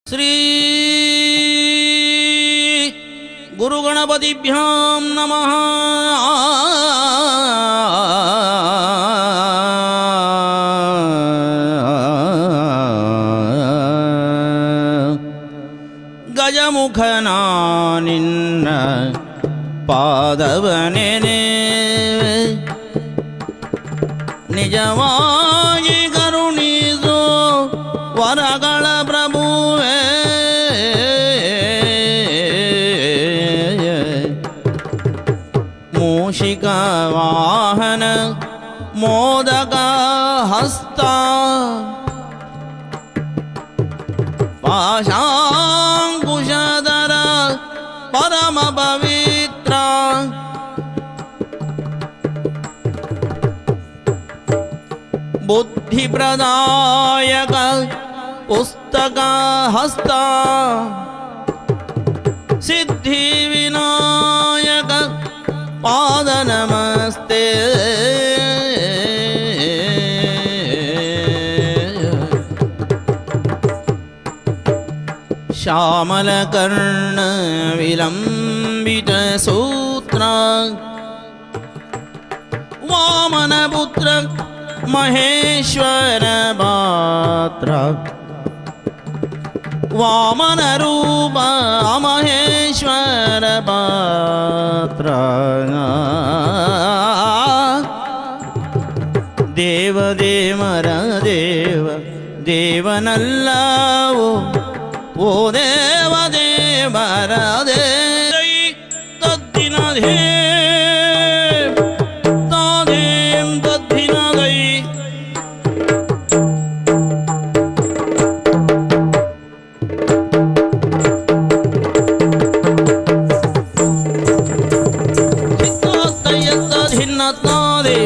ಶ್ರೀ ಗುರುಗಣಪತಿಭ್ಯಾಂ ನಮಃ. ಗಜಮುಖನ ನಿನ್ನ ಪಾದವನೆನೆ ನಿಜವಾಗಿ ಕರುಣಿಸೋ ವರಗಳ ಪ್ರಭುವೇ. ಮೂಷಿಕ ವಾಹನ ಮೋದಕ ಹಸ್ತ ಪಾಶಾಂಕುಶಧರ ಪರಮ ಪವಿತ್ರ ಬುದ್ಧಿ ಪ್ರದಾಯಕ ಪುಸ್ತಕ ಹಸ್ತ ಸಿದ್ಧಿ ವಿನಾಯಕ ಪಾದ ನಮಸ್ತೆ. ಶ್ಯಾಮಲ ಕರ್ಣ ವಿಲಂಬಿತ ಸೂತ್ರ ವಾಮನ ಪುತ್ರ ಮಹೇಶ್ವರ ಪಾತ್ರ ವಾಮನ ರೂಪ ಮಹೇಶ್ವರ ಪಾತ್ರ. ದೇವದೇವರ ದೇವ ದೇವನಲ್ಲವೋ ಓ ದೇವ ದೇವರ ದೇವೈ ತದ್ದಿನ ದೇ ತಾದೇಂ ತದ್ದಿನ ದೈ. ಚಿತ್ತಾತ್ತಯ್ಯತ್ತಧಿನ್ನ ತಾದೇ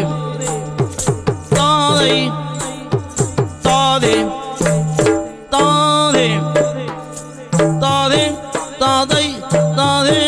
ತಾದೈ ತಾದೇ ತಾದೇ ತಾದೇ ತಾದೈ ತಾದೇ.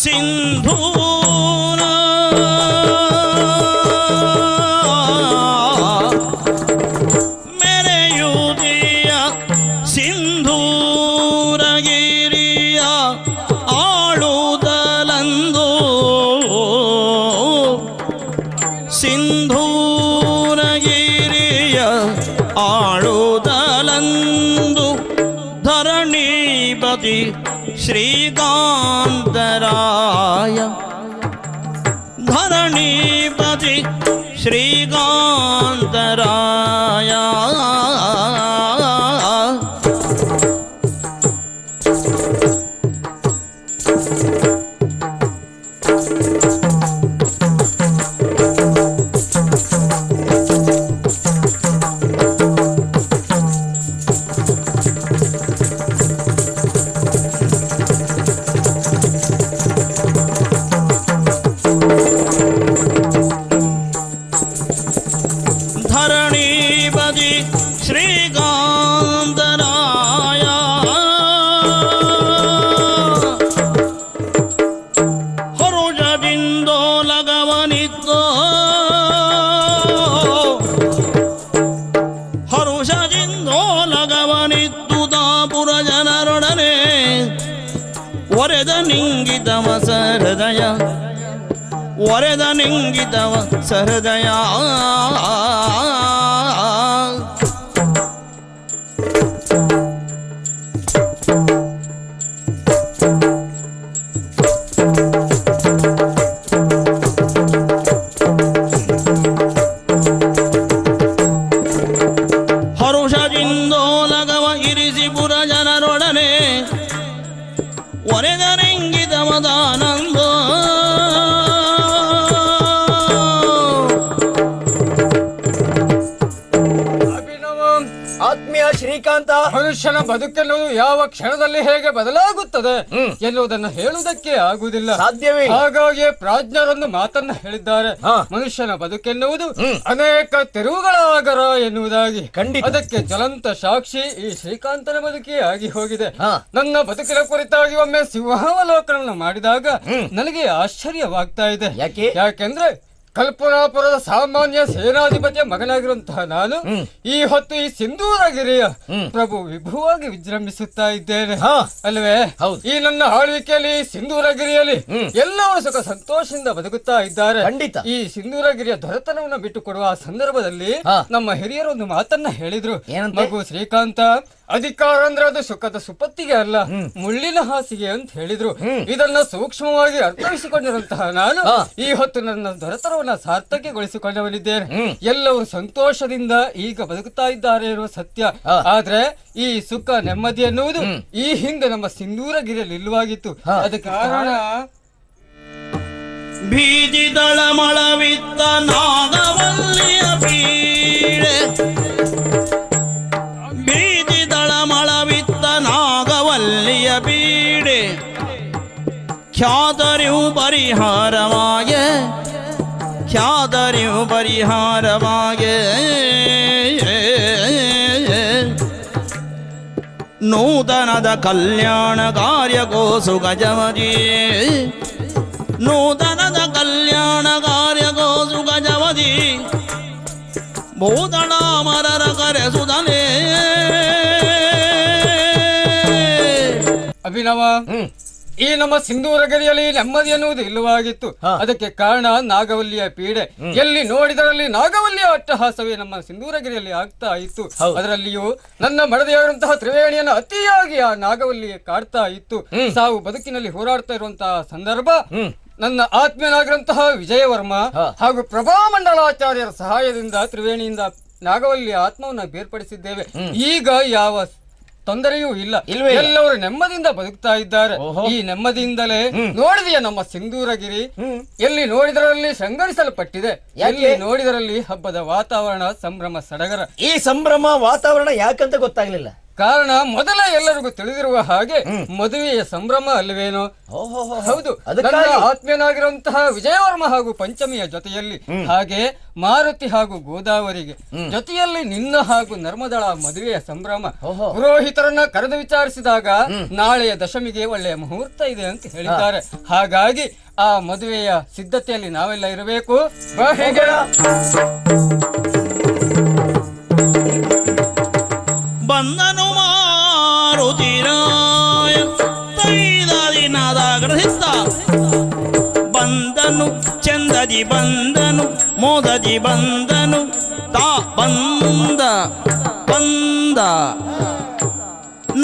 ಸಿಂಧೂರ ಮೆರೆಯುದಿಯ ಸಿಂಧೂರಗಿರಿಯ ಆಳುದಲಂದು ಸಿಂಧೂರಗಿರಿಯ ಆಳುದಲಂದು ಧರಣೀಪತಿ ಶ್ರೀಕಾಂತರಾಯ ಧರಣೀಪತಿ ಶ್ರೀಕಾಂತರಾಯ. ಧರಣೀಪತಿ ಶ್ರೀಕಾಂತರಾಯ ಹರುಷದಿಂದೋಲಗವನಿತ್ತೋ ಹರುಷದಿಂದೋಲಗವನಿತ್ತು ದಾಪುರ ಜನರೊಡನೆ ಒರೆದ ನಿಂಗಿತವ ಸಹೃದಯ ಒರೆದ ನಿಂಗಿತವ ಸಹೃದಯ. ಸದಾನಂದ ಆತ್ಮೀಯ ಶ್ರೀಕಾಂತ, ಮನುಷ್ಯನ ಬದುಕೆನ್ನುವುದು ಯಾವ ಕ್ಷಣದಲ್ಲಿ ಹೇಗೆ ಬದಲಾಗುತ್ತದೆ ಎನ್ನುವುದನ್ನು ಹೇಳುವುದಕ್ಕೆ ಆಗುವುದಿಲ್ಲ, ಸಾಧ್ಯವೇ. ಹಾಗಾಗಿ ಪ್ರಾಜ್ಞರೊಂದು ಮಾತನ್ನ ಹೇಳಿದ್ದಾರೆ, ಮನುಷ್ಯನ ಬದುಕೆನ್ನುವುದು ಅನೇಕ ತಿರುವುಗಳಾಗರ ಎನ್ನುವುದಾಗಿ. ಖಂಡಿತ. ಅದಕ್ಕೆ ಜ್ವಲಂತ ಸಾಕ್ಷಿ ಈ ಶ್ರೀಕಾಂತನ ಬದುಕೇ ಆಗಿ ಹೋಗಿದೆ. ನನ್ನ ಬದುಕಿನ ಕುರಿತಾಗಿ ಒಮ್ಮೆ ಸಿಂಹಾವಲೋಕನ ಮಾಡಿದಾಗ ನನಗೆ ಆಶ್ಚರ್ಯವಾಗ್ತಾ ಇದೆ. ಯಾಕೆಂದ್ರೆ ಕಲ್ಪನಾಪುರದ ಸಾಮಾನ್ಯ ಸೇನಾಧಿಪತಿಯ ಮಗನಾಗಿರುವಂತಹ ನಾನು ಈ ಹೊತ್ತು ಈ ಸಿಂಧೂರಗಿರಿಯ ಪ್ರಭು ವಿಭುವಾಗಿ ವಿಜೃಂಭಿಸುತ್ತಾ ಇದ್ದೇನೆ ಅಲ್ವೇ. ಈ ನನ್ನ ಆಳ್ವಿಕೆಯಲ್ಲಿ ಸಿಂಧೂರಗಿರಿಯಲ್ಲಿ ಎಲ್ಲರೂ ಸುಖ ಸಂತೋಷದಿಂದ ಬದುಕುತ್ತಾ ಇದ್ದಾರೆ. ಈ ಸಿಂಧೂರಗಿರಿಯ ದೊರೆತನವನ್ನು ಬಿಟ್ಟು ಕೊಡುವ ಸಂದರ್ಭದಲ್ಲಿ ನಮ್ಮ ಹಿರಿಯರು ಒಂದು ಮಾತನ್ನ ಹೇಳಿದ್ರು, ಮಗು ಶ್ರೀಕಾಂತ, ಅಧಿಕಾರ ಅಂದ್ರೆ ಅದು ಸುಖದ ಸುಪತ್ತಿಗೆ ಅಲ್ಲ, ಮುಳ್ಳಿನ ಹಾಸಿಗೆ ಅಂತ ಹೇಳಿದ್ರು. ಇದನ್ನ ಸೂಕ್ಷ್ಮವಾಗಿ ಅರ್ಥೈಸಿಕೊಂಡಿರುವಂತಹ ನಾನು ಈ ಹೊತ್ತು ನನ್ನ ದೊರೆತನವನ್ನ ಸಾರ್ಥಕ್ಯಗೊಳಿಸಿಕೊಂಡವನಿದ್ದೇನೆ. ಎಲ್ಲರೂ ಸಂತೋಷದಿಂದ ಈಗ ಬದುಕುತ್ತಾ ಇದ್ದಾರೆ ಇರುವ ಸತ್ಯ. ಆದ್ರೆ ಈ ಸುಖ ನೆಮ್ಮದಿ ಎನ್ನುವುದು ಈ ಹಿಂದೆ ನಮ್ಮ ಸಿಂಧೂರಗಿರಿಯಲ್ಲಿ ಇಲ್ಲವಾಗಿತ್ತು. ಅದಕ್ಕೆ ಕಾರಣ ಬೀದಿದಳ ಮಳವಿತ್ತ ನಾಗವಲ್ಲಿಯ ಬೀಡೆ, ಬೀದಿದಳ ಮಳವಿತ್ತ ನಾಗವಲ್ಲಿಯ ಬೀಡೆ, ಖ್ಯಾತರಿವು ಪರಿಹಾರವಾಯ, ಖ್ಯಾತರಿವು ಪರಿಹಾರವಾಯ. ನೂತನದ ಕಲ್ಯಾಣ ಕಾರ್ಯಗೋಸು ಗಜವದಿ, ನೂತನದ ಕಲ್ಯಾಣ ಕಾರ್ಯಗೋಸು ಗಜವದಿ, ಭೂತಳ ಮರರ ಕರೆಸುದಲೇ. ಅಭಿನವ, ಈ ನಮ್ಮ ಸಿಂಧೂರಗಿರಿಯಲ್ಲಿ ನೆಮ್ಮದಿ ಎನ್ನುವುದು ಇಲ್ಲವಾಗಿತ್ತು. ಅದಕ್ಕೆ ಕಾರಣ ನಾಗವಲ್ಲಿಯ ಪೀಡೆ. ಎಲ್ಲಿ ನೋಡಿದರಲ್ಲಿ ನಾಗವಲ್ಲಿಯ ಅಟ್ಟಹಾಸವೇ ನಮ್ಮ ಸಿಂಧೂರಗಿರಿಯಲ್ಲಿ ಆಗ್ತಾ ಇತ್ತು. ಅದರಲ್ಲಿಯೂ ನನ್ನ ಮಡದಿಯಾಗಿರುವಂತಹ ತ್ರಿವೇಣಿಯನ್ನು ಅತಿಯಾಗಿ ಆ ನಾಗವಲ್ಲಿಯೇ ಕಾಡ್ತಾ ಇತ್ತು. ಸಾವು ಬದುಕಿನಲ್ಲಿ ಹೋರಾಡ್ತಾ ಇರುವಂತಹ ಸಂದರ್ಭ ನನ್ನ ಆತ್ಮೀಯನಾಗಿರುವಂತಹ ವಿಜಯವರ್ಮ ಹಾಗೂ ಪ್ರಭಾಮಂಡಲಾಚಾರ್ಯರ ಸಹಾಯದಿಂದ ತ್ರಿವೇಣಿಯಿಂದ ನಾಗವಲ್ಲಿಯ ಆತ್ಮವನ್ನ ಬೇರ್ಪಡಿಸಿದ್ದೇವೆ. ಈಗ ಯಾವ ತೊಂದರೆಯೂ ಇಲ್ಲ, ಎಲ್ಲರೂ ನೆಮ್ಮದಿಯಿಂದ ಬದುಕ್ತಾ ಇದ್ದಾರೆ. ಈ ನೆಮ್ಮದಿಯಿಂದಲೇ ನೋಡಿದೆಯ ನಮ್ಮ ಸಿಂಧೂರಗಿರಿ ಎಲ್ಲಿ ನೋಡಿದರಲ್ಲಿ ಶೃಂಗರಿಸಲ್ಪಟ್ಟಿದೆ, ಎಲ್ಲಿ ನೋಡಿದರಲ್ಲಿ ಹಬ್ಬದ ವಾತಾವರಣ, ಸಂಭ್ರಮ ಸಡಗರ. ಈ ಸಂಭ್ರಮ ವಾತಾವರಣ ಯಾಕಂತ ಗೊತ್ತಾಗ್ಲಿಲ್ಲ. ಕಾರಣ ಮೊದಲ ಎಲ್ಲರಿಗೂ ತಿಳಿದಿರುವ ಹಾಗೆ ಮದುವೆಯ ಸಂಭ್ರಮ ಅಲ್ವೇನೋ. ಹೌದು, ನನ್ನ ಆತ್ಮೀಯನಾಗಿರುವಂತಹ ವಿಜಯವರ್ಮ ಹಾಗೂ ಪಂಚಮಿಯ ಜೊತೆಯಲ್ಲಿ, ಹಾಗೆ ಮಾರುತಿ ಹಾಗೂ ಗೋದಾವರಿಗೆ ಜೊತೆಯಲ್ಲಿ ನಿನ್ನ ಹಾಗೂ ನರ್ಮದಳ ಮದುವೆಯ ಸಂಭ್ರಮ. ಪುರೋಹಿತರನ್ನ ಕರೆದು ವಿಚಾರಿಸಿದಾಗ ನಾಳೆಯ ದಶಮಿಗೆ ಒಳ್ಳೆಯ ಮುಹೂರ್ತ ಇದೆ ಅಂತ ಹೇಳಿದ್ದಾರೆ. ಹಾಗಾಗಿ ಆ ಮದುವೆಯ ಸಿದ್ಧತೆಯಲ್ಲಿ ನಾವೆಲ್ಲ ಇರಬೇಕು. ಬಂದನು ಮಾರುತಿರಾಯ ತೈದಾದಿನಾದ ಗ್ರಹಿಸ್ತ, ಬಂದನು ಚಂದದಿ ಬಂದನು ಮೋದದಿ ಬಂದನು ತಾ ಬಂದ ಬಂದ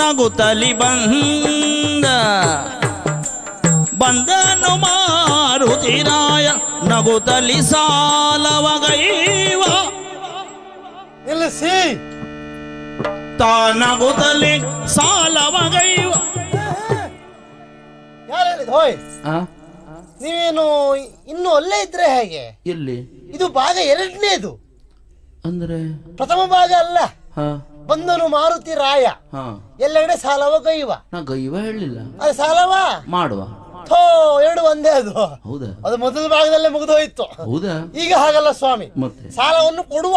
ನಗುತ್ತಲಿ ಬಂದ, ಬಂದನು ಮಾರುತಿರಾಯ ನಗುತ್ತಲಿ ಸಾಲವಗೈವ, ನಿಲ್ಲಿಸಿ ತಾನಗುತ್ತಲಿ ಸಾಲವಗೈವ. ಯಾರು ಹೇಳಿದ ಹೋಯ್? ನೀವೇನು ಇನ್ನು ಅಲ್ಲೇ ಇದ್ರೆ ಹೇಗೆ? ಎಲ್ಲಿ? ಇದು ಭಾಗ ಎರಡನೇದು ಅಂದ್ರೆ ಪ್ರಥಮ ಭಾಗ ಅಲ್ಲ. ಬಂದನು ಮಾರುತಿ ರಾಯ ಎಲ್ಲೆಡೆ ಸಾಲವ ಗೈವ. ನಾ ಗೈವ ಹೇಳಿಲ್ಲ, ಅದು ಸಾಲವ ಮಾಡುವ. ಥೋ, ಎರಡು ಒಂದೇ ಅದು. ಹೌದಾ? ಅದು ಮೊದಲ ಭಾಗದಲ್ಲೇ ಮುಗಿದು ಹೋಯ್ತು. ಹೌದಾ? ಈಗ ಹಾಗಲ್ಲ ಸ್ವಾಮಿ, ಮತ್ತೆ ಸಾಲವನ್ನು ಕೊಡುವ.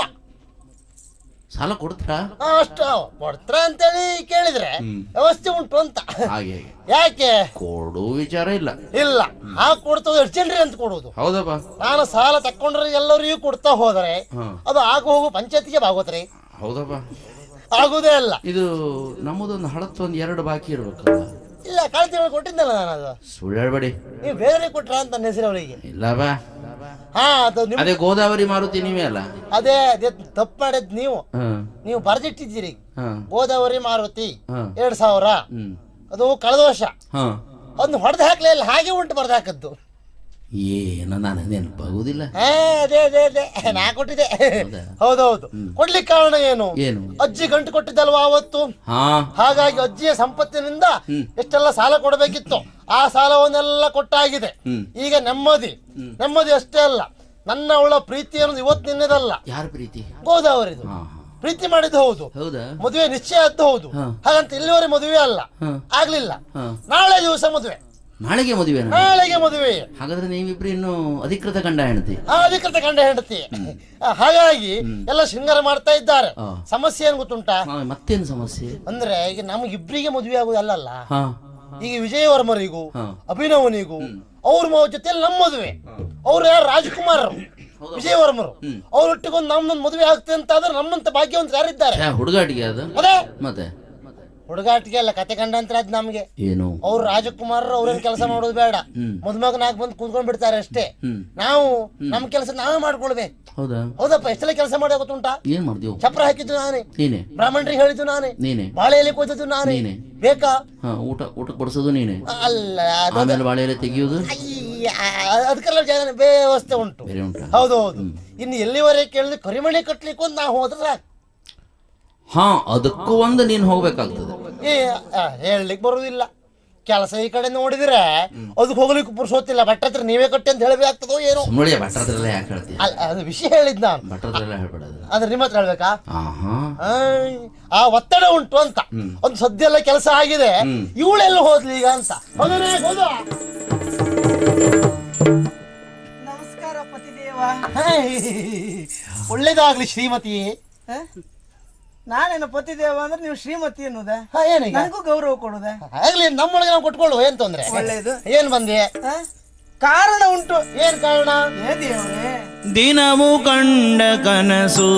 ಸಾಲ ಕೊಡ್ತೀರಾ? ಅಷ್ಟು ಕೊಡ್ತಾರ ಅಂತೇಳಿ ಕೇಳಿದ್ರೆ ವ್ಯವಸ್ಥೆ ಉಂಟು ಅಂತ. ಹಾಗೆ ಯಾಕೆ ಕೊಡು ವಿಚಾರ ಇಲ್ಲ. ಇಲ್ಲ, ಹಾಗೆ ಕೊಡ್ತದ ಅರ್ಜೆಂಟ್ರಿ ಅಂತ ಕೊಡುವುದು. ಹೌದಪ್ಪ. ನಾನು ಸಾಲ ತಕೊಂಡ್ರೆ ಎಲ್ಲರಿಗೂ ಕೊಡ್ತಾ ಹೋದರೆ ಅದು ಆಗ ಹೋಗು ಪಂಚಾಯತಿಗೆ ಬಾಗೋತ್ರಿ. ಹೌದಪ್ಪ, ಆಗುದೇ ಅಲ್ಲ. ಇದು ನಮ್ಮದೊಂದು ಹಳತ್ತು ಒಂದು ಎರಡು ಬಾಕಿ ಇರ್ಬೇಕಲ್ಲ. ಇಲ್ಲ, ಕಳೆದ ತಿಂಗಳು ಕೊಟ್ಟಿದ್ದಲ್ಲ ನಾನು. ಅದು ಸುಳ್ಳು ಹೇಳ್ಬೇಡಿ. ನೀವು ಬೇರೆ ಕೊಟ್ರ ಅಂತ ನನ್ನ ಹೆಸರು ಅವಳಿಗೆ. ಇಲ್ಲಪ್ಪ, ಹಾ, ಅದು ಅದೇ ಗೋದಾವರಿ ಮಾರುತಿ ನೀವೇ ಅಲ್ಲ? ಅದೇ ತಪ್ಪು ಮಾಡಿದ್ ನೀವು. ನೀವು ಬರೆದಿಟ್ಟಿದ್ದೀರಿ ಗೋದಾವರಿ ಮಾರುತಿ 2000. ಅದು ಕಳೆದ ವರ್ಷ ಒಂದು ಹೊಡೆದು ಹಾಕ್ಲೇ ಇಲ್ಲ, ಹಾಗೆ ಉಂಟು ಬರೆದು ಹಾಕದ್ದು. ಏನೋ ನನಗೆ ನೆನಪಾಗುದಿಲ್ಲ. ಅದೇ ಅದೇ ಅದೇ ನಾ ಕೊಟ್ಟಿದ್ದೆ. ಹೌದೌದು. ಕೊಡ್ಲಿಕ್ಕೆ ಕಾರಣ ಏನು? ಏನು? ಅಜ್ಜಿ ಗಂಟು ಕೊಟ್ಟಿದ್ದಲ್ವಾ ಅವತ್ತು. ಹಾಗಾಗಿ ಅಜ್ಜಿಯ ಸಂಪತ್ತಿನಿಂದ ಎಷ್ಟೆಲ್ಲ ಸಾಲ ಕೊಡಬೇಕಿತ್ತು, ಆ ಸಾಲವನ್ನೆಲ್ಲ ಕೊಟ್ಟಾಗಿದೆ. ಈಗ ನೆಮ್ಮದಿ. ನೆಮ್ಮದಿ ಅಷ್ಟೇ ಅಲ್ಲ, ನನ್ನ ಅವಳ ಪ್ರೀತಿ ಅನ್ನೋದು ಇವತ್ತು ನಿನ್ನೆದಲ್ಲ. ಯಾರ ಪ್ರೀತಿ? ಗೋದಾವರಿದು. ಪ್ರೀತಿ ಮಾಡಿದ್ದು ಹೌದು, ಮದುವೆ ನಿಶ್ಚಯ ಆದ್ದು ಹೌದು. ಹಾಗಂತ ಇಲ್ಲಿವರೆಗೆ ಮದುವೆ ಅಲ್ಲ, ಆಗ್ಲಿಲ್ಲ. ನಾಳೆ ದಿವಸ ಮದುವೆ. ನಾಳೆಗೆ ಮದುವೆ? ನಾಳೆಗೆ ಮದುವೆ. ಹಾಗಾದ್ರೆ ನೀವಿಬ್ರು ಇನ್ನು ಅಧಿಕೃತ ಗಂಡ ಹೆಂಡತಿ? ಅಧಿಕೃತ ಗಂಡ ಹೆಂಡತಿ. ಹಾಗಾಗಿ ಎಲ್ಲ ಶೃಂಗಾರ ಮಾಡ್ತಾ ಇದ್ದಾರೆ. ಸಮಸ್ಯೆ ಏನ್ ಗೊತ್ತುಂಟಾ? ಮತ್ತೇನು ಸಮಸ್ಯೆ ಅಂದ್ರೆ ಈಗ ನಮಗಿಬ್ರಿಗೆ ಮದುವೆ ಆಗುದಲ್ಲ, ಈಗ ವಿಜಯವರ್ಮರಿಗೂ ಅಭಿನವನಿಗೂ ಅವ್ರ ಜೊತೆಯಲ್ಲಿ ನಮ್ಮ ಮದುವೆ. ಅವ್ರು ಯಾರು? ರಾಜಕುಮಾರರು, ವಿಜಯವರ್ಮರು. ಅವ್ರೊಟ್ಟಿಗೊಂದು ನಮ್ಮೊಂದು ಮದುವೆ ಆಗ್ತದೆ ಅಂತ ಆದ್ರೆ ನಮ್ಮಂತ ಭಾಗ್ಯವಂತ ಯಾರಿದ್ದಾರೆ? ಹುಡುಗಾಟಿಗೆ ಅದು ಅದೇ ಮತ್ತೆ ಹುಡುಗಾಟಿಗೆ ಅಲ್ಲ, ಕತೆ ಕಂಡಂತರ ಅದ್ ನಮ್ಗೆ. ಏನು? ಅವ್ರು ರಾಜಕುಮಾರರು, ಅವ್ರೇನ್ ಕೆಲಸ ಮಾಡೋದು ಬೇಡ, ಮದುಮಗನಾಗ್ ಬಂದು ಕೂತ್ಕೊಂಡ್ ಬಿಡ್ತಾರೆ ಅಷ್ಟೇ. ನಾವು ನಮ್ ಕೆಲಸ ನಾವೇ ಮಾಡ್ಕೊಳ್ಬೇಕು. ಹೌದಪ್ಪ. ಎಷ್ಟೆಲ್ಲ ಕೆಲಸ ಮಾಡಿ ಗೊತ್ತುಂಟಾ? ಏನ್ ಮಾಡ್ತೀವಿ? ಚಪ್ರ ಹಾಕಿದ್ದು ನಾನೇ, ಬ್ರಾಹ್ಮಣರಿಗೆ ಹೇಳಿದ್ದು ನಾನೇ, ಬಾಳೆ ಎಲೆ ಕೊಯ್ದದ್ದು ನಾನೇ. ಬೇಕಾ? ಊಟ ಕೊಡಿಸೋದು ನೀನೆ ಅಲ್ಲ, ಆಮೇಲೆ ಬಾಳೆ ಎಲೆ ತೆಗಿಯೋದು ಅದಕ್ಕೆಲ್ಲ ವ್ಯವಸ್ಥೆ ಉಂಟು. ಹೌದೌದು. ಇನ್ನು ಎಲ್ಲಿವರೆಗೆ ಕೇಳಿದ್ರೆ ಕರಿಮಣಿ ಕಟ್ಲಿಕ್ಕೆ ಒಂದು ನಾವು ಹೋದ್ರೆ ಸಾಕು. ಅದಕ್ಕೂ ಒಂದು ನೀನ್ ಹೋಗ್ಬೇಕಾಗ್ತದೆ. ಹೇಳಲಿಕ್ಕೆ ಬರುದಿಲ್ಲ. ಕೆಲಸ ಈ ಕಡೆ ನೋಡಿದ್ರೆ ಅದಕ್ಕೆ ಹೋಗ್ಲಿಕ್ಕೆ ಪುರ್ಸೋತಿಲ್ಲ. ಭಟ್ರ ಹತ್ರ ನೀವೇ ಕಟ್ಟಿ ಅಂತ ಹೇಳಬೇಕಾಗ್ತದೋ ಏನೋ. ಅದು ವಿಷಯ ಹೇಳಿದ್ ನಾನು. ಅದ್ರ ನಿಮ್ಮ ಹತ್ರ ಹೇಳ್ಬೇಕಾ? ಆ ಒತ್ತಡ ಉಂಟು ಅಂತ. ಒಂದು ಸದ್ಯ ಎಲ್ಲ ಕೆಲಸ ಆಗಿದೆ, ಇವಳೆಲ್ಲ ಹೋದ್ಲಿ ಈಗ ಅಂತ. ನಮಸ್ಕಾರ ಪತಿದೇವ. ಒಳ್ಳೇದಾಗ್ಲಿ ಶ್ರೀಮತಿ. ನಾನೇನು ಪತಿದೇವ ಅಂದ್ರೆ ನೀವು ಶ್ರೀಮತಿ ಅನ್ನೋದ? ನನಗೂ ಗೌರವ ಕೊಡುದ? ಆಗ್ಲಿ, ನಮ್ಮೊಳಗೆ ನಾವು ಕೊಟ್ಕೊಳ್ಳುವ, ಏನ್ ತೊಂದ್ರೆ. ಒಳ್ಳೇದು. ಏನ್ ಬಂದೆ? ಕಾರಣ ಉಂಟು. ಏನ್ ಕಾರಣ? ದೇವರೇ, ದಿನವು ಕಂಡ ಕನಸು,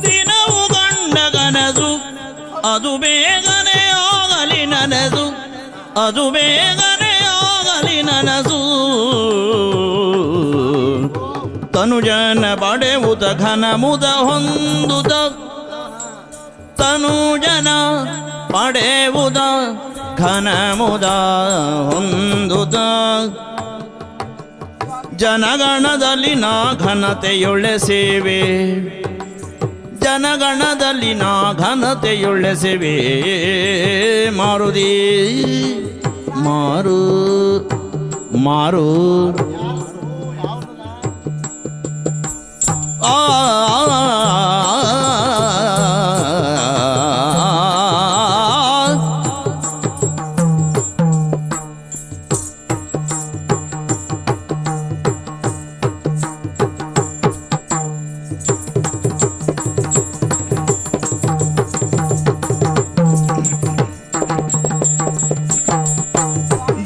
ದಿನವು ಕಂಡ ಕನಸು, ಅದು ಬೇಗನೆ ಆಗಲಿ ನನಸು, ಅದು ಬೇಗನೆ ಆಗಲಿ ನನಸು. ತನುಜನ ಪಡೆವುದ ಘನ ಮುದ ಹೊಂದುದ, ತನುಜನ ಪಡೆವುದ ಘನ ಮುದ ಹೊಂದುದ. ಜನಗಣದಲ್ಲಿ ನಾ ಘನತೆಯೊಳ್ಳೆ ಸೇವೆ, ಜನಗಣದಲ್ಲಿ ನಾ ಘನತೆಯೊಳ್ಳೆ ಸೇವೆ. ಮಾರುದಿ ಮಾರು ಮಾರು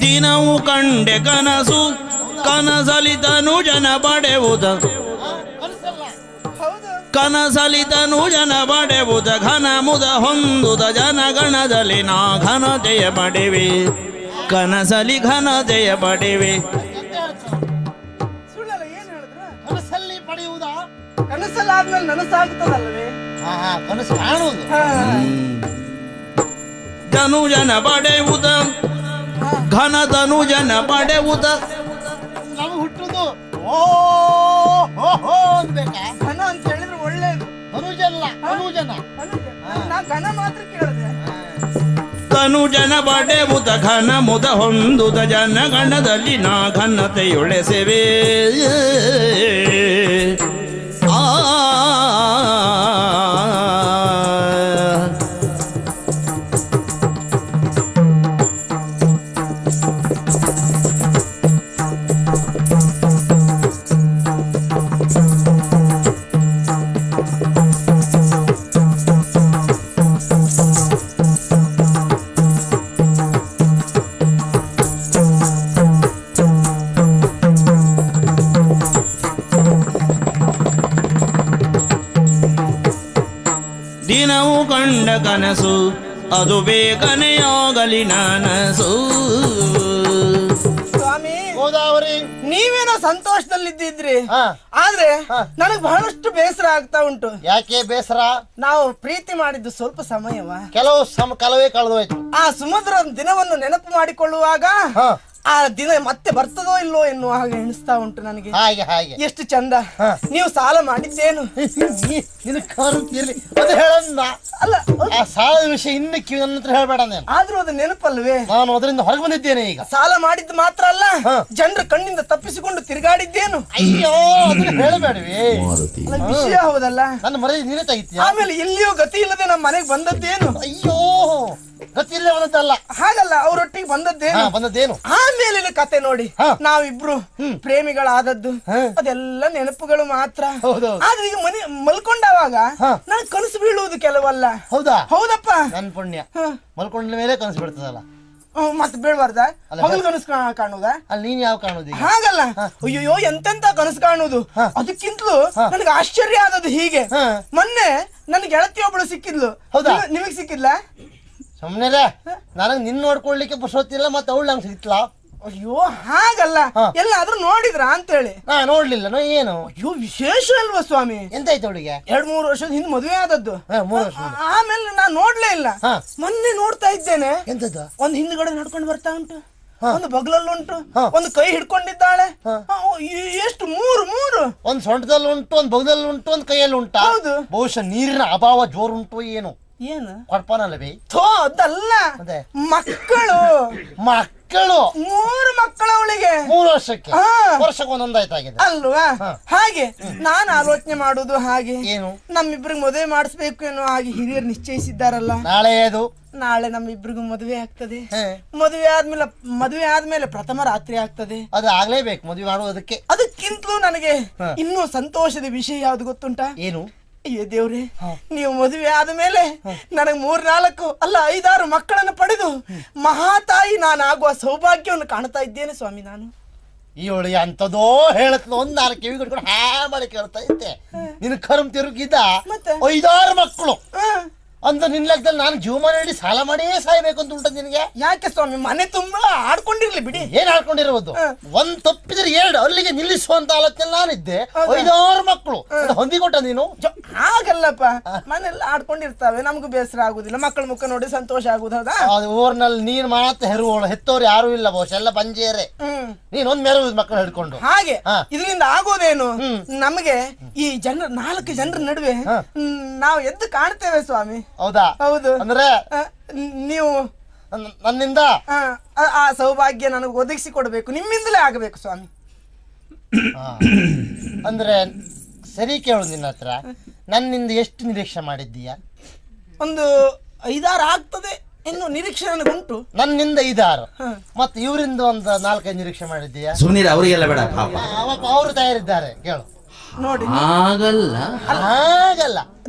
ದಿನವು ಕಂಡೆ ಕನಸು, ಕನಸಲಿತನು ಜನ ಪಡೆವುದ, ಕನಸಲಿತನು ಜನ ಪಡೆವುದ ಘನ ಮುದ ಹೊಂದುದ. ಜನಗಣದಲ್ಲಿ ನಾ ಘನತೆಯ ಪಡೆವೆ, ಕನಸಲಿ ಘನತೆಯ ಪಡೆವೆ. ಸುಳ್ಳಲ್ಲ, ಏನ್ ಹೇಳಿದ್ರ? ಕನಸಲ್ಲಿ ಪಡೆಯುವುದಾ? ಕನಸಲ್ಲಾದ್ಮೇಲೆ ನನಸಾಗುತ್ತದಲ್ವೇ? ಕನಸು ಕಾಣುವುದು. ಧನು ಜನ ಪಡೆಯುವುದ, ಘನ ಧನು ಜನ ಪಡೆಯುವುದ. ನಾವು ಹುಟ್ಟುದು ಅನ್ಬೇಕಾ? ಘನ ಅಂತ ಹೇಳಿದ್ರೆ ಒಳ್ಳೇದು. ಅನುಜಲ್ಲ, ಅನುಜನ. ನಾ ಘನ ಮಾತ್ರ ಕೇಳಿದೆ. ತನು ಜನ ಪಡೆಯುವುದ ಘನ ಮುದ ಹೊಂದುದ. ಜನಗಣದಲ್ಲಿ ನಾ ಘನತೆಯೊಳೆ ಸೇವೆ. ದಿನವು ಕಂಡ ಕನಸು, ಅದು ಬೇಗನೆ ಆಗಲಿ ನನಸು. ಸ್ವಾಮಿ, ಗೋದಾವರಿ ನೀವೇನೋ ಸಂತೋಷದಲ್ಲಿದ್ದಿದ್ರಿ, ಹಾ. ಆದ್ರೆ ನನಗ್ ಬಹಳಷ್ಟು ಬೇಸರ ಆಗ್ತಾ ಉಂಟು. ಯಾಕೆ ಬೇಸರ? ನಾವು ಪ್ರೀತಿ ಮಾಡಿದ್ದು ಸ್ವಲ್ಪ ಸಮಯವ, ಕೆಲವೇ ಕಳೆದೋಯ್ತು. ಆ ಸುಮಧುರ ದಿನವನ್ನು ನೆನಪು ಮಾಡಿಕೊಳ್ಳುವಾಗ ಆ ದಿನ ಮತ್ತೆ ಬರ್ತದೋ ಇಲ್ಲೋ ಎನ್ನುವ ಹಾಗೆ ಎಣಿಸ್ತಾ ಉಂಟು ನನಗೆ. ಹಾಗೆ ಹಾಗೆ ಎಷ್ಟು ಚಂದ ನೀವು ಸಾಲ ಮಾಡಿದ್ದೇನು. ಅದು ಹೇಳನ್ನ ಅಲ್ಲ, ಆ ಸಾಲದ ವಿಷಯ ಇನ್ನು ನನ್ನ ಹತ್ರ ಹೇಳ್ಬೇಡ ನೀನು. ಆದ್ರೂ ಅದು ನೆನಪಲ್ವೇ? ನಾನು ಅದರಿಂದ ಹೊರಗೆ ಬಂದಿದ್ದೇನೆ ಈಗ. ಸಾಲ ಮಾಡಿದ್ದು ಮಾತ್ರ ಅಲ್ಲ, ಜನರ ಕಣ್ಣಿಂದ ತಪ್ಪಿಸಿಕೊಂಡು ತಿರುಗಾಡಿದ್ದೇನು. ಅಯ್ಯೋ ಅದನ್ನ ಹೇಳಬೇಡವೇ, ವಿಷಯ ಹೌದಲ್ಲ. ನನ್ನ ಮರದಿ ನೀನೇ ತೆಗಿತೀಯ. ಆಮೇಲೆ ಎಲ್ಲಿಯೋ ಗತಿ ಇಲ್ಲದೆ ನಮ್ಮ ಮನೆಗೆ ಬಂದದ್ದೇನು. ಅಯ್ಯೋ ಗತಿ ಇಲ್ಲೇ ಬಂದದ್ದಲ್ಲ, ಹಾಗಲ್ಲ, ಅವರೊಟ್ಟಿಗೆ ಬಂದದ್ದೇನು. ಬಂದದ್ದೇನು ಆಮೇಲಿನ ಕತೆ ನೋಡಿ. ನಾವಿಬ್ರು ಪ್ರೇಮಿಗಳಾದದ್ದು ಅದೆಲ್ಲ ನೆನಪುಗಳು ಮಾತ್ರ. ಆದ್ರೆ ಈಗ ಮನೆ ಮಲ್ಕೊಂಡಾವಾಗ ನಾನು ಕನಸು ಬೀಳುವುದು ಕೆಲವಲ್ಲ. ಹೌದಾ? ಹೌದಪ್ಪ, ನನ್ ಪುಣ್ಯ. ಮಲ್ಕೊಂಡ ಮೇಲೆ ಕನಸು ಬಿಡ್ತದಲ್ಲ, ಮತ್ತೆ ಬೀಳ್ಬಾರ್ದ? ಹಗಲು ಕನಸು ಕಾಣುದ? ಅಲ್ಲಿ ನೀನ್ ಯಾವ ಕಾಣುದು? ಹಾಗಲ್ಲ, ಅಯ್ಯೋ ಎಂತೆಂತ ಕನಸು ಕಾಣುದು. ಅದಕ್ಕಿಂತಲೂ ನನಗೆ ಆಶ್ಚರ್ಯ ಆದದ್ದು ಹೀಗೆ. ಮೊನ್ನೆ ನನ್ ಗೆಳತಿ ಒಬ್ಬಳು ಸಿಕ್ಕಿದ್ಲು. ಹೌದಾ? ನಿಮಗ್ ಸಿಕ್ಕಿದ್ಲ? ಸುಮ್ನೆ ನನಗ್ ನಿನ್ ನೋಡ್ಕೊಳ್ಲಿಕ್ಕೆ ಪುರ್ಸೊತ್ತಿಲ್ಲ, ಮತ್ತೆ ಅವಳು ನಂಗೆ ಸಿಕ್ಲ. ಅಯ್ಯೋ ಹಾಗಲ್ಲ, ಎಲ್ಲಾದ್ರೂ ನೋಡಿದ್ರ ಅಂತೇಳಿ. ನೋಡ್ಲಿಲ್ಲ. ಏನು? ಅಯ್ಯೋ ವಿಶೇಷ ಅಲ್ವಾ ಸ್ವಾಮಿ? ಎಂತಾಯ್ತು ಅವಳಿಗೆ? 2-3 ವರ್ಷದ ಹಿಂದೆ ಮದುವೆ ಆದದ್ದು. 3 ವರ್ಷ ಆಮೇಲೆ ನಾನ್ ನೋಡ್ಲೇ ಇಲ್ಲ. ಮೊನ್ನೆ ನೋಡ್ತಾ ಇದ್ದೇನೆ. ಎಂತದ್ದು? ಒಂದ್ ಹಿಂದ್ಗಡೆ ನಡ್ಕೊಂಡು ಬರ್ತಾ ಉಂಟು, ಒಂದು ಬಗ್ಲಲ್ಲುಂಟು, ಒಂದು ಕೈ ಹಿಡ್ಕೊಂಡಿದ್ದಾಳೆ. ಎಷ್ಟು? 3 ಒಂದ್ ಸೊಂಟದಲ್ಲಿ ಉಂಟು, ಒಂದ್ ಬಗದಲ್ಲಿ ಉಂಟು, ಒಂದ್ ಕೈಯಲ್ಲಿ ಉಂಟು. ಹೌದು. ಬಹುಶಃ ನೀರಿನ ಅಭಾವ ಜೋರುಂಟು ಏನು? ಏನು ಕೊಡ್ಪಾನಲ್ಲ ಬೇ? ಅದಲ್ಲ, ಮಕ್ಕಳು. 3 ಮಕ್ಕಳು ಅವಳಿಗೆ. 3 ವರ್ಷಕ್ಕೆ? ವರ್ಷಕ್ಕೆ ಒಂದೊಂದಾಯ್ತಾಗಿದೆ ಅಲ್ವಾ? ಹಾಗೆ ನಾನು ಆಲೋಚನೆ ಮಾಡುದು ಹಾಗೆ, ಏನು ನಮ್ಮಿಬ್ರಿಗೆ ಮದುವೆ ಮಾಡಿಸ್ಬೇಕು ಏನೋ ಹಾಗೆ ಹಿರಿಯರು ನಿಶ್ಚಯಿಸಿದ್ದಾರಲ್ಲ. ನಾಳೆ ನಮ್ಮಿಬ್ರಿಗೂ ಮದುವೆ ಆಗ್ತದೆ. ಮದುವೆ ಆದ್ಮೇಲೆ ಪ್ರಥಮ ರಾತ್ರಿ ಆಗ್ತದೆ. ಅದು ಆಗ್ಲೇಬೇಕು ಮದುವೆ ಮಾಡುವುದಕ್ಕೆ. ಅದಕ್ಕಿಂತಲೂ ನನಗೆ ಇನ್ನೂ ಸಂತೋಷದ ವಿಷಯ ಯಾವ್ದು ಗೊತ್ತುಂಟಾ? ಏನು? ಅಯ್ಯೋ ದೇವ್ರೆ, ನೀವು ಮದುವೆ ಆದ್ಮೇಲೆ ನನಗೆ 3-4 ಅಲ್ಲ 5-6 ಮಕ್ಕಳನ್ನು ಪಡೆದು ಮಹಾತಾಯಿ ನಾನಾಗುವ ಸೌಭಾಗ್ಯವನ್ನು ಕಾಣ್ತಾ ಇದ್ದೇನೆ ಸ್ವಾಮಿ. ನಾನು ಇವಳಿಗೆ ಅಂತದೋ ಹೇಳತ್ಲ, ಒಂದ್ 4 ಕಿವಿ ಕಟ್ಕೊಂಡು ಹ್ಯಾ ಮಾಡಿ ಕೇಳ್ತಾ ಇದ್ದೆ. ನಿನ್ ಕರ್ಮ ತಿರುಗಿದ್ದ 5-6 ಮಕ್ಕಳು ಅಂತ ನಿನ್ ಲೆಕ್ಕದಲ್ಲಿ ನಾನು ಜೀವಮಾನ ಇಡೀ ಸಾಲ ಮಾಡಿಯೇ ಸಾಯ್ಬೇಕು ಅಂತ ಉಂಟ ನಿನಗೆ? ಯಾಕೆ ಸ್ವಾಮಿ? ಮನೆ ತುಂಬಾ ಆಡ್ಕೊಂಡಿರ್ಲಿ ಬಿಡಿ. ಏನ್ ಆಡ್ಕೊಂಡಿರೋದು? ಒಂದ್ ತಪ್ಪಿದ್ರೆ 2 ಅಲ್ಲಿಗೆ ನಿಲ್ಲಿಸುವಂತ ಆಲೋಚನೆ ನಾನಿದ್ದೆ. 5-6 ಮಕ್ಕಳು ಹೊಂದಿಕೊಟ್ಟ ನೀನು? ಹಾಗಲ್ಲಪ್ಪ, ಮನೆಲ್ಲ ಆಡ್ಕೊಂಡಿರ್ತಾವೆ, ನಮ್ಗೂ ಬೇಸರ ಆಗುದಿಲ್ಲ, ಮಕ್ಕಳ ಮುಖ ನೋಡಿ ಸಂತೋಷ ಆಗುದು. ಹೌದಾ? ಊರಿನಲ್ಲಿ ನೀನ್ ಮಾತ್ರ ಹೆರುವಳು, ಹೆತ್ತವ್ರು ಯಾರು ಇಲ್ಲ ಬಹುಶಃ, ಎಲ್ಲ ಬಂಜೇರೆ. ನೀನ್ ಒಂದ್ ಮೆರವುದು ಮಕ್ಕಳು ಹಿಡ್ಕೊಂಡು. ಹಾಗೆ ಇದರಿಂದ ಆಗೋದೇನು? ನಮಗೆ ಈ 4 ಜನರ ನಡುವೆ ನಾವು ಎದ್ದು ಕಾಣ್ತೇವೆ ಸ್ವಾಮಿ. ಹೌದಾ? ಹೌದು. ಅಂದ್ರೆ ನೀವು ನನ್ನಿಂದ ಆ ಸೌಭಾಗ್ಯ ನನಗೆ ಒದಗಿಸಿ ಕೊಡ್ಬೇಕು, ನಿಮ್ಮಿಂದಲೇ ಆಗಬೇಕು ಸ್ವಾಮಿ. ಅಂದ್ರೆ ಸರಿ ಕೇಳು, ನಿನ್ನ ಹತ್ರ ನನ್ನಿಂದ ಎಷ್ಟು ನಿರೀಕ್ಷೆ ಮಾಡಿದ್ದೀಯಾ? ಒಂದು 5-6 ಆಗ್ತದೆ ಇನ್ನು ನಿರೀಕ್ಷೆ ನನಗುಂಟು. ನನ್ನಿಂದ 5-6 ಮತ್ತೆ ಇವರಿಂದ ಒಂದು 4-5 ನಿರೀಕ್ಷೆ ಮಾಡಿದ್ದೀಯಾ? ಸುಮ್ಮನೆ ಅವರಿಗೆಲ್ಲ ಬೇಡ, ಪಾಪ ಅವರು ತಯಾರಿದ್ದಾರೆ ಕೇಳು. ನೋಡಿ, ಹಾಗಲ್ಲ,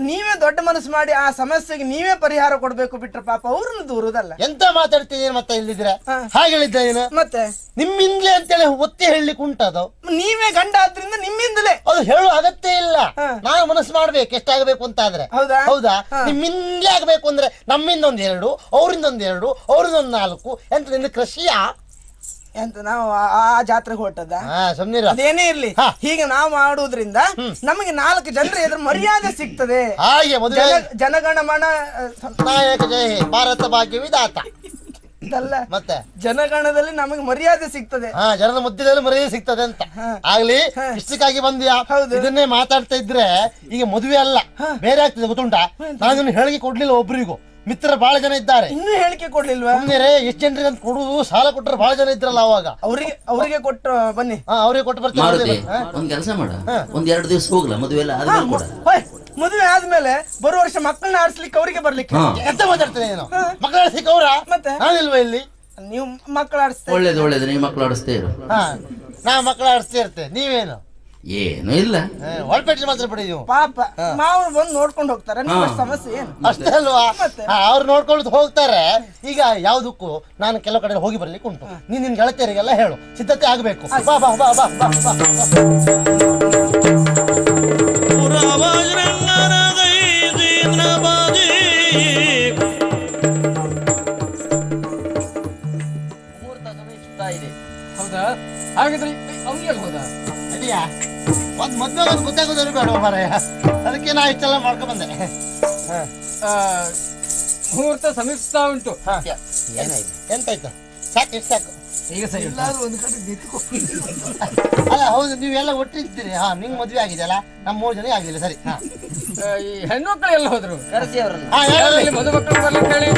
ನೀವೇ ದೊಡ್ಡ ಮನಸ್ಸು ಮಾಡಿ ಆ ಸಮಸ್ಯೆಗೆ ನೀವೇ ಪರಿಹಾರ ಕೊಡ್ಬೇಕು, ಬಿಟ್ರೆ ಪಾಪ ಅವ್ರನ್ನ ದೂರದಲ್ಲ. ಎಂತ ಮಾತಾಡ್ತೀನಿ ಮತ್ತೆ ಇಲ್ಲಿದ್ರೆ? ಹಾಗೆ ಹೇಳಿದ್ದೆ ನೀನು. ಮತ್ತೆ ನಿಮ್ಮಿಂದಲೇ ಅಂತೇಳಿ ಒತ್ತಿ ಹೇಳಲಿಕ್ಕೆ ಉಂಟದು. ನೀವೇ ಗಂಡ ಆದ್ರಿಂದ ನಿಮ್ಮಿಂದಲೇ. ಅದು ಹೇಳುವ ಅಗತ್ಯ ಇಲ್ಲ. ನಾನು ಮನಸ್ಸು ಮಾಡ್ಬೇಕು ಎಷ್ಟಾಗಬೇಕು ಅಂತ ಆದ್ರೆ. ಹೌದಾ? ನಿಮ್ಮಿಂದಲೇ ಆಗ್ಬೇಕು ಅಂದ್ರೆ ನಮ್ಮಿಂದ 1 2, ಅವರಿಂದ 1 2, ಅವರಿಂದ 1 4 ಎಂತ ನಿನ್ನ ಕೃಷಿಯಾ? ಎಂತ ನಾವು ಆ ಜಾತ್ರೆಗೆ ಹೊರಟದ? ಅದೇನೇ ಇರ್ಲಿ, ಹೀಗೆ ನಾವು ಮಾಡುವುದ್ರಿಂದ ನಮಗೆ 4 ಜನರ ಎದುರು ಮರ್ಯಾದೆ ಸಿಗ್ತದೆ. ಹಾಗೆ ಜನಗಣಮನ ನಾಯಕ ಜಯ ಭಾರತ ಭಾಗ್ಯ ವಿಧಾತ ಇದಲ್ಲ, ಮತ್ತೆ ಜನಗಣದಲ್ಲಿ ನಮಗೆ ಮರ್ಯಾದೆ ಸಿಗ್ತದೆ. ಜನರ ಮಧ್ಯದಲ್ಲಿ ಮರ್ಯಾದೆ ಸಿಗ್ತದೆ ಅಂತ ಆಗ್ಲಿ. ಇಷ್ಟಕ್ಕಾಗಿ ಬಂದ್ಯಾ? ಇದನ್ನೇ ಮಾತಾಡ್ತಾ ಇದ್ರೆ ಈಗ ಮದುವೆ ಅಲ್ಲ ಬೇರೆ ಆಗ್ತದೆ ಗೊತ್ತುಂಟಾ? ನಾನು ಹೇಳಿಕೆ ಕೊಡ್ಲಿಲ್ಲ ಒಬ್ರಿಗೂ. ಮಿತ್ರರು ಬಹಳ ಜನ ಇದ್ದಾರೆ. ಇನ್ನೂ ಹೇಳಿಕೆ ಕೊಡ್ಲಿಲ್ವಾ? ಎಷ್ಟು ಜನರಿಗೆ ಅಂತ ಕೊಡುದು, ಸಾಲ ಕೊಟ್ಟರೆ ಬಹಳ ಜನ ಇದ್ರಲ್ಲ ಅವಾಗ. ಅವರಿಗೆ ಕೊಟ್ಟು ಬನ್ನಿ. ಅವ್ರಿಗೆ ಕೊಟ್ಟು ಬರ್ತಾರೆ. ಒಂದ್ ಕೆಲಸ ಮಾಡ, 1-2 ದಿವಸ ಹೋಗ್ಲ ಮದುವೆ ಎಲ್ಲ ಆದ್ಮೇಲೆ ಕೊಡ. ಮದುವೆ ಆದ್ಮೇಲೆ ಬರುವ ವರ್ಷ ಮಕ್ಕಳನ್ನ ಆಡ್ಸ್ಲಿಕ್ಕೆ ಅವರಿಗೆ ಬರ್ಲಿಕ್ಕೆ ಎಂತ ಮಾತಾಡ್ತೇನೆ ಏನು? ಮಕ್ಕಳ ಆಡ್ಸ್ಲಿಕ್ಕೆ ಅವರ ಮತ್ತೆ ನಾನಿಲ್ವಾ ಇಲ್ಲಿ? ನೀವು ಮಕ್ಕಳ ಆಡಿಸ್ತೇವೆ. ಒಳ್ಳೇದು, ನೀವು ಮಕ್ಕಳು ಆಡಿಸ್ತೇ ಇರು. ನಾ ಮಕ್ಕಳ ಆಡಿಸ್ತೇ ಇರ್ತೇವೆ, ನೀವೇನು? ಏನು ಇಲ್ಲ, ಒಳಪೆಟ್ಟು ಮಾತ್ರ ಪಡೆದು ಪಾಪ ಮಾವು ಬಂದು ನೋಡ್ಕೊಂಡು ಹೋಗ್ತಾರೆ. ನಿಮ್ಮ ಸಮಸ್ಯೆ ಏನು? ಅಷ್ಟೇ ಅಲ್ವಾ? ಅವ್ರು ನೋಡ್ಕೊಂಡು ಹೋಗ್ತಾರೆ. ಈಗ ಯಾವ್ದಕ್ಕೂ ನಾನು ಕೆಲವು ಕಡೆ ಹೋಗಿ ಬರ್ಲಿಕ್ಕೆ ಉಂಟು. ನೀನ್ ನಿನ್ ಗೆಳತಿಯರಿಗೆಲ್ಲ ಹೇಳು, ಸಿದ್ಧತೆ ಆಗ್ಬೇಕು. ಬಾ ಬಾ ಬಾ ಬಾ ಬಾ ಬಾ. ಹೌದಾ? ಹಾಗಿದ್ರೆ ಅವ್ನಿಗೆ ಹೋದ ಅಡಿಯಾ ಒಂದ್ ಮದ್ವೆ ಒಂದು ಗೊತ್ತಾಗೋದ್ರು ಬೇಡ ಮಾರಾಯ, ಅದಕ್ಕೆ ನಾ ಇಷ್ಟೆಲ್ಲ ಮಾಡ್ಕೊಂಡ್ ಬಂದೆ. ಮುಹೂರ್ತ ಸಮೀಪಿಸ್ತಾ ಉಂಟು. ಏನಾಯ್ತು ಎಂತಾಯ್ತು? ಸಾಕು ಇಷ್ಟು ಸಾಕು. ಈಗ ಸರಿ ಅಲ್ಲ ಹೌದು, ನೀವೆಲ್ಲ ಒಟ್ಟಿರ್ತೀರಿ. ಹಾ, ನಿಂಗೆ ಮದ್ವೆ ಆಗಿದೆಯಲ್ಲ, ನಮ್ಮ 3 ಜನ ಆಗಿಲ್ಲ. ಸರಿ. ಹಾ, ಈ ಹೆಣ್ಮಕ್ಳು ಎಲ್ಲ ಹೋದ್ರು. ಕರೆಸಿ ಅವ್ರನ್ನ. ಹಾ, ಹೇಳಿ. ಮದುಮಕ್ಕಳು ಬರ್ಲಿಕ್ಕೆ ಹೇಳಿ.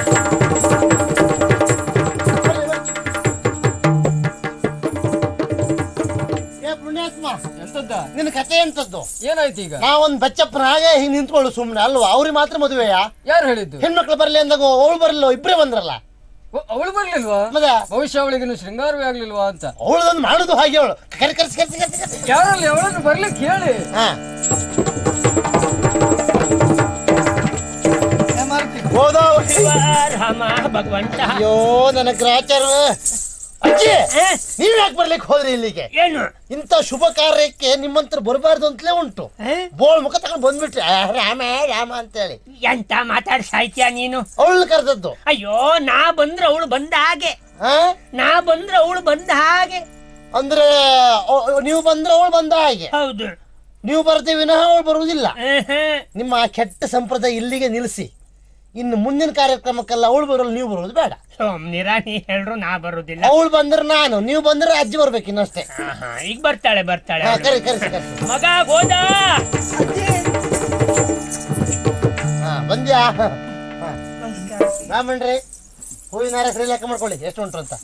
ಪುಣ್ಯಾತ್ಮ, ಎಂತದ್ದ ನಿನ್ನ ಕತೆ ಎಂತದ್ದು? ಏನಾಯ್ತು ಈಗ? ನಾ ಒಂದ್ ಬಚ್ಚಪ್ಪನ ಹಾಗೆ ಹಿಂಗ್ ನಿಂತ್ಕೊಳ್ಳು ಸುಮ್ನೆ ಅಲ್ವಾ? ಅವ್ರಿಗೆ ಮಾತ್ರ ಮದುವೆಯಾ? ಯಾರು ಹೇಳಿದ್ದು? ಹೆಣ್ಮಕ್ಳು ಬರ್ಲಿ ಅಂದಾಗ ಅವಳು ಬರಲ್ಲ, ಇಬ್ಬರೇ ಬಂದ್ರಲ್ಲ. ಅವಳು ಬರ್ಲಿಲ್ವಾ? ಮತ್ತೆ ಬಹುಶಃ ಅವಳಿಗಿನ್ನು ಶೃಂಗಾರವೇ ಆಗ್ಲಿಲ್ವಾ ಅಂತ. ಅವಳದೊಂದು ಮಾಡುದು ಹಾಗೆ. ಅವಳು ಕರ್ಸಿ. ಯಾರಲ್ಲಿ ಅವಳನ್ನು ಬರ್ಲಿಕ್ಕೆ ಹೇಳಿ. ಹಾ, ಭಗವಂತ. ಅಯ್ಯೋ ನನ್ನ ಗ್ರಾಚಾರ. ಅಜ್ಜಿ, ನೀವ್ ಯಾಕೆ ಬರ್ಲಿಕ್ಕೆ ಹೋದ್ರಿ ಇಲ್ಲಿಗೆ? ಏನು ಇಂಥ ಶುಭ ಕಾರ್ಯಕ್ಕೆ ನಿಮ್ಮಂತ್ರ ಬರಬಾರ್ದು ಅಂತಲೇ ಉಂಟು. ಬೋಳ್ ಮುಖ ತಗೊಂಡು ಬಂದ್ಬಿಟ್ರಿ ರಾಮ ಅಂತೇಳಿ. ಎಂತ ಮಾತಾಡ್ ಸಾಯ್ತೀಯ ನೀನು? ಅವಳು ಕರೆದದ್ದು. ಅಯ್ಯೋ, ನಾ ಬಂದ್ರೆ ಅವಳು ಬಂದ ಹಾಗೆ. ಹಾ, ನಾ ಬಂದ್ರೆ ಅವಳು ಬಂದ ಹಾಗೆ. ಅಂದ್ರೆ ನೀವು ಬಂದ್ರೆ ಅವಳು ಬಂದ ಹಾಗೆ. ಹೌದು. ನೀವು ಬರ್ತೀವಿ ವಿನಃ ಅವಳು ಬರುವುದಿಲ್ಲ. ನಿಮ್ಮ ಆ ಕೆಟ್ಟ ಸಂಪ್ರದಾಯ ಇಲ್ಲಿಗೆ ನಿಲ್ಲಿಸಿ. ಇನ್ನು ಮುಂದಿನ ಕಾರ್ಯಕ್ರಮಕ್ಕೆಲ್ಲ ಅವಳು ಬರೋಲ್ಲ, ನೀವು ಬರೋದು ಬೇಡ. ಸೋಮ್ನಿರಾ, ನೀ ಹೇಳ್ರು ನಾ ಬರುದಿಲ್ಲ. ಅವಳು ಬಂದ್ರೆ ನಾನು, ನೀವು ಬಂದ್ರೆ ಅಜ್ಜಿ ಬರ್ಬೇಕು ಇನ್ನಷ್ಟೇ. ಈಗ ಬರ್ತಾಳೆ. ಹಾ, ಕರೆಸಿ. ಮಗ ಹೋದ. ಹಾ, ಬಂದ್ಯಾ? ರಾಮಣ್ರಿ, ಹೂವಿನ ಹಾರ ಸರಿ ಲೆಕ್ಕ ಮಾಡ್ಕೊಳ್ಳಿ, ಎಷ್ಟು ಉಂಟು ಅಂತ.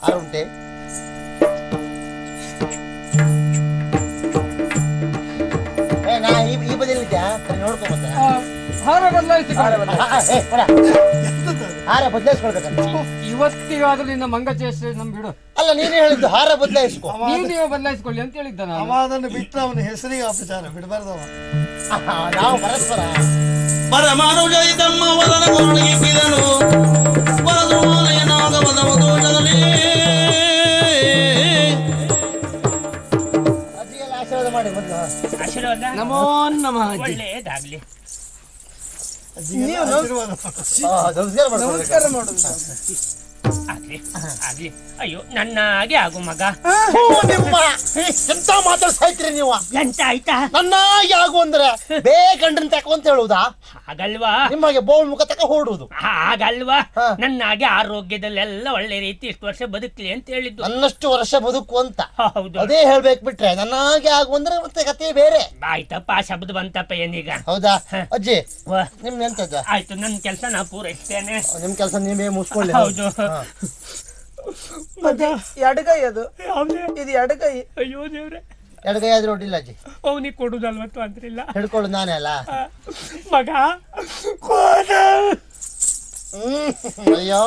6 ಉಂಟೆ. ನಾ ಈ ಬದಿಲಿದ್ಯಾ? ನೋಡ್ಕೊಂಬಂದೆ. ಹಾರ ಬದಲಾಯಿಸಿಕೊಳ್ಳ. ಹಾರ ಬದಲಾಯಿಸ್ಕೊಳ್ಬೇಕಂತ. ಇವತ್ತಿಗಾದ್ರೂ ನಿನ್ನ ಮಂಗಚೇಷ್ಟೆ ನಮ್ ಬಿಡು. ಅಲ್ಲ, ನೀನೇ ಹೇಳಿದ್ದು ಹಾರ ಬದಲಾಯಿಸ್ಕೊ. ನೀವು ಬದಲಾಯಿಸ್ಕೊಳ್ಳಿ ಅಂತ ಹೇಳಿದ್ದ ನಾನು. ಅದನ್ನು ಬಿಟ್ಟು ಅವನ ಹೆಸರಿಗೆ ಅಪಚಾರ ಬಿಡಬಾರ್ದವ. ನಾವು ಪರಸ್ಪರ ಪರಮಾನುಜಯಿತಮ್ಮ ವರನ ಕೊರಳಿಗಿದ್ದನು ವರದೋಲಯನಾಗವದ ದೋಷದಲ್ಲಿ ಅಜ್ಜಿಗೆಲ್ಲ ಆಶೀರ್ವಾದ ಮಾಡಿ ಮೊದಲು. ಆಶೀರ್ವಾದ. ನಮೋ ನಮಃ. ಒಳ್ಳೇದಾಗ್ಲಿ. ನೀವು ನಮಸ್ಕಾರ ಮಾಡ್ಕೊಳ್ಳಿ. ನಮಸ್ಕಾರ ಮಾಡುದು. ಆಗ್ಲಿ. ಅಯ್ಯೋ, ನನ್ನಾಗೆ ಆಗು ಮಗ. ನಿಮ್ಮ ಎಂತ ಮಾತಾಡ್ಸಾಯ್ತೀರಿ ನೀವು? ಎಂತ ಆಯ್ತಾ? ನನ್ನಾಗಿ ಆಗು ಅಂದ್ರೆ ಬೇಕಂಡ್ರನ್ ತಕೋ ಅಂತ ಹೇಳುದಾ? ಹಾಗಲ್ವಾ? ನಿಮಗೆ ಬೋಳ್ ಮುಖ ತಕ ಹೊರಡುದು. ಹಾಗಲ್ವಾ? ನನ್ನಾಗೆ ಆರೋಗ್ಯದಲ್ಲೆಲ್ಲ ಒಳ್ಳೆ ರೀತಿ ಇಷ್ಟು ವರ್ಷ ಬದುಕ್ಲಿ ಅಂತ ಹೇಳಿದ್ದು. ನನ್ನಷ್ಟು ವರ್ಷ ಬದುಕು ಅಂತ. ಹೌದು. ಅದೇ ಹೇಳ್ಬೇಕು ಬಿಟ್ರೆ ನನ್ನಾಗಿ ಆಗು ಅಂದ್ರೆ ಮತ್ತೆ ಕತೆ ಬೇರೆ. ಆಯ್ತಪ್ಪ, ಶಬ್ದ ಬಂತಪ್ಪ. ಏನೀಗ? ಹೌದಾ ಅಜ್ಜಿ? ವಾ. ನಿಮ್ನ ಎಂತದ? ಆಯ್ತು, ನನ್ನ ಕೆಲಸ ನಾ ಪೂರೈಸ್ತೇನೆ. ನಿಮ್ ಕೆಲಸ ನೀವೇ ಮುಗಿಸ್ಕೊಳ್ಳಿ. ಹೌದು. ಎಡಗೈ ಅದು. ಇದು ಎಡಗೈ. ಅಯ್ಯೋ ದೇವ್ರೆ, ಎಡಗೈ ಆದ್ರೂ ಒಡ್ಡಿಲ್ಲ ಅಜ್ಜಿ. ಅವನಿಗೆ ಕೊಡುದಲ್ವತ್ತು ಅಂದ್ರಿಲ್ಲ. ಹಿಡ್ಕೊಳ್ಳು ನಾನೇ ಅಲ್ಲ. ಮಗ ಅಯ್ಯೋ,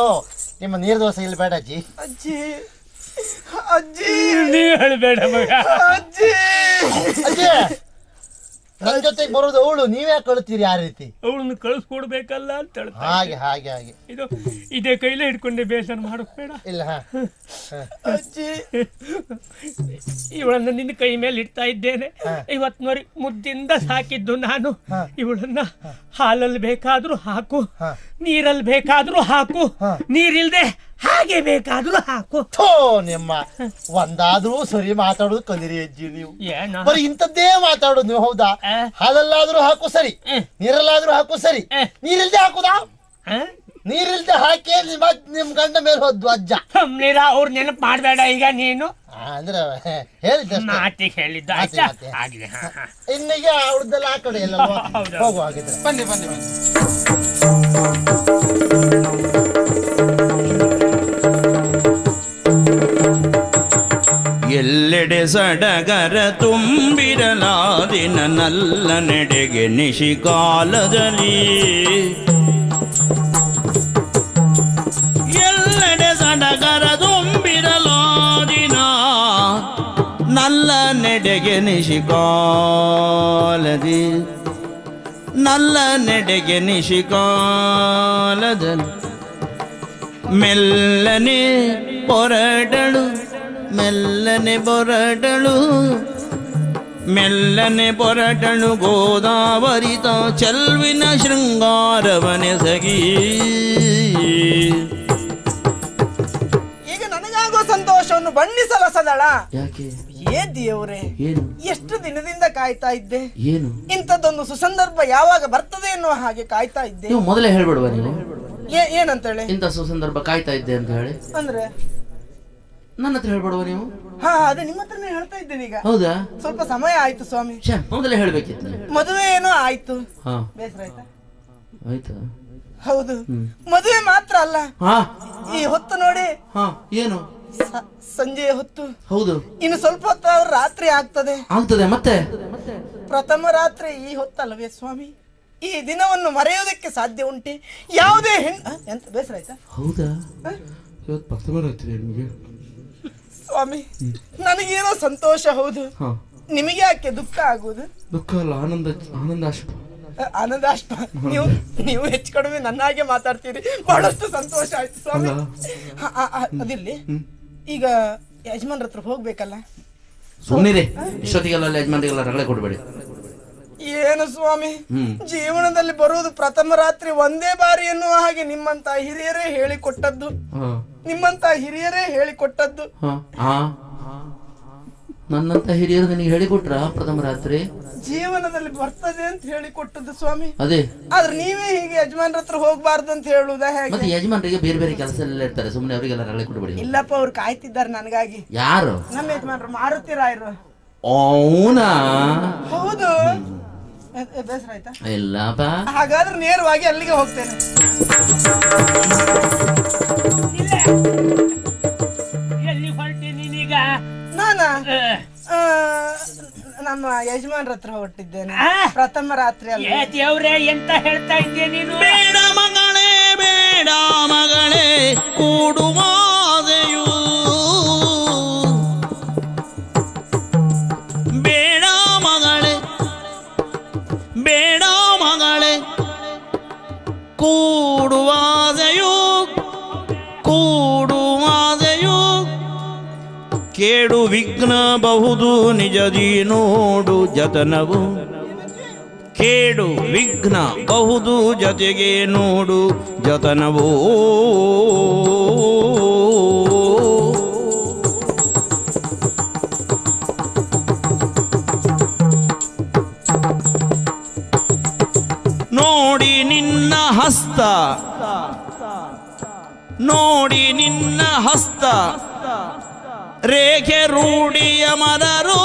ನಿಮ್ಮ ನೀರ್ ದೋಸೆ ಇಲ್ಲಿ ಬೇಡ ಅಜ್ಜಿ. ಅಜ್ಜಿ ಅಜ್ಜಿ ನೀವ್ ಹೇಳ್ಬೇಡ ಮಗ. ಅಜ್ಜಿ ಅಜ್ಜಿ, ನನ್ ಜೊತೆಗೆ ಬರೋದು ಅವಳು, ನೀವೇ ಕಳ್ತೀರಿ ಆ ರೀತಿ? ಅವಳನ್ನು ಕಳಿಸ್ಕೊಡ್ಬೇಕಲ್ಲ ಅಂತ ಹೇಳ್ತಾರೆ. ಹಾಗೆ ಹಾಗೆ ಹಾಗೆ. ಇದು ಇದೇ ಕೈಲೇ ಹಿಡ್ಕೊಂಡೆ ಬೇಸರ ಮಾಡೋಕ್ ಬೇಡ. ಇಲ್ಲ. ಅಜ್ಜಿ, ಇವಳನ್ನ ನಿನ್ನ ಕೈ ಮೇಲೆ ಇಡ್ತಾ ಇದ್ದೇನೆ. ಇವತ್ತಿನವರೆಗೆ ಮುದ್ದಿಂದ ಸಾಕಿದ್ದು ನಾನು. ಇವಳನ್ನ ಹಾಲಲ್ಲಿ ಬೇಕಾದ್ರೂ ಹಾಕು, ನೀರಲ್ಲಿ ಬೇಕಾದ್ರೂ ಹಾಕು, ನೀರಿಲ್ದೆ ಹಾಗೆ ಬೇಕಾದ್ರೂ ಹಾಕು. ಥೋ, ನಿಮ್ಮ ಒಂದಾದ್ರೂ ಸರಿ ಮಾತಾಡೋದು ಕಲಿರಿ ಅಜ್ಜಿ ನೀವು. ಏನ ಬರೀ ಇಂಥದ್ದೇ ಮಾತಾಡೋದು ನೀವು. ಹೌದಾ? ಹಾಲಲ್ಲಾದ್ರೂ ಹಾಕು ಸರಿ, ನೀರಲ್ಲಾದ್ರೂ ಹಾಕು ಸರಿ. ನೀರಿಲ್ದೆ ಹಾಕುದಾ? ನೀರಿಲ್ದೆ ಹಾಕಿ ನಿಮ್ ಗಂಡ ಮೇಲೆ ಹೋದ್ದು ಅಜ್ಜ. ಅವ್ರ ನೆನಪು ಮಾಡ್ಬೇಡ ಈಗ ನೀನು. ಅಂದ್ರೆ ಹೇಳಿದ್ದೆ ಮಾತಿಗೆ ಹೇಳಿದ್ದ. ಆಯ್ತಾ? ಆಗ್ಲಿ. ಇನ್ನೀಗ ಅವ್ರದ್ದೆಲ್ಲ ಆ ಕಡೆ ಎಲ್ಲ ಹೋಗುವ ಹಾಗಿದ್ರೆ. ಬನ್ನಿ ಬನ್ನಿ ಬನ್ನಿ. ಎಲ್ಲೆಡೆ ಸಡಗರ ತುಂಬಿರಲಾದಿನ ನಲ್ಲ ನೆಡೆಗೆ ನಿಶಿಕಾಲದಲ್ಲಿ ಎಲ್ಲೆಡೆ ಸಡಗರ ತುಂಬಿರಲಾದಿನ ನಲ್ಲ ನೆಡೆಗೆ ನಿಶಿಕಾಲದಿ ನಲ್ಲ ನೆಡೆಗೆ ನಿಶಿಕಾಲದಲ್ಲಿ ಮೆಲ್ಲನೆ ಹೊರಡಳು ಮೆಲ್ಲನೆ ಬೊರಡಳು ಮೆಲ್ಲನೆ ಬೊರಡಳು ಗೋದಾವರಿತ ಚೆಲ್ವಿನ ಶೃಂಗಾರವನೆಸಗಿ. ಈಗ ನನಗಾಗೋ ಸಂತೋಷ ಬಣ್ಣಿಸಲಸದಳ. ಯಾಕೆ? ಏ ದೇವ್ರೆ, ಏನು ಎಷ್ಟು ದಿನದಿಂದ ಕಾಯ್ತಾ ಇದ್ದೆ. ಏನು ಇಂಥದ್ದೊಂದು ಸುಸಂದರ್ಭ ಯಾವಾಗ ಬರ್ತದೆ ಎನ್ನುವ ಹಾಗೆ ಕಾಯ್ತಾ ಇದ್ದೆ. ನೀವು ಮೊದಲೇ ಹೇಳ್ಬೇಡುವ ನೀವು? ಏನಂತ ಹೇಳಿ? ಇಂಥ ಸುಸಂದರ್ಭ ಕಾಯ್ತಾ ಇದ್ದೆ ಅಂತ ಹೇಳಿ ಅಂದ್ರೆ ನನ್ನ ಹತ್ರ ಹೇಳ್ಬೇಡುವ ನೀವು? ಅದೇ ನಿಮ್ಮ ಹತ್ರನೇ ಹೇಳ್ತಾ ಇದ್ದೇನೆ ಈಗ. ಹೌದಾ? ಸ್ವಲ್ಪ ಸಮಯ ಆಯ್ತು ಸ್ವಾಮಿ. ಮೊದಲೇ ಹೇಳ್ಬೇಕಿತ್ತು. ಮದುವೆ ಏನೋ ಆಯ್ತು, ಹಾ ಬೇಸರ ಆಯ್ತಾ? ಆಯ್ತಾ? ಹೌದು, ಮದುವೆ ಮಾತ್ರ ಅಲ್ಲ, ಹಾ ಈ ಹೊತ್ತು ನೋಡಿ. ಹಾ ಏನು? ಸಂಜೆಯ ಹೊತ್ತು. ಹೌದು, ಇನ್ನು ಸ್ವಲ್ಪ ಹೊತ್ತು ರಾತ್ರಿ ಆಗ್ತದೆ. ಮತ್ತೆ ಪ್ರಥಮ ರಾತ್ರಿ ಈ ಹೊತ್ತಲ್ಲವೇ ಸ್ವಾಮಿ? ಈ ದಿನವನ್ನು ಮರೆಯೋದಕ್ಕೆ ಸಾಧ್ಯ ಉಂಟೆ? ಯಾವುದೇ ಎಂತ ಬೇಸರ ಆಯ್ತಾ? ಹೌದಾ? ಇವತ್ತು ಪ್ರಥಮ ರಾತ್ರಿ ನಿಮಗೆ? ಸ್ವಾಮಿ, ನನಗೇನೋ ಸಂತೋಷ. ಹೌದು, ನಿಮಗೆ ಯಾಕೆ ದುಃಖ ಆಗುವುದು? ದುಃಖ ಅಲ್ಲ, ಆನಂದಾಶ್ಪ. ಆನಂದಾಶ್ಪ. ನೀವು ಹೆಚ್ಚು ಕಡಿಮೆ ನನ್ನ ಹಾಗೆ ಮಾತಾಡ್ತೀರಿ. ಬಹಳಷ್ಟು ಸಂತೋಷ ಆಯ್ತು ಸ್ವಾಮಿ. ಅದಿರ್ಲಿ, ಈಗ ಯಜಮಾನ್ರ ಹತ್ರ ಹೋಗ್ಬೇಕಲ್ಲ? ಸುಮ್ಮನಿದೆ, ಇಷ್ಟೊತ್ತಿಗೆಲ್ಲ ಯಜಮಾನ್ರಿಗೆಲ್ಲ ರಗಳೆ ಕೊಡಬೇಡಿ. ಏನು ಸ್ವಾಮಿ, ಜೀವನದಲ್ಲಿ ಬರುವುದು ಪ್ರಥಮ ರಾತ್ರಿ ಒಂದೇ ಬಾರಿ ಎನ್ನುವ ಹಾಗೆ ನಿಮ್ಮಂತ ಹಿರಿಯರೇ ಹೇಳಿಕೊಟ್ಟದ್ದು. ನನ್ನಂತ ಹಿರಿಯರು ನನಗೆ ಹೇಳಿಕೊಟ್ರ ಪ್ರಥಮ ರಾತ್ರಿ? ಜೀವನದಲ್ಲಿ ಬರ್ತದೆ ಅಂತ ಹೇಳಿಕೊಟ್ಟದ್ದು ಸ್ವಾಮಿ. ಅದೇ, ಆದ್ರೆ ನೀವೇ ಹೀಗೆ ಯಜಮಾನ್ರ ಹತ್ರ ಹೋಗ್ಬಾರ್ದು ಅಂತ ಹೇಳುವುದಾ ಹೇಗೆ? ಮತ್ತೆ ಯಜಮಾನ್ರಿಗೆ ಬೇರೆ ಬೇರೆ ಕೆಲಸ ಎಲ್ಲ ಇರ್ತಾರೆ, ಸುಮ್ಮನೆ ಅವರಿಗೆಲ್ಲ ರಗಳೆ ಕೊಡಬೇಡಿ. ಇಲ್ಲಪ್ಪ, ಅವ್ರು ಕಾಯ್ತಿದ್ದಾರೆ ನನಗಾಗಿ. ಯಾರು? ನಮ್ಮ ಯಜಮಾನ್ರು ಮಾರುತಿರಾಯರು. ಅವನಾ? ಹೌದು. ಬೇಸರ ಆಯ್ತಾ? ಇಲ್ಲಪ್ಪ. ಹಾಗಾದ್ರೆ ನೇರವಾಗಿ ಅಲ್ಲಿಗೆ ಹೋಗ್ತೇನೆ. ಎಲ್ಲಿ ಹೊರಟಿ ನೀನೀಗ? ನಾನಾ ನಮ್ಮ ಯಜಮಾನ್ರ ಹತ್ರ ಹೊರಟಿದ್ದೇನೆ. ಪ್ರಥಮ ರಾತ್ರಿ ಅಲ್ಲ. ದೇವ್ರೆ, ಎಂತ ಹೇಳ್ತಾ ಇದ್ದೆ ನೀನು? ಬೇಡ ಮಗಳೇ ಕೂಡುವಾದೆಯು, ಬೇಡ ಮಗಳೇ ಕೂಡುವಾದೆಯು, ಕೇಡು ವಿಘ್ನ ಬಹುದು ನಿಜದಿ ನೋಡು ಜತನವು, ಕೇಡು ವಿಘ್ನ ಬಹುದು ಜತೆಗೆ ನೋಡು ಜತನವು. ನೋಡಿ ನಿನ್ನ ಹಸ್ತ ರೇಖೆ ರೂಢಿಯ ಮರರು,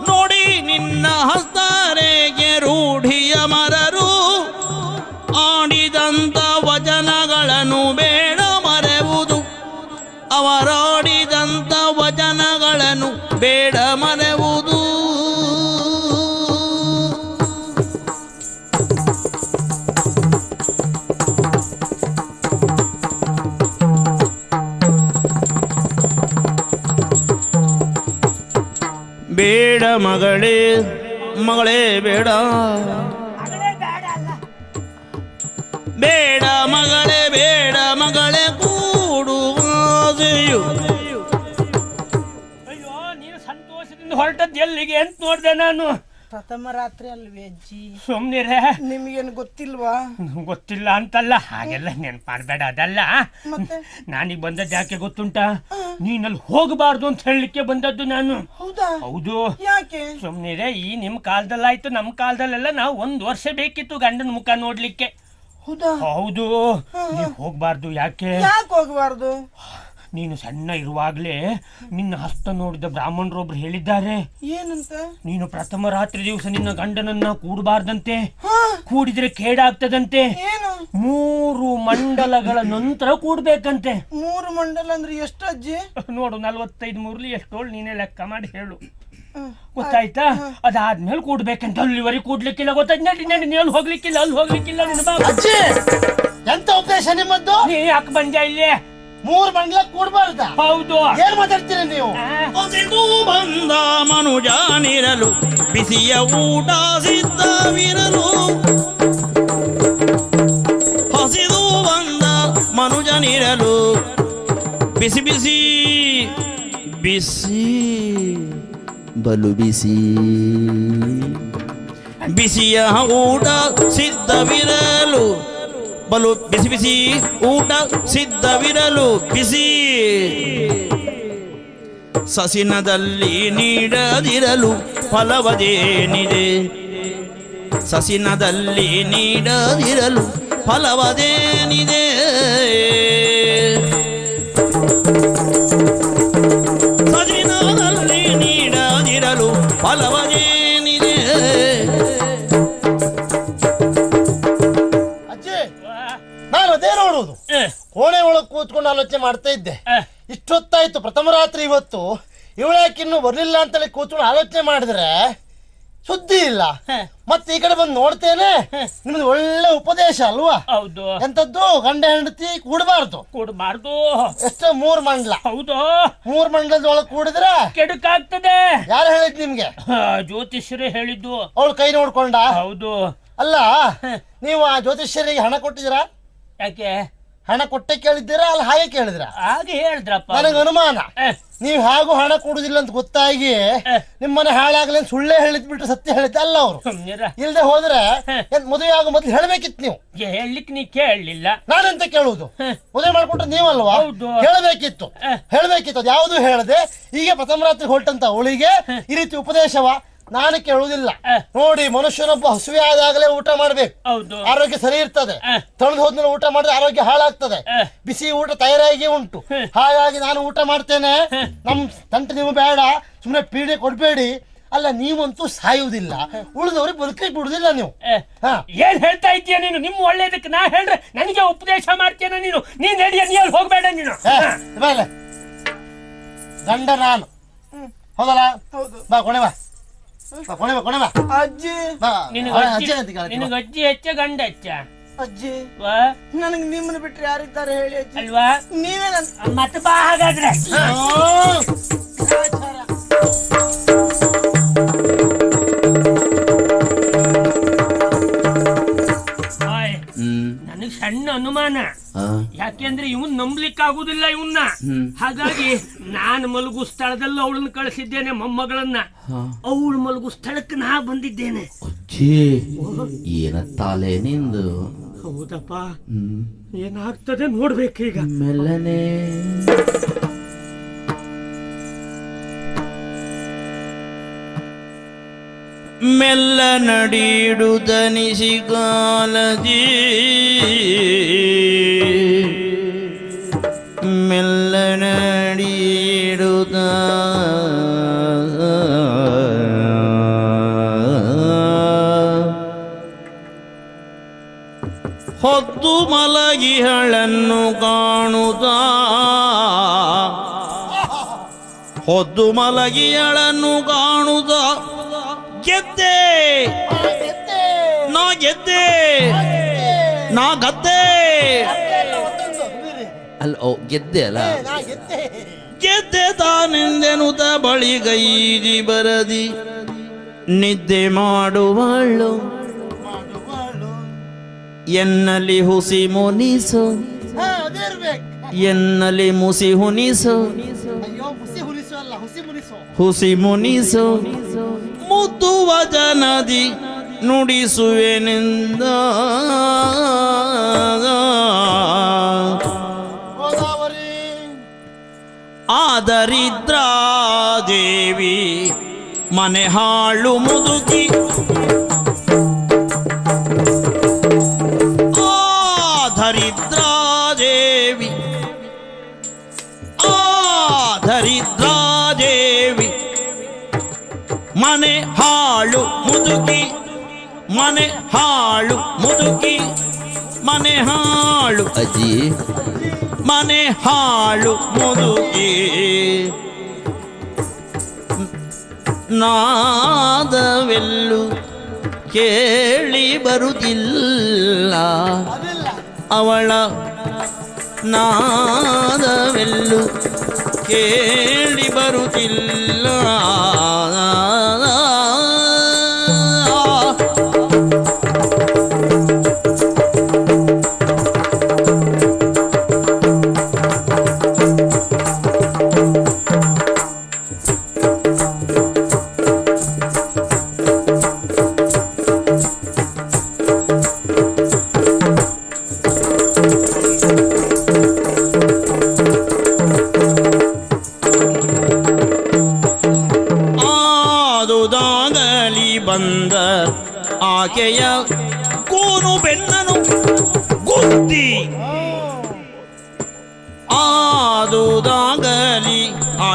ನೋಡಿ ನಿನ್ನ ಹಸ್ತ ರೇಖೆ ರೂಢಿಯ ಮರರು, ಆಡಿದಂತ ವಚನಗಳನ್ನು ಬೇಡ ಮರೆಯುವುದು, ಅವರಾಡಿದಂತ ವಚನಗಳನ್ನು ಬೇಡ ಮರೆಯುವುದು. ಬೇಡ ಮಗಳೇ ಬೇಡ, ಬೇಡ ಮಗಳೇ ಕೂಡುವಾದೆಯು. ಅಯ್ಯೋ, ನೀನು ಸಂತೋಷದಿಂದ ಹೊರಟದ್ದು ಎಲ್ಲಿಗೆ ಅಂತ ನೋಡ್ದೆ ನಾನು. ಪ್ರಥಮ ರಾತ್ರಿ ಅಲ್ವೇ ಅಜ್ಜಿ? ಸುಮ್ನಿರೆ, ನಿಮಗೇನು ಗೊತ್ತಿಲ್ವಾ? ಗೊತ್ತಿಲ್ಲ ಅಂತಲ್ಲ, ಹಾಗೆಲ್ಲ ನೆನ್ಪು ಮಾಡ್ಬೇಡ. ಅದಲ್ಲ, ನಾನೀಗ ಬಂದದ್ದು ಯಾಕೆ ಗೊತ್ತುಂಟಾ? ನೀನಲ್ಲಿ ಹೋಗಬಾರ್ದು ಅಂತ ಹೇಳಲಿಕ್ಕೆ ಬಂದದ್ದು ನಾನು. ಹೌದಾ? ಹೌದು. ಯಾಕೆ? ಸುಮ್ನಿರೆ, ಈ ನಿಮ್ ಕಾಲದಲ್ಲಾಯ್ತು, ನಮ್ಮ ಕಾಲದಲ್ಲೆಲ್ಲ ನಾವು 1 ವರ್ಷ ಬೇಕಿತ್ತು ಗಂಡನ ಮುಖ ನೋಡ್ಲಿಕ್ಕೆ. ಹೌದಾ? ಹೌದು. ನೀವು ಹೋಗ್ಬಾರ್ದು. ಯಾಕೆ ಹೋಗ್ಬಾರ್ದು? ನೀನು ಸಣ್ಣ ಇರುವಾಗ್ಲೇ ನಿನ್ನ ಹಸ್ತ ನೋಡಿದ ಬ್ರಾಹ್ಮಣರೊಬ್ರು ಹೇಳಿದ್ದಾರೆ. ಏನಂತ? ನೀನು ಪ್ರಥಮ ರಾತ್ರಿ ದಿವಸ ನಿನ್ನ ಗಂಡನನ್ನ ಕೂಡಬಾರ್ದಂತೆ, ಕೂಡಿದ್ರೆ ಕೇಡಾಗ್ತದಂತೆ. 3 ಮಂಡಲಗಳ ನಂತರ ಕೂಡ್ಬೇಕಂತೆ. 3 ಮಂಡಲ ಅಂದ್ರೆ ಎಷ್ಟು ಅಜ್ಜಿ? ನೋಡು, 45 ಮುರ್ಲಿ ಎಷ್ಟೋಳು ನೀನೇ ಲೆಕ್ಕ ಮಾಡಿ ಹೇಳು. ಗೊತ್ತಾಯ್ತಾ? ಅದಾದ್ಮೇಲೆ ಕೂಡ್ಬೇಕಂತ. ಅಲ್ಲಿವರೆಗೆ ಕೂಡ್ಲಿಕ್ಕಿಲ್ಲ. ಗೊತ್ತಾಯ್ತು? ನಡಿ ಅಲ್ಲಿ ಹೋಗ್ಲಿಕ್ಕಿಲ್ಲ, ಅಲ್ಲಿ ಹೋಗ್ಲಿಕ್ಕಿಲ್ಲ. ನಿನ್ನ ಬಾಬು ಎಂತ ಉದ್ದೇಶ ನಿಮ್ಮದ್ದು? ನೀ ಯಾಕೆ ಬಂದ ಇಲ್ಲಿ? 3 ಮಂಡಲ ಕೂಡ್ಬಾರ್ದ? ಹೌದು. ಏನ್ ಮಾತಾಡ್ತೀರಿ ನೀವು? ಬಂದ ಮನುಜನಿರಲು ಬಿಸಿಯ ಊಟ ಸಿದ್ಧವಿರಲು, ಹಸಿದು ಬಂದ ಮನುಜನಿರಲು ಬಿಸಿ ಬಿಸಿ ಬಿಸಿ ಬಲು ಬಿಸಿ ಬಿಸಿಯ ಊಟ ಸಿದ್ಧವಿರಲು, ಬಲು ಬಿಸಿ ಬಿಸಿ ಊಟ ಸಿದ್ಧವಿರಲು, ಬಿಸಿ ಸಸಿನದಲ್ಲಿ ನೀಡದಿರಲು ಫಲವದೇನಿದೆ ಸಸಿನದಲ್ಲಿ ನೀಡದಿರಲು ಫಲವದೇನಿದೆ ಸಸಿನದಲ್ಲಿ ನೀಡದಿರಲು ಫಲವದೇನಿದೆ ಅಜ್ಜಿ ನಾನು ಅದೇ ನೋಡುವುದು ಕೋಣೆ ಒಳಗೆ ಕೂತ್ಕೊಂಡು ಆಲೋಚನೆ ಮಾಡ್ತಾ ಇದ್ದೆ ಇಷ್ಟೊತ್ತಾಯ್ತು ಪ್ರಥಮ ರಾತ್ರಿ ಇವತ್ತು ಇವಳ್ಯಾಕಿನ್ನು ಬರ್ಲಿಲ್ಲ ಅಂತೇಳಿ ಕೂತ್ಕೊಂಡು ಆಲೋಚನೆ ಮಾಡಿದ್ರೆ ಸುದ್ದಿ ಇಲ್ಲ ಮತ್ತೆ ಈ ಕಡೆ ಬಂದು ನೋಡ್ತೇನೆ ನಿಮ್ದು ಒಳ್ಳೆ ಉಪದೇಶ ಅಲ್ವಾ ಹೌದು ಎಂತದ್ದು ಗಂಡ ಹೆಂಡತಿ ಕೂಡಬಾರ್ದು ಎಷ್ಟು 3 ಮಂಡಲ ಹೌದು 3 ಮಂಡಲದೊಳಗೆ ಕೂಡಿದ್ರೆ ಕೆಡುಕಾಗ್ತದೆ ಯಾರು ಹೇಳಿದ್ ನಿಮ್ಗೆ ಜ್ಯೋತಿಷ್ಯರೇ ಹೇಳಿದ್ದು ಅವಳು ಕೈ ನೋಡ್ಕೊಂಡ ಹೌದು ಅಲ್ಲ ನೀವು ಆ ಜ್ಯೋತಿಷ್ಯರಿಗೆ ಹಣ ಕೊಟ್ಟಿದ್ದೀರಾ ಯಾಕೆ ಹಣ ಕೊಟ್ಟೆ ಕೇಳಿದ್ದೀರಾ ಅಲ್ಲ ಹಾಗೆ ಕೇಳಿದ್ರ ಹಾಗೆ ಹೇಳಿದ್ರಪ್ಪ ನನಗೆ ಅನುಮಾನ ನೀವು ಹಾಗೂ ಹಣ ಕೊಡುದಿಲ್ಲ ಅಂತ ಗೊತ್ತಾಗಿ ನಿಮ್ಮನೆ ಹಾಳಾಗ್ಲಿ ಅಂತ ಸುಳ್ಳೇ ಹೇಳಿದ್ ಬಿಟ್ರೆ ಸತ್ಯ ಹೇಳಿದ್ದೆ ಅಲ್ಲ ಅವರು ಇಲ್ದೆ ಹೋದ್ರೆ ಮದುವೆ ಆಗೋ ಮೊದ್ಲು ಹೇಳ್ಬೇಕಿತ್ತು ನೀವು ಹೇಳಲಿಕ್ಕೆ ನೀ ಕೇಳಲಿಲ್ಲ ನಾನೆಂತ ಕೇಳುವುದು ಮದುವೆ ಮಾಡ್ಕೊಟ್ರೆ ನೀವಲ್ವಾ ಹೇಳ್ಬೇಕಿತ್ತು ಅದು ಯಾವುದು ಹೇಳದೆ ಈಗ ಪ್ರಥಮ ರಾತ್ರಿ ಹೊರಟಂತ ಅವಳಿಗೆ ಈ ರೀತಿ ಉಪದೇಶವ ನಾನು ಕೇಳುವುದಿಲ್ಲ ನೋಡಿ ಮನುಷ್ಯನೊಬ್ಬ ಹಸುವೆ ಆದಾಗಲೇ ಊಟ ಮಾಡ್ಬೇಕು ಆರೋಗ್ಯ ಸರಿ ಇರ್ತದೆ ತೊಳೆದು ಹೋದ್ಮೇಲೆ ಊಟ ಮಾಡಿದ್ರೆ ಆರೋಗ್ಯ ಹಾಳಾಗ್ತದೆ ಬಿಸಿ ಊಟ ತಯಾರಾಗಿ ಉಂಟು ಹಾಗಾಗಿ ನಾನು ಊಟ ಮಾಡ್ತೇನೆ ನಮ್ ತಂಟೆ ನೀವು ಬೇಡ ಸುಮ್ಮನೆ ಪೀಡೆ ಕೊಡ್ಬೇಡಿ ಅಲ್ಲ ನೀವಂತೂ ಸಾಯುವುದಿಲ್ಲ ಉಳಿದವ್ರಿಗೆ ಬದುಕಲಿಕ್ಕೆ ಬಿಡುದಿಲ್ಲ ನೀವು ಏನ್ ಹೇಳ್ತಾ ಇದ್ದೀಯ ನೀನು ನಿಮ್ಮ ಒಳ್ಳೇದಕ್ಕೆ ನಾ ಹೇಳ್ರೆ ನನಗೆ ಉಪದೇಶ ಮಾಡ್ತೇನೆ ನೀನ್ ನಡಿಯ ನೀ ಅಲ್ಲಿ ಹೋಗ್ಬೇಡ ನೀನು ಗಂಡ ನಾನು ಹೌದಲ್ಲ ಬಾ ಕೊನೆ ಬಾ ಅಜ್ಜಿ ನಿನಗೆ ಅಜ್ಜಿ ಹೆಚ್ಚ ಗಂಡ ಹೆಚ್ಚ ಅಜ್ಜಿ ನನಗೆ ನಿಮ್ಮನ್ನ ಬಿಟ್ರೆ ಯಾರಿದ್ದಾರೆ ಹೇಳಿ ಅಜ್ಜಿ ಅಲ್ವಾ ನೀವೇ ಮತ್ತೆ ಬಾ ಹಾಗಾದ್ರೆ ನನಗೆ ಸಣ್ಣ ಅನುಮಾನ ಯಾಕೆಂದ್ರೆ ಇವನ್ ನಂಬ್ಲಿಕ್ಕೆ ಆಗುದಿಲ್ಲ ಇವನ್ನ ಹಾಗಾಗಿ ನಾನು ಮಲಗು ಸ್ಥಳದಲ್ಲಿ ಅವಳನ್ನ ಕಳಿಸಿದ್ದೇನೆ ಮೊಮ್ಮಗಳನ್ನ ಅವಳು ಮಲಗು ಸ್ಥಳಕ್ಕೆ ನಾ ಬಂದಿದ್ದೇನೆ ಏನ ತಾಲೆ ನಿಂದು ಹೌದಪ್ಪ ಏನಾಗ್ತದೆ ನೋಡ್ಬೇಕೀಗ ಮೆಲ್ಲನೆ ಮೆಲ್ಲ ನಡಿಡುದನಿಸಿಗಾಲದಿ ಮೆಲ್ಲ ನಡಿಡುದ ಹೊತ್ತು ಮಲಗಿಹಳನ್ನು ಕಾಣುತ್ತ ಹೊದ್ದು ಮಲಗಿಹಳನ್ನು ಕಾಣುತ್ತ ಗೆದ್ದೆ ನಾ ಗೆದ್ದೆ ನಾ ಗದ್ದೆ ಅಲ್ಲ ಗೆದ್ದೆ ಅಲ್ಲ ಗೆದ್ದೆ ತಾನೆಂದೆನುತ ಬಳಿಗೈದಿ ಬರದಿ ನಿದ್ದೆ ಮಾಡುವಳು ಎನ್ನಲಿ ಹುಸಿ ಮುನಿಸು ಎನ್ನಲಿ ಮುಸಿ ಹುನಿಸು ಹುಸಿ ಮುನಿಸು ಮುದ್ದು ವಚನದಿ ನುಡಿಸುವೆನೆಂದ ಆದರಿದ್ರಾದೇವಿ ಮನೆ ಹಾಳು ಮುದುಕಿ ಆದರಿದ್ರಾದೇವಿ ಆದರಿದ್ರಾದೇವಿ ಮನೆ ಹಾಳು ಮುದುಕಿ ಮನೆ ಹಾಳು ಮುದುಕಿ ಮನೆ ಹಾಳು ಅಜ್ಜಿ ಮನೆ ಹಾಳು ಮುದುಕಿ ನಾದವೆಲ್ಲು ಕೇಳಿ ಬರುವುದಿಲ್ಲ ಅವಳ ನಾದವೆಲ್ಲು ಕೇಳಿ ಬರುತ್ತಿಲ್ಲ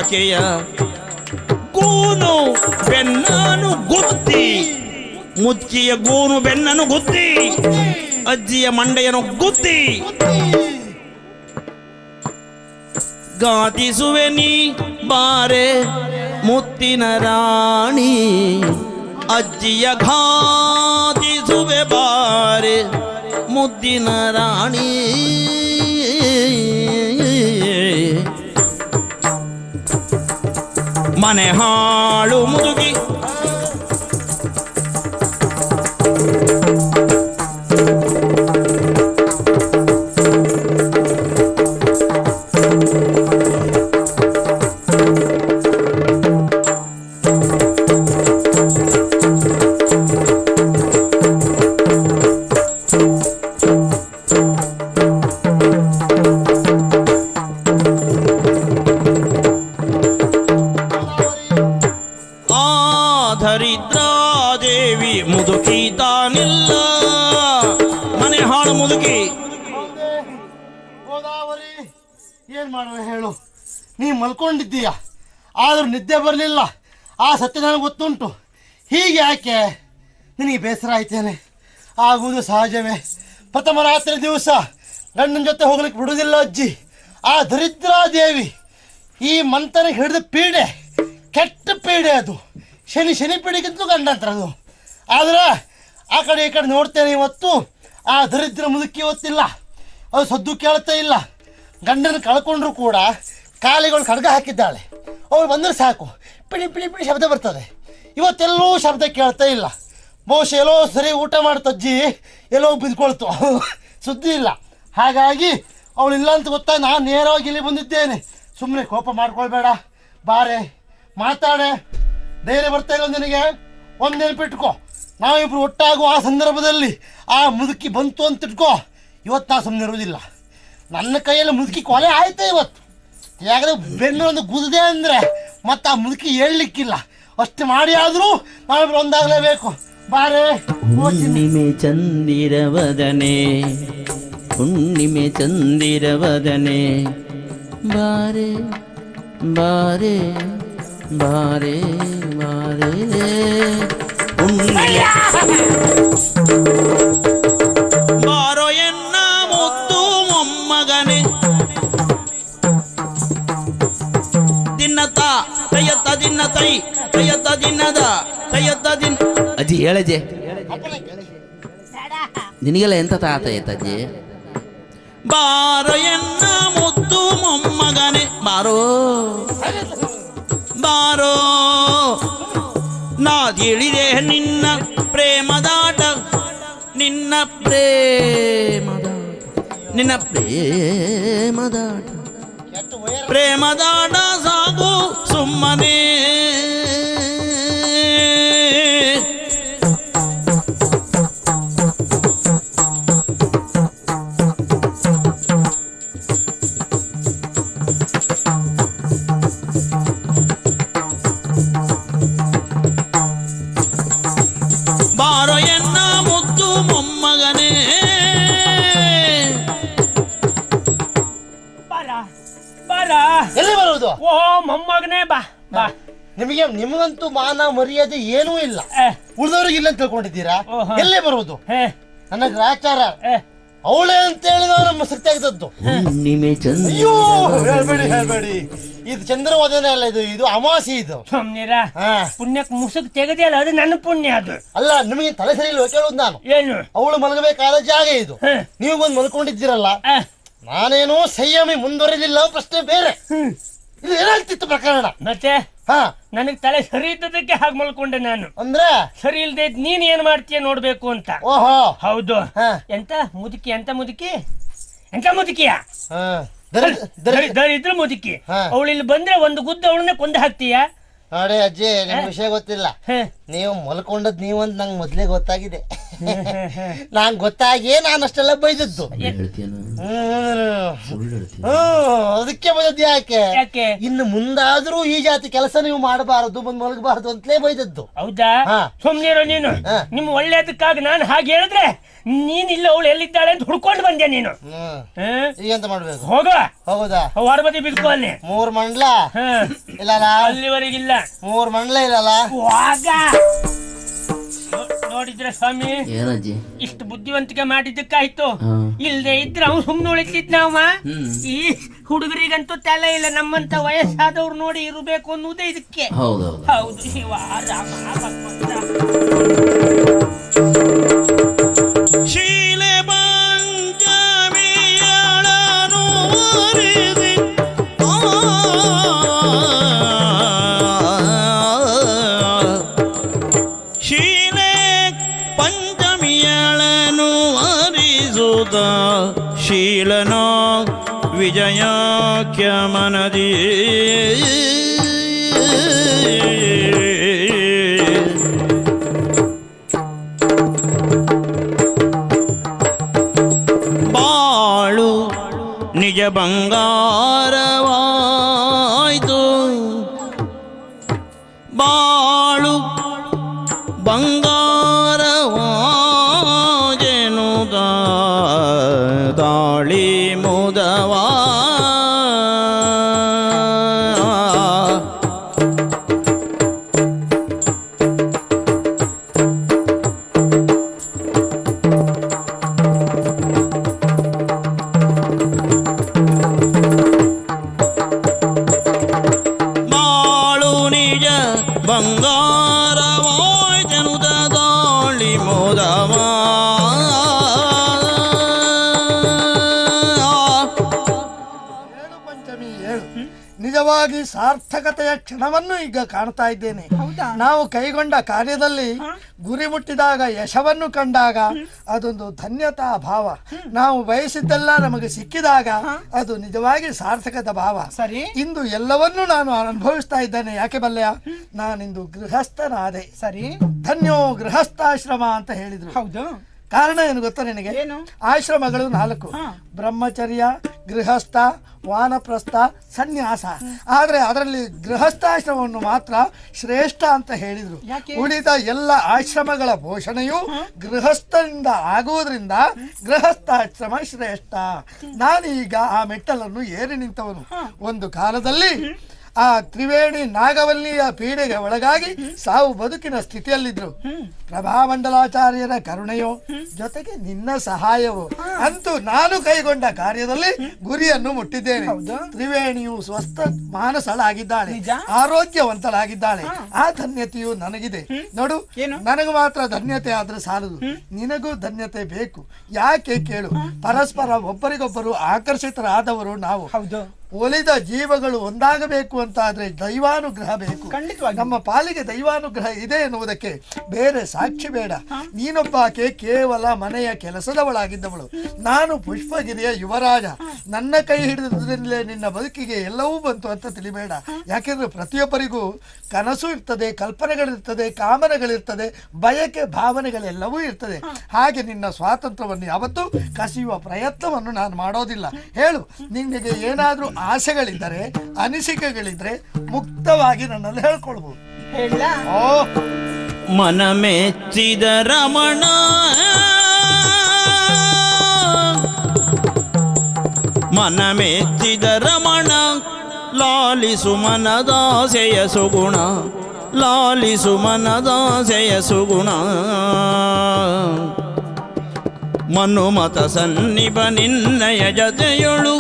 ಆಕೆಯ ಗೂನು ಬೆನ್ನನು ಗುದ್ದಿ, ಮುದುಕಿಯ ಗೂನು ಬೆನ್ನನು ಗುದ್ದಿ, ಅಜ್ಜಿಯ ಮಂಡೆಯನ್ನು ಗುದ್ದಿ ಗಾತಿಸುವೆ ನೀ ಬಾರೆ ಮುತ್ತಿನ ರಾಣಿ, ಅಜ್ಜಿಯ ಘಾತಿಸುವೆ ಬಾರೆ ಮುದ್ದಿನ ರಾಣಿ. ಮನೆ ಹಾಳು ಮುದುಗಿ ದರಿದ್ರಾದೇವಿ ಮುದುಕಿ ತಾನಿಲ್ಲ. ಮನೆ ಹಾಳು ಮುದುಕಿ. ಗೋದಾವರಿ, ಏನ್ ಮಾಡೋಣ ಹೇಳು, ನೀ ಮಲ್ಕೊಂಡಿದ್ದೀಯ, ಆದ್ರೂ ನಿದ್ದೆ ಬರಲಿಲ್ಲ. ಆ ಸತ್ಯ ನನಗೆ ಗೊತ್ತುಂಟು. ಹೀಗೆ ಯಾಕೆ ನಿನಗೆ ಬೇಸರ ಆಯ್ತೇನೆ, ಆಗುವುದು ಸಹಜವೇ. ಪ್ರಥಮ ರಾತ್ರಿ ದಿವಸ ಗಂಡನ ಜೊತೆ ಹೋಗ್ಲಿಕ್ಕೆ ಬಿಡುವುದಿಲ್ಲ ಅಜ್ಜಿ. ಆ ದರಿದ್ರಾದೇವಿ ಈ ಮಂತನಿಗೆ ಹಿಡಿದ ಪೀಡೆ, ಕೆಟ್ಟ ಪೀಡೆ ಅದು. ಶನಿ ಪೀಡೆಗಿಂತಲೂ ಗಂಡಂತರ ಅದು. ಆದ್ರೆ ಆ ಕಡೆ ಈ ಕಡೆ ನೋಡ್ತೇನೆ, ಇವತ್ತು ಆ ದರಿದ್ರ ಮುದುಕಿ ಇವತ್ತಿಲ್ಲ. ಅದು ಸದ್ದು ಕೇಳ್ತಾ ಇಲ್ಲ. ಗಂಡನ ಕಳ್ಕೊಂಡ್ರು ಕೂಡ ಕಾಲಿಗಳು ಖಡ್ಗ ಹಾಕಿದ್ದಾಳೆ. ಅವಳು ಬಂದರೆ ಸಾಕು, ಪಿಳಿ ಪಿಳಿ ಪಿಳಿ ಶಬ್ದ ಬರ್ತದೆ. ಇವತ್ತೆಲ್ಲೂ ಶಬ್ದ ಕೇಳ್ತಾ ಇಲ್ಲ. ಬಹುಶಃ ಎಲ್ಲೋ ಸರಿ ಊಟ ಮಾಡ್ತಜ್ಜಿ, ಎಲ್ಲೋ ಬಿದ್ಕೊಳ್ತು, ಸುದ್ದಿ ಇಲ್ಲ. ಹಾಗಾಗಿ ಅವಳಿಲ್ಲ ಅಂತ ಗೊತ್ತಾ, ನಾನು ನೇರವಾಗಿ ಇಲ್ಲಿ ಬಂದಿದ್ದೇನೆ. ಸುಮ್ಮನೆ ಕೋಪ ಮಾಡ್ಕೊಳ್ಬೇಡ, ಬಾರೆ ಮಾತಾಡೆ. ಧೈರ್ಯ ಬರ್ತಾ ಇಲ್ಲ ನಿನಗೆ? ಒಂದು ನೆನಪಿಟ್ಕೋ, ನಾವಿಬ್ರು ಒಟ್ಟಾಗುವ ಆ ಸಂದರ್ಭದಲ್ಲಿ ಆ ಮುದುಕಿ ಬಂತು ಅಂತ ಇಟ್ಕೋ. ಇವತ್ತು ನಾ ಸುಮ್ಮನೆ ಇರುವುದಿಲ್ಲ. ನನ್ನ ಕೈಯಲ್ಲಿ ಮುದುಕಿ ಕೊಲೆ ಆಯ್ತು ಇವತ್ತು. ಯಾಕಂದ್ರೆ ಬೆನ್ನು ಒಂದು ಗುದ್ದೆ ಅಂದರೆ ಮತ್ತೆ ಆ ಮುದುಕಿ ಹೇಳಲಿಕ್ಕಿಲ್ಲ. ಅಷ್ಟು ಮಾಡಿ ಆದರೂ ನಾವಿಬ್ರು ಒಂದಾಗಲೇಬೇಕು. ಬಾರೆ. ಹುಣ್ಣಿಮೆ ಚಂದಿರವದನೆ, ಹುಣ್ಣಿಮೆ ಚಂದಿರವದನೆ, ಬಾರೆ ಬಾರೆ ಬಾರೆ ಬಾರೆ ಬಾರೋ ಎನ್ನ ಮುದ್ದು ಮೊಮ್ಮಗನೆ, ದಿನ್ನತ ತಯ್ಯತ್ತ ದಿನ್ನ ತೈ ತಯ್ಯತ್ತ ದಿನ್ನದ ತಯ್ಯತ್ತ ದಿನ. ಅಜ್ಜಿ ಹೇಳಜ್ಜಿ, ನಿನಗೆಲ್ಲ ಎಂತ ತಾತ ಅಜ್ಜಿ? ಬಾರೋ ಎನ್ನ ಮುದ್ದು ಮೊಮ್ಮಗನೆ, ಬಾರೋ ಬಾರೋ ನಾ ತಿಳಿದೆ ನಿನ್ನ ಪ್ರೇಮದಾಟ, ನಿನ್ನ ಪ್ರೇಮದಾಟ, ನಿನ್ನ ಪ್ರೇಮದಾಟ, ಪ್ರೇಮದಾಟ ಸಾಗು ಸುಮ್ಮನೆ. ಬಾರೋ ಎನ್ನ ಮುದ್ದು ಮೊಮ್ಮಗನೇ, ಬಾರ ಬಾರ. ಎಲ್ಲಿ ಬರುವುದು? ಓ ಮೊಮ್ಮಗನೇ, ಬಾ ಬಾ. ನಿಮಗಂತೂ ಮಾನ ಮರ್ಯಾದೆ ಏನೂ ಇಲ್ಲ, ಉಳಿದವ್ರಿಗೆ ಇಲ್ಲ ಅಂತ ತಿಳ್ಕೊಂಡಿದ್ದೀರಾ? ಎಲ್ಲೇ ಬರುವುದು? ನನ್ನ ಗ್ರಾಚಾರ ಅವಳೇ ಅಂತೇಳಿ ನಾವು ನಮ್ಮ ಸತ್ಯ ಆಗ್ತದ್ದು. ಅಯ್ಯೋ ಹೇಳ್ಬೇಡಿ, ಇದು ಚಂದ್ರವದನೆ ಅಲ್ಲ, ಇದು ಅಮಾಸಿ. ಇದು ಪುಣ್ಯಕ್ಕೆ ಮುಸುಕ್ ತೆಗದಿಯಲ್ಲ, ಅದು ನನ್ನ ಪುಣ್ಯ. ಅದು ಅಲ್ಲ, ನಿಮಗೆ ತಲೆ ಸರಿ ಇಲ್ವ ಕೇಳುವುದು ನಾನು? ಏನು? ಅವಳು ಮಲಗಬೇಕಾದ ಜಾಗ ಇದು, ನೀವು ಬಂದು ಮಲ್ಕೊಂಡಿದ್ದೀರಲ್ಲ. ನಾನೇನೋ ಸಂಯಮಿ ಮುಂದುವರೆದಿಲ್ಲ, ಪ್ರಶ್ನೆ ಬೇರೆ. ಇದು ಏನಾಗ್ತಿತ್ತು ಪ್ರಕರಣ? ಮತ್ತೆ ನನಗ್ ತಲೆ ಸರಿ ಇದ್ದದಕ್ಕೆ ಹಾಗೆ ಮಲ್ಕೊಂಡೆ ನಾನು. ಅಂದ್ರೆ ಸರಿ ಇಲ್ದೆ ನೀನ್ ಏನ್ ಮಾಡ್ತೀಯ ನೋಡ್ಬೇಕು ಅಂತ. ಓಹೋ, ಹೌದು. ಎಂತ ಮುದುಕಿ? ಎಂತ ಮುದುಕಿ? ಎಂತ ಮುದುಕಿಯ? ದರಿದ್ರ ಮುದುಕಿ. ಅವಳು ಇಲ್ಲಿ ಬಂದ್ರೆ ಒಂದು ಗುದ್ದ ಅವಳನ್ನೇ ಕೊಂದು ಹಾಕ್ತೀಯ. ನೋಡಿ ಅಜ್ಜಿ, ನಿಮ್ ವಿಷಯ ಗೊತ್ತಿಲ್ಲ. ನೀವು ಮಲ್ಕೊಂಡದ್ ನೀವಂತ ನಂಗೆ ಮೊದ್ಲೇ ಗೊತ್ತಾಗಿದೆ. ನಾನ್ ಗೊತ್ತಾಗಿ ನಾನು ಅಷ್ಟೆಲ್ಲ ಬೈದದ್ದು. ಅದಕ್ಕೆ ಬೈದದ್ದು. ಯಾಕೆ? ಇನ್ನು ಮುಂದಾದ್ರೂ ಈ ಜಾತಿ ಕೆಲಸ ನೀವು ಮಾಡಬಾರದು, ಬಂದು ಮಲಗಬಾರದು ಅಂತಲೇ ಬೈದದ್ದು. ಹೌದಾ? ಸುಮ್ನಿರೋ ನೀನು. ನಿಮ್ ಒಳ್ಳೇದಕ್ಕಾಗಿ ನಾನು ಹಾಗೆ ಹೇಳಿದ್ರೆ ನೀನಿಲ್ಲ ಅವಳು ಎಲ್ಲಿದ್ದಾಳೆ ಅಂತ ಹುಡ್ಕೊಂಡು ಬಂದೆ ನೀನು. ಈಗ ಎಂತ ಮಾಡ್ಬೇಕು? ಹೋಗ ಹೌದಾ? ಹೊರಬದಿ ಬಿದ್ಕೋ ಅಲ್ಲಿ. 3 ಮಂಡ್ಲ ಇಲ್ಲ ಅಲ್ಲಿವರೆಗಿಲ್ಲ. 3 ಮಂಡ್ಲ ಇಲ್ಲಲ್ಲ. ನೋಡಿದ್ರೆ ಸ್ವಾಮಿ, ಏನಜ್ಜಿ ಇಷ್ಟು ಬುದ್ಧಿವಂತಿಕೆ ಮಾಡಿದ್ದಕ್ಕಾಯ್ತು. ಇಲ್ದೆ ಇದ್ರೆ ಅವ್ನು ಸುಮ್ನೆ ಉಳಿತಿದ್ನವ. ಈ ಹುಡುಗರಿಗಂತೂ ತಲೆ ಇಲ್ಲ, ನಮ್ಮಂತ ವಯಸ್ಸಾದವ್ರು ನೋಡಿ ಇರಬೇಕು ಅನ್ನೋದೇ ಇದಕ್ಕೆ. ಹೌದು ಶಿವ ರಾಮ ಭಗವಂತ. ಶೀಲೆ ಪಂಚಮಿಯಳನು ಅರಿದಿ ಶೀಲೆ ಪಂಚಮಿಯಳನು ಅರಿಸುತ್ತ ಶೀಲನ ವಿಜಯಾಖ್ಯ ಮನದಿ ಬಾಳು ನಿಜ ಬಂಗಾರವಾಯ್ತು, ಬಾಳು ಬಂಗಾರವಾಜೆನುದ ತಾಳಿ ಮುದವಾ ಬಂಗಾರವಾಯ್ತೆನುದ ತಾಳಿ ಮುದವಾ. ಪಂಚಮಿ 7 ನಿಜವಾಗಿ ಸಾರ್ಥಕತೆಯ ಕ್ಷಣವನ್ನು ಈಗ ಕಾಣ್ತಾ ಇದ್ದೇನೆ. ನಾವು ಕೈಗೊಂಡ ಕಾರ್ಯದಲ್ಲಿ ಗುರಿ ಮುಟ್ಟಿದಾಗ ಯಶವನ್ನು ಕಂಡಾಗ ಅದೊಂದು ಧನ್ಯತಾ ಭಾವ. ನಾವು ಬಯಸಿದ್ದೆಲ್ಲ ನಮಗೆ ಸಿಕ್ಕಿದಾಗ ಅದು ನಿಜವಾಗಿ ಸಾರ್ಥಕದ ಭಾವ. ಸರಿ, ಇಂದು ಎಲ್ಲವನ್ನೂ ನಾನು ಅನುಭವಿಸ್ತಾ ಇದ್ದೇನೆ. ಯಾಕೆ ಬಲ್ಲೆಯ? ನಾನಿಂದು ಗೃಹಸ್ಥನಾದೆ. ಸರಿ, ಧನ್ಯೋ ಗೃಹಸ್ಥಾಶ್ರಮ ಅಂತ ಹೇಳಿದ್ರು. ಹೌದು. ಕಾರಣ ಏನು ಗೊತ್ತಾ ನಿನಗೆ? ಆಶ್ರಮಗಳು 4: ಬ್ರಹ್ಮಚರ್ಯ, ಗೃಹಸ್ಥ, ವಾನಪ್ರಸ್ಥ, ಸನ್ಯಾಸ. ಆದ್ರೆ ಅದರಲ್ಲಿ ಗೃಹಸ್ಥಾಶ್ರಮವನ್ನು ಮಾತ್ರ ಶ್ರೇಷ್ಠ ಅಂತ ಹೇಳಿದ್ರು. ಉಳಿದ ಎಲ್ಲ ಆಶ್ರಮಗಳ ಪೋಷಣೆಯು ಗೃಹಸ್ಥರಿಂದ ಆಗುವುದರಿಂದ ಗೃಹಸ್ಥಾಶ್ರಮ ಶ್ರೇಷ್ಠ. ನಾನೀಗ ಆ ಮೆಟ್ಟಲನ್ನು ಏರಿ ನಿಂತವನು. ಒಂದು ಕಾಲದಲ್ಲಿ ಆ ತ್ರಿವೇಣಿ ನಾಗವಲ್ಲಿಯ ಪೀಡೆಗೆ ಒಳಗಾಗಿ ಸಾವು ಬದುಕಿನ ಸ್ಥಿತಿಯಲ್ಲಿದ್ರು. ಪ್ರಭಾಮಂಡಲಾಚಾರ್ಯರ ಕರುಣೆಯೋ ಜೊತೆಗೆ ನಿನ್ನ ಸಹಾಯವೋ ಅಂತೂ ನಾನು ಕೈಗೊಂಡ ಕಾರ್ಯದಲ್ಲಿ ಗುರಿಯನ್ನು ಮುಟ್ಟಿದ್ದೇನೆ. ತ್ರಿವೇಣಿಯು ಸ್ವಸ್ಥ ಮಾನಸಳಾಗಿದ್ದಾಳೆ, ಆರೋಗ್ಯವಂತಳಾಗಿದ್ದಾಳೆ. ಆ ಧನ್ಯತೆಯು ನನಗಿದೆ. ನೋಡು, ನನಗೆ ಮಾತ್ರ ಧನ್ಯತೆ ಆದ್ರೆ ಸಾಲದು, ನಿನಗೂ ಧನ್ಯತೆ ಬೇಕು. ಯಾಕೆ ಕೇಳು? ಪರಸ್ಪರ ಒಬ್ಬರಿಗೊಬ್ಬರು ಆಕರ್ಷಿತರಾದವರು ನಾವು. ಒಲಿದ ಜೀವಗಳು ಒಂದಾಗಬೇಕು ಅಂತ ಆದ್ರೆ ದೈವಾನುಗ್ರಹ ಬೇಕು. ನಮ್ಮ ಪಾಲಿಗೆ ದೈವಾನುಗ್ರಹ ಇದೆ ಎನ್ನುವುದಕ್ಕೆ ಬೇರೆ ಸಾಕ್ಷಿ ಬೇಡ. ನೀನೊಬ್ಬಾಕೆ ಕೇವಲ ಮನೆಯ ಕೆಲಸದವಳಾಗಿದ್ದವಳು, ನಾನು ಪುಷ್ಪಗಿರಿಯ ಯುವರಾಜ. ನನ್ನ ಕೈ ಹಿಡಿದ್ರಿಂದಲೇ ನಿನ್ನ ಬದುಕಿಗೆ ಎಲ್ಲವೂ ಬಂತು ಅಂತ ತಿಳಿಬೇಡ. ಯಾಕೆಂದ್ರೆ ಪ್ರತಿಯೊಬ್ಬರಿಗೂ ಕನಸು ಇರ್ತದೆ, ಕಲ್ಪನೆಗಳಿರ್ತದೆ, ಕಾಮನೆಗಳಿರ್ತದೆ, ಬಯಕೆ ಭಾವನೆಗಳೆಲ್ಲವೂ ಇರ್ತದೆ. ಹಾಗೆ ನಿನ್ನ ಸ್ವಾತಂತ್ರ್ಯವನ್ನು ಯಾವತ್ತೂ ಕಸಿಯುವ ಪ್ರಯತ್ನವನ್ನು ನಾನು ಮಾಡೋದಿಲ್ಲ. ಹೇಳು, ನಿನಗೆ ಏನಾದ್ರೂ ಆಸೆಗಳಿದ್ದರೆ, ಅನಿಸಿಕೆಗಳಿದ್ರೆ ಮುಕ್ತವಾಗಿ ನನ್ನಲ್ಲಿ ಹೇಳ್ಕೊಳ್ಬಹುದು. ಮನ ಮೆಚ್ಚಿದ ರಮಣ ಮನ ಮೆಚ್ಚಿದ ರಮಣ ಲಾಲಿಸು ಮನದಾಸೆಯ ಸುಗುಣ, ಲಾಲಿಸು ಮನದಾಸೆಯ ಸುಗುಣ. ಮನುಮತ ಸನ್ನಿಭ ನಿನ್ನಯ ಜತೆಯೊಳು,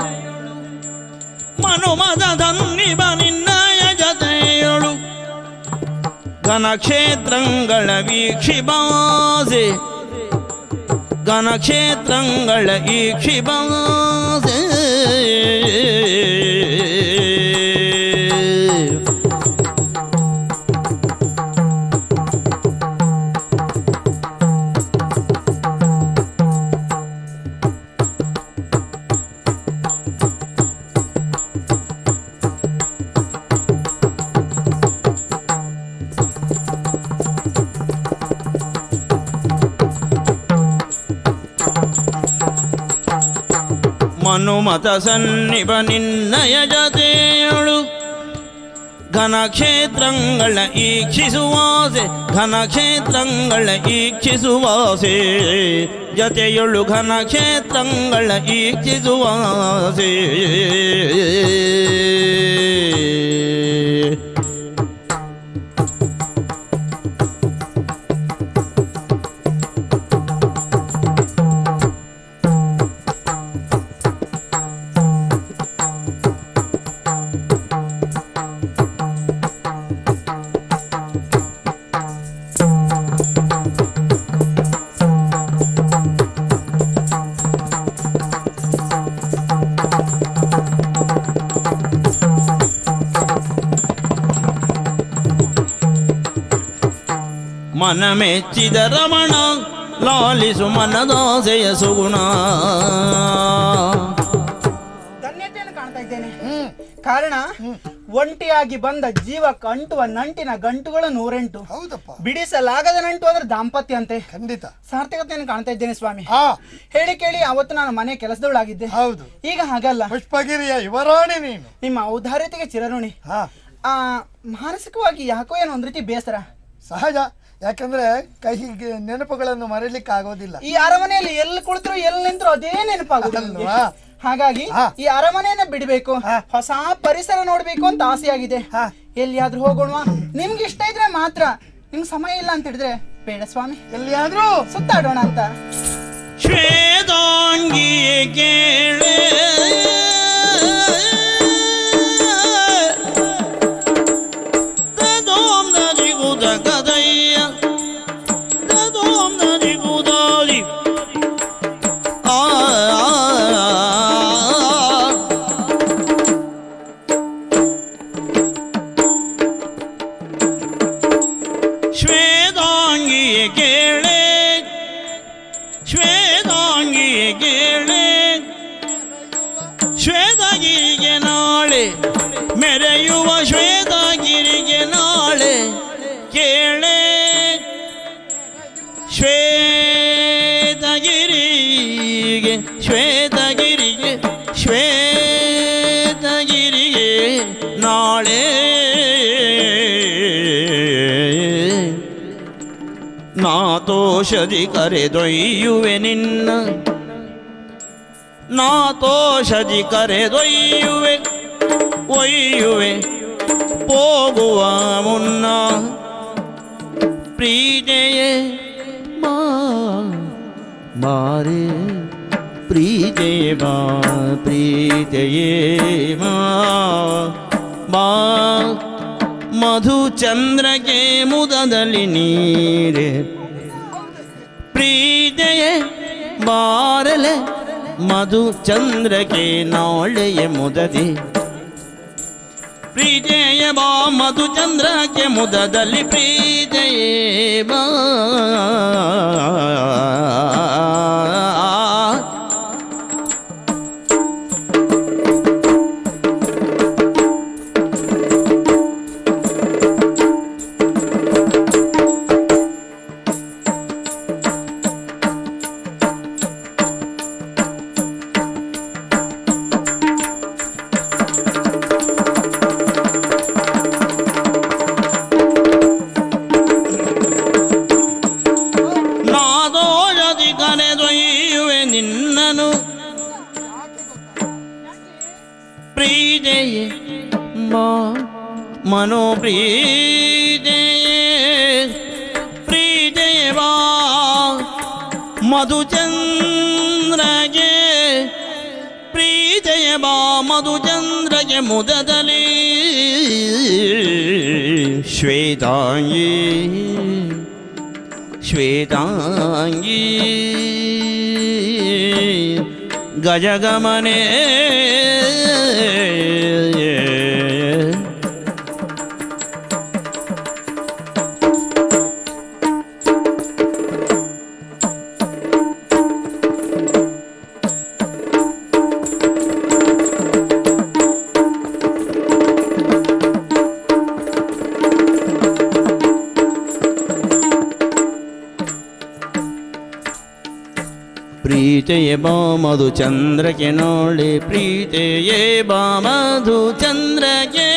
ಮನುಮತ ಸನ್ನಿಭ ನಿನ್ನಯ ಜತೆಯೊಳು. ಘನಕ್ಷೇತ್ರಗಳ ವೀಕ್ಷಿಬಾಸೆ, ಘನಕ್ಷೇತ್ರಗಳ ಈಕ್ಷಿಬಾಸೆ. ಮನುಮತ ಸನ್ನಿಭ ನಿನ್ನಯ ಜತೆಯೊಳು, ಘನಕ್ಷೇತ್ರಗಳ ಈಕ್ಷಿಸುವಾಸೆ, ಘನಕ್ಷೇತ್ರಗಳ ಈಕ್ಷಿಸುವಾಸೆ. ಜತೆಯೊಳು ಘನ ಕ್ಷೇತ್ರಗಳ ಈಕ್ಷಿಸುವಾಸೆ ಮನ ಮೆಚ್ಚಿದ ರಮಣ ಲಾಲಿಸು ಮನದಾಸೆಯ ಸುಗುಣ. ಧನ್ಯತೆಯನ್ನು ಕಾಣ್ತಾ ಇದ್ದೇನೆ. ಕಾರಣ ಒಂಟಿಯಾಗಿ ಬಂದ ಜೀವಕ್ಕೆ ಅಂಟುವ ನಂಟಿನ ಗಂಟುಗಳು 108. ಹೌದಪ್ಪ, ಬಿಡಿಸಲಾಗದ ನಂಟು ಅಂದ್ರೆ ದಾಂಪತ್ಯ ಅಂತೆ. ಖಂಡಿತ ಸಾರ್ಥಕತೆಯನ್ನು ಕಾಣ್ತಾ ಇದ್ದೇನೆ ಸ್ವಾಮಿ. ಹೇಳಿ ಕೇಳಿ ಅವತ್ತು ನಾನು ಮನೆ ಕೆಲಸದವಳಾಗಿದ್ದೆ. ಹೌದು, ಈಗ ಹಾಗಲ್ಲ. ಪುಷ್ಪಗಿರಿಯ ಯುವರಾಣಿ ನೀನು. ನಿಮ್ಮ ಔದಾರ್ಯತೆಗೆ ಚಿರಋಣಿ. ಮಾನಸಿಕವಾಗಿ ಯಾಕೋ ಏನೋ ಒಂದ್ ರೀತಿ ಬೇಸರ. ಸಹಜ, ಯಾಕಂದ್ರೆ ಕೈ ನೆನಪುಗಳನ್ನು ಮರೀಲಿಕ್ಕೆ ಆಗೋದಿಲ್ಲ. ಈ ಅರಮನೆಯಲ್ಲಿ ಎಲ್ಲಿ ಕುಳಿತರು ಎಲ್ಲಿ ನಿಂತರು ಅದೇ ನೆನಪಾಗುದು. ಹಾಗಾಗಿ ಈ ಅರಮನೆಯನ್ನ ಬಿಡಬೇಕು, ಹೊಸ ಪರಿಸರ ನೋಡ್ಬೇಕು ಅಂತ ಆಸೆಯಾಗಿದೆ. ಎಲ್ಲಿಯಾದ್ರೂ ಹೋಗೋಣ. ನಿಮ್ಗೆ ಇಷ್ಟ ಇದ್ರೆ ಮಾತ್ರ. ನಿಮ್ಗೆ ಸಮಯ ಇಲ್ಲ ಅಂತ ಹೇಳಿದ್ರೆ ಬೇಡ ಸ್ವಾಮಿ, ಎಲ್ಲಿಯಾದ್ರೂ ಸುತ್ತಾಡೋಣ ಅಂತ. ಶ್ವೇತಾಂಗಿ ಕೇಳೆ ಶ್ವೇತಗಿರಿಗೆ ನಾಳೆ ಮೆರೆಯುವ ಶ್ವೇತಗಿರಿಗೆ ನಾಳೆ ಕೇಳೆ ಶ್ವೇತಗಿರಿಗೆ ಶ್ವೇತಗಿರಿಗೆ ಶ್ವೇತಗಿರಿಗೆ ನಾಳೆ ನಾತೋಷದಿ ಕರೆದೊಯ್ಯುವೆ ನಿನ್ನ ನಾತೋಷದಿ ಕರೆದೊಯ್ಯುವೆ ಒಯ್ಯುವೆ ಹೋಗುವ ಮುನ್ನ ಪ್ರೀತೆಯೇ ಮಾರೆ ಪ್ರೀತೆಯೇ ಪ್ರೀತೆಯೇ ಮಾ ಮಧುಚಂದ್ರಗೆ ಮುದದಲ್ಲಿ ನೀರೆ ಪ್ರೀತೆಯೇ ಬಾರಲೆ ಮಧುಚಂದ್ರಗೆ ನಾಳೆಯ ಮುದದಿ ಪ್ರೀತೆಯ ಬಾ ಮಧುಚಂದ್ರಕ್ಕೆ ಮುದದಲ್ಲಿ ಪ್ರೀತೆಯೇ ಬಾ ಪ್ರೀತೆಯೇ ಮನೋ ಪ್ರೀತೆಯೇ ಪ್ರೀತೆಯೇ ಬಾ ಮಧುಚಂದ್ರಗೆ ಪ್ರೀತೆಯೇ ಬಾ ಮಧುಚಂದ್ರಗೆ ಮುದದಲ್ಲಿ ಶ್ವೇತಾಂಗಿ ಶ್ವೇತಾಂಗಿ ಗಜಗಮನೆ ಪ್ರೀತೆಯೇ ಬಾ ಮಧುಚಂದ್ರಕ್ಕೆ ನಾಳೆ ಪ್ರೀತೆಯೇ ಬಾ ಮಧುಚಂದ್ರಕ್ಕೆ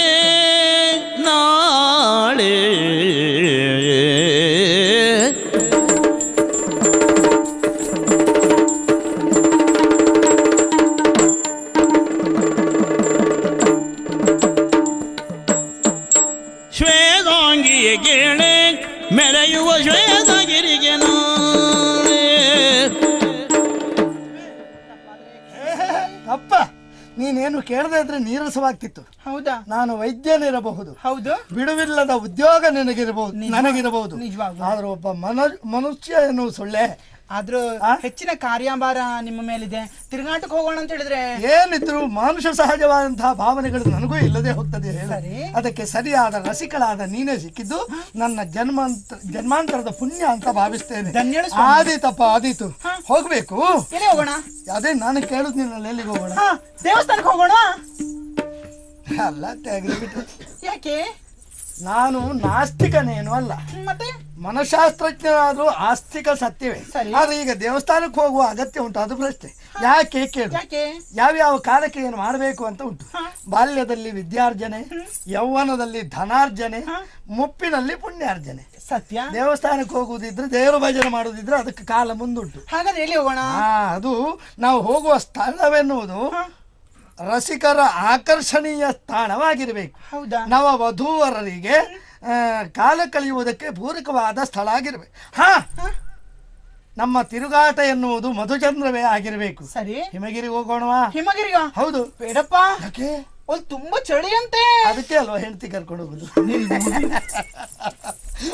ನಾಳೆ ಮೆರೆಯುವ ಶ್ವೇತಗಿರಿಗೆ ನಾಳೆ. ಅಪ್ಪ ನೀನೇನು ಕೇಳದೆ ಇದ್ರೆ ನೀರಸವಾಗ್ತಿತ್ತು. ಹೌದಾ? ನಾನು ವೈದ್ಯನಿರಬಹುದು, ಹೌದು, ಬಿಡುವಿಲ್ಲದ ಉದ್ಯೋಗ ನನಗಿರಬಹುದು, ನಿಜವಾಗ್ಲೂ. ಆದ್ರೆ ಒಬ್ಬ ಮನುಷ್ಯ ಎನ್ನುವ ಸೊಳ್ಳೆ. ಆದ್ರೂ ಹೆಚ್ಚಿನ ಕಾರ್ಯಭಾರ ನಿಮ್ಮ ಮೇಲಿದೆ. ತಿರುಗಾಟಕ್ಕೆ ಹೋಗೋಣ ಅಂತ ಹೇಳಿದ್ರೆ ಏನಿದ್ರು ಮಾನುಷ ಸಹಜವಾದಂತಹ ಭಾವನೆಗಳು ನನಗೂ ಇಲ್ಲದೆ ಹೋಗ್ತದೆ ಹೇಳಿ. ಅದಕ್ಕೆ ಸರಿಯಾದ ರಸಿಕಳಾದ ನೀನೇ ಸಿಕ್ಕಿದ್ದು ನನ್ನ ಜನ್ಮಾಂತರದ ಪುಣ್ಯ ಅಂತ ಭಾವಿಸ್ತೇನೆ. ಆದೀತಪ್ಪ, ಆದೀತು, ಹೋಗ್ಬೇಕು. ಎಲ್ಲಿ ಹೋಗೋಣ? ಅದೇ ನಾನು ಕೇಳುದು ನಿನ್ನಲ್ಲಿ, ಎಲ್ಲಿಗೆ ಹೋಗೋಣ? ದೇವಸ್ಥಾನಕ್ಕೆ ಹೋಗೋಣ. ಅಲ್ಲ ತೆಗೆದುಬಿಟ್ಟು. ಯಾಕೆ? ನಾನು ನಾಸ್ತಿಕನೇನು ಅಲ್ಲ, ಮತ್ತೆ ಮನಃಶಾಸ್ತ್ರಜ್ಞನಾದ್ರೂ ಆಸ್ತಿಕ ಸತ್ಯವೇ. ಆದ್ರೆ ಈಗ ದೇವಸ್ಥಾನಕ್ಕೆ ಹೋಗುವ ಅಗತ್ಯ ಉಂಟು, ಅದು ಪ್ರಶ್ನೆ. ಯಾಕೆ ಕೇಳು. ಯಾವ್ಯಾವ ಕಾಲಕ್ಕೆ ಏನು ಮಾಡಬೇಕು ಅಂತ ಉಂಟು. ಬಾಲ್ಯದಲ್ಲಿ ವಿದ್ಯಾರ್ಜನೆ, ಯೌವನದಲ್ಲಿ ಧನಾರ್ಜನೆ, ಮುಪ್ಪಿನಲ್ಲಿ ಪುಣ್ಯಾರ್ಜನೆ. ಸತ್ಯ. ದೇವಸ್ಥಾನಕ್ಕೆ ಹೋಗುವುದಿದ್ರೆ, ದೇವರ ಭಜನೆ ಮಾಡುವುದಿದ್ರೆ ಅದಕ್ಕೆ ಕಾಲ ಮುಂದುಂಟು. ಹಾಗಾದ್ರೆ ಎಲ್ಲಿ ಹೋಗೋಣ? ಅದು ನಾವು ಹೋಗುವ ಸ್ಥಳವೆನ್ನುವುದು ರಸಿಕರ ಆಕರ್ಷಣೀಯ ತಾಣವಾಗಿರಬೇಕು. ಹೌದಾ? ನವ ವಧೂವರರಿಗೆ ಕಾಲ ಕಳೆಯುವುದಕ್ಕೆ ಪೂರಕವಾದ ಸ್ಥಳ ಆಗಿರ್ಬೇಕು. ನಮ್ಮ ತಿರುಗಾಟ ಎನ್ನುವುದು ಮಧುಚಂದ್ರವೇ ಆಗಿರಬೇಕು. ಸರಿ, ಹಿಮಗಿರಿ ಹೋಗೋಣವಾ? ಹಿಮಗಿರಿಗ? ಹೌದು. ಬೇಡಪ್ಪ, ಒಂದು ತುಂಬಾ ಚಳಿ ಅಂತೆ. ಅದಕ್ಕೆ ಅಲ್ವಾ ಹೆಂಡತಿ ಕರ್ಕೊಂಡು ಹೋಗುದು.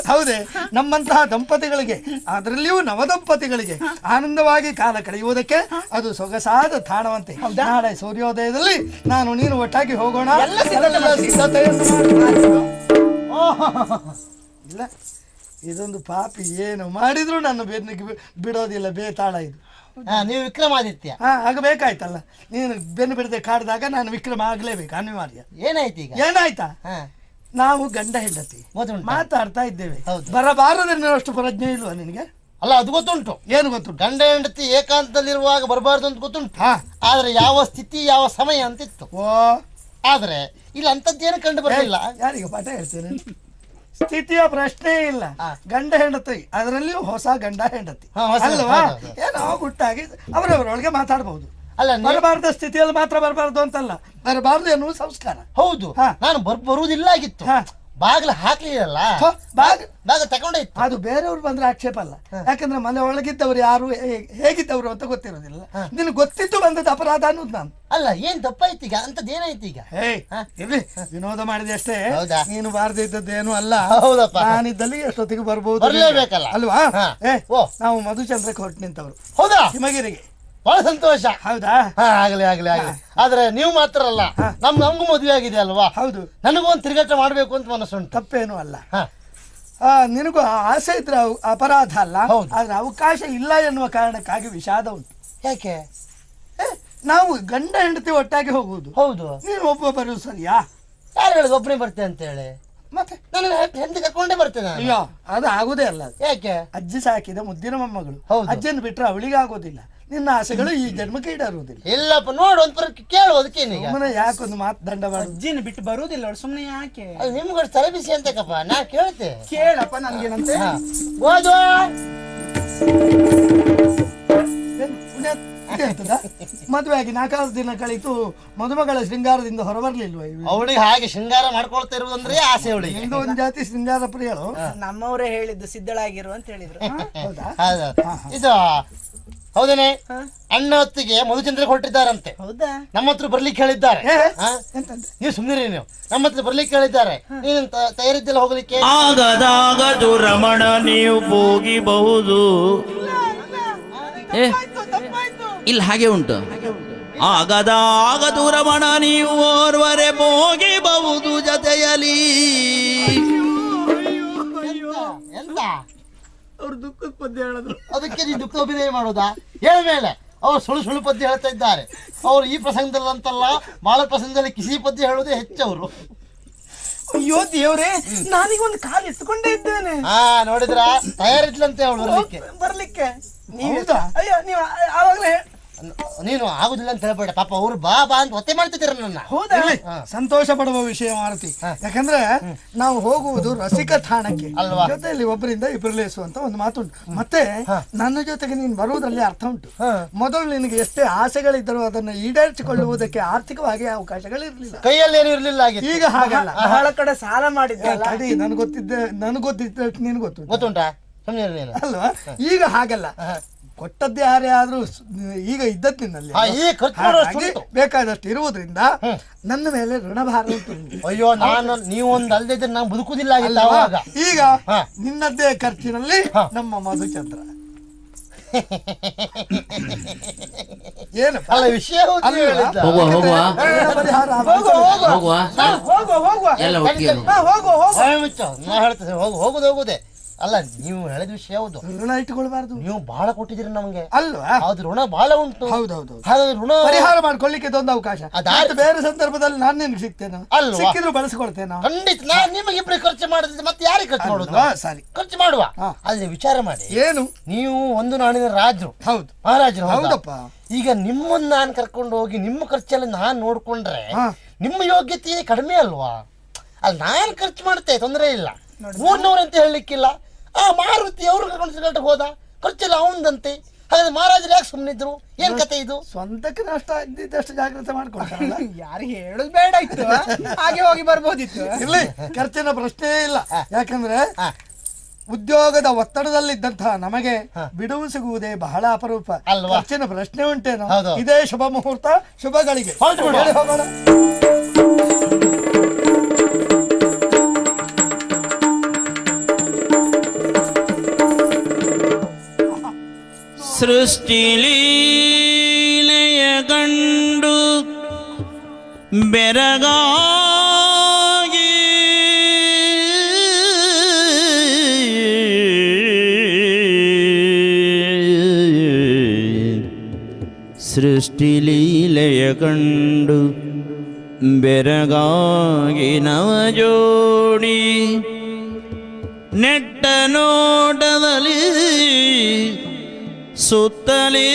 ಹೌದೇ? ನಮ್ಮಂತಹ ದಂಪತಿಗಳಿಗೆ, ಅದರಲ್ಲಿಯೂ ನವದಂಪತಿಗಳಿಗೆ ಆನಂದವಾಗಿ ಕಾಲ ಕಳೆಯುವುದಕ್ಕೆ ಅದು ಸೊಗಸಾದ ತಾಣವಂತೆ. ನಾಳೆ ಸೂರ್ಯೋದಯದಲ್ಲಿ ನಾನು ನೀನು ಒಟ್ಟಾಗಿ ಹೋಗೋಣ. ಇಲ್ಲ, ಇದೊಂದು ಪಾಪಿ ಏನು ಮಾಡಿದ್ರು ನನ್ನ ಬೆನ್ನಿಗೆ ಬಿಡೋದಿಲ್ಲ, ಬೇತಾಳ ಇದು. ನೀವು ವಿಕ್ರಮಾದಿತ್ಯ ಆಗಬೇಕಾಯ್ತಲ್ಲ. ನೀನು ಬೆನ್ನು ಬಿಡದೆ ಕಾಡಿದಾಗ ನಾನು ವಿಕ್ರಮ ಆಗ್ಲೇಬೇಕು, ಅನಿವಾರ್ಯ. ಏನಾಯ್ತು ಈಗ? ಏನಾಯ್ತಾ? ನಾವು ಗಂಡ ಹೆಂಡತಿ ಮಾತಾಡ್ತಾ ಇದ್ದೇವೆ. ಬರಬಾರದನ್ನಷ್ಟು ಪ್ರಜ್ಞೆ ಇಲ್ವಾ ನಿನಗೆ? ಅಲ್ಲ, ಅದು ಗೊತ್ತುಂಟು. ಏನು ಗೊತ್ತುಂಟು? ಗಂಡ ಹೆಂಡತಿ ಏಕಾಂತದಲ್ಲಿರುವಾಗ ಬರಬಾರ್ದು ಅಂತ ಗೊತ್ತುಂಟು. ಆದ್ರೆ ಯಾವ ಸ್ಥಿತಿ ಯಾವ ಸಮಯ ಅಂತಿತ್ತು. ಆದ್ರೆ ಇಲ್ಲಿ ಅಂತದ್ದೇನು ಕಂಡು ಬರಲಿಲ್ಲ. ಯಾರಿಗೆ ಪಾಠ ಹೇಳ್ತೇನೆ? ಸ್ಥಿತಿಯ ಪ್ರಶ್ನೆ ಇಲ್ಲ. ಗಂಡ ಹೆಂಡತಿ, ಅದರಲ್ಲಿಯೂ ಹೊಸ ಗಂಡ ಹೆಂಡತಿ ಅಲ್ವಾ? ಏನೋ ಗುಟ್ಟಾಗಿ ಅವರವರೊಳಗೆ ಮಾತಾಡಬಹುದು. ಅಲ್ಲ, ಬರಬಾರ್ದ ಸ್ಥಿತಿಯಲ್ಲಿ ಮಾತ್ರ ಬರಬಾರ್ದು ಅಂತಲ್ಲ, ಬರಬಾರ್ದು ಎನ್ನುವ ಸಂಸ್ಕಾರ. ಹೌದು, ನಾನು ಬರುವುದಿಲ್ಲ ಆಗಿತ್ತು. ಬಾಗಿಲು ಹಾಕ್ಲಿಲ್ಲ, ಬಾಗಿಲು ತಗೊಂಡೇ ಇತ್ತು. ಅದು ಬೇರೆಯವ್ರು ಬಂದ್ರೆ ಆಕ್ಷೇಪ ಅಲ್ಲ, ಯಾಕಂದ್ರೆ ಮನೆ ಒಳಗಿದ್ದವರು ಯಾರು ಹೇಗಿದ್ದವರು ಅಂತ ಗೊತ್ತಿರೋದಿಲ್ಲ. ನಿನ್ ಗೊತ್ತಿತ್ತು ಬಂದದ್ದು ಅಪರಾಧ ಅನ್ನೋದು ನಾನು. ಅಲ್ಲ, ಏನ್ ತಪ್ಪಾಯ್ತು ಈಗ? ಅಂತದ್ದೇನಾಯ್ತು ಈಗ? ಇರ್ಲಿ, ವಿನೋದ ಮಾಡಿದೆ ಅಷ್ಟೇ. ಹೌದಾ? ನೀನು ಬಾರದಿದ್ದದ್ದೇನು ಅಲ್ಲ. ಹೌದಪ್ಪ, ನಾನಿದ್ದಲ್ಲಿ ಎಷ್ಟೊತ್ತಿಗೆ ಬರ್ಬೋದು, ಬರ್ಲೇಬೇಕಲ್ಲ ಅಲ್ವಾ? ನಾವು ಮಧುಚಂದ್ರಕ್ಕೆ ಹೊರಟು ನಿಂತವ್ರು. ಹೌದಾ? ಹಿಮಗಿರಿಗೆ. ಬಹಳ ಸಂತೋಷ. ಹೌದಾ? ಆಗ್ಲಿ ಆಗ್ಲಿ ಆಗ್ಲಿ. ಆದ್ರೆ ನೀವು ಮಾತ್ರ ಅಲ್ಲ, ನಮಗೂ ಮದುವೆ ಆಗಿದೆ ಅಲ್ವಾ? ಹೌದು. ನನಗೂ ಒಂದು ತಿರುಗಾಟ ಮಾಡ್ಬೇಕು ಅಂತ ಮನಸ್ಸುಂಟು. ತಪ್ಪೇನು ಅಲ್ಲ. ನಿನಗೂ ಆಸೆ ಇದ್ರೆ ಅಪರಾಧ ಅಲ್ಲ. ಆದ್ರೆ ಅವಕಾಶ ಇಲ್ಲ ಎನ್ನುವ ಕಾರಣಕ್ಕಾಗಿ ವಿಷಾದ ಉಂಟು. ಯಾಕೆ? ನಾವು ಗಂಡ ಹೆಂಡತಿ ಒಟ್ಟಾಗಿ ಹೋಗುವುದು. ಹೌದು. ನೀನು ಒಬ್ಬ ಬರುವುದು ಸರಿಯಾ? ಯಾರು ಹೇಳಿದ್ ಒಬ್ಬನೇ ಬರ್ತೇನೆ ಅಂತ ಹೇಳಿ? ಮತ್ತೆ ನಾನು ಹೆಂಡತಿ ಕರ್ಕೊಂಡೇ ಬರ್ತೇನೆ. ಅಯ್ಯೋ, ಅದು ಆಗುದೇ ಅಲ್ಲ. ಯಾಕೆ? ಅಜ್ಜಿ ಸಾಕಿದ ಮುದ್ದಿನ ಮೊಮ್ಮಗಳು. ಅಜ್ಜನ್ ಬಿಟ್ರೆ ಅವಳಿಗೆ ಆಗೋದಿಲ್ಲ. ನಿನ್ನ ಆಸೆಗಳು ಈ ಜನ್ಮಕ್ಕೆ ಈಡೇರುವುದಿಲ್ಲ. ಇಲ್ಲಪ್ಪ, ನೋಡು, ಒಂದು ಕೇಳುವುದಕ್ಕೇನೀಗ ಯಾಕೊಂದು ಮಾತು ದಂಡ ಮಾಡು. ಅಜ್ಜಿನ ಬಿಟ್ಟು ಬರುವುದಿಲ್ಲ, ಸುಮ್ಮನೆ ಯಾಕೆ? ನಿಮ್ಗೆ ತಲೆ ಬಿಸಿ ಅಂತಕ್ಕಪ್ಪ, ನಾ ಕೇಳ್ತೆ. ಕೇಳಪ್ಪ, ನನ್ಗೇನಂತೆ? ಓದು. ಮದುವೆ ಆಗಿ 4 ದಿನ ಕಳಿತು, ಮದುಮಗಳ ಶೃಂಗಾರದಿಂದ ಹೊರಬರ್ಲಿಲ್ವ? ಅವಳಿಗೆ ಹಾಗೆ ಶೃಂಗಾರ ಮಾಡ್ಕೊಳ್ತಾ ಇರುವುದಂದ್ರೆ ಆಸೆ ಅವಳಿಗೆ. ಇಂದು ಒಂದು ಜಾತಿ ಶೃಂಗಾರ ಪ್ರಿಯಳು. ನಮ್ಮವರೇ ಹೇಳಿದ್ದು ಸಿದ್ಧಳಾಗಿರು ಅಂತ ಹೇಳಿದ್ರು. ಇದು ಹೌದೇನೆ? ಅಣ್ಣ ಹೊತ್ತಿಗೆ ಮಧುಚಂದ್ರಕ್ಕೆ ಹೊರಟಿದ್ದಾರಂತೆ. ಹೌದಾ? ನಮ್ಮ ಹತ್ರ ಬರ್ಲಿಕ್ಕೆ ಹೇಳಿದ್ದಾರೆ. ನೀವು ಸುಮ್ಮನೆ, ನೀವು ನಮ್ಮ ಹತ್ರ ಬರ್ಲಿಕ್ಕೆ ಹೇಳಿದ್ದಾರೆ. ನೀನು ತಯಾರಿದ್ದೆಲ್ಲ ಹೋಗ್ಲಿಕ್ಕೆ? ಆಗದಾಗದು ರಮಣ ನೀವು ಹೋಗಿಬಹುದು. ಇಲ್ಲಿ ಹಾಗೆ ಉಂಟು. ಆಗದಾಗದು ರಮಣ ನೀವು ಓರ್ವರೆ ಹೋಗಿಬಹುದು ಜೊತೆಯಲಿ. ಎಂತ ಅವ್ರು ದುಃಖದ ಪದ್ಯ ಹೇಳಿದ್ರು. ಅದಕ್ಕೆ ನೀನು ದುಃಖ ಅಭಿನಯ ಮಾಡೋದಾ? ಹೇಳ ಮೇಲೆ ಅವ್ರು ಸುಳ್ಳು ಪದ್ಯ ಹೇಳ್ತಾ ಇದ್ದಾರೆ. ಅವ್ರು ಈ ಪ್ರಸಂಗದಲ್ಲಿ ಅಂತಲ್ಲ, ಬಾಳ ಪ್ರಸಂಗದಲ್ಲಿ ಕಿಸಿ ಪದ್ಯ ಹೇಳೋದೇ ಹೆಚ್ಚವರು. ಅಯ್ಯೋ ದೇವ್ರೆ, ನಾನೀಗ ಒಂದು ಕಾಲು ಎತ್ಕೊಂಡೇ ಇದ್ದೇನೆ. ನೋಡಿದ್ರ? ತಯಾರಿದ್ಲಂತೆ ಅವಳು ಬರ್ಲಿಕ್ಕೆ. ಅಯ್ಯೋ, ನೀವು ಆವಾಗಲೇ ನೀನು ಆಗುದಿಲ್ಲ ಅಂತ ಹೇಳ್ಬೇಡ, ಪಾಪ ಅವ್ರು ಬಾ ಬಾ ಅಂತ ಒತ್ತೆ ಮಾಡ್ತಿದ್ದೀರ ನನ್ನ. ಹೌದಾ? ಸಂತೋಷ ಪಡುವ ವಿಷಯ ಮಾರುತಿ. ಯಾಕಂದ್ರೆ ನಾವು ಹೋಗುವುದು ರಸಿಕ ತಾಣಕ್ಕೆ ಅಲ್ವಾ? ಜೊತೆಯಲ್ಲಿ ಒಬ್ಬರಿಂದ ಇಬ್ಬರಲೇಸುವಂತ ಒಂದು ಮಾತುಂಟು. ಮತ್ತೆ ನನ್ನ ಜೊತೆಗೆ ನೀನು ಬರುವುದರಲ್ಲಿ ಅರ್ಥ ಉಂಟು. ಮೊದಲು ನಿನಗೆ ಎಷ್ಟೇ ಆಸೆಗಳಿದ್ದರೂ ಅದನ್ನು ಈಡೇರಿಸಿಕೊಳ್ಳುವುದಕ್ಕೆ ಆರ್ಥಿಕವಾಗಿ ಅವಕಾಶಗಳಿರ್ಲಿಲ್ಲ, ಕೈಯಲ್ಲಿ ಏನು ಇರ್ಲಿಲ್ಲ. ಈಗ ಹಾಗಲ್ಲ. ಬಹಳ ಕಡೆ ಸಾಲ ಮಾಡಿದ್ದೆ ತಡಿ, ನನಗೆ ಗೊತ್ತಿದ್ದ ನಿನ್ ಗೊತ್ತುಂಟಾ? ಸುಮ್ಮನೆ ನೀನು ಅಲ್ವಾ? ಈಗ ಹಾಗಲ್ಲ, ಕೊಟ್ಟದ್ದೇ ಯಾರೇ ಆದ್ರೂ ಈಗ ಇದ್ದದ್ದು ನಿನ್ನಲ್ಲಿ ಬೇಕಾದಷ್ಟು ಇರುವುದರಿಂದ ನನ್ನ ಮೇಲೆ ಋಣಭಾರ ಉಂಟು. ಅಯ್ಯೋ, ನೀವೊಂದು ಅಲ್ಲದೆ ನಾನು ಬದುಕುದಿಲ್ಲ ಆಗಿಲ್ಲ. ಈಗ ನಿನ್ನದ್ದೇ ಖರ್ಚಿನಲ್ಲಿ ನಮ್ಮ ಮಧುಚಂದ್ರ ಏನು ಅಲ್ಲ ವಿಷಯ ಹೇಳ್ತೇನೆ. ಹೋಗುದೇ ಅಲ್ಲ, ನೀವು ಹೇಳಿದ ವಿಷಯ ಹೌದು. ಋಣ ಇಟ್ಟುಕೊಳ್ಬಾರ್ದು. ನೀವು ಬಹಳ ಕೊಟ್ಟಿದ್ದೀರಿ ನಮ್ಗೆ ಅಲ್ವಾ? ಅದು ಋಣ ಬಹಳ ಉಂಟು. ಹೌದೌದು. ಋಣ ಪರಿಹಾರ ಮಾಡ್ಕೊಳ್ಳಿಕ್ಕೆ ಇದೊಂದು ಅವಕಾಶ. ಬೇರೆ ಸಂದರ್ಭದಲ್ಲಿ ನಾನು ನಿನ್ಗೆ ಸಿಗ್ತೇನೆ, ಸಿಕ್ಕಿದ್ರು ಬಳಸಿಕೊಳ್ತೇನೆ. ಖಂಡಿತ. ನಾನು ನಿಮಗಿಬ್ರಿಗೆ ಖರ್ಚು ಮಾಡಿದ್ರೆ ಮತ್ತೆ ಯಾರಿಗೆ ಖರ್ಚು ಮಾಡುದು? ಸರಿ, ಖರ್ಚು ಮಾಡುವ. ಆದ್ರೆ ವಿಚಾರ ಮಾಡಿ. ಏನು? ನೀವು ಒಂದು ನಾಡಿನ ರಾಜರು. ಹೌದು, ಮಹಾರಾಜರು. ಹೌದಪ್ಪ. ಈಗ ನಿಮ್ಮನ್ನ ನಾನು ಕರ್ಕೊಂಡು ಹೋಗಿ ನಿಮ್ಮ ಖರ್ಚೆಲ್ಲ ನಾನ್ ನೋಡ್ಕೊಂಡ್ರೆ ನಿಮ್ಮ ಯೋಗ್ಯತೆ ಕಡಿಮೆ ಅಲ್ವಾ? ಅಲ್ಲಿ ನಾನ್ ಖರ್ಚು ಮಾಡ್ತೇನೆ, ತೊಂದರೆ ಇಲ್ಲ. ಊರ್ನವ್ರು ಅಂತ ಹೇಳಲಿಕ್ಕಿಲ್ಲ. ಮಾರುತಿ ಅವ್ರು ಕರ್ಕೊಂಡು ಹೋದ, ಖರ್ಚೆಲ್ಲ ಅವನದಂತೆ. ಹಾಗಾದ್ರೆ ಮಹಾರಾಜರು ಯಾಕೆ ಸುಮ್ಮನಿದ್ರು? ಏನ್ ಕತೆ ಇದು? ಸ್ವಂತಕ್ಕೆ ನಷ್ಟ ಆಗಿದ್ದಷ್ಟು ಜಾಗ್ರತೆ ಮಾಡ್ಕೊಳ್ತಾರಲ್ಲ. ಯಾರಿಗೆ ಹೇಳುದು ಬೇಡ ಇತ್ತು, ಹಾಗೆ ಹೋಗಿ ಬರ್ಬೋದಿತ್ತು. ಇಲ್ಲಿ ಖರ್ಚಿನ ಪ್ರಶ್ನೆ ಇಲ್ಲ. ಯಾಕಂದ್ರೆ ಉದ್ಯೋಗದ ಒತ್ತಡದಲ್ಲಿದ್ದಂತಹ ನಮಗೆ ಬಿಡುವು ಸಿಗುವುದೇ ಬಹಳ ಅಪರೂಪ. ಖರ್ಚಿನ ಪ್ರಶ್ನೆ ಉಂಟೇನೋ? ಇದೇ ಶುಭ ಮುಹೂರ್ತ, ಶುಭಗಳಿಗೆ ಹೋಗೋಣ. ಸೃಷ್ಟಿಲೀಲೆಯ ಗಂಡು ಬೆರಗಾಗಿ ಸೃಷ್ಟಿಲೀಲೆಯ ಗಂಡು ಬೆರಗಾಗಿ ನವಜೋಡಿ ನೆಟ್ಟ ನೋಟದಲ್ಲಿ ಸುತ್ತಲೀಕ್ಷಿಸಿ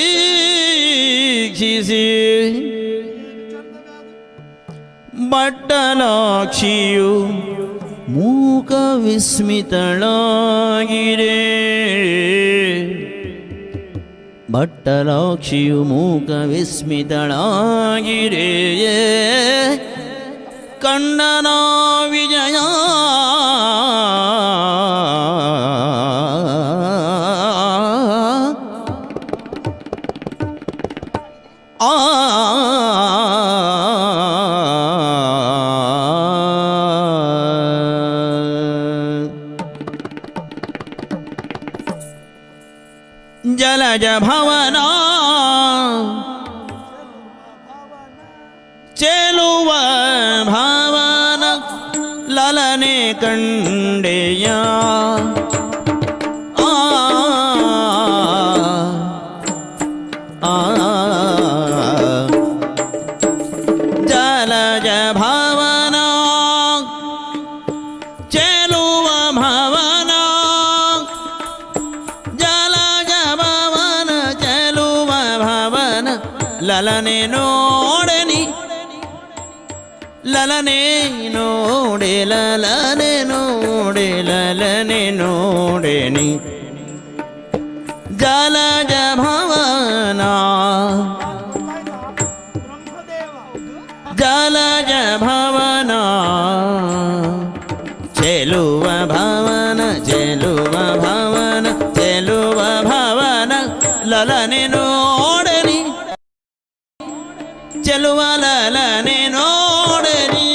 ಬಟ್ಟಲಾಕ್ಷಿಯು ಮೂಕ ವಿಸ್ಮಿತಳಾಗಿರೆ. ಬಟ್ಟಲಾಕ್ಷಿಯು ಮೂಕ ವಿಸ್ಮಿತಳಾಗಿರೆ. ಕಣ್ಣನ ವಿಜಯ ಜಲಜ ಭವನ ಚೆಲುವ ಭಾವನ ಲಲನೆ ಕಂಡೆಯ. ಜಲಜ ಭವನ ಚೆಲುವ ಭವನ, ಜಲಜ ಭವನ ಚೆಲುವ ಭವನ ಲಲನೆ ನೋಡನಿ, ಲಲನೆ ನೋಡೆ ಲಲನೆ ನೋಡೆ ಲಲನೆ ನೋಡೆನಿ. ಜಲಜ ಭವನ ಜಲಜ ಭವನ ಚೆಲುವ ಭವನ ಚೆಲುವ ಭವನ ಚೆಲುವ ಭವನ ಲಲನೆ ನೋಡನಿ, ಚೆಲುವ ಲಲನೆ ನೋಡನಿ.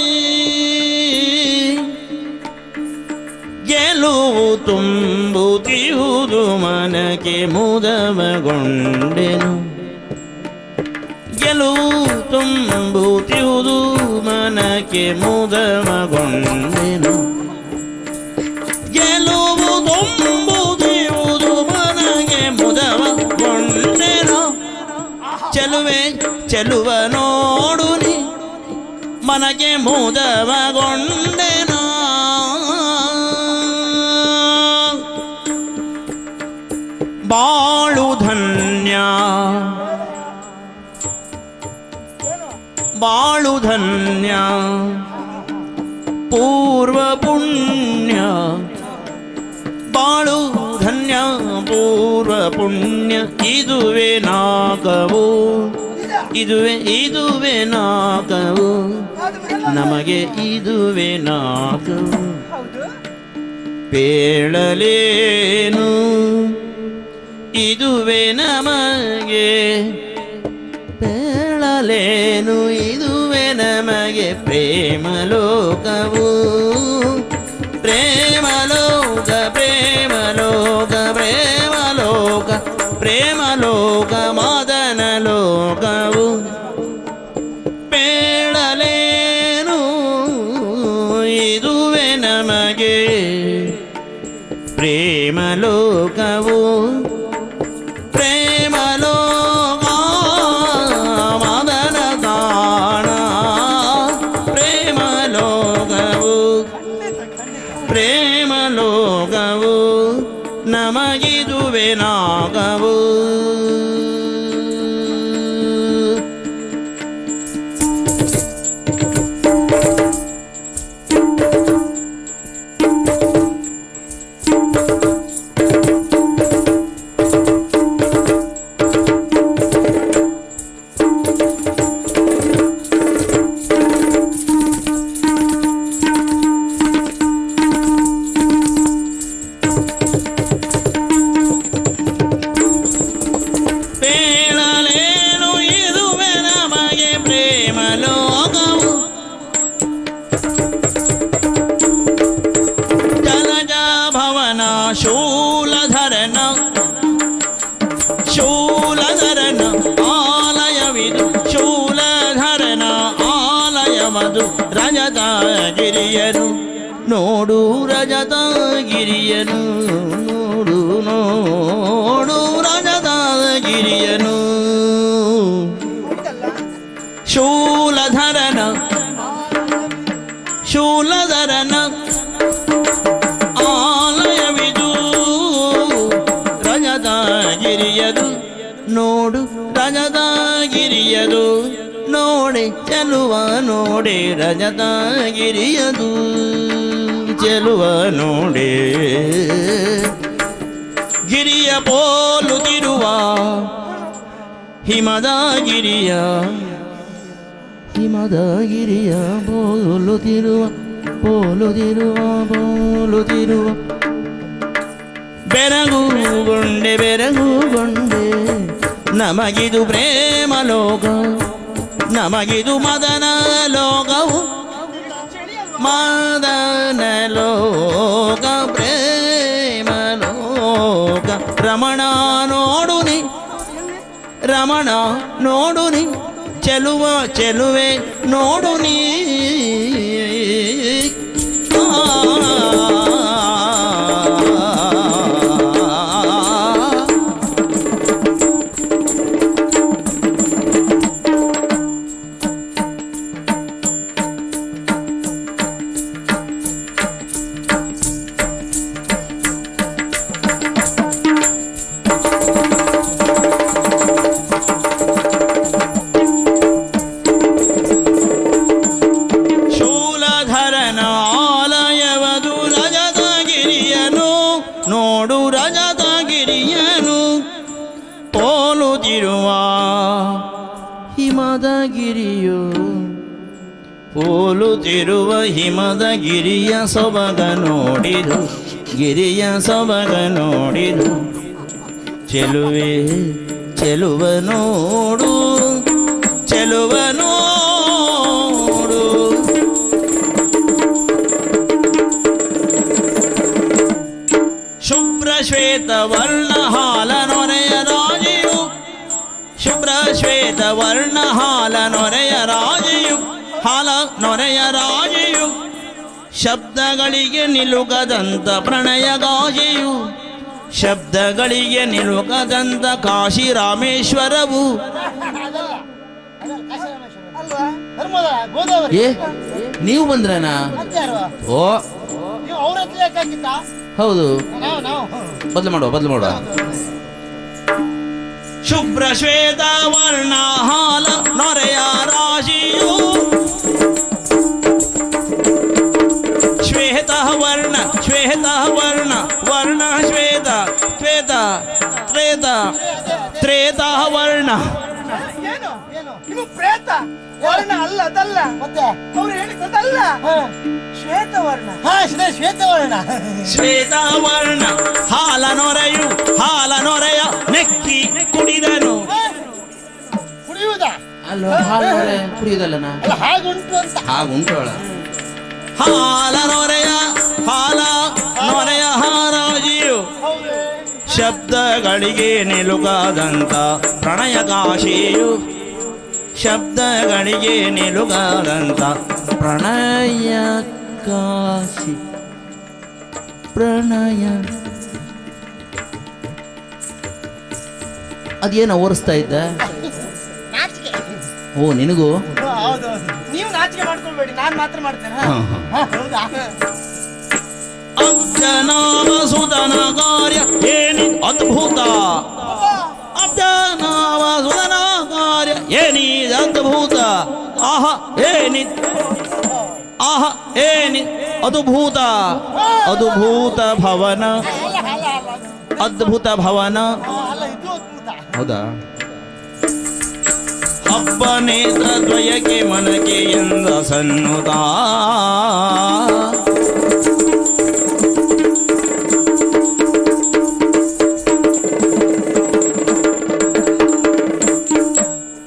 ಗೆಲುವು ತುಂಬುತ್ತಿಯುವುದು ಮನಕ್ಕೆ ಮುದವಗೊಂಡೆನು. ಗೆಲುವು ತುಂಬುತ್ತಿಯುವುದು ಮನಕ್ಕೆ ಮುದವಗೊಂಡೆನು. ಗೆಲುವು ತುಂಬುತ್ತಿಯುವುದು ಮನಗೆ ಮುದವಗೊಂಡೆನು. ಚೆಲುವೆ ಚೆಲುವ ನೋಡುನಿ ಮನಗೆ ಮುದವಗೊಂಡೆನು. ಬಾಳು ಧನ್ಯ ಧನ್ಯ ಪೂರ್ವ ಪುಣ್ಯ ಬಾಳು ಧನ್ಯ ಪೂರ್ವ ಪುಣ್ಯ ಇದುವೇ ನಾಗವು ಇದುವೇ ನಾಗವು ನಮಗೆ ಇದುವೇ ನಾಗವು ಪೇಳಲೇನು ಇದುವೇ ನಮಗೆ ಪೇಳಲೇನು ಇದುವೇ ನಮಗೆ ಪ್ರೇಮಲೋಕವು ಪ್ರೇಮಲೋಕ ಪ್ರೇಮಲೋಕ ಪ್ರೇಮಲೋಕ ಪ್ರೇಮಲೋಕ ಮದನ ಲೋಕವು ಪೇಳಲೇನು ಇದುವೇ ನಮಗೆ ಪ್ರೇಮಲೋಕವು ಪ್ರೇಮಲೋಕ ಮದನ ಕಾಣ ಪ್ರೇಮಲೋಕವು ಪ್ರೇಮಲೋಕವು ನಮಗಿದುವೆ ನಾಗವು ಶೂಲಧರನ ಆಲಯವಿದು ಶೂಲಧರನ ಆಲಯವದು ರಜತಗಿರಿಯನು ನೋಡು ರಜತಗಿರಿಯನು ನೋಡು ನೋಡು ರಜತಗಿರಿಯನು ಶೂಲಧರನ ಶೂಲಧರನ ಆಲಯವಿದು ರಜತಗಿರಿಯದು ನೋಡು ರಜತಗಿರಿಯದು ನೋಡೆ ಚೆಲುವ ನೋಡೆ ರಜತಗಿರಿಯದು ಚೆಲುವ ನೋಡೆ ಗಿರಿಯ ಪೋಲುತ್ತಿರುವ ಹಿಮದ ಗಿರಿಯ ಹಿಮದ ಗಿರಿಯ ಪೋಲುತ್ತಿರುವ ಪೋಲುತ್ತಿರುವ ಪೋಲುತ್ತಿರುವ ಬೆರಗುಗೊಂಡೆ ಬೆರಗುಗೊಂಡೆ ನಮಗಿದು ಪ್ರೇಮ ಲೋಕ ನಮಗಿದು ಮದನ ಲೋಕವು ಮದನ ಲೋಕ ಪ್ರೇಮ ಲೋಕ ರಮಣ ನೋಡುನಿ ರಮಣ ನೋಡುನಿ ಚೆಲುವ ಚೆಲುವೆ ನೋಡುನಿ ನೋಡು ರಜತಗಿರಿಯನು ಪೋಲುತ್ತಿರುವ ಹಿಮದ ಗಿರಿಯು ಪೋಲುತ್ತಿರುವ ಹಿಮದ ಗಿರಿಯ ಸೊಬಗ ನೋಡಿದು ಗಿರಿಯ ಸೊಬಗ ನೋಡಿದು ಚೆಲುವೆ ಚೆಲುವ ನೋಡು ಚೆಲುವ ನೋಡು ಶುಭ್ರ ಶ್ವೇತ ವರ್ಣ ಹಾಲ ನೊರೆಯ ರಾಜಿಯು ಶುಭ್ರ ಶ್ವೇತ ವರ್ಣ ಹಾಲ ನೊರೆಯ ರಾಜಿಯು ಹಾಲ ನೊರೆಯ ರಾಜಿಯು ಶಬ್ದಗಳಿಗೆ ನಿಲುಕದಂತ ಪ್ರಣಯ ಗಾಜಿಯು ಶಬ್ದಗಳಿಗೆ ನಿಲುಕದಂತ ಕಾಶಿ ರಾಮೇಶ್ವರವು ಏ ನೀವು ಬಂದ್ರನಾ? ಓ ಹೌದು, ಬದಲು ಮಾಡುವ ಶುಭ್ರ ಶ್ವೇತ ವರ್ಣ ಹಾಲ ನೊರೆಯ ರಾಶಿಯು ಏನು ಇನ್ನು ಪ್ರೇತ ವರ್ಣ ಅಲ್ಲ ಅದಲ್ಲ, ಮತ್ತೆ ಅವ್ರು ಹೇಳಿದ್ದಲ್ಲ ಶ್ವೇತವರ್ಣ. ಶ್ವೇತವರ್ಣ. ಶ್ವೇತವರ್ಣ ಹಾಲ ನೊರೆಯ ನೆಕ್ಕಿ ಕುಡಿದನು. ಕುಡಿಯುವುದಾ? ಅಲ್ಲ ಹಾಲು ನೊರೆ ಕುಡಿಯುದಲ್ಲನ? ಅಲ್ಲ ಹಾಗುಂಟು ಅಂತ. ಹಾಗುಂಟು ಅವಳ ಹಾಲ ನೊರೆಯ ಹಾರಾಜಿಯು ಶಬ್ದಗಳಿಗೆ ನಿಲುಗಾದಂತ ಪ್ರಣಯಕಾಶಿಯು ಶಬ್ದಗಳಿಗೆ ನಿಲುಗಾದಂತ ಪ್ರಣಯ ಕಾಶಿ ಪ್ರಣಯ ಅದೇನ ಓರಿಸ್ತಾ ಇದ್ದ? ಓ ನಿನಗೂ? ನೀವು ನಾಚಿಕೆ ಮಾಡ್ಕೊಳ್ಬೇಡಿ, ನಾನ್ ಮಾತ್ರ ಮಾಡ್ತೇನೆ. ಹೌದಾ? ಅಬ್ಜನಾಮ ಸುತನ ಕಾರ್ಯ ಏನಿ ಅದ್ಭುತ. ಅಬ್ಜನಾಮ ಸುತನ ಕಾರ್ಯ ಏನಿ ಅದ್ಭುತ. ಆಹ ಏನಿ ಅದ್ಭುತ. ಅದ್ಭುತ ಭವನ ಅದ್ಭುತ ಭವನ. ಹೌದಾ? ಹಬ್ಬ ನೇತ್ರ ದ್ವಯಕ್ಕೆ ಮನಕೆ ಎಂದ ಸನ್ನುತ.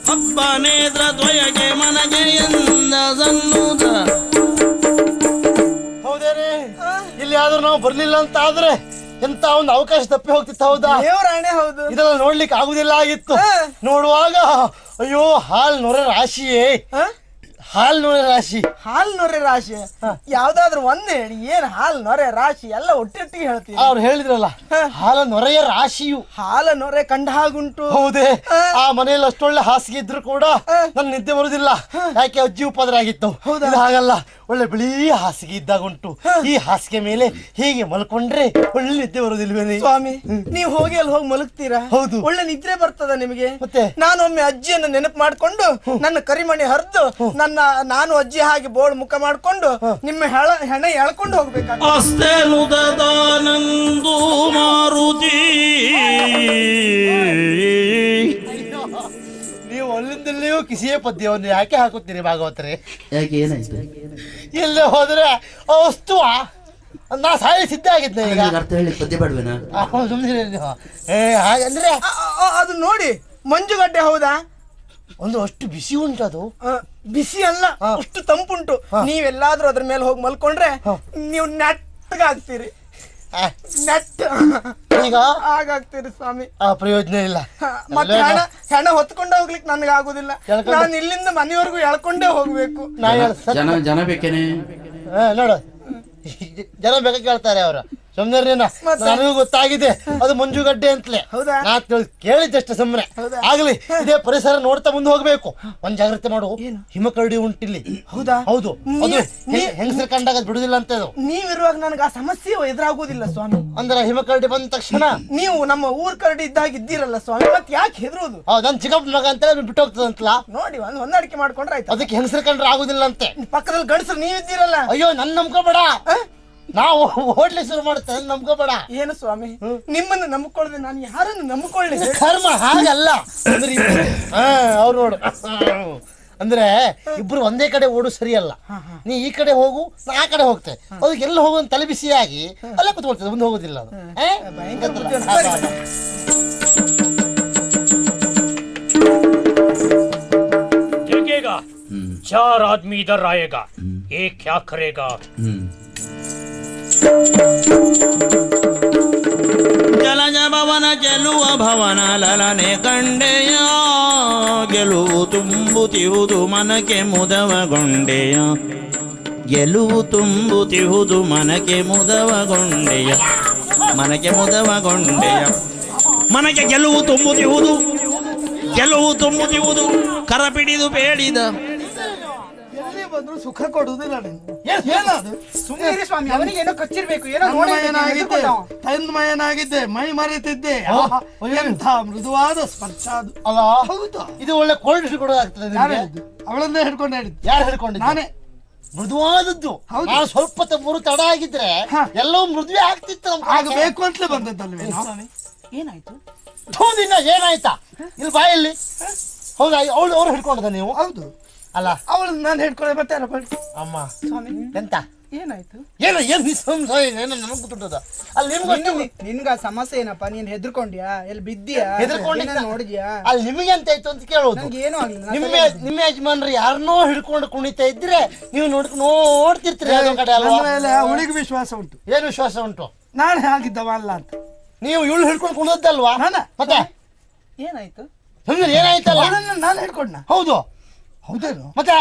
ಹಬ್ಬ ನೇತ್ರ ದ್ವಯಕ್ಕೆ ಮನಕೆ ಎಂದ ಸನ್ನುತ. ಹೌದೇನೆ? ಇಲ್ಲಿ ಆದ್ರೂ ನಾವು ಬರ್ಲಿಲ್ಲ ಅಂತ ಆದ್ರೆ ಎಂತ ಒಂದು ಅವಕಾಶ ತಪ್ಪಿ ಹೋಗ್ತಿತ್ತು. ಹೌದಾ? ದೇವರಾಣೆ ಹೌದು. ಇದೆಲ್ಲ ನೋಡ್ಲಿಕ್ಕೆ ಆಗುದಿಲ್ಲ ಆಗಿತ್ತು. ನೋಡುವಾಗ ಅಯ್ಯೋ ಹಾಲ್ ನೊರೆ ರಾಶಿಯೇ, ಹಾಲ್ ನೊರೆ ರಾಶಿ. ಹಾಲ್ ನೊರೆ ರಾಶಿ ಯಾವ್ದಾದ್ರು ಒಂದ್ ಹೇಳಿ. ಏನ್ ಹಾಲ್ ನೊರೆ ರಾಶಿ ಎಲ್ಲ ಒಟ್ಟಿಗೆ ಹೇಳ್ತೀವಿ. ಅವ್ರು ಹೇಳಿದ್ರಲ್ಲ ಹಾಲ ನೊರೆಯ ರಾಶಿಯು. ಹಾಲ ನೊರೆ ಕಂಡ ಹಾಗುಂಟು. ಹೌದೇ? ಆ ಮನೆಯಲ್ಲಿ ಅಷ್ಟೊಳ್ಳೆ ಹಾಸಿಗೆ ಇದ್ರು ಕೂಡ ನನ್ ನಿದ್ದೆ ಬರುದಿಲ್ಲ. ಯಾಕೆ ಅಜ್ಜಿ ಉಪದ್ರ ಆಗಿತ್ತು. ಇದು ಹಾಗಲ್ಲ, ಒಳ್ಳೆ ಬಿಳಿ ಹಾಸಿಗೆ ಇದ್ದಾಗುಂಟು. ಈ ಹಾಸಿಗೆ ಮೇಲೆ ಹೀಗೆ ಮಲ್ಕೊಂಡ್ರೆ ಒಳ್ಳೆ ನಿದ್ದೆ ಬರುದಿಲ್ವೇನೆ? ಸ್ವಾಮಿ ನೀವು ಹೋಗಿ ಅಲ್ಲಿ ಹೋಗಿ ಮಲಗ್ತೀರಾ? ಹೌದು. ಒಳ್ಳೆ ನಿದ್ರೆ ಬರ್ತದ ನಿಮಗೆ? ಮತ್ತೆ ನಾನೊಮ್ಮೆ ಅಜ್ಜಿಯನ್ನು ನೆನಪು ಮಾಡ್ಕೊಂಡು ನನ್ನ ಕರಿಮಣಿ ಹರಿದು ನಾನು ಅಜ್ಜಿ ಹಾಗೆ ಬೋಳ್ ಮುಖ ಮಾಡ್ಕೊಂಡು ನಿಮ್ಮ ಹೆಣ ಎಳ್ಕೊಂಡು ಹೋಗ್ಬೇಕಾಗ್ತದೆ. ಅಸ್ತೆನುದಾನಂದು ಮಾರುತಿ. ನೀವು ಅಲ್ಲಿಂದಲ್ಲಿಯೂ ಕಿಸಿಯ ಪದ್ಯವನ್ನು ಯಾಕೆ ಹಾಕುತ್ತೀರಿ ಭಾಗವತರೇ? ಯಾಕೆ ಏನಾಯ್ತು? ಎಲ್ಲೇ ಹೋದ್ರೆ ವಸ್ತುವ ನಾ ಸಾಯಿ ಸಿದ್ಧ ಆಗಿದ್ದೆ ಈಗ. ಅರ್ಥ ಹೇಳಿ ಪದ್ಯ ಬೇಡವೇನಾ? ಸುಮ್ಮನೆ ಹಾಗಂದ್ರೆ ಅದು ನೋಡಿ ಮಂಜುಗಡ್ಡೆ. ಹೌದಾ? ಒಂದು ಅಷ್ಟು ಬಿಸಿ ಉಂಟು. ಅದು ಬಿಸಿ ಅಲ್ಲ, ಅಷ್ಟು ತಂಪುಂಟು. ನೀವೆಲ್ಲಾದ್ರೂ ಅದ್ರ ಮೇಲೆ ಹೋಗಿ ಮಲ್ಕೊಂಡ್ರೆ ನೀವು ನೆಟ್ಟಗಾಗ್ತೀರಿ. ನೆಟ್ ಈಗ ಆಗಾಗ್ತೀರಿ ಸ್ವಾಮಿ. ಪ್ರಯೋಜನ ಇಲ್ಲ. ಮತ್ತೆ ಹೆಣ ಹೊತ್ಕೊಂಡು ಹೋಗ್ಲಿಕ್ಕೆ ನನಗೆ ಆಗುದಿಲ್ಲ. ನಾನು ಇಲ್ಲಿಂದ ಮನೆಯವರೆಗೂ ಎಳ್ಕೊಂಡೇ ಹೋಗ್ಬೇಕು. ಜನ ಬೇಕೇನೆ? ನೋಡು, ಜನ ಬೇಕಾ ಕೇಳ್ತಾರೆ ಅವರು. ಸುಮ್ನೆ ನನಗೂ ಗೊತ್ತಾಗಿದೆ ಅದು ಮಂಜುಗಡ್ಡೆ ಅಂತಲೇ. ನಾ ಕೇಳಿದ್ದಷ್ಟೇ ಸುಮ್ಮನೆ. ಆಗ್ಲಿ, ಇದೇ ಪರಿಸರ ನೋಡ್ತಾ ಮುಂದೆ ಹೋಗ್ಬೇಕು. ಒಂದ್ ಜಾಗ್ರತೆ ಮಾಡು, ಹಿಮಕರಡಿ ಉಂಟಿಲ್ಲಿ. ಹೌದಾ? ಹೌದು. ಹೆಂಗಸರು ಕಂಡಾಗ ಬಿಡುದಿಲ್ಲ ಅಂತ. ಅದು ನೀವಿರುವಾಗ ನನಗೆ ಆ ಸಮಸ್ಯೆ ಎದುರಾಗುದಿಲ್ಲ ಸ್ವಾಮಿ. ಅಂದ್ರೆ ಹಿಮಕರಡಿ ಬಂದ ತಕ್ಷಣ ನೀವು ನಮ್ಮ ಊರ್ ಕರಡಿ ಇದ್ದಾಗ ಇದ್ದೀರಲ್ಲ ಸ್ವಾಮಿ, ಮತ್ತೆ ಯಾಕೆ ಹೆದರುದು? ನನ್ ಚಿಕ್ಕಪ್ಪ ಮಗ ಅಂತ ಬಿಟ್ಟು ಹೋಗ್ತದಂತಲ್ಲ. ನೋಡಿ ಹೊಂದಾಣಿಕೆ ಮಾಡ್ಕೊಂಡ್ರೆ ಆಯ್ತು. ಅದಕ್ಕೆ ಹೆಂಗಸರು ಕಂಡ್ರೆ ಆಗುದಿಲ್ಲ ಅಂತೆ. ಪಕ್ಕದಲ್ಲಿ ಗಂಡಸರು ನೀವಿದ್ದೀರಲ್ಲ. ಅಯ್ಯೋ ನನ್ ನಂಬ್ಕೋಬೇಡ, ನಾವು ಹೋಟ್ಲಿ ಶುರು ಮಾಡ್ತೇವೆ, ನಂಬ್ಕೋಬೇಡ. ಏನು ಸ್ವಾಮಿ, ನಿಮ್ಮನ್ನು ನಂಬಿಕೊಳ್ಳದೆ ನಾನು ಯಾರನ್ನು ನಂಬಿಕೊಳ್ಳಿ? ಕರ್ಮ ಹಾಗಲ್ಲ. ಅವ್ರು ನೋಡು, ಅಂದ್ರೆ ಇಬ್ರು ಒಂದೇ ಕಡೆ ಓಡು ಸರಿಯಲ್ಲ. ನೀ ಈ ಕಡೆ ಹೋಗು, ನಾ ಆ ಕಡೆ ಹೋಗ್ತೆ. ಅದಕ್ಕೆ ಎಲ್ಲ ಹೋಗೋ ತಲೆ ಬಿಸಿಯಾಗಿ ಅಲ್ಲೇ ಕುತ್ಕೊಳ್ತದೆ, ಮುಂದೆ ಹೋಗೋದಿಲ್ಲ ಅದು. देखेगा 4 आदमी इधर आएगा, ये क्या करेगा? ಜಲಜ ಭವನ ಚೆಲುವ ಭವನ ಲಲನೆ ಕಂಡೆಯ ಗೆಲುವು ತುಂಬುತ್ತಿಹುದು ಮನಕ್ಕೆ ಮುದವಗೊಂಡೆಯ. ಗೆಲುವು ತುಂಬುತ್ತಿಹುದು ಮನಕ್ಕೆ ಮುದವಗೊಂಡೆಯ. ಮನಕ್ಕೆ ಮುದವಗೊಂಡೆಯ. ಮನಕ್ಕೆ ಗೆಲುವು ತುಂಬುತ್ತಿಹುದು, ಗೆಲುವು ತುಂಬುತ್ತಿಹುದು ಕರ piಡಿದು ಬೇಡಿದ. ಎಲ್ಲಿ ಬಂದ್ರು ಸುಖ ಕೊಡುವುದಿಲ್ಲ. ಏನದು? ಸುಮ್ಮನೆ ಸ್ವಾಮಿ, ಅವನಿಗೆ ಏನೋ ಕಚ್ಚಿರ್ಬೇಕು. ಏನೋ ತನ್ಮಯನಾಗಿದ್ದೆ, ಮೈ ಮರೆತಿದ್ದೆ. ಎಂಥ ಮೃದುವಾದ ಸ್ಪರ್ಶ ಅದು. ಅಲ್ಲ, ಹೌದು. ಇದು ಒಳ್ಳೆ ಕೋಲ್ಡ್ ಕೊಡೋದಾಗ್ತದೆ. ಅವಳನ್ನೇ ಹಿಡ್ಕೊಂಡು ಹೇಳಿದ್ದು. ಯಾರು ಹಿಡ್ಕೊಂಡು? ನಾನೇ. ಮೃದುವಾದದ್ದು. ನಾವು ಸ್ವಲ್ಪ ಮೂರು ತಡ ಆಗಿದ್ರೆ ಎಲ್ಲವೂ ಮೃದುವೆ ಆಗ್ತಿತ್ತು. ಆಗಬೇಕು ಅಂತಲೇ ಬಂದದ್ದಲ್ವೇ? ಏನಾಯ್ತು? ನಿನ್ನ ಏನಾಯ್ತಾ ಇಲ್ಲಿ ಬಾಯಲ್ಲಿ? ಹೌದಾ, ಅವ್ರು ಹಿಡ್ಕೊಂಡದ ನೀವು? ಹೌದು. ಅಲ್ಲ ಅವಳು ನಾನು ಹಿಡ್ಕೊಂಡೆ ಮತ್ತೆ ಯಾರಪ್ಪ? ಅಮ್ಮ ಸ್ವಾಮಿ ಎಂತ ಏನಾಯ್ತು? ಏನು ನನಗೆ ಗೊತ್ತುಂಟದ ಅಲ್ಲಿ ನಿಮ್ಗೆ ನಿನ್ಗ ಸಮಸ್ಯೆ ಏನಪ್ಪ? ನೀನ್ ಹೆದರ್ಕೊಂಡ್ಯಾ? ಎಲ್ಲಿ ಬಿದ್ದಿಯಾ? ಹೆದರ್ಕೊಂಡಿದ್ದ ನೋಡಿದ್ಯಾ? ಅಲ್ಲಿ ನಿಮಗೆ ಅಂತ ಆಯ್ತು ಅಂತ ಕೇಳೋದು. ನಂಗೆ ಏನೂ ಆಗ್ಲಿಲ್ಲ. ನಿಮ್ಮ ಯಜಮಾನ್ರಿ ಯಾರನ್ನೋ ಹಿಡ್ಕೊಂಡು ಕುಣಿತಾ ಇದ್ರೆ ನೀವು ನೋಡ್ತಿರ್ತೀರಿ ಅದೊಂದ್ ಕಡೆ ಅಲ್ವಾ? ನನ್ನ ಮೇಲೆ ಅವಳಿಗೆ ವಿಶ್ವಾಸ ಉಂಟು. ಏನು ವಿಶ್ವಾಸ ಉಂಟು? ನಾನು ಆಗಿದ್ದವ ಅಲ್ಲ ಅಂತ. ನೀವು ಇವಳು ಹಿಡ್ಕೊಂಡು ಕುಣಿದಲ್ವಾ? ಮತ್ತೆ ಏನಾಯ್ತು? ಏನಾಯ್ತಲ್ಲ? ನಾನು ಹಿಡ್ಕೊಂಡ. ಹೌದು. ಹೌದೇನು? ಮತ್ತೆ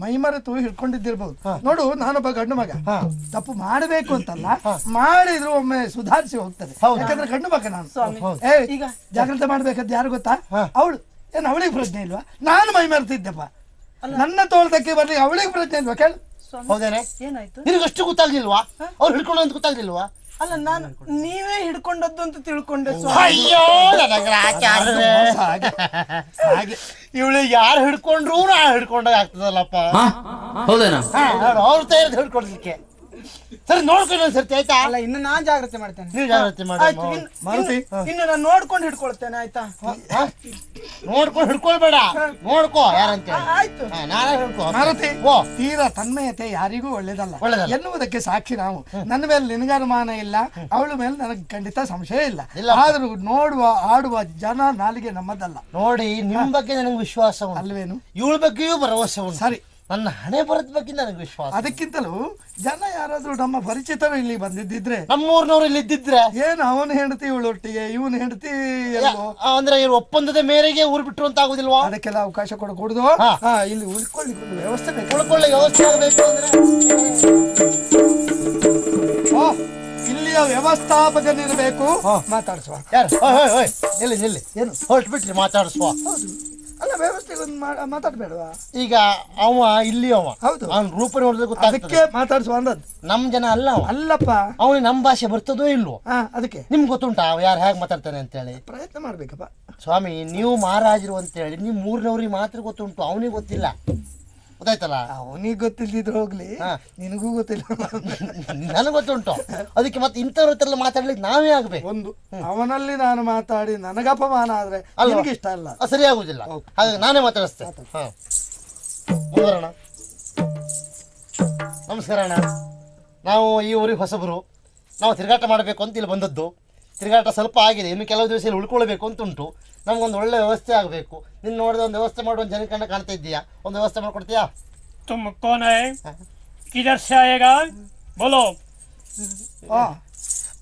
ಮೈ ಮರೆತು ಹಿಡ್ಕೊಂಡಿದ್ದಿರ್ಬಹುದು. ನೋಡು, ನಾನೊಬ್ಬ ಗಂಡು ಮಗ, ತಪ್ಪು ಮಾಡಬೇಕು ಅಂತಲ್ಲ, ಮಾಡಿದ್ರು ಒಮ್ಮೆ ಸುಧಾರಿಸಿ ಹೋಗ್ತದೆ. ಯಾಕಂದ್ರೆ ಗಂಡು ಮಗ ನಾನು. ಈಗ ಜಾಗ್ರತೆ ಮಾಡ್ಬೇಕಂತ ಯಾರು ಗೊತ್ತಾ? ಅವಳು. ಏನು ಅವಳಿಗೆ ಪ್ರಜ್ಞೆ ಇಲ್ವಾ? ನಾನು ಮೈ ಮರೆತಿದ್ದೆಪ್ಪ. ನನ್ನ ತೋಳದಕ್ಕೆ ಬರ್ಲಿ ಅವಳಿಗೆ ಪ್ರಜ್ಞೆ ಇಲ್ವಾ? ಕೇಳು. ಹೌದೇನೆ? ಏನಾಯ್ತು? ನಿನಗಷ್ಟು ಗೊತ್ತಾಗ್ಲಿಲ್ವಾ? ಅವ್ರು ಹಿಡ್ಕೊಂಡು ಅಂತ ಗೊತ್ತಾಗ್ಲಿಲ್ವಾ? ಅಲ್ಲ, ನಾನು ನೀವೇ ಹಿಡ್ಕೊಂಡದ್ದು ಅಂತ ತಿಳ್ಕೊಂಡೆ. ಅಯ್ಯೋ ಹಾಗೆ ಇವಳು ಯಾರು ಹಿಡ್ಕೊಂಡ್ರು ನಾ ಹಿಡ್ಕೊಂಡಾಗ ಆಗ್ತದಲ್ಲಪ್ಪ. ಹೌದೇನಾ? ಅವ್ರ ತಯಾರಿ ಹಿಡ್ಕೊಡ್ಲಿಕ್ಕೆ. ಸರಿ ನೋಡ್ಕೊಂಡು ಸರ್ತಿ ಆಯ್ತಾ? ಅಲ್ಲ, ಇನ್ನು ನಾನ್ ಜಾಗ್ರತೆ ಮಾಡ್ತೇನೆ. ನೀವು ಜಾಗ್ರತೆ ಮಾಡಿ. ಇನ್ನು ನಾನು ನೋಡ್ಕೊಂಡು ಹಿಡ್ಕೊಳ್ತೇನೆ, ಆಯ್ತಾ? ನೋಡ್ಕೊಂಡು ಹಿಡ್ಕೊಳ್ಬೇಡ, ನೋಡ್ಕೋ ಯಾರಂತ. ಆಯ್ತು, ನಾನೇ ಹಿಡ್ಕೋ. ಮಾರುತಿ, ತೀರಾ ತನ್ಮಯತೆ ಯಾರಿಗೂ ಒಳ್ಳೇದಲ್ಲ ಎನ್ನುವುದಕ್ಕೆ ಸಾಕ್ಷಿ ನಾವು. ನನ್ನ ಮೇಲೆ ನಿನಗೆ ಅನುಮಾನ ಇಲ್ಲ, ಅವಳ ಮೇಲೆ ನನಗೆ ಖಂಡಿತ ಸಂಶಯ ಇಲ್ಲ. ಆದ್ರೂ ನೋಡುವ ಆಡುವ ಜನ ನಾಲಿಗೆ ನಮ್ಮದಲ್ಲ. ನೋಡಿ, ನಿಮ್ ಬಗ್ಗೆ ನನಗೆ ವಿಶ್ವಾಸ ಅಲ್ವೇನು? ಇವಳ ಬಗ್ಗೆಯೂ ಭರವಸೆ ಉಂಟು. ಸರಿ, ನನ್ನ ಹಣೆ ಬರದ ಬಗ್ಗೆ ನನಗೆ ವಿಶ್ವಾಸ. ಅದಕ್ಕಿಂತಲೂ ಜನ ಯಾರಾದ್ರೂ ನಮ್ಮ ಪರಿಚಿತರು ಇಲ್ಲಿ ಬಂದಿದ್ದಿದ್ರೆ, ನಮ್ಮೂರ್ನವ್ರು ಇಲ್ಲಿ ಇದ್ದಿದ್ರೆ, ಏನು ಅವನು ಹೆಂಡತಿ ಇವಳೊಟ್ಟಿಗೆ ಇವನು ಹೆಂಡತಿ ಅಂದ್ರೆ ಇವ್ರು ಒಪ್ಪಂದದ ಮೇರೆಗೆ ಊರು ಬಿಟ್ರು ಅಂತ ಆಗುದಿಲ್ವಾ? ಅದಕ್ಕೆಲ್ಲ ಅವಕಾಶ ಕೊಡಕೂಡುದು. ಇಲ್ಲಿ ಉಳ್ಕೊಳ್ಳಿ ವ್ಯವಸ್ಥೆ ಬೇಕು. ಉಳ್ಕೊಳ್ಳಿ ವ್ಯವಸ್ಥೆ ಆಗಬೇಕು ಅಂದ್ರೆ ಇಲ್ಲಿಯ ವ್ಯವಸ್ಥಾಪಕನಿರಬೇಕು. ಮಾತಾಡಿಸುವ ಯಾರು? ನಿಲ್ಲಿ ಏನು ಹೊರಟು ಬಿಟ್ರಿ ಮಾತಾಡಿಸುವ? ಅಲ್ಲ, ವ್ಯವಸ್ಥೆ ಮಾತಾಡ್ಬೇಡವಾ? ಈಗ ಅವ ಇಲ್ಲಿ ಹೌದು, ಅವ್ನ ರೂಪ ನೋಡಿದ್ರೆ ಅದಕ್ಕೆ ಮಾತಾಡಿಸುವ ಅಂದದ್ದು. ನಮ್ ಜನ ಅಲ್ಲ ಅವ. ಅಲ್ಲಪ್ಪ, ಅವನಿಗೆ ನಮ್ ಭಾಷೆ ಬರ್ತದೋ ಇಲ್ವೋ? ಅದಕ್ಕೆ ನಿಮ್ಗೆ ಗೊತ್ತುಂಟಾ ಅವ ಯಾರು ಹೇಗೆ ಮಾತಾಡ್ತಾನೆ ಅಂತ ಹೇಳಿ? ಪ್ರಯತ್ನ ಮಾಡ್ಬೇಕಪ್ಪ. ಸ್ವಾಮಿ, ನೀವು ಮಹಾರಾಜರು ಅಂತ ಹೇಳಿ ನೀವು ಮೂರನವ್ರಿಗೆ ಮಾತ್ರ ಗೊತ್ತುಂಟು, ಅವನಿಗೆ ಗೊತ್ತಿಲ್ಲ. ಗೊತ್ತಾಯ್ತಲ್ಲ? ಅವನಿಗೆ ಗೊತ್ತಿಲ್ದಿದ್ರು ಹೋಗ್ಲಿ, ನಿನಗೂ ಗೊತ್ತಿಲ್ಲ, ನನಗೆ ಗೊತ್ತುಂಟು. ಅದಕ್ಕೆ ಮತ್ತೆ ಇಂಥವ್ರ ಹತ್ರ ಮಾತಾಡ್ಲಿಕ್ಕೆ ನಾವೇ ಆಗ್ಬೇಕು. ಒಂದು ಅವನಲ್ಲಿ ನಾನು ಮಾತಾಡಿ ನನಗೆ ಅಪಮಾನ ಆದ್ರೆ ನಿನಗೆ ಇಷ್ಟ ಅಲ್ಲ, ಸರಿ ಆಗುದಿಲ್ಲ. ಹಾಗಾಗಿ ನಾನೇ ಮಾತಾಡಿಸ್ತೇನೆ. ನಮಸ್ಕಾರ ಅಣ್ಣ. ನಾವು ಈ ಊರಿಗೆ ಹೊಸಬರು. ನಾವು ತಿರುಗಾಟ ಮಾಡಬೇಕು ಅಂತ ಇಲ್ಲಿ ಬಂದದ್ದು. ತಿರುಗಾಟ ಸ್ವಲ್ಪ ಆಗಿದೆ, ಇನ್ನು ಕೆಲವು ದಿವಸ ಇಲ್ಲಿ ಉಳ್ಕೊಳ್ಬೇಕು ಅಂತ ಉಂಟು. ನಮ್ಗೊಂದು ಒಳ್ಳೆ ವ್ಯವಸ್ಥೆ ಆಗಬೇಕು. ನಿನ್ನ ನೋಡಿದ್ರೆ ಒಂದು ವ್ಯವಸ್ಥೆ ಮಾಡುವ ಜನ ಕಾಣ್ತಾ ಇದ್ದೀಯಾ? ಒಂದು ವ್ಯವಸ್ಥೆ ಮಾಡ್ಕೊಡ್ತೀಯಾ? तुम कौन है? किधर से आएगा? बोलो.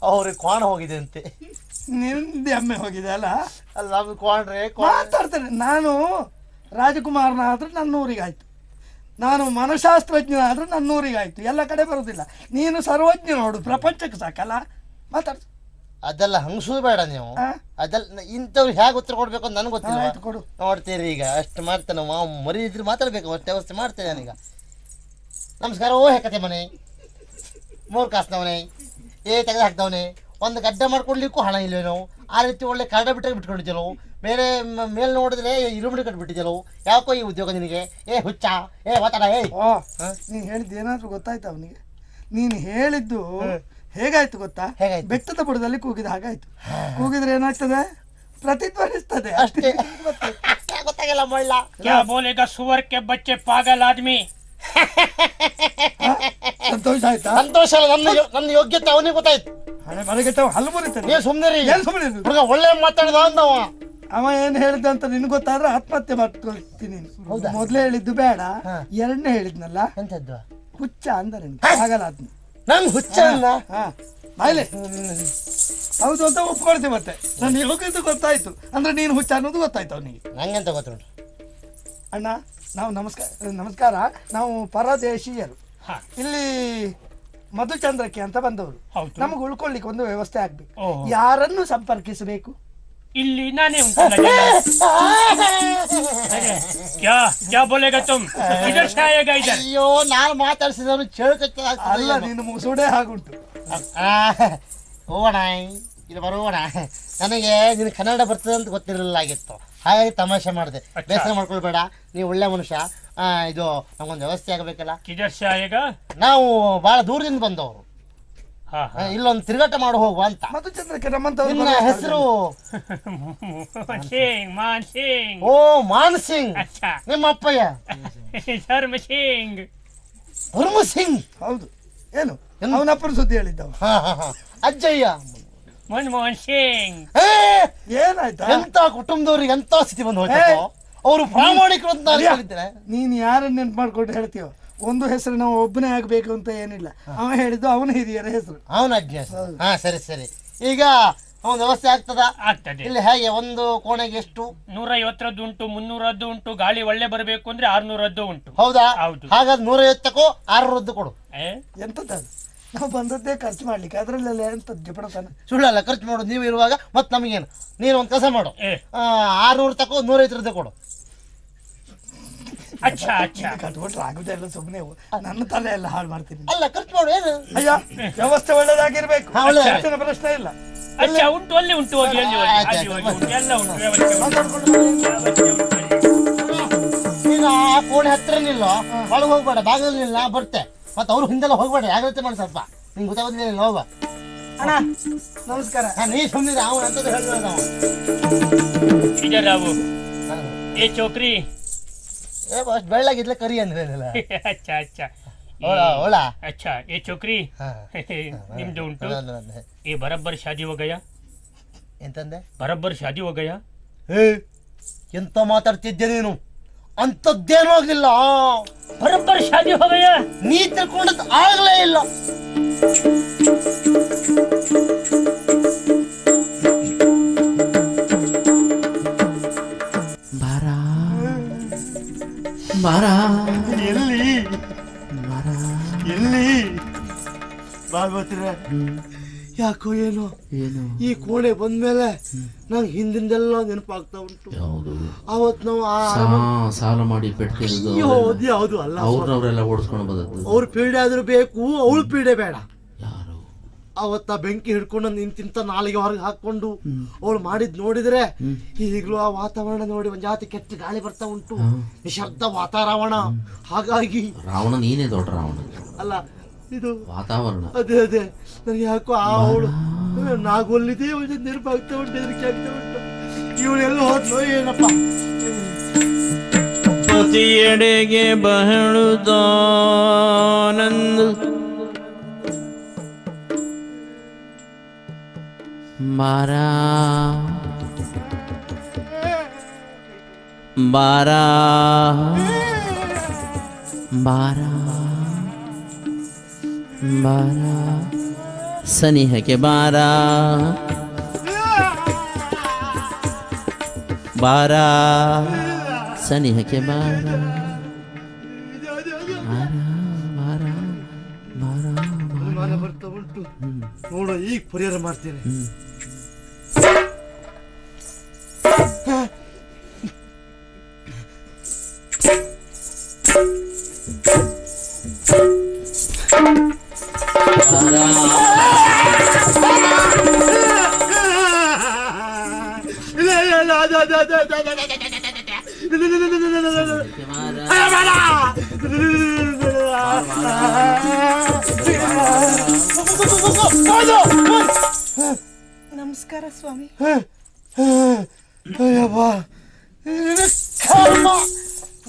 ಅವ್ರಿಗೆ ಕ್ವಾಣ ಹೋಗಿದೆ ಅಂತೆ. ನಿಂದೆ ಅಮ್ಮೆ ಹೋಗಿದೆ ಅಲ್ಲ? ಅಲ್ಲ, ನಮ್ಗೆ ಕ್ವಾಣ್ರೆ ಮಾತಾಡ್ತೇನೆ. ನಾನು ರಾಜಕುಮಾರನ ಆದ್ರೆ ನನ್ನ ಊರಿಗಾಯ್ತು, ನಾನು ಮನಶಾಸ್ತ್ರಜ್ಞನಾದ್ರೆ ನನ್ನ ಊರಿಗಾಯ್ತು. ಎಲ್ಲ ಕಡೆ ಬರೋದಿಲ್ಲ. ನೀನು ಸರ್ವಜ್ಞ ನೋಡು, ಪ್ರಪಂಚಕ್ಕೆ ಸಾಕಲ್ಲ. ಮಾತಾಡ್ತು. ಅದೆಲ್ಲ ಹಂಗಸೋದು ಬೇಡ ನೀವು. ಅದೆಲ್ಲ ಇಂಥವ್ರು ಹೇಗೆ ಉತ್ತರ ಕೊಡ್ಬೇಕು ಅಂತ ನನಗೆ ಗೊತ್ತಿಲ್ಲ. ಕೊಡು. ನೋಡ್ತೀರಿ, ಈಗ ಅಷ್ಟು ಮಾಡ್ತೇನೆ. ಮರಿ ಇದ್ರೆ ಮಾತಾಡ್ಬೇಕು, ಅಷ್ಟು ವ್ಯವಸ್ಥೆ ಮಾಡ್ತೇನೆ ನಾನೀಗ. ನಮಸ್ಕಾರ. ಓ ಹೆಕತೆ ಮನೆ, ಮೂರು ಕಾಸ್ನವನೇ, ತೆಗೆದು ಹಾಕ್ದವನೇ, ಒಂದು ಗಡ್ಡೆ ಮಾಡ್ಕೊಡ್ಲಿಕ್ಕೂ ಹಣ ಇಲ್ವೇನೋ? ಆ ರೀತಿ ಒಳ್ಳೆ ಕರಡ ಬಿಟ್ಟಾಗ ಬಿಟ್ಕೊಂಡಿದ್ದೆವು. ಮೇಲೆ ನೋಡಿದ್ರೆ ಇರುಮುಡಿ ಕಟ್ಬಿಟ್ಟಿದ್ದೆವು. ಯಾಕೋ ಈ ಉದ್ಯೋಗ ನಿನಗೆ? ಹುಚ್ಚ, ಮಾತಾಡ. ನೀನು ಹೇಳಿದ್ದು ಏನಾದರೂ ಗೊತ್ತಾಯ್ತು ಅವನಿಗೆ? ನೀನು ಹೇಳಿದ್ದು ಹೇಗಾಯ್ತು ಗೊತ್ತಾ? ಬೆಟ್ಟದ ಬುಡದಲ್ಲಿ ಕೂಗಿದ ಹಾಗಾಯ್ತು. ಕೂಗಿದ್ರೆ ಏನಾಗ್ತದೆ? ಪ್ರತಿಧ್ವನಿಸ್ತದೆ ಅಷ್ಟೇ. ಗೊತ್ತಾಗಲ್ಲ ಮೊಳ್ಳ. क्या बोलेगा सुअर के बच्चे पागल आदमी. ಸಂತೋಷ ಆಯ್ತಾ? ಸಂತೋಷ ಅಲ್ಲ, ನನ್ನ ಯೋಗ್ಯತೆ ಅವನಿಗೆ ಗೊತ್ತಾಯ್ತು. ಹಣೆ ಬರಗೆಟ್ಟ ಹಲ್ಲು ಮುರಿತಾನೆ. ನೀವು ಸುಮ್ಮನೆ ಸುಮ್ಮನೆ ಒಳ್ಳೆ ಮಾತಾಡ್ದ ಅಂದವ. ಅವ ಏನ್ ಹೇಳಿದ ಅಂತ ನಿನ್ಗೆ ಗೊತ್ತಾದ್ರೆ ಆತ್ಮಹತ್ಯೆ ಮಾಡ್ಕೊಳ್ತೀನಿ. ಮೊದ್ಲೇ ಹೇಳಿದ್ದು ಬೇಡ, ಎರಡನೇ ಹೇಳಿದ್ನಲ್ಲ ಎಂತದ್ದು? ಹುಚ್ಚ ಅಂದ ಆಗಲ್ಲ ಆದ್ಮ. ನನ್ ಹುಚ್ಚ ಅಲ್ಲ. ಬಾಯ್ಲೆ ಹೌದು ಅಂತ ಒಪ್ಕೊಳ್ತೀವಿ. ಮತ್ತೆ ನಾನು ಹೇಳೋಕಿದ್ದು ಗೊತ್ತಾಯ್ತು ಅಂದ್ರೆ ನೀನು ಹುಚ್ಚ ಅನ್ನೋದು ಗೊತ್ತಾಯ್ತು ಅವನಿಗೆ. ನಂಗೆಂತ ಗೊತ್ತುಂಟು ಅಣ್ಣ. ನಾವು ನಮಸ್ಕಾರ. ನಾವು ಪರದೇಶೀಯರು, ಇಲ್ಲಿ ಮಧುಚಂದ್ರಕ್ಕೆ ಅಂತ ಬಂದವರು. ನಮಗೆ ಉಳ್ಕೊಳ್ಳಿಕ್ಕೆ ಒಂದು ವ್ಯವಸ್ಥೆ ಆಗ್ಬೇಕು. ಯಾರನ್ನು ಸಂಪರ್ಕಿಸಬೇಕು? ಇಲ್ಲಿ ನಾನೇ ಉಂಟಲ್ಲ. क्या क्या बोलेगा तुम? किधर से आएगा इधर? ಅಯ್ಯೋ, ನಾನು ಮಾತಾಡ್ಸಿದವನು ಚೇಳುಕಕ್ಕೆ ಅಲ್ಲ, ನೀನು ಮುಸುಡೆ ಹಾಗುಂಟು. ಹೋಗೋಣ, ಇಲ್ಲಿ ಬರೋಣ. ನನಗೆ ನಿನ್ ಕನ್ನಡ ಬರ್ತದೆ ಅಂತ ಗೊತ್ತಿರಲಿಲ್ಲ ಆಗಿತ್ತು, ಹಾಗಾಗಿ ತಮಾಷೆ ಮಾಡಿದೆ. ಬೇಸರ ಮಾಡ್ಕೊಳ್ಬೇಡ, ನೀವು ಒಳ್ಳೆ ಮನುಷ್ಯ. ಇದು ನಮಗೊಂದು ವ್ಯವಸ್ಥೆ ಆಗಬೇಕಲ್ಲ. किधर से आएगा? ನಾವು ಬಹಳ ದೂರದಿಂದ ಬಂದವರು. ಇಲ್ಲೊಂದು ತಿರುಗಾಟ ಮಾಡಿ ಹೋಗುವ ಅಂತ. ಮಧುಚಂದ್ರಕ್ಕೆ ನಮ್ಮಂತವ್ರು ನಿನ್ನ ಹೆಸರು? ಸಿಂಗ್ ಮಾನ್ ಸಿಂಗ್. ಓ ಮಾನ್ ಸಿಂಗ್. ಅಚ್ಚಾ. ನಿಮ್ಮ ಅಪ್ಪಯ್ಯ? ಧರ್ಮ ಸಿಂಗ್. ಧರ್ಮ ಸಿಂಗ್. ಹೌದು. ಏನು ಅವನಪ್ಪನ ಸುದ್ದಿ ಹೇಳಿದ್ದವ. ಅಜ್ಜಯ್ಯ ಮನಮೋಹನ್ ಸಿಂಗ್. ಏನಾಯ್ತಾ? ಎಂತ ಕುಟುಂಬದವ್ರಿಗೆ ಎಂತ ಸ್ಥಿತಿ ಬಂದು ಹೋಯ್ತು. ಅವರು ಪ್ರಾಮಾಣಿಕರು ಅಂತ ನಾನು ಹೇಳಿದ್ದೇನೆ. ನೀನ್ ಯಾರನ್ನ ನೆನ್ಪು ಮಾಡ್ಕೊಂಡು ಹೇಳ್ತೀವ? ಒಂದು ಹೆಸರು ನಾವು ಒಬ್ಬನೇ ಆಗ್ಬೇಕು ಅಂತ ಏನಿಲ್ಲ. ಅವ ಹೇಳಿದ್ದು ಅವನ ಹಿರಿಯರ ಹೆಸರು, ಅವನ ಅಜ್ಜ. ಹಾ ಸರಿ ಸರಿ. ಈಗ ಅವನ ವ್ಯವಸ್ಥೆ ಆಗ್ತದ? ಆಗ್ತದೆ. ಇಲ್ಲಿ ಹೇಗೆ ಒಂದು ಕೋಣೆಗೆ ಎಷ್ಟು? 150 ಉಂಟು, 300 ಉಂಟು. ಗಾಳಿ ಒಳ್ಳೆ ಬರಬೇಕು ಅಂದ್ರೆ 600 ಉಂಟು. ಹೌದಾ? ಹೌದು. ಹಾಗಾದ್ರೆ 150ಕ್ಕೂ 600 ಕೊಡು. ಎಂತದ ನಾವು ಬಂದದ್ದೇ ಖರ್ಚು ಮಾಡ್ಲಿಕ್ಕೆ, ಅದ್ರಲ್ಲೆಲ್ಲ ಎಂತ ಜಪಡತಾನ? ಸುಳ್ಳಲ್ಲ, ಖರ್ಚು ಮಾಡೋದು ನೀವು ಇರುವಾಗ ಮತ್ತೆ ನಮಗೇನು? ನೀನು ಒಂದು ಕೆಲಸ ಮಾಡು, 600 ತಕೋ 150 ಕೊಡು. ಅಚ್ಚಾ ಅಚ್ಚಾ. ಕಟ್ಬಿಟ್ರೆ ಆಗುದೆಲ್ಲ ಸುಮ್ಮನೆ ನನ್ನ ತಲೆ ಎಲ್ಲ ಹಾಳು ಮಾಡ್ತೀನಿ. ಅಲ್ಲ ಖರ್ಚು ಮಾಡು. ಏನು ಅಯ್ಯ, ವ್ಯವಸ್ಥೆ ಒಳ್ಳೇದಾಗಿರ್ಬೇಕು, ಒಳ್ಳೆ ಪ್ರಶ್ನೆ ಇಲ್ಲ. ಅಚ್ಚಾ ಉಂಟು, ಅಲ್ಲಿ ಉಂಟು, ಹೋಗಿ ಅಲ್ಲಿ ಹೋಗಿ, ಅಲ್ಲಿ ಹೋಗಿ ಉಂಟು, ಎಲ್ಲ ಉಂಟು, ವ್ಯವಸ್ಥೆ ಉಂಟು. ಈಗ ಆ ಕೋಣೆ ಹತ್ರ ನಿಲ್ಲ, ಒಳಗೆ ಹೋಗ್ಬೇಡ, ಬಾಗಿಲು ನಿಲ್ಲ, ಬರ್ತೆ. ಮತ್ತೆ ಅವ್ರು ಹಿಂದೆಲ್ಲ ಹೋಗ್ಬೇಡ, ಜಾಗ್ರತೆ ಮಾಡಿ ಸ್ವಲ್ಪ. ನಿಂಗೆ ಗೊತ್ತಾಗೋದಿಲ್ಲ, ಹೋಗ. ಅಣ್ಣ ನಮಸ್ಕಾರ. ನೀ ಸುಮ್ಮನೆ ಅವನು ಅಂತದ್ದು ಹೇಳಿದ್ರೆ ನಾವು इधर आओ. ये छोकरी. ಬಸ್ ಬೆಳ್ಳಗಿದ್ಲೆ ಕರಿ ಅಂದ್ರೆ अच्छा अच्छा. ಓಳ. अच्छा ये छोकरी निम्दे उंटು. ये बराबर शादी हो गया. ಎಂತಂದೆ? बराबर शादी हो गया. ಎಂತ ಮಾತಾಡ್ತಿದ್ದೆ ನೀನು? ಅಂತದ್ದೇನೂ ಆಗ್ಲಿಲ್ಲ. बराबर शादी हो गया. ನೀ ತಿಳ್ಕೊಂಡದ್ದು ಆಗ್ಲೇ ಇಲ್ಲ. ಬಾರಾ ಎಲ್ಲಿ ಬಾಳ್ಬತ್ತೀರ? ಯಾಕೋ ಏನೋ ಈ ಕೋಣೆ ಬಂದ್ಮೇಲೆ ನಂಗೆ ಹಿಂದಿಂದೆಲ್ಲ ನೆನಪಾಗ್ತಾ ಉಂಟು. ಅವತ್ ನಾವು ಸಾಲ ಮಾಡಿ ಪೆಟ್ಟಿಗೆ ಯಾವುದು ಅಲ್ಲ, ಅವ್ರನ್ನೆಲ್ಲ ಓಡಿಸ್ಕೊಂಡು ಬಂದದ್ದು. ಅವ್ರ ಪೀಡೆ ಆದ್ರೂ ಬೇಕು, ಅವಳು ಪೀಡೆ ಬೇಡ. ಯಾರು ಅವತ್ತ ಬೆಂಕಿ ಹಿಡ್ಕೊಂಡು ನಿಂತಿಂತ ನಾಲಿಗೆ ಹೊರಗೆ ಹಾಕೊಂಡು ಅವಳು ಮಾಡಿದ್ ನೋಡಿದ್ರೆ ಈಗಲೂ ಆ ವಾತಾವರಣ ನೋಡಿ ಒಂದ್ ಜಾತಿ ಕೆಟ್ಟ ಗಾಳಿ ಬರ್ತಾ ಉಂಟು, ನಿಶಬ್ದ ವಾತಾವರಣ. ಹಾಗಾಗಿ ರಾವಣ ನೀನೇ ದೊಡ್ಡ ರಾವಣ ಅಲ್ಲ ಇದು ವಾತಾವರಣ. ಅದೇ ಅದೇ ನನಗೆ ಯಾಕೋ ಆ ಅವಳು ನಾಗೊಲ್ಲಿದೆ ಒಂದು ನೆನಪಾಗ್ತಾ ಉಂಟು, ಹೆದರಿಕೆ ಆಗ್ತಾ ಉಂಟು. ಇವಳೆಲ್ಲ ಹೋದ್ಲು ಏನಪ್ಪ? ಪತಿಯೆಡೆಗೆ ಬಹಳುದಾನಂದ ಬಾರಾ ಬಾರಾ ಬಾರಾ ಬಾರಾ ಸನಿಹಕ್ಕೆ ಬಾರಾ ಬಾರಾ ಸನಿಹಕ್ಕೆ ಬಾರಾ ಬಾರಾ ಬಾರಾ ಅನುಮಾನ ಬರ್ತಾ ಉಂಟು. ನೋಡು ಈಗ ಪರಿಹಾರ ಮಾಡ್ತೇನೆ. ನಮಸ್ಕಾರ ಸ್ವಾಮಿ.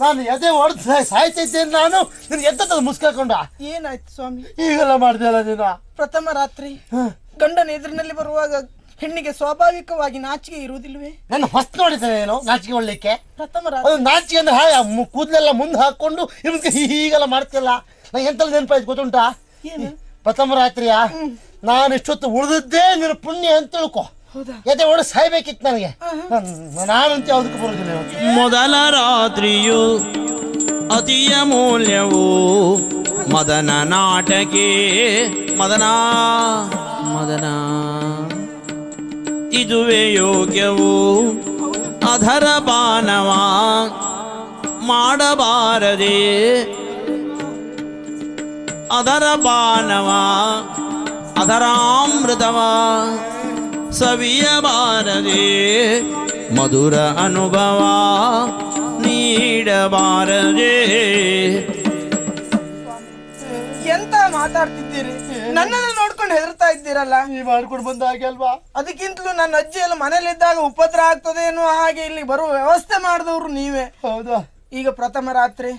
ನಾನು ಎದೆ ಹೊಡೆದು ಸಾಯ್ತಿದ್ದೇನೆ. ನಾನು ನಿನ್ ಎದ್ದ ಮುಸ್ಕಾಕೊಂಡ. ಏನಾಯ್ತು ಸ್ವಾಮಿ? ಈಗೆಲ್ಲ ಮಾಡ್ದಲ್ಲ ನೀನು. ಪ್ರಥಮ ರಾತ್ರಿ ಗಂಡನ ಎದುರಿನಲ್ಲಿ ಬರುವಾಗ ಹೆಣ್ಣಿಗೆ ಸ್ವಾಭಾವಿಕವಾಗಿ ನಾಚಿಕೆ ಇರುವುದಿಲ್ವೇ? ನನ್ನ ಹೊಸ್ತು ನೋಡಿದ್ದೇನೆ ಏನು ನಾಚಿಕೆ ಒಳ್ಳಿಕ್ಕೆ? ಪ್ರಥಮ ರಾತ್ರಿ ಅದು ನಾಚಿಕೆ ಅಂದ್ರೆ ಕೂದಲೆಲ್ಲ ಮುಂದೆ ಹಾಕೊಂಡು ಇವ್ನಿಗೆ ಹೀಗೆಲ್ಲ ಮಾಡ್ತಿಲ್ಲ. ನಂಗೆ ಎಂತೆಲ್ಲ ನೆನಪಾಯ್ತು ಗೊತ್ತುಂಟಾ? ಪ್ರಥಮ ರಾತ್ರಿಯ ನಾನು ಇಷ್ಟೊತ್ತು ಉಳಿದದ್ದೇ ನಿನ್ನ ಪುಣ್ಯ ಅಂತ ತಿಳ್ಕೊ. ಎದೆ ಒಡ ಸಾಯ್ಬೇಕಿತ್ತು ನನಗೆ. ನಾನಂತ ಯಾವುದಕ್ಕೂ ಬರೋದಿಲ್ಲ. ಮೊದಲ ರಾತ್ರಿಯು ಅತಿಯ ಮೌಲ್ಯವು ಮದನ ನಾಟಕೆ ಮದನ ಮದನ ಇದುವೇ ಯೋಗ್ಯವು ಅಧರ ಬಾನವ ಮಾಡಬಾರದೆ ಅದರ ಬಾನವ ಅದರಾಮೃತವ ಸವಿಯಬಾರದೆ ಮಧುರ ಅನುಭವ ನೀಡಬಾರದೆ. ಎಂತ ಮಾತಾಡ್ತಿದ್ದೀರಿ? ನನ್ನನ್ನು ನೋಡ್ಕೊಂಡು ಹೆದರ್ತಾ ಇದ್ದೀರಲ್ಲ? ನೀ ಮಾಡ್ಕೊಂಡು ಬಂದ ಹಾಗೆ ಅಲ್ವಾ? ಅದಕ್ಕಿಂತಲೂ ನನ್ನ ಅಜ್ಜಿ ಎಲ್ಲ ಮನೇಲಿದ್ದಾಗ ಉಪದ್ರ ಆಗ್ತದೆ ಅನ್ನೋ ಹಾಗೆ ಇಲ್ಲಿ ಬರುವ ವ್ಯವಸ್ಥೆ ಮಾಡಿದವರು ನೀವೇ. ಹೌದಾ? ಈಗ ಪ್ರಥಮ ರಾತ್ರಿ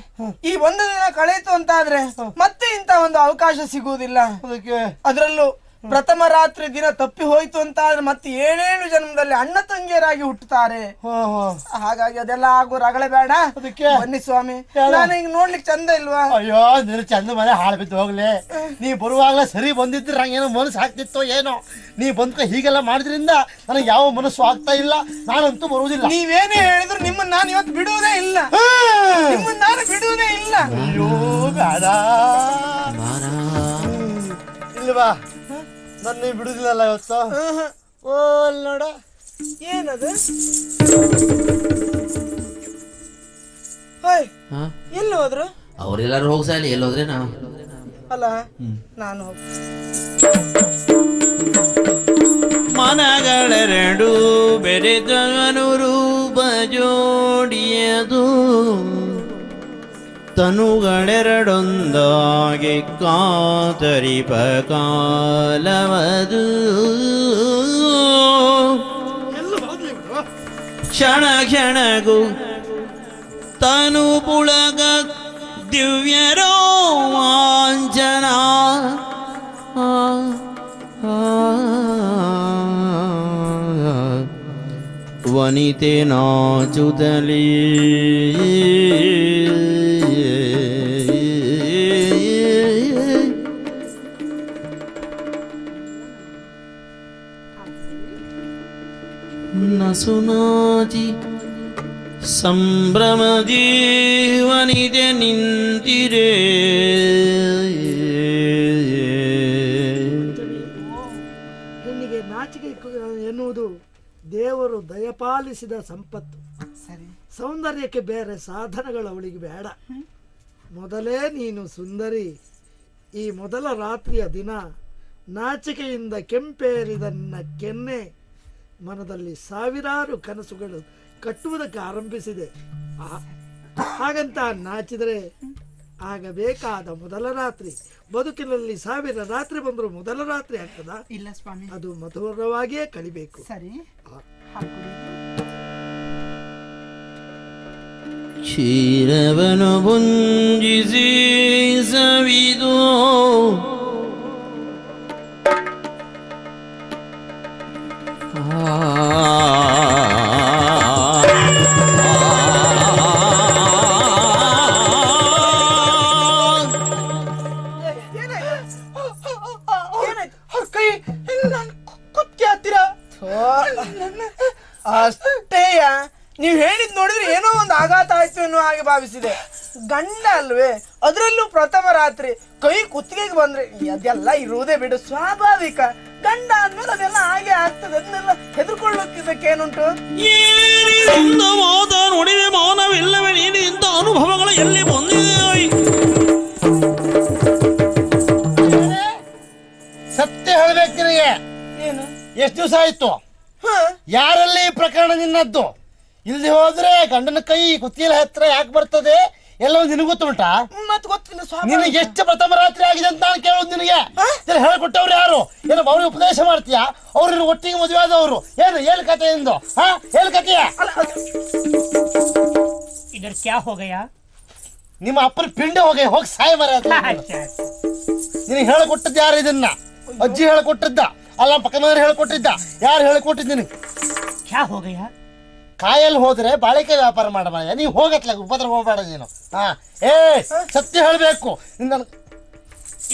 ಈ ಒಂದು ದಿನ ಕಳೆಯಿತು ಅಂತಾದ್ರೆ ಮತ್ತೆ ಇಂತ ಒಂದು ಅವಕಾಶ ಸಿಗುವುದಿಲ್ಲ. ಅದಕ್ಕೆ ಅದರಲ್ಲೂ ಪ್ರಥಮ ರಾತ್ರಿ ದಿನ ತಪ್ಪಿ ಹೋಯ್ತು ಅಂತಾದ್ರೆ ಮತ್ತೆ 7 ಜನ್ಮದಲ್ಲಿ ಅಣ್ಣ ತಂಗಿಯರಾಗಿ ಹುಟ್ಟುತ್ತಾರೆ. ಹಾಗಾಗಿ ಅದೆಲ್ಲ ಆಗೋ ರಗಳೆ ಬೇಡ. ಅದಕ್ಕೆ ಬನ್ನಿ ಸ್ವಾಮಿ, ನಾನು ಈಗ ನೋಡ್ಲಿಕ್ಕೆ ಚಂದ ಇಲ್ವಾ? ಅಯ್ಯೋ ನಿನ್ನ ಚಂದ ಮನೆ ಹಾಳು ಬಿದ್ದು ಹೋಗ್ಲಿ. ನೀ ಬರುವಾಗಲೇ ಸರಿ ಬಂದಿದ್ರೆ ನಂಗೇನೋ ಮನಸ್ಸು ಆಗ್ತಿತ್ತೋ ಏನೋ. ನೀ ಬಂದ್ಕ ಹೀಗೆಲ್ಲ ಮಾಡಿದ್ರಿಂದ ನನಗೆ ಯಾವ ಮನಸ್ಸು ಆಗ್ತಾ ಇಲ್ಲ. ನಾನಂತೂ ಬರುವುದಿಲ್ಲ. ನೀವೇನೇ ಹೇಳಿದ್ರು ನಿಮ್ಮನ್ನ ನಾನು ಇವತ್ತು ಬಿಡುವುದೇ ಇಲ್ಲ. ನಿಮ್ಮನ್ನ ನಾನು ಬಿಡುವುದೇ ಇಲ್ಲ. ಅಯ್ಯೋ ಬೇಡ ಇಲ್ವಾ, ನನ್ನ ಬಿಡುದಿಲ್ಲಲ್ಲ ಇವತ್ತು. ಓ ಅಲ್ಲಿ ನೋಡ, ಏನದು? ಎಲ್ಲಿ ಹೋದ್ರು? ಅವ್ರೆಲ್ಲಾರು ಹೋಗ್ಸಾಲಿ, ಎಲ್ಲೋದ್ರೆ ನಾವು ಅಲ್ಲ ನಾನು ಮನಗಳೆರಡು ಬೆರೆದವನು ರೂಪ ಜೋಡಿಯದು, ತನುಗಳೆರಡೊಂದಾಗಿ ಕಾತರಿಪ ಕಾಲವದು. ಕ್ಷಣ ಕ್ಷಣಗೂ ತನು ಪುಳಗ ದಿವ್ಯರೋ ವಾಂಚನ. ವನಿತೆ ನಾಚುತ್ತಲೇ ನಸುನಾಚಿ ಸಂಭ್ರಮದಿ ವನಿತೆ ನಿಂತಿರೆ. ಹೆಣ್ಣಿಗೆ ನಾಚಿಕೆ ಎನ್ನುವುದು ದೇವರು ದಯಪಾಲಿಸಿದ ಸಂಪತ್ತು. ಸರಿ, ಸೌಂದರ್ಯಕ್ಕೆ ಬೇರೆ ಸಾಧನಗಳು ಅವಳಿಗೆ ಬೇಡ. ಮೊದಲೇ ನೀನು ಸುಂದರಿ. ಈ ಮೊದಲ ರಾತ್ರಿಯ ದಿನ ನಾಚಿಕೆಯಿಂದ ಕೆಂಪೇರಿದ ನಿನ್ನ ಕೆನ್ನೆ ಮನದಲ್ಲಿ ಸಾವಿರಾರು ಕನಸುಗಳು ಕಟ್ಟುವುದಕ್ಕೆ ಆರಂಭಿಸಿದೆ. ಹಾಗಂತ ನಾಚಿದರೆ ಆಗಬೇಕಾದ ಮೊದಲ ರಾತ್ರಿ ಬದುಕಿನಲ್ಲಿ 1000 ರಾತ್ರಿ ಬಂದರೂ ಮೊದಲ ರಾತ್ರಿ ಆಗ್ತದ? ಇಲ್ಲ ಸ್ವಾಮಿ, ಅದು ಮಧುರವಾಗಿಯೇ ಕಳಿಬೇಕು. ಸರಿ. ಕ್ಷೀರವನು ಭುಂಜಿಸಿ ಸವಿದು ಅಷ್ಟೇಯ? ನೀವ್ ಹೇಳಿದ್ ನೋಡಿದ್ರೆ ಏನೋ ಒಂದು ಆಘಾತ ಆಯ್ತು ಅನ್ನೋ ಹಾಗೆ ಭಾವಿಸಿದೆ. ಗಂಡ ಅಲ್ವೇ, ಅದರಲ್ಲೂ ಪ್ರಥಮ ರಾತ್ರಿ ಕೈ ಕುತ್ತಿಗೆಗೆ ಬಂದ್ರೆ ಅದೆಲ್ಲ ಇರುವುದೇ ಬಿಡು, ಸ್ವಾಭಾವಿಕ. ಗಂಡ ಅಂದ್ಮೇಲೆ ಅದೆಲ್ಲ ಹಾಗೆ ಆಗ್ತದೆ. ಅದನ್ನೆಲ್ಲ ಹೆದರ್ಕೊಳ್ಳೋದಕ್ಕೇನುಂಟು? ನೋಡಿದೆ ಮೌನವಿಲ್ಲವೇ ನೀನು ಇಂಥ ಅನುಭವಗಳು ಎಲ್ಲಿ ಬಂದಿದೆ? ಸತ್ಯ ಹೇಳ್ಬೇಕು ನಿನಗೆ. ಏನು? ಎಷ್ಟು ದಿವಸ ಆಯ್ತು? ಯಾರಲ್ಲಿ ಈ ಪ್ರಕರಣ ನಿನ್ನದ್ದು? ಇಲ್ಲಿ ಹೋದ್ರೆ ಗಂಡನ ಕೈ ಕುತ್ತಿಗೆಲ ಹತ್ರ ಯಾಕೆ ಬರ್ತದೆ ಎಲ್ಲ ನಿನಗೆ ಗೊತ್ತುಂಟಾ? ಮತ್ ಗೊತ್ತಿಲ್ಲ. ನಿನಗೆ ಎಷ್ಟು ಪ್ರಥಮ ರಾತ್ರಿ ಆಗಿದೆ ಅಂತ ನಾನು ಕೇಳೋದು ನಿನಗೆ. ಹೇಳ್ಕೊಟ್ಟವ್ರು ಯಾರು? ಏನೋ ಅವ್ರಿಗೆ ಉಪದೇಶ ಮಾಡ್ತೀಯಾ? ಅವ್ರ ಒಟ್ಟಿಗೆ ಮದುವೆ ಆದವರು. ಏನು ಕತೆ ಎಂದು? ಏನು ಕತೆಯ? इधर क्या हो गया? ನಿಮ್ಮ ಅಪ್ಪನ ಪಿಂಡ ಹೋಗಿ ಸಾಯ ಮರ. ನಿನಗೆ ಹೇಳಿಕೊಟ್ಟದ್ದು ಯಾರು ಇದನ್ನ? ಅಜ್ಜಿ ಹೇಳಿಕೊಟ್ಟಿದ್ದ ಅಲ್ಲ, ಪಕ್ಕ ಮನೆ ಹೇಳಿಕೊಟ್ಟಿದ್ದ? ಯಾರು ಹೇಳಿಕೊಟ್ಟಿದ್ದೀನಿ? क्या हो गया? ಕಾಯಲ್ಲಿ ಹೋದ್ರೆ ಬಾಳಿಕೆ ವ್ಯಾಪಾರ ಮಾಡಬಾರ. ನೀವು ಹೋಗತ್ಲ ಉಪದ್ರ ಹೋಗಬೇಡ ನೀನು. ಸತ್ಯ ಹೇಳ್ಬೇಕು.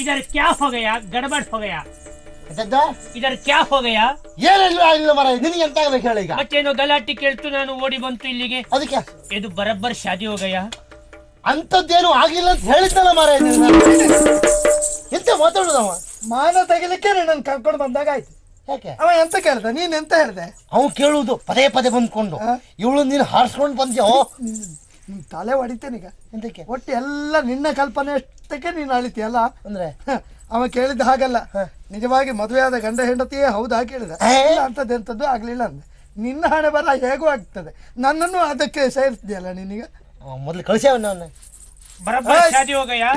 इधर क्या हो गया? गड़बड़ हो गया. इधर क्या हो गया? ಏನಿಲ್ಲ ಮರ, ನಿನಗೆ ಎಂತ ಆಗ್ಬೇಕು ಹೇಳಿ ಈಗ? ಮತ್ತೇನೋ ಗಲಾಟೆ ಕೇಳ್ತು, ನಾನು ಓಡಿ ಬಂತು ಇಲ್ಲಿಗೆ. ಅದಕ್ಕೆ ಇದು ಬರಬ್ಬರ್ ಶಾದಿ हो गया. ಅಂತದ್ದೇನು ಆಗಿಲ್ಲ ಅಂತ ಹೇಳಿದ್ದಲ್ಲ ಮರ. ಎಂತ ಮಾತಾಡುದವ? ಮಾನ ತೆಗಿಲಿಕ್ಕೆ ನನ್ನ ಕರ್ಕೊಂಡು ಬಂದಾಗ ಆಯ್ತು. ಯಾಕೆ ಅವ ಎಂತ ಕೇಳ್ದ? ನೀನ್ ಎಂತ ಹೇಳ್ದೆ? ಅವ್ ಕೇಳುವುದು ಪದೇ ಪದೇ ಬಂದ್ಕೊಂಡು ಇವಳು ನೀನು ಹಾರಿಸ್ಕೊಂಡು ಬಂದ್ಯೋ? ನಿನ್ ತಲೆ ಹೊಡಿತೇನೀಗ. ಎಂತಕ್ಕೆ? ಒಟ್ಟು ಎಲ್ಲ ನಿನ್ನ ಕಲ್ಪನೆ ಅಷ್ಟಕ್ಕೆ ನೀನು ಅಳಿತೀಯಲ್ಲ. ಅಂದ್ರೆ ಅವ ಕೇಳಿದ ಹಾಗಲ್ಲ, ನಿಜವಾಗಿ ಮದುವೆಯಾದ ಗಂಡ ಹೆಂಡತಿಯೇ ಹೌದಾ ಕೇಳಿದ. ಇಲ್ಲ ಅಂತದ್ದು ಎಂತದ್ದು ಆಗ್ಲಿಲ್ಲ ಅಂದೆ. ನಿನ್ನ ಹಣೆ ಬರ ಹೇಗೂ ಆಗ್ತದೆ, ನನ್ನನ್ನು ಅದಕ್ಕೆ ಸೇರಿಸ್ದಿಯಲ್ಲ ನೀನೀಗ. ಮೊದ್ಲು ಕಳಿಸ್ಯಾವ बराबर शादी हो गया.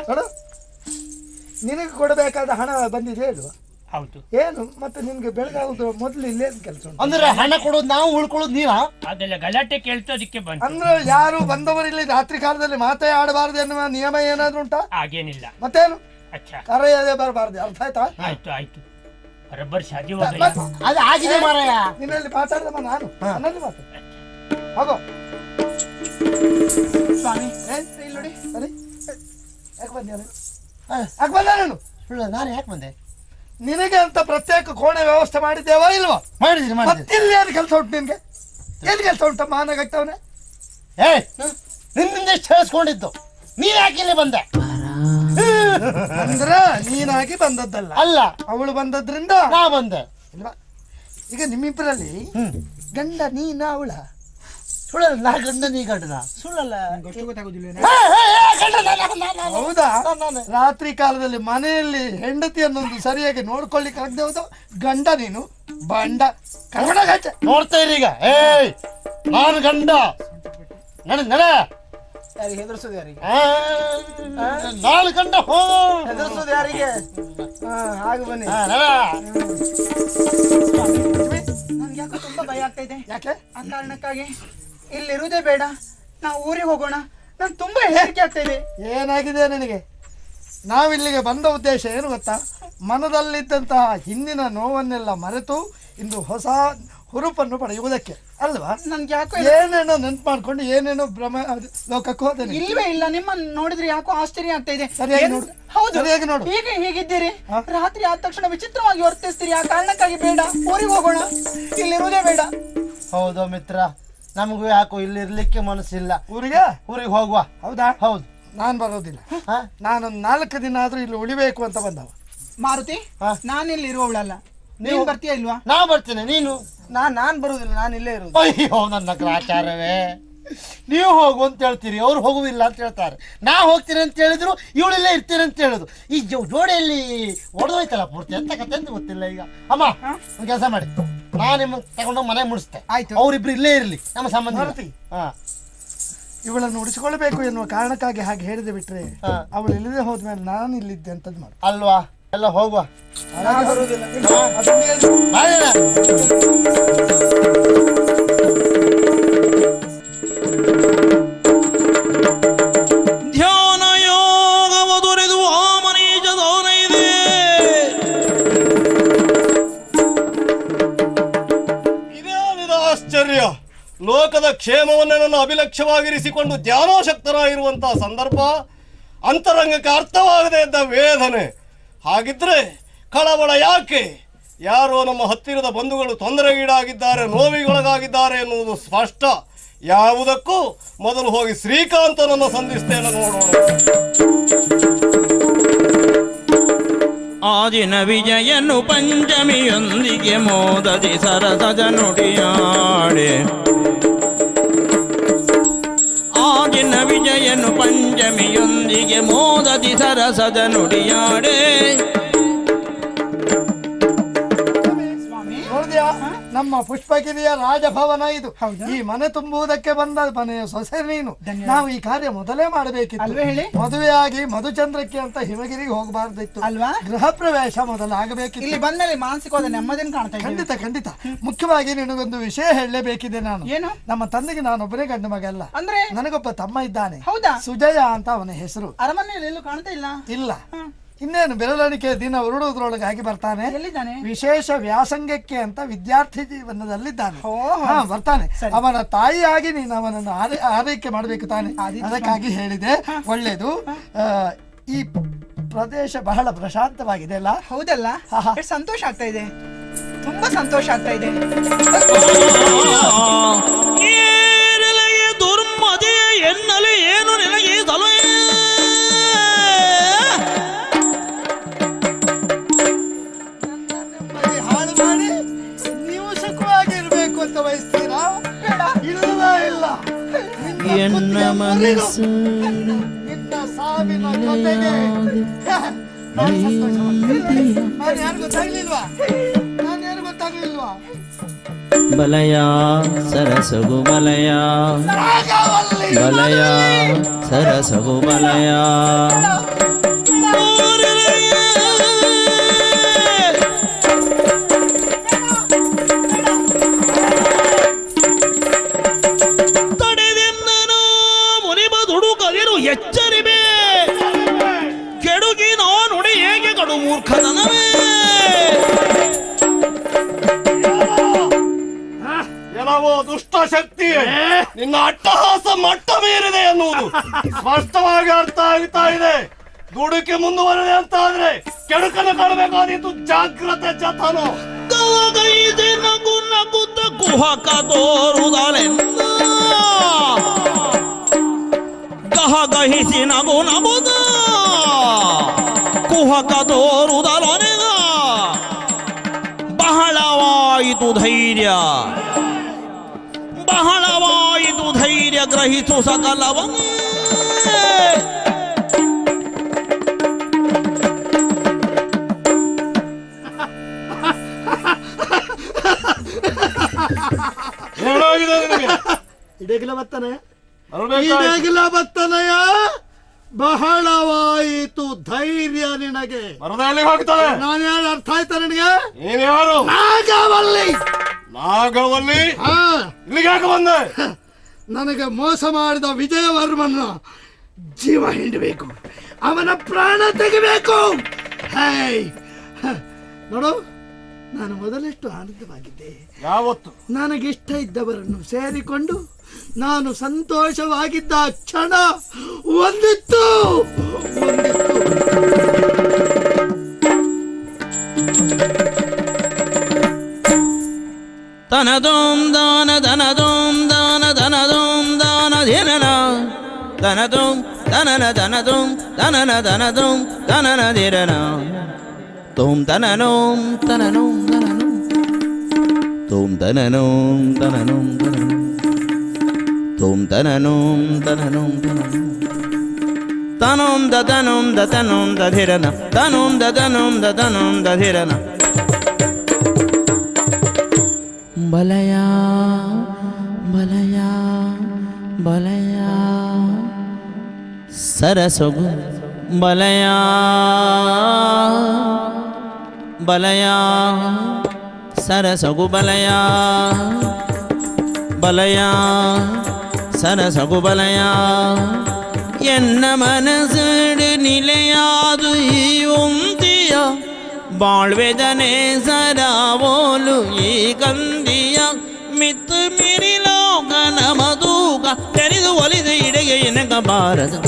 ನಿನಗೆ ಕೊಡಬೇಕಾದ ಹಣ ಬಂದಿದೆ ಇಲ್ವಾ? ಹೌದು. ಏನು ಮತ್ತೆ ನಿನ್ಗೆ ಬೆಳಗಾಗುದು ಮೊದ್ಲು ಇಲ್ಲೇನು ಕೆಲಸ ಉಂಟು? ಅಂದ್ರೆ ಹಣ ಕೊಡೋದು ನಾವು ಉಳ್ಕೊಳ್ಳೋದು ನೀವಾ? ಅದೆಲ್ಲ ಗಲಾಟೆ ಕೇಳ್ತೋದಕ್ಕೆ ಬಂತು. ಅಂದ್ರೆ ಯಾರು ಬಂದವರಿಲ್ಲಿ ರಾತ್ರಿ ಕಾಲದಲ್ಲಿ ಮಾತೇ ಆಡಬಾರದು ಎನ್ನುವ ನಿಯಮ ಏನಾದ್ರೂ ಉಂಟಾ? ಹಾಗೇನಿಲ್ಲ. ಮತ್ತೇನು ಅಚ್ಚಾ, ಕರೆಯದೇ ಬರಬಾರ್ದು, ಅರ್ಥ ಆಯ್ತಾ? ಆಯ್ತು ಬರಬ್ಬರ್ ಶಾದಿ ಅದು ಆಗಿದೆ ಮಾರಾಯ. ನಿನ್ನಲ್ಲಿ ಮಾತಾಡ್ದಮ್ಮ ನಾನು ನನ್ನಲ್ಲಿ ಮಾತಾಡ ಹೋಗೋ ಸ್ವಾಮಿ ಇಲ್ಲಿ ನೋಡಿ. ಸರಿ ಯಾಕೆ ಬಂದೆ ಯಾಕೆ ಬಂದ ನಾನು? ನಾನು ಯಾಕೆ ಬಂದೆ? ನಿನಗೆ ಅಂತ ಪ್ರತ್ಯೇಕ ಕೋಣೆ ವ್ಯವಸ್ಥೆ ಮಾಡಿದ್ದೇವಾ ಇಲ್ವಾ? ಮಾಡಿದ್ರಿ ಮತ್ತಿಲ್ಲಿ ಏನು ಕೆಲಸ ಉಂಟು ನಿನ್ಗೆ? ಏನು ಕೆಲಸ ಉಂಟ ಮಾನಗಟ್ಟವನೇ? ನಿನ್ನಿಂದ ಎಷ್ಟು ಹೇಳಿಸ್ಕೊಂಡಿದ್ದು, ನೀನ್ ಯಾಕೆ ಇಲ್ಲಿ ಬಂದೆ? ಅಂದ್ರ ನೀನಾಗಿ ಬಂದದ್ದಲ್ಲ, ಅಲ್ಲ ಅವಳು ಬಂದದ್ರಿಂದ ನಾ ಬಂದೆ. ಇಲ್ವಾ? ಈಗ ನಿಮ್ಮಿಬ್ಬರಲ್ಲಿ ಗಂಡ ನೀನ ಅವಳ? ಸುಳ್ಳಲ್ಲ, ನಾ ಗಂಡ ನೀ ಗಂಡನ? ಸುಳ್ಳಲ್ಲ. ಹೌದಾ? ರಾತ್ರಿ ಕಾಲದಲ್ಲಿ ಮನೆಯಲ್ಲಿ ಹೆಂಡತಿಯನ್ನೊಂದು ಸರಿಯಾಗಿ ನೋಡ್ಕೊಳ್ಳಿಕ್ಕೆ ಆಗದೆ ಹೋದ ಗಂಡ ನೀನು ಬಂಡ ಕನ್ನಡ ಗಚ್ಚ ನೋಡ್ತಾ ಇರಿ ಈಗ. ನಾನು ಗಂಡ ನಡ ಯಾರಿಗೆ ಹೆದರ್ಸೋದು? ಯಾರಿಗೆ ನಾನು ಗಂಡ ಹೆದರ್ಸೋದು? ಯಾರಿಗೆ? ಹಾಗೆ ಬನ್ನಿ. ನನ್ಗೆ ಯಾಕೋ ತುಂಬಾ ಭಯ ಆಗ್ತಾ ಇದೆ. ಯಾಕೆ? ಆ ಕಾರಣಕ್ಕಾಗಿ ಇಲ್ಲಿರುವುದೇ ಬೇಡ, ನಾವು ಊರಿಗೆ ಹೋಗೋಣ. ನಾನು ತುಂಬಾ ಹೆದರಿಕೆ ಆಗ್ತಾ ಇದೆ. ಏನಾಗಿದೆ ನಿನಗೆ? ನಾವಿಲ್ಲಿಗೆ ಬಂದ ಉದ್ದೇಶ ಏನು ಗೊತ್ತಾ? ಮನದಲ್ಲಿದ್ದಂತಹ ಹಿಂದಿನ ನೋವನ್ನೆಲ್ಲ ಮರೆತು ಇಂದು ಹೊಸ ಹುರುಪನ್ನು ಪಡೆಯುವುದಕ್ಕೆ ಅಲ್ವಾ? ನನ್ಗೆ ಯಾಕೋ ಏನೇನೋ ನೆನ್ಪು ಮಾಡ್ಕೊಂಡು ಏನೇನೋ ಭ್ರಮ ಲೋಕಕ್ಕೆ ಹೋದ. ಇಲ್ವೇ ಇಲ್ಲ, ನಿಮ್ಮನ್ನು ನೋಡಿದ್ರೆ ಯಾಕೋ ಆಶ್ಚರ್ಯ ಆಗ್ತಾ ಇದೆ. ಸರಿಯಾಗಿ ನೋಡು. ಹೌದು, ಸರಿಯಾಗಿ ನೋಡು. ಹೀಗೆ ಹೀಗಿದ್ದೀರಿ, ರಾತ್ರಿ ಆದ ತಕ್ಷಣ ವಿಚಿತ್ರವಾಗಿ ವರ್ತಿಸ್ತೀರಿ. ಆ ಕಾರಣಕ್ಕಾಗಿ ಬೇಡ, ಊರಿಗೆ ಹೋಗೋಣ, ಇಲ್ಲಿರುವುದೇ ಬೇಡ. ಹೌದು ಮಿತ್ರ, ನಮಗೂ ಯಾಕೋ ಇಲ್ಲಿ ಇರ್ಲಿಕ್ಕೆ ಮನಸ್ಸಿಲ್ಲ. ಊರಿಗೆ ಹೋಗುವ. ಹೌದಾ? ಹೌದು. ನಾನ್ ಬರೋದಿಲ್ಲ. ನಾನೊಂದು 4 ದಿನ ಆದ್ರೂ ಇಲ್ಲಿ ಉಳಿಬೇಕು ಅಂತ ಬಂದವ. ಮಾರುತಿ, ನಾನಿಲ್ಲಿ ಇರುವವಳಲ್ಲ, ನೀವು ಬರ್ತೀಯ ಇಲ್ವಾ? ನಾ ಬರ್ತೇನೆ. ನೀನು? ನಾನ್ ಬರುದಿಲ್ಲ, ನಾನು ಇಲ್ಲೇ ಇರುದು. ಅಯ್ಯೋ ನನ್ನ ಗ್ರಾಚಾರವೇ, ನೀವು ಹೋಗು ಅಂತ ಹೇಳ್ತೀರಿ, ಅವ್ರು ಹೋಗುವಿಲ್ಲ ಅಂತ ಹೇಳ್ತಾರೆ. ನಾ ಹೋಗ್ತೀನಿ ಅಂತ ಹೇಳಿದ್ರು ಇವಳಿಲ್ಲೇ ಇರ್ತೀನಿ ಅಂತ ಹೇಳುದು. ಈ ಜೋಡಿಯಲ್ಲಿ ಒಡೆದೋಯ್ತಲ್ಲ ಪೂರ್ತಿ. ಎಂತ ಕತೆ ಅಂತ ಗೊತ್ತಿಲ್ಲ ಈಗ. ಅಮ್ಮ ಒಂದು ಕೆಲಸ ಮಾಡಿ, ನಾನು ನಿಮ್ಮ ತಗೊಂಡು ಮನೆ ಮುಡಿಸ್ತೆ. ಆಯ್ತು, ಅವ್ರಿಬ್ರು ಇಲ್ಲೇ ಇರ್ಲಿ, ನಮ್ಮ ಸಂಬಂಧ. ಇವಳನ್ನು ಉಳಿಸಿಕೊಳ್ಳಬೇಕು ಎನ್ನುವ ಕಾರಣಕ್ಕಾಗಿ ಹಾಗೆ ಹೇಳಿದೆ ಬಿಟ್ರೆ, ಅವಳು ಇಲ್ಲದೆ ಹೋದ್ಮೇಲೆ ನಾನು ಇಲ್ಲಿದ್ದೆ ಅಂತದ್ ಮಾಡು ಅಲ್ವಾ? ಎಲ್ಲ ಹೋಗುವ. ಬರುವುದಿಲ್ಲ. ಧ್ಯಾನ ಯೋಗವ ದೊರೆದು ಆ ಮನೀಜ ದೋನ ಇದೆ. ಇದೇನಿದ ಆಶ್ಚರ್ಯ! ಲೋಕದ ಕ್ಷೇಮವನ್ನೇ ನನ್ನ ಅಭಿಲಕ್ಷ್ಯವಾಗಿರಿಸಿಕೊಂಡು ಧ್ಯಾನಾಸಕ್ತರಾಗಿರುವಂತಹ ಸಂದರ್ಭ, ಅಂತರಂಗಕ್ಕೆ ಅರ್ಥವಾಗದೇ ಇದ್ದ ವೇದನೆ. ಹಾಗಿದ್ರೆ ಕಳವಳ ಯಾಕೆ? ಯಾರೋ ನಮ್ಮ ಹತ್ತಿರದ ಬಂಧುಗಳು ತೊಂದರೆಗೀಡಾಗಿದ್ದಾರೆ, ನೋವಿಗೊಳಗಾಗಿದ್ದಾರೆ ಎನ್ನುವುದು ಸ್ಪಷ್ಟ. ಯಾವುದಕ್ಕೂ ಮೊದಲು ಹೋಗಿ ಶ್ರೀಕಾಂತನನ್ನು ಸಂಧಿಸ್ತೇನೆ, ನೋಡೋಣ. ಆ ದಿನ ವಿಜಯನು ಪಂಚಮಿಯೊಂದಿಗೆ ಮೋದದಿ ಸರಸಜ ನುಡಿಯಾಡೆ. ಆ ದಿನ ವಿಜಯನು ಪಂಚಮಿಯೊಂದಿಗೆ ಮೋದದಿ ಸರಸಜ ನುಡಿಯಾಡೆ. ನೋಡಿದ್ಯಾ? ನಮ್ಮ ಪುಷ್ಪಗಿರಿಯ ರಾಜಭವನ ಇದು. ಈ ಮನೆ ತುಂಬುವುದಕ್ಕೆ ಬಂದ ಮನೆಯ ಸೊಸೆ ನೀನು. ನಾವು ಈ ಕಾರ್ಯ ಮೊದಲೇ ಮಾಡಬೇಕಿತ್ತು. ಮದುವೆಯಾಗಿ ಮಧುಚಂದ್ರಕ್ಕೆ ಅಂತ ಹಿಮಗಿರಿಗೆ ಹೋಗಬಾರ್ದಿತ್ತು ಅಲ್ವಾ? ಗೃಹ ಪ್ರವೇಶ ಮೊದಲಾಗಬೇಕಿತ್ತು. ಇಲ್ಲಿ ಬಂದ್ಮೇಲೆ ಮಾನಸಿಕವಾದ ನೆಮ್ಮದಿನ ಕಾಣ್ತಾ ಇದೆ. ಖಂಡಿತ ಖಂಡಿತ. ಮುಖ್ಯವಾಗಿ ನಿನಗೊಂದು ವಿಷಯ ಹೇಳಲೇಬೇಕಿದೆ ನಾನು. ಏನು? ನಮ್ಮ ತಂದೆಗೆ ನಾನೊಬ್ಬನೇ ಗಂಡು ಮಗ ಅಲ್ಲ, ಅಂದ್ರೆ ನನಗೊಬ್ಬ ತಮ್ಮ ಇದ್ದಾನೆ. ಹೌದಾ? ಸುಜಯ ಅಂತ ಅವನ ಹೆಸರು. ಅರಮನೆಯಲ್ಲಿ ಎಲ್ಲೂ ಕಾಣ್ತಾ ಇಲ್ಲ. ಇಲ್ಲ, ಇನ್ನೇನು ಬೆರಳಿಕೆ ದಿನ ಉರುಳುವುದ್ರೊಳಗಾಗಿ ಬರ್ತಾನೆ. ಎಲ್ಲಿದ್ದಾನೆ? ವಿಶೇಷ ವ್ಯಾಸಂಗಕ್ಕೆ ಅಂತ ವಿದ್ಯಾರ್ಥಿ ಜೀವನದಲ್ಲಿದ್ದಾನೆ. ಬರ್ತಾನೆ. ಅವನ ತಾಯಿಯಾಗಿ ನೀನು ಅವನನ್ನು ಆರೈಕೆ ಮಾಡಬೇಕು ತಾನೆ. ಅದಕ್ಕಾಗಿ ಹೇಳಿದೆ. ಒಳ್ಳೇದು. ಈ ಪ್ರದೇಶ ಬಹಳ ಪ್ರಶಾಂತವಾಗಿದೆ ಅಲ್ಲ? ಹೌದಲ್ಲ? ಸಂತೋಷ ಆಗ್ತಾ ಇದೆ, ತುಂಬಾ ಸಂತೋಷ ಆಗ್ತಾ ಇದೆ. ದುರ್ಮದೆಯ ಎನ್ನಲೆ ಏನು ನಿನಗೆ ಸಲಹೆ? ಹಾಳು ಮಾಡಿ ನೀವು ಸುಖವಾಗಿರ್ಬೇಕು ಅಂತ ಬಯಸ್ತೀರಾ? ಇಲ್ಲ ಇಲ್ಲ, ಎನ್ನ ಮನಸ್ಸು ನಿನ್ನ ಸಾವಿನ ಜೊತೆಗೆ ನಾನು ಯಾರು ಗೊತ್ತಾಗ್ಲಿಲ್ವಾ? ನಾನು ಯಾರು ಗೊತ್ತಾಗ್ಲಿಲ್ವಾ? ಬಲಯ ಸರಸಗು ಬಲಯ, ಬಲಯ ಸರಸಗು ಬಲಯ. ಪಡು ಮೂರ್ಖತನವೇ. ಏನವೋ ದುಷ್ಟ ಶಕ್ತಿ, ನಿನ್ನ ಅಟ್ಟಹಾಸ ಮಟ್ಟ ಮೀರಿದೆ ಎನ್ನುವುದು ಸ್ಪಷ್ಟವಾಗಿ ಅರ್ಥ ಆಗ್ತಾ ಇದೆ. ದುಡುಕಿ ಮುಂದುವರೆದೆ ಅಂತ ಆದ್ರೆ ಕೆಡುಕನ್ನು ಕಾಣಬೇಕಾದೀತು. ಜಾಗ್ರತೆ ಜತನು. ಗಲಗೈದೆ ನಗು ನಗುತ್ತ ಕುಹಕ ತೋರುದಲೆಂದ ಗಹಗಹಿಸಿ ನಗು ನಗುದ ಕುಹಕ ತೋರುದಲೊನೆಗ ಬಹಳವಾಯಿತು ಧೈರ್ಯ, ಬಹಳವಾಯಿತು ಧೈರ್ಯ ಗ್ರಹಿಸು ಸಕಲವನ್ನೇ. ಏನಾಗಿದೆ ನಿನಗೆ? ಇಡಗಿಲ ಬತ್ತನಯ ಬಹಳವಾಯಿತು ಧೈರ್ಯ ನಿನಗೆ. ಮರದಲ್ಲಿ ಹೋಗ್ತಾನೆ. ನಾನೇನು ಅರ್ಥ ಆಯ್ತಾ ನಿನಗೆ? ನೀನ್ ಯಾರು? ನಾಗವಲ್ಲಿ. ನಾಗವಲ್ಲಿ? ಇಲ್ಲಿಗೆ ಯಾಕೆ ಬಂದೆ? ನನಗೆ ಮೋಸ ಮಾಡಿದ ವಿಜಯವರ್ಮನ್ನ ಜೀವ ಹಿಂಡಬೇಕು, ಅವನ ಪ್ರಾಣ ತೆಗಿಬೇಕು. ನೋಡು, ನಾನು ಮೊದಲೆಷ್ಟು ಆನಂದವಾಗಿದ್ದೆ. ಯಾವತ್ತು ನನಗಿಷ್ಟ ಇದ್ದವರನ್ನು ಸೇರಿಕೊಂಡು ನಾನು ಸಂತೋಷವಾಗಿದ್ದ ಕ್ಷಣ ಒಂದಿತ್ತು. ತನದೋಂ ದಾನ ಧನದೋಂ ದಾನ ಧನದೋಂ ದಾನ ಧಿರನ ಧನದೋಂ ಧನನ ಧನದೋಂ ಧನನ ಧನದೋಂ ಧನನ ಧಿರನ ತೋಂ ತನನೋಂ ತನನೋಂ ಧನನೋಂ ತೋಂ ತನನೋಂ ತನನೋಂ ಧನನೋಂ ತೋಂ ತನನೋಂ ತನನೋಂ ಧನನೋಂ ತನೋಂ ದತನೋಂ ದತನೋಂ ದಧಿರನ ತನೋಂ ದತನೋಂ ದತನೋಂ ದಧಿರನ ಬಲಯ ಬಲಯ ಬಲಯ ಸರಸೊಗು ಬಲಯ ಬಲಯ ಸರಸೊಗು ಬಲಯ ಬಲಯ ಸರಸೊಗು ಬಲಯ ಎನ್ನ ಮನಸ್ಸು ನಿಲೆಯಾದು ಈ ಒಂದಿಯ ಬಾಳ್ವೆದನೆ ಸರಾವೋಲು ಈ ಕಂದಿಯ ಮಿತ್ತು ಮಿರಿಲೋಕನ ಮಧುಗ ತೆರೆದು ಒಲಿದು ಇಡೆಗೆ ಎನಗಬಾರದು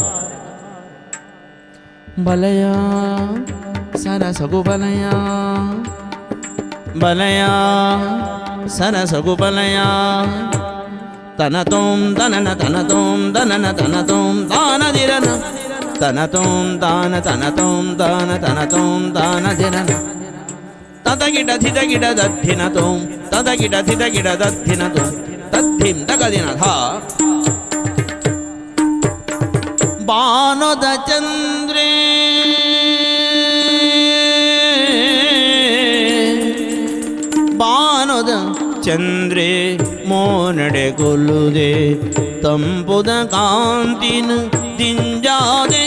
ಬಲಯ ಸರಸಗು ಬಲಯ ಬಲಯ ಸರಸಗು ಬಲಯ ತನತೋಂ ತನನ ತನತೋಂ ತನನ ತನತೋಂ ತಾನದಿರನ ತನತೋಂ ತಾನ ತನತೋಂ ತಾನ ತನತೋಂ ತಾನದಿರನ ತದಗಿಡ ಧಿದಗಿಡ ದದ್ಧಿನತೋಂ ತದಗಿಡ ಧಿದಗಿಡ ದದ್ಧಿನತೋಂ ತದ್ಧಿಂ ತಗದಿನ ಧಾ ಬಾನದ ಚಂದ್ರೇ ಬಾನದ ಚಂದ್ರೇ ಮೋನಡೆ ಕೊಲ್ಲುದೆ ತಂಪುದ ಕಾಂತಿನ ದಿಂಜಾದೆ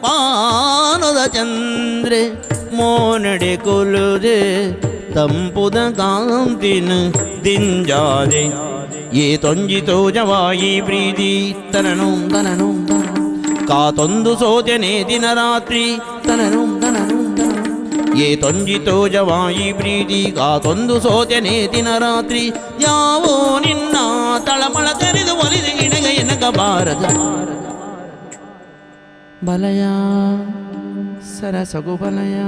ಬಾನದ ಚಂದ್ರೇ ಮೋನಡೆ ಕೊಲ್ಲುದೆ ತಂಪುದ ಕಾಂತಿನ ದಿಂಜಾದೆ ಏ ತೊಂಜಿತೋ ಜವಾಯಿ ಪ್ರೀತಿ ತನನೋಂ ತನನೋಂ ಕಾತೊಂದು ಸೋದನೆ ದಿನ ರಾತ್ರಿ ತನನೋಂ ತನನೋಂ ಏ ತೊಂಜಿತೋ ಜವಾಯಿ ಪ್ರೀತಿ ಕಾತೊಂದು ಸೋದನೆ ದಿನ ರಾತ್ರಿ ಯಾವೋ ನಿನ್ನ ತಳಮಳ ತೆರೆದು ಒಲಿದು ಇಣಗ ಎನಗಬಾರದ ಬಲಯ ಸರಸಗು ಬಲಯ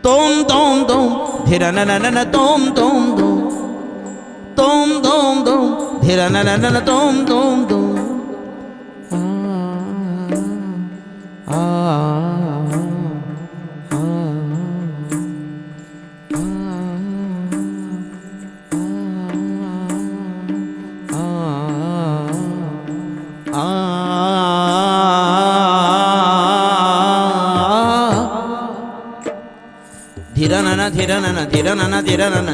ತೋಂ ತೋಂ ತೋಂ ಧಿರನನ ತೋಂ ತೋಂ ತೋಂ ತೋಂ ತೋಂ ತೋಂ ಧಿರನನ ತೋಂ ತೋಂ ತೋಂ ಆ ಧಿರನನ ಧಿರನನ ಧಿರನನ ಧಿರನನ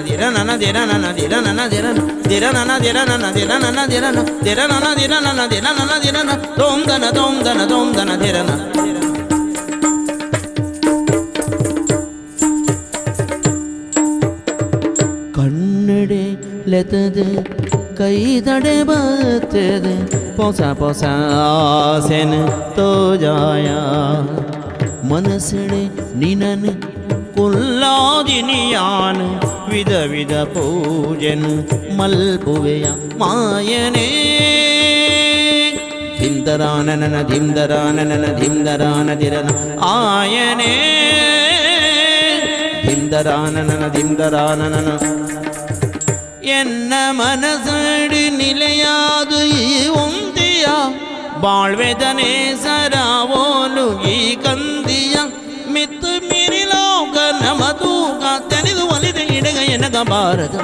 ಧಿರನನ ಧಿರನನ ಧಿರನನ ಧಿರನ ಧಿರನನ ಧಿರನನ ಧಿರನನ ಧಿರನ ಧಿರನನ ಧಿರನನ ಧಿರನನ ಧಿರನ ತೋಂ ದನ ಧಿರನ ಕಣ್ಣಡೆ ಲೆತದೆ ಕೈದಡೆ ಬರ್ತದೆ ಪೊಸ ಪೊಸ ಆಸೆನ ತೋ ಜಾಯ ಮನಸ್ಸೆಡೆ ನಿನನು ಕುಲ್ಲಾದಿನಿಯಾನು ವಿಧ ವಿಧ ಪೂಜೆನು ಮಲ್ಪುವೆಯ ಮಾಯನೇ ಧಿಂದರಾನನ ಧಿಂದರಾನನ ಧಿಂದರಾನದಿರನ ಆಯನೇ ಧಿಂದರಾನನ ಧಿಂದರಾನನ ಎನ್ನ ಮನಸಡಿ ನಿಲೆಯಾದು ಈ ಒಂದಿಯ ಬಾಳ್ವೆದನೆ ಸರಾವೋಲು ಈ ಕಂದಿಯ ಮಿತ್ತು ಮಿರಿಲೋಕ ನಮದೂಕ ತೆನೆದು ಒಲಿದ ಇಡಗ ಎನಗ ಬಾರದ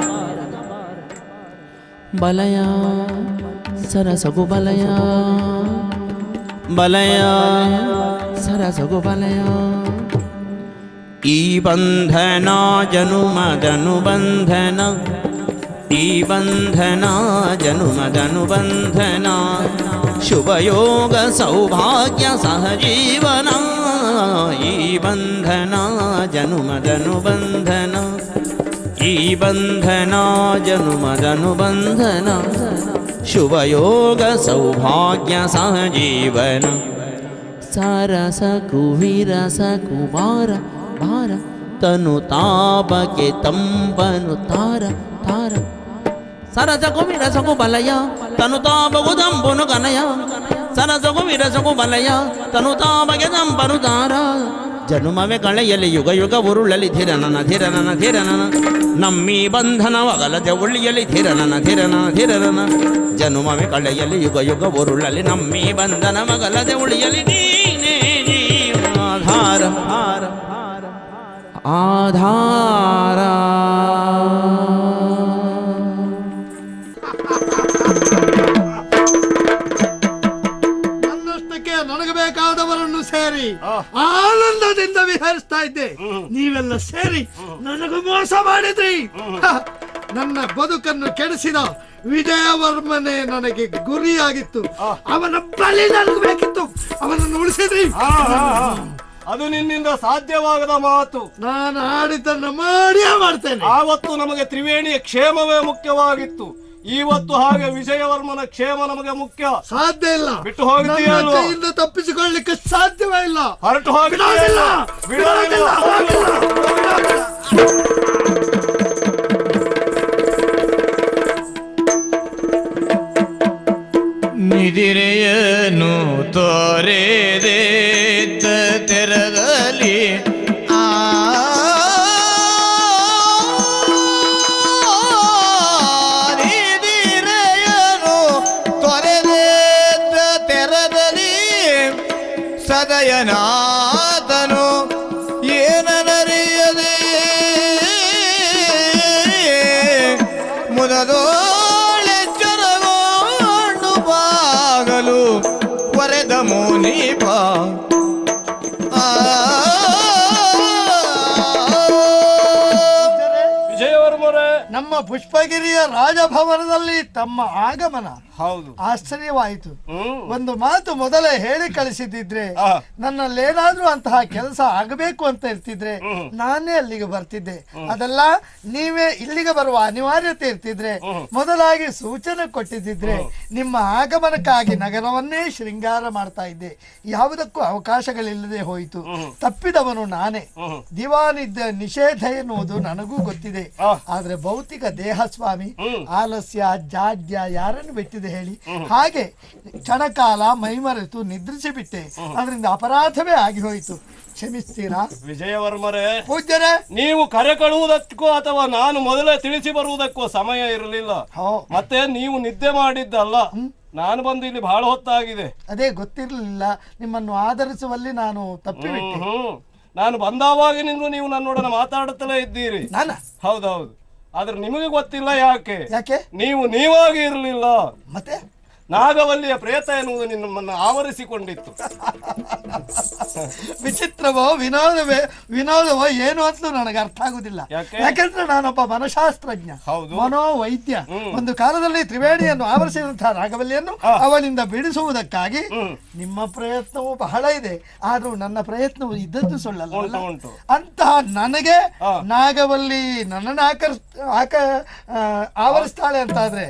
ಬಲಯ ಸರಸಗು ಬಲಯ ಬಲಯ ಸರಸಗು ಬಲಯ ಈ ಬಂಧನ ಜನುಮದನು ಬಂಧನ ಈ ಬಂಧನ ಜನುಮದನು ಬಂಧನ ಶುಭಯೋಗ ಸೌಭಾಗ್ಯ ಸಹಜೀವನ ಈ ಬಂಧನ ಜನುಮದನು ಬಂಧನ ಈ ಬಂಧನ ಜನುಮದನು ಬಂಧನ ಶುಭಯೋಗ ಸೌಭಾಗ್ಯ ಸಹಜೀವನ ಸರಸ ಕುವಿರಸ ಕುಮಾರ ಭಾರ ತನು ತಾಪಕ್ಕೆ ತಂಪನು ತಾರ ತಾರ ಸರಸಗು ವಿರಸಗು ಬಲಯ ತನು ತಾಪಗು ತಂಪನು ಕನಯ ಸರಸಗು ವಿರಸಗು ಬಲಯ ತನು ತಾಪಗೆ ತಂಪನು ತಾರ ಜನುಮವೆ ಕಳೆಯಲಿ ಯುಗ ಯುಗ ಉರುಳಲಿ ಧಿರನನ ಧಿರನನ ಧಿರನನ ನಮ್ಮಿ ಬಂಧನವಗಲದೆ ಉಳಿಯಲಿ ಧಿರನನ ಧಿರನನ ಧಿರನನ ಜನುಮವೆ ಕಳೆಯಲಿ ಯುಗ ಯುಗ ಉರುಳಲಿ ನಮ್ಮಿ ಬಂಧನವಗಲದೆ ಉಳಿಯಲಿ ನೀನೇ ಜೀವಾಧಾರ ಆಧಾರ ನನ್ನಷ್ಟಕ್ಕೆ ನನಗೆ ಬೇಕಾದವರನ್ನು ಸೇರಿ ಆನಂದದಿಂದ ವಿಹರಿಸ್ತಾ ಇದ್ದೆ. ನೀವೆಲ್ಲ ಸೇರಿ ನನಗೂ ಮೋಸ ಮಾಡಿದ್ರಿ. ನನ್ನ ಬದುಕನ್ನು ಕೆಡಿಸಿದ ವಿಜಯವರ್ಮನೆ ನನಗೆ ಗುರಿಯಾಗಿತ್ತು. ಅವನ ಬಲಿ ನನಗೆ ಬೇಕಿತ್ತು. ಅವನನ್ನು ಉಳಿಸಿದ್ರಿ. ಅದು ನಿನ್ನಿಂದ ಸಾಧ್ಯವಾಗದ ಮಾತು. ನಾನು ಆಡಿದ್ದನ್ನು ಮಾಡಿಯೇ ಮಾಡ್ತೇನೆ. ಆವತ್ತು ನಮಗೆ ತ್ರಿವೇಣಿಯ ಕ್ಷೇಮವೇ ಮುಖ್ಯವಾಗಿತ್ತು. ಇವತ್ತು ಹಾಗೆ ವಿಜಯವರ್ಮನ ಕ್ಷೇಮ ನಮಗೆ ಮುಖ್ಯ. ಸಾಧ್ಯ ಇಲ್ಲ. ಬಿಟ್ಟು ಹೋಗಿದ್ದೀಯಲ್ಲ. ಕೈಯಿಂದ ತಪ್ಪಿಸಿಕೊಳ್ಳಲಿಕ್ಕೆ ಸಾಧ್ಯವೇ ಇಲ್ಲ. ಹೊರಟು ಹೋಗಿಲ್ಲ. ನಿದಿರೆಯನು ತೋರೆದೆ ತೆರದಲ್ಲಿ ನಿದಿರೆಯನು ತೊರೆದೆ ತೆರದಲ್ಲಿ ಸದಯನಾಥನು ಏನನರಿಯದೆ ಮುದದೋಳೆಚ್ಚರಗೊಂಡು ಬಾಗಲು ವರೆದ ಮುನಿಪ ವಿಜಯವರ್ಮರೇ, ನಮ್ಮ ಪುಷ್ಪಗಿರಿಯ ರಾಜಭವನದಲ್ಲಿ ತಮ್ಮ ಆಗಮನ ಹೌದು ಆಶ್ಚರ್ಯವಾಯಿತು. ಒಂದು ಮಾತು ಮೊದಲೇ ಹೇಳಿ ಕಳಿಸಿದ್ದಿದ್ರೆ ನನ್ನಲ್ಲೇನಾದ್ರೂ ಅಂತಹ ಕೆಲಸ ಆಗಬೇಕು ಅಂತ ಇರ್ತಿದ್ರೆ ನಾನೇ ಅಲ್ಲಿಗೆ ಬರ್ತಿದ್ದೆ. ಅದೆಲ್ಲ ನೀವೇ ಇಲ್ಲಿಗೆ ಬರುವ ಅನಿವಾರ್ಯತೆ ಇರ್ತಿದ್ರೆ ಮೊದಲಾಗಿ ಸೂಚನೆ ಕೊಟ್ಟಿದ್ದಿದ್ರೆ ನಿಮ್ಮ ಆಗಮನಕ್ಕಾಗಿ ನಗರವನ್ನೇ ಶೃಂಗಾರ ಮಾಡ್ತಾ ಇದ್ದೆ. ಯಾವುದಕ್ಕೂ ಅವಕಾಶಗಳಿಲ್ಲದೆ ಹೋಯಿತು. ತಪ್ಪಿದವನು ನಾನೇ. ದಿವಾನಿದ್ದ ನಿಷೇಧ ಎನ್ನುವುದು ನನಗೂ ಗೊತ್ತಿದೆ. ಆದ್ರೆ ಭೌತಿಕ ದೇಹ ಸ್ವಾಮಿ ಆಲಸ್ಯ ಜಾಡ್ಯ ಯಾರನ್ನು ಬಿಟ್ಟಿದೆ ಹೇಳಿ? ಹಾಗೆ ಕ್ಷಣಕಾಲ ಮೈಮರೆತು ನಿದ್ರಿಸಿ ಬಿಟ್ಟೆ. ಅದರಿಂದ ಅಪರಾಧವೇ ಆಗಿ ಹೋಯಿತು. ಕ್ಷಮಿಸ್ತೀರಾ ವಿಜಯವರ್ಮರೇ? ಪೂಜ್ಯರೇ, ನೀವು ಕರೆ ಕಳುವುದಕ್ಕೂ ಅಥವಾ ನಾನು ಮೊದಲೇ ತಿಳಿಸಿ ಬರುವುದಕ್ಕೂ ಸಮಯ ಇರಲಿಲ್ಲ. ಮತ್ತೆ ನೀವು ನಿದ್ದೆ ಮಾಡಿದ್ದಲ್ಲ. ನಾನು ಬಂದು ಇಲ್ಲಿ ಬಹಳ ಹೊತ್ತಾಗಿದೆ. ಅದೇ ಗೊತ್ತಿರಲಿಲ್ಲ. ನಿಮ್ಮನ್ನು ಆಧರಿಸುವಲ್ಲಿ ನಾನು ತಪ್ಪಿಬಿಟ್ಟೆ. ನಾನು ಬಂದಾವಾಗಿನಿಂದ ನೀವು ನನ್ನೊಡನೆ ಮಾತಾಡುತ್ತಲೇ ಇದ್ದೀರಿ. ಹೌದೌದು. ಆದ್ರೆ ನಿಮಗೆ ಗೊತ್ತಿಲ್ಲ. ಯಾಕೆ? ನೀವು ನೀವಾಗಿ ಇರಲಿಲ್ಲ. ಮತ್ತೆ ನಾಗವಲ್ಲಿಯ ಪ್ರೇತ ಎನ್ನುವುದು ನಿಮ್ಮನ್ನು ಆವರಿಸಿಕೊಂಡಿತ್ತು. ವಿಚಿತ್ರವೋ ವಿನೋದವೋ ಏನು ಅಂತಲೂ ನನಗೆ ಅರ್ಥ ಆಗುದಿಲ್ಲ. ಯಾಕಂದ್ರೆ ನಾನೊಬ್ಬ ಮನಶಾಸ್ತ್ರಜ್ಞ, ಮನೋವೈದ್ಯ. ಒಂದು ಕಾಲದಲ್ಲಿ ತ್ರಿವೇಣಿಯನ್ನು ಆವರಿಸಿದಂತಹ ರಾಘವಲ್ಲಿಯನ್ನು ಅವಳಿಂದ ಬಿಡಿಸುವುದಕ್ಕಾಗಿ ನಿಮ್ಮ ಪ್ರಯತ್ನವೂ ಬಹಳ ಇದೆ. ಆದ್ರೂ ನನ್ನ ಪ್ರಯತ್ನವು ಇದ್ದದ್ದು ಸುಳ್ಳಲ್ಲ. ಅಂತಹ ನನಗೆ ನಾಗವಲ್ಲಿ ನನ್ನನ್ನು ಆವರಿಸ್ತಾಳೆ ಅಂತಾದ್ರೆ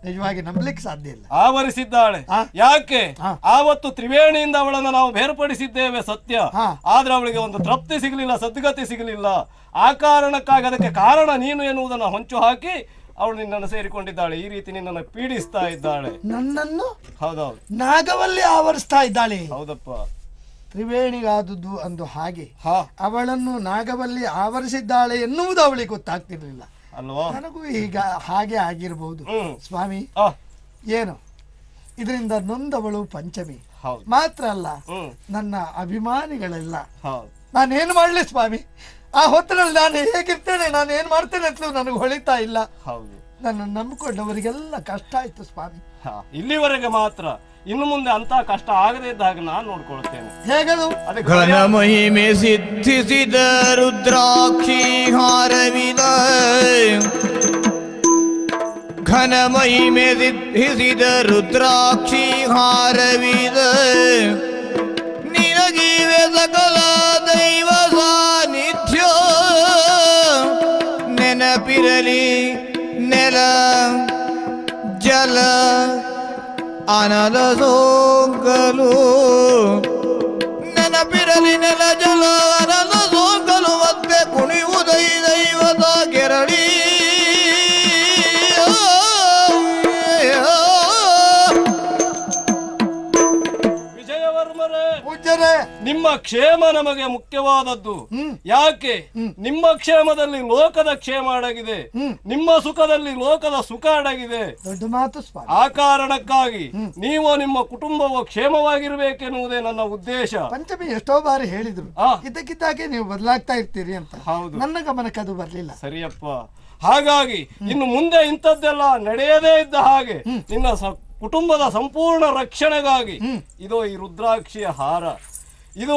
ನಿಜವಾಗಿ ನಂಬಲಿಕ್ಕೆ ಸಾಧ್ಯ ಇಲ್ಲ. ಆವರಿಸಿದ್ದಾಳೆ. ಯಾಕೆ ಆವತ್ತು ತ್ರಿವೇಣಿಯಿಂದ ಅವಳನ್ನು ನಾವು ಬೇರ್ಪಡಿಸಿದ್ದೇವೆ ಸತ್ಯ, ಆದ್ರೆ ಅವಳಿಗೆ ಒಂದು ತೃಪ್ತಿ ಸಿಗಲಿಲ್ಲ, ಸದ್ಗತಿ ಸಿಗಲಿಲ್ಲ. ಆ ಕಾರಣಕ್ಕಾಗಿ ಅದಕ್ಕೆ ಕಾರಣ ನೀನು ಎನ್ನುವುದನ್ನು ಹೊಂಚು ಹಾಕಿ ಅವಳು ನಿನ್ನನ್ನು ಸೇರಿಕೊಂಡಿದ್ದಾಳೆ. ಈ ರೀತಿ ನಿನ್ನನ್ನು ಪೀಡಿಸ್ತಾ ಇದ್ದಾಳೆ. ನನ್ನನ್ನು ಹೌದೌದು, ನಾಗವಲ್ಲಿ ಆವರಿಸ್ತಾ ಇದ್ದಾಳೆ. ಹೌದಪ್ಪ, ತ್ರಿವೇಣಿಗಾದುದು ಅಂದು ಹಾಗೆ ಅವಳನ್ನು ನಾಗವಲ್ಲಿ ಆವರಿಸಿದ್ದಾಳೆ ಎನ್ನುವುದು ಅವಳಿಗೆ ಗೊತ್ತಾಗ್ತಿರ್ಲಿಲ್ಲ ಅಲ್ವಾ? ನನಗೂ ಈಗ ಹಾಗೆ ಆಗಿರಬಹುದು ಸ್ವಾಮಿ. ಏನು ಇದರಿಂದ ನೊಂದವಳು ಪಂಚಮಿ ಮಾತ್ರ ಅಲ್ಲ, ನನ್ನ ಅಭಿಮಾನಿಗಳೆಲ್ಲ. ನಾನೇನು ಮಾಡ್ಲಿ ಸ್ವಾಮಿ? ಆ ಹೊತ್ತಿನಲ್ಲಿ ನಾನು ಹೇಗಿರ್ತೇನೆ, ನಾನು ಏನ್ ಮಾಡ್ತೇನೆ ಅಂತ ನನಗೆ ಹೊಳಿತಾ ಇಲ್ಲ. ನನ್ನ ನಂಬಿಕೊಂಡವರಿಗೆಲ್ಲ ಕಷ್ಟ ಆಯ್ತು ಸ್ವಾಮಿ. ಇಲ್ಲಿವರೆಗೆ ಮಾತ್ರ, ಇನ್ನು ಮುಂದೆ ಅಂತ ಕಷ್ಟ ಆಗದೇ ಇದ್ದ ಹಾಗೆ ನಾನು ನೋಡ್ಕೊಳ್ತೇನೆ. ಹೇಗದು? ಘನ ಮಹಿಮೆ ಸಿದ್ಧಿಸಿದ ರುದ್ರಾಕ್ಷಿ ಹಾರವಿದ, ಘನ ಮಹಿಮೆ ಸಿದ್ಧಿಸಿದ ರುದ್ರಾಕ್ಷಿ ಹಾರವಿದ, ನಿನಗಿವೆ ಸಕಲ ದೈವ ಸಾನ್ನಿಧ್ಯ, ನೆನಪಿರಲಿ ನೆಲ ಜಲ ಅನಲ ಸೋಂಕಲು, ನೆನಪಿರಲಿ ನೆಲ ಜಲ ಅನಲ ಸೋಂಕಲು, ಮತ್ತೆ ಕುಣಿಯುವುದೈ ದೈವದ ಕೆರಳಿ. ವಿಜಯವರ್ಮರೇ, ನಿಮ್ಮ ಕ್ಷೇಮ ನಮಗೆ ಮುಖ್ಯವಾದದ್ದು. ಯಾಕೆ? ನಿಮ್ಮ ಕ್ಷೇಮದಲ್ಲಿ ಲೋಕದ ಕ್ಷೇಮ ಅಡಗಿದೆ, ನಿಮ್ಮ ಸುಖದಲ್ಲಿ ಲೋಕದ ಸುಖ ಅಡಗಿದೆ. ದೊಡ್ಡ ಮಾತು ಸ್ವಾಮಿ. ಆ ಕಾರಣಕ್ಕಾಗಿ ನೀವು ನಿಮ್ಮ ಕುಟುಂಬವು ಕ್ಷೇಮವಾಗಿರ್ಬೇಕೆನ್ನುವುದೇ ನನ್ನ ಉದ್ದೇಶ. ಪಂಚಮಿ ಎಷ್ಟೋ ಬಾರಿ ಹೇಳಿದ್ರು ಇದಕ್ಕಿದ್ದಾಗೆ ನೀವು ಬದಲಾಗ್ತಾ ಇರ್ತೀರಿ ಅಂತ. ಹೌದು, ನನ್ನ ಗಮನಕ್ಕೆ ಅದು ಬರ್ಲಿಲ್ಲ. ಸರಿಯಪ್ಪ. ಹಾಗಾಗಿ ಇನ್ನು ಮುಂದೆ ಇಂಥದ್ದೆಲ್ಲ ನಡೆಯದೇ ಇದ್ದ ಹಾಗೆ ನಿನ್ನ ಕುಟುಂಬದ ಸಂಪೂರ್ಣ ರಕ್ಷಣೆಗಾಗಿ ಇದು ಈ ರುದ್ರಾಕ್ಷಿಯ ಹಾರ. ಇದು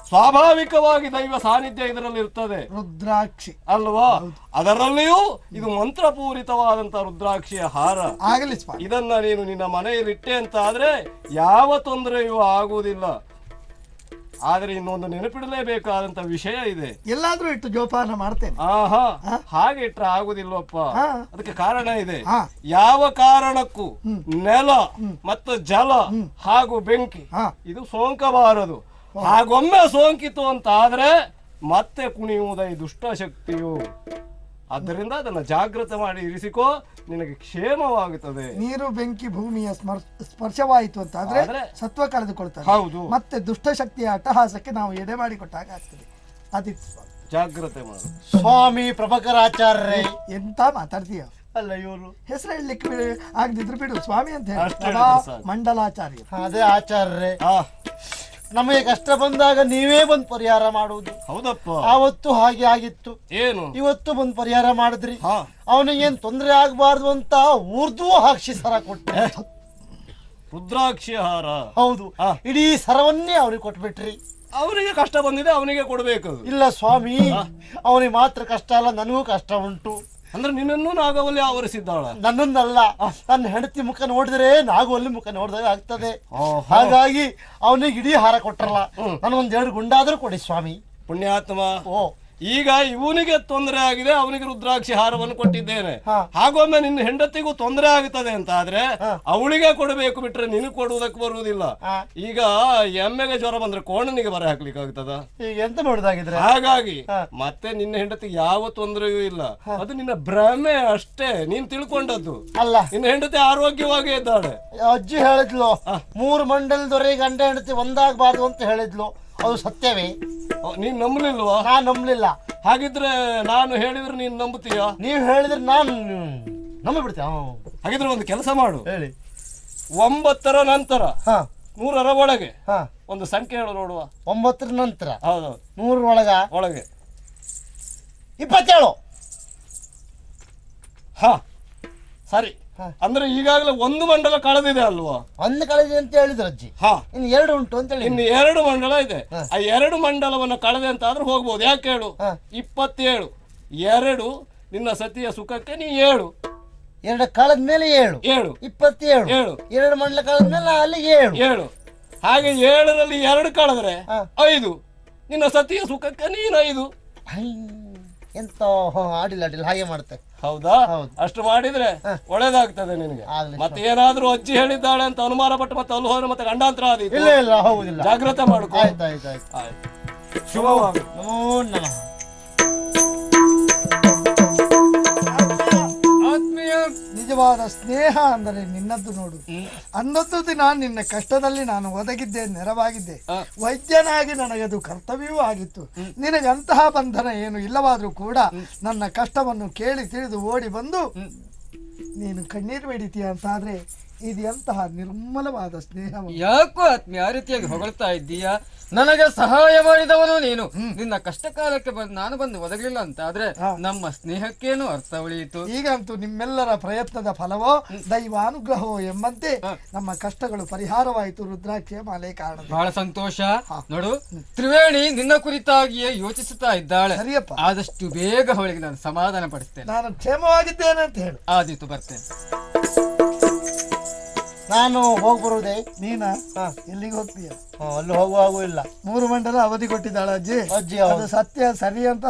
ಸ್ವಾಭಾವಿಕವಾಗಿ ದೈವ ಸಾನ್ನಿಧ್ಯ ಇದರಲ್ಲಿ ಇರ್ತದೆ, ರುದ್ರಾಕ್ಷಿ ಅಲ್ವಾ? ಅದರಲ್ಲಿಯೂ ಇದು ಮಂತ್ರಪೂರಿತವಾದಂತ ರುದ್ರಾಕ್ಷಿಯ ಹಾರ. ಆಗಲಿ ಸ್ವಾಮಿ. ಇದನ್ನ ನೀನು ನಿನ್ನ ಮನೆಯಲ್ಲಿ ಇಟ್ಟೆ ಅಂತ ಆದ್ರೆ ಯಾವ ತೊಂದರೆಯೂ ಆಗುವುದಿಲ್ಲ. ಆದ್ರೆ ಇನ್ನೊಂದು ನೆನಪಿಡಲೇಬೇಕಾದಂತ ವಿಷಯ ಇದೆ. ಎಲ್ಲಾದ್ರೂ ಇಟ್ಟು ಜೋಪಾನ ಮಾಡ್ತೇನೆ. ಹಾಗೆ ಇಟ್ರೆ ಆಗುದಿಲ್ವಪ್ಪ. ಅದಕ್ಕೆ ಕಾರಣ ಇದೆ. ಯಾವ ಕಾರಣಕ್ಕೂ ನೆಲ ಮತ್ತು ಜಲ ಹಾಗೂ ಬೆಂಕಿ ಇದು ಸೋಂಕಬಾರದು. ಹಾಗೊಮ್ಮೆ ಸೋಂಕಿತು ಅಂತ ಆದ್ರೆ ಮತ್ತೆ ಕುಣಿಯುವುದೈ ದುಷ್ಟಶಕ್ತಿಯು. ಆದ್ದರಿಂದ ಅದನ್ನ ಜಾಗೃತ ಮಾಡಿ ಇರಿಸಿಕೋ, ನಿನಗೆ ಕ್ಷೇಮವಾಗುತ್ತದೆ. ನೀರು ಬೆಂಕಿ ಭೂಮಿಯ ಸ್ಪರ್ಶವಾಯಿತು ಅಂತ ಆದ್ರೆ ಸತ್ವ ಕಳೆದುಕೊಳ್ತಾರೆ. ಹೌದು, ಮತ್ತೆ ದುಷ್ಟಶಕ್ತಿಯ ಅಟ್ಟಹಾಸಕ್ಕೆ ನಾವು ಎಡೆ ಮಾಡಿಕೊಟ್ಟಾಗ ಆಗ್ತದೆ. ಅದಿತ್ತು ಜಾಗ್ರತೆ ಮಾಡು ಸ್ವಾಮಿ ಪ್ರಭಕರಾಚಾರ್ಯ. ಎಂತ ಮಾತಾಡ್ತೀಯ? ಅಲ್ಲ ಇವರು ಹೆಸರು ಹೇಳಲಿಕ್ಕೆ ಆಗದಿದ್ರು ಬಿಡು ಸ್ವಾಮಿ ಅಂತ ಹೇಳಿ. ಮಂಡಲಾಚಾರ್ಯ. ಅದೇ ಆಚಾರ್ಯ. ನಮಗೆ ಕಷ್ಟ ಬಂದಾಗ ನೀವೇ ಬಂದು ಪರಿಹಾರ ಮಾಡುವುದು. ಹೌದಪ್ಪ, ಆವತ್ತು ಹಾಗೆ ಆಗಿತ್ತು. ಏನು ಇವತ್ತು ಬಂದು ಪರಿಹಾರ ಮಾಡಿದ್ರಿ. ಅವನಿಗೇನ್ ತೊಂದರೆ ಆಗ್ಬಾರ್ದು ಅಂತ ಊರ್ದು ಹಾಕ್ಸಿ ಸರ ಕೊಟ್ಟೆ. ರುದ್ರಾಕ್ಷಿ ಹಾರ. ಹೌದು, ಇಡೀ ಸರವನ್ನೇ ಅವ್ರಿಗೆ ಕೊಟ್ಬಿಟ್ರಿ. ಅವನಿಗೆ ಕಷ್ಟ ಬಂದಿದೆ, ಅವನಿಗೆ ಕೊಡ್ಬೇಕು. ಇಲ್ಲ ಸ್ವಾಮಿ, ಅವನಿಗೆ ಮಾತ್ರ ಕಷ್ಟ ಅಲ್ಲ, ನನಗೂ ಕಷ್ಟ ಉಂಟು. ಅಂದ್ರೆ ನಿನ್ನನ್ನು ನಾಗವಲ್ಲಿ ಆವರಿಸಿದ್ದಾಳ? ನನ್ನನ್ನಲ್ಲ, ನನ್ನ ಹೆಂಡತಿ ಮುಖ ನೋಡಿದ್ರೆ ನಾಗವಲ್ಲಿ ಮುಖ ನೋಡಿದಾಗ ಆಗ್ತದೆ. ಹಾಗಾಗಿ ಅವನಿಗೆ ಇಡೀ ಹಾರ ಕೊಟ್ರಲ್ಲ, ನನಗೊಂದ್ 2 ಗುಂಡಾದ್ರೂ ಕೊಡಿ ಸ್ವಾಮಿ. ಪುಣ್ಯಾತ್ಮ. ಈಗ ಇವನಿಗೆ ತೊಂದರೆ ಆಗಿದೆ, ಅವನಿಗೆ ರುದ್ರಾಕ್ಷಿ ಹಾರವನ್ನು ಕೊಟ್ಟಿದ್ದೇನೆ. ಹಾಗೊಮ್ಮೆ ನಿನ್ನ ಹೆಂಡತಿಗೂ ತೊಂದರೆ ಆಗುತ್ತದೆ ಅಂತ ಆದ್ರೆ ಅವಳಿಗೆ ಕೊಡಬೇಕು, ಬಿಟ್ರೆ ನಿನಗೆ ಕೊಡುವುದಕ್ಕೆ ಬರುವುದಿಲ್ಲ. ಈಗ ಎಮ್ಮೆಗೆ ಜ್ವರ ಬಂದ್ರೆ ಕೋಣನಿಗೆ ಬರ ಹಾಕ್ಲಿಕ್ಕೆ ಆಗ್ತದ? ಈಗ ಎಂತ ಮಾಡುದಾಗಿದ್ರೆ? ಹಾಗಾಗಿ ಮತ್ತೆ ನಿನ್ನ ಹೆಂಡತಿ ಯಾವ ತೊಂದರೆಯೂ ಇಲ್ಲ, ಅದು ನಿನ್ನ ಭ್ರಮೆ ಅಷ್ಟೇ, ನೀನ್ ತಿಳ್ಕೊಂಡದ್ದು ಅಲ್ಲ. ನಿನ್ನ ಹೆಂಡತಿ ಆರೋಗ್ಯವಾಗಿ ಇದ್ದಾಳೆ. ಅಜ್ಜಿ ಹೇಳಿದ್ಲು 3 ಮಂಡಲದವರೆಗೆ ಗಂಡ ಹೆಂಡತಿ ಒಂದಾಗಬಾರ್ದು ಅಂತ ಹೇಳಿದ್ಲು. ಅದು ಸತ್ಯವೇ? ನೀನ್ ನಂಬಲಿಲ್ವಾ? ನಾನ್ ನಂಬಲಿಲ್ಲ. ಹಾಗಿದ್ರೆ ನಾನು ಹೇಳಿದ್ರೆ ನೀನ್ ನಂಬುತ್ತೀಯ? ನೀವು ಹೇಳಿದ್ರೆ ನಾನು ನಂಬಿಬಿಡ್ತೀಯ. ಹಾಗಿದ್ರೆ ಒಂದು ಕೆಲಸ ಮಾಡು, ಹೇಳಿ. 9ರ ನಂತರ 100ರ ಒಳಗೆ ಒಂದು ಸಂಖ್ಯೆ ಹೇಳು ನೋಡುವ. 9ರ ನಂತರ? ಹೌದು. 100 ಒಳಗೆ 27. ಸರಿ. ಅಂದ್ರೆ ಈಗಾಗಲೇ 1 ಮಂಡಲ ಕಳೆದಿದೆ ಅಲ್ವಾ? 1 ಕಳೆದಿದೆ ಅಂತ ಹೇಳಿದ್ರು ಅಜ್ಜಿ. ಇನ್ನು 2 ಉಂಟು ಅಂತ ಹೇಳಿ. ಇನ್ನು 2 ಮಂಡಲ ಇದೆ. ಆ 2 ಮಂಡಲವನ್ನು ಕಳೆದೆ ಅಂತ ಆದ್ರೂ ಹೋಗ್ಬೋದು. ಯಾಕೆ ಹೇಳು? 27 2 ನಿನ್ನ ಸತಿಯ ಸುಖಕ್ಕೆ ನೀ 7 2 ಕಳೆದ ಮೇಲೆ 7 27 2 ಮಂಡಲ ಕಳೆದ ಮೇಲೆ ಅಲ್ಲಿ 7 ಹಾಗೆ 7ರಲ್ಲಿ 2 ಕಳೆದ್ರೆ 5 ನಿನ್ನ ಸತಿಯ ಸುಖಕ್ಕೆ ನೀನು 5. ಎಂತ ಅಡಿಲ್ಲ ಹಾಗೆ ಮಾಡ್ತೆ. ಹೌದಾ? ಅಷ್ಟು ಮಾಡಿದ್ರೆ ಒಳ್ಳೇದಾಗ್ತದೆ ನಿನಗೆ. ಮತ್ತೆ ಏನಾದ್ರೂ ಅಜ್ಜಿ ಹೇಳಿದ್ದಾಳೆ ಅಂತ ಅನುಮಾನ ಪಟ್ಟು ಮತ್ತೆ ಅಲ್ಲಿ ಹೋದ್ರೆ ಮತ್ತೆ ಗಂಡಾಂತರ ಆದೀತು. ಇಲ್ಲ ಇಲ್ಲ ಹೌದಿಲ್ಲ, ಜಾಗ್ರತೆ ಮಾಡ್ಕೊ. ಆಯ್ತು. ಶುಭವಾಗಿ. ನಮೋ ನಮಃ. ನಿಜವಾದ ಸ್ನೇಹ ಅಂದರೆ ನಿನ್ನದ್ದು ನೋಡು. ಅನ್ನೊಂದು ದಿನ ನಿನ್ನ ಕಷ್ಟದಲ್ಲಿ ನಾನು ಒದಗಿದ್ದೆ, ನೆರವಾಗಿದ್ದೆ. ವೈದ್ಯನಾಗಿ ನನಗದು ಕರ್ತವ್ಯವೂ ಆಗಿತ್ತು. ನಿನಗಂತಹ ಬಂಧನ ಏನು ಇಲ್ಲವಾದ್ರೂ ಕೂಡ ನನ್ನ ಕಷ್ಟವನ್ನು ಕೇಳಿ ತಿಳಿದು ಓಡಿ ಬಂದು ನೀನು ಕಣ್ಣೀರು ಬೇಡಿತೀಯ ಅಂತಾದ್ರೆ ಇದು ಎಂತಹ ನಿರ್ಮಲವಾದ ಸ್ನೇಹ. ಯಾಕೋ ಆತ್ಮೀಯ ಆ ರೀತಿಯಾಗಿ ಹೊಗಳ್ತಾ ಇದ್ದೀಯಾ? ನನಗೆ ಸಹಾಯ ಮಾಡಿದವನು ನೀನು. ನಿನ್ನ ಕಷ್ಟ ಕಾಲಕ್ಕೆ ನಾನು ಬಂದು ಒದಗಲಿಲ್ಲ ಅಂತ ಆದ್ರೆ ನಮ್ಮ ಸ್ನೇಹಕ್ಕೇನು ಅರ್ಥ ಉಳಿಯಿತು? ಈಗಂತೂ ನಿಮ್ಮೆಲ್ಲರ ಪ್ರಯತ್ನದ ಫಲವೋ ದೈವಾನುಗ್ರಹವೋ ಎಂಬಂತೆ ನಮ್ಮ ಕಷ್ಟಗಳು ಪರಿಹಾರವಾಯಿತು. ರುದ್ರಾಕ್ಷಿಯ ಮಾಲೆ ಕಾರಣ ಬಹಳ ಸಂತೋಷ. ನೋಡು, ತ್ರಿವೇಣಿ ನಿನ್ನ ಕುರಿತಾಗಿಯೇ ಯೋಚಿಸುತ್ತಾ ಇದ್ದಾಳೆ. ಸರಿಯಪ್ಪ, ಆದಷ್ಟು ಬೇಗ ಅವಳಿಗೆ ನಾನು ಸಮಾಧಾನ ಪಡಿಸ್ತೇನೆ. ನಾನು ಕ್ಷೇಮವಾಗಿದ್ದೇನೆ ಅಂತ ಹೇಳು. ಆದೀತು, ಬರ್ತೇನೆ. ನಾನು ಹೋಗಿ ಬರುವುದೇ? ನೀನ ಎಲ್ಲಿಗೆ ಹೋಗ್ತೀಯ? ಅಲ್ಲಿ ಹೋಗುವಾಗೂ ಇಲ್ಲ. 3 ಮಂಡಲ ಅವಧಿ ಕೊಟ್ಟಿದ್ದಾಳ ಅಜ್ಜಿ. ಅದು ಸತ್ಯ ಸರಿ ಅಂತ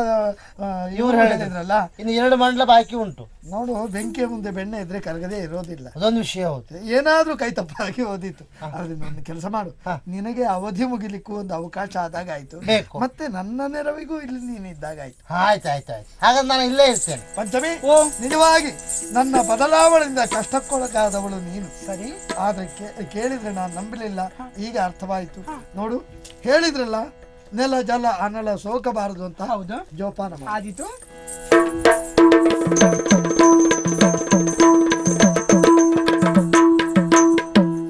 ಇವ್ರು ಹೇಳಿದ್ರಲ್ಲ. ಇನ್ನು 2 ಮಂಡಲ ಬಾಕಿ ಉಂಟು. ನೋಡು, ಬೆಂಕಿಯ ಮುಂದೆ ಬೆಣ್ಣೆ ಇದ್ರೆ ಕರಗದೇ ಇರೋದಿಲ್ಲ. ಅದೊಂದು ವಿಷಯ ಹೌದು. ಏನಾದ್ರೂ ಕೈ ತಪ್ಪಾಗಿ ಓದಿತ್ತು. ಅದರಿಂದ ಒಂದು ಕೆಲಸ ಮಾಡು, ನಿನಗೆ ಅವಧಿ ಮುಗಿಲಿಕ್ಕೂ ಒಂದು ಅವಕಾಶ ಆದಾಗ ಆಯ್ತು, ಮತ್ತೆ ನನ್ನ ನೆರವಿಗೂ ಇಲ್ಲಿ ನೀನು ಇದ್ದಾಗ ಆಯ್ತು. ಆಯ್ತು. ಹಾಗಾದ್ರೆ ನಾನು ಇಲ್ಲೇ ಇರ್ತೇನೆ. ಪಂಚಮಿ, ನಿಜವಾಗಿ ನನ್ನ ಬದಲಾವಣೆಯಿಂದ ಕಷ್ಟಕ್ಕೊಳಗಾದವಳು ನೀನು. ಸರಿ, ಆದ್ರೆ ಕೇಳಿದ್ರೆ ನಾನು ನಂಬಲಿಲ್ಲ. ಈಗ ಅರ್ಥವಾಯಿತು. ನೋಡು, ಹೇಳಿದ್ರಲ್ಲ ನೆಲ ಜಲ ಅನಲ ಸೋಕಬಾರದು ಅಂತ. ಹೌದು, ಜೋಪಾನ ಆದಿತು.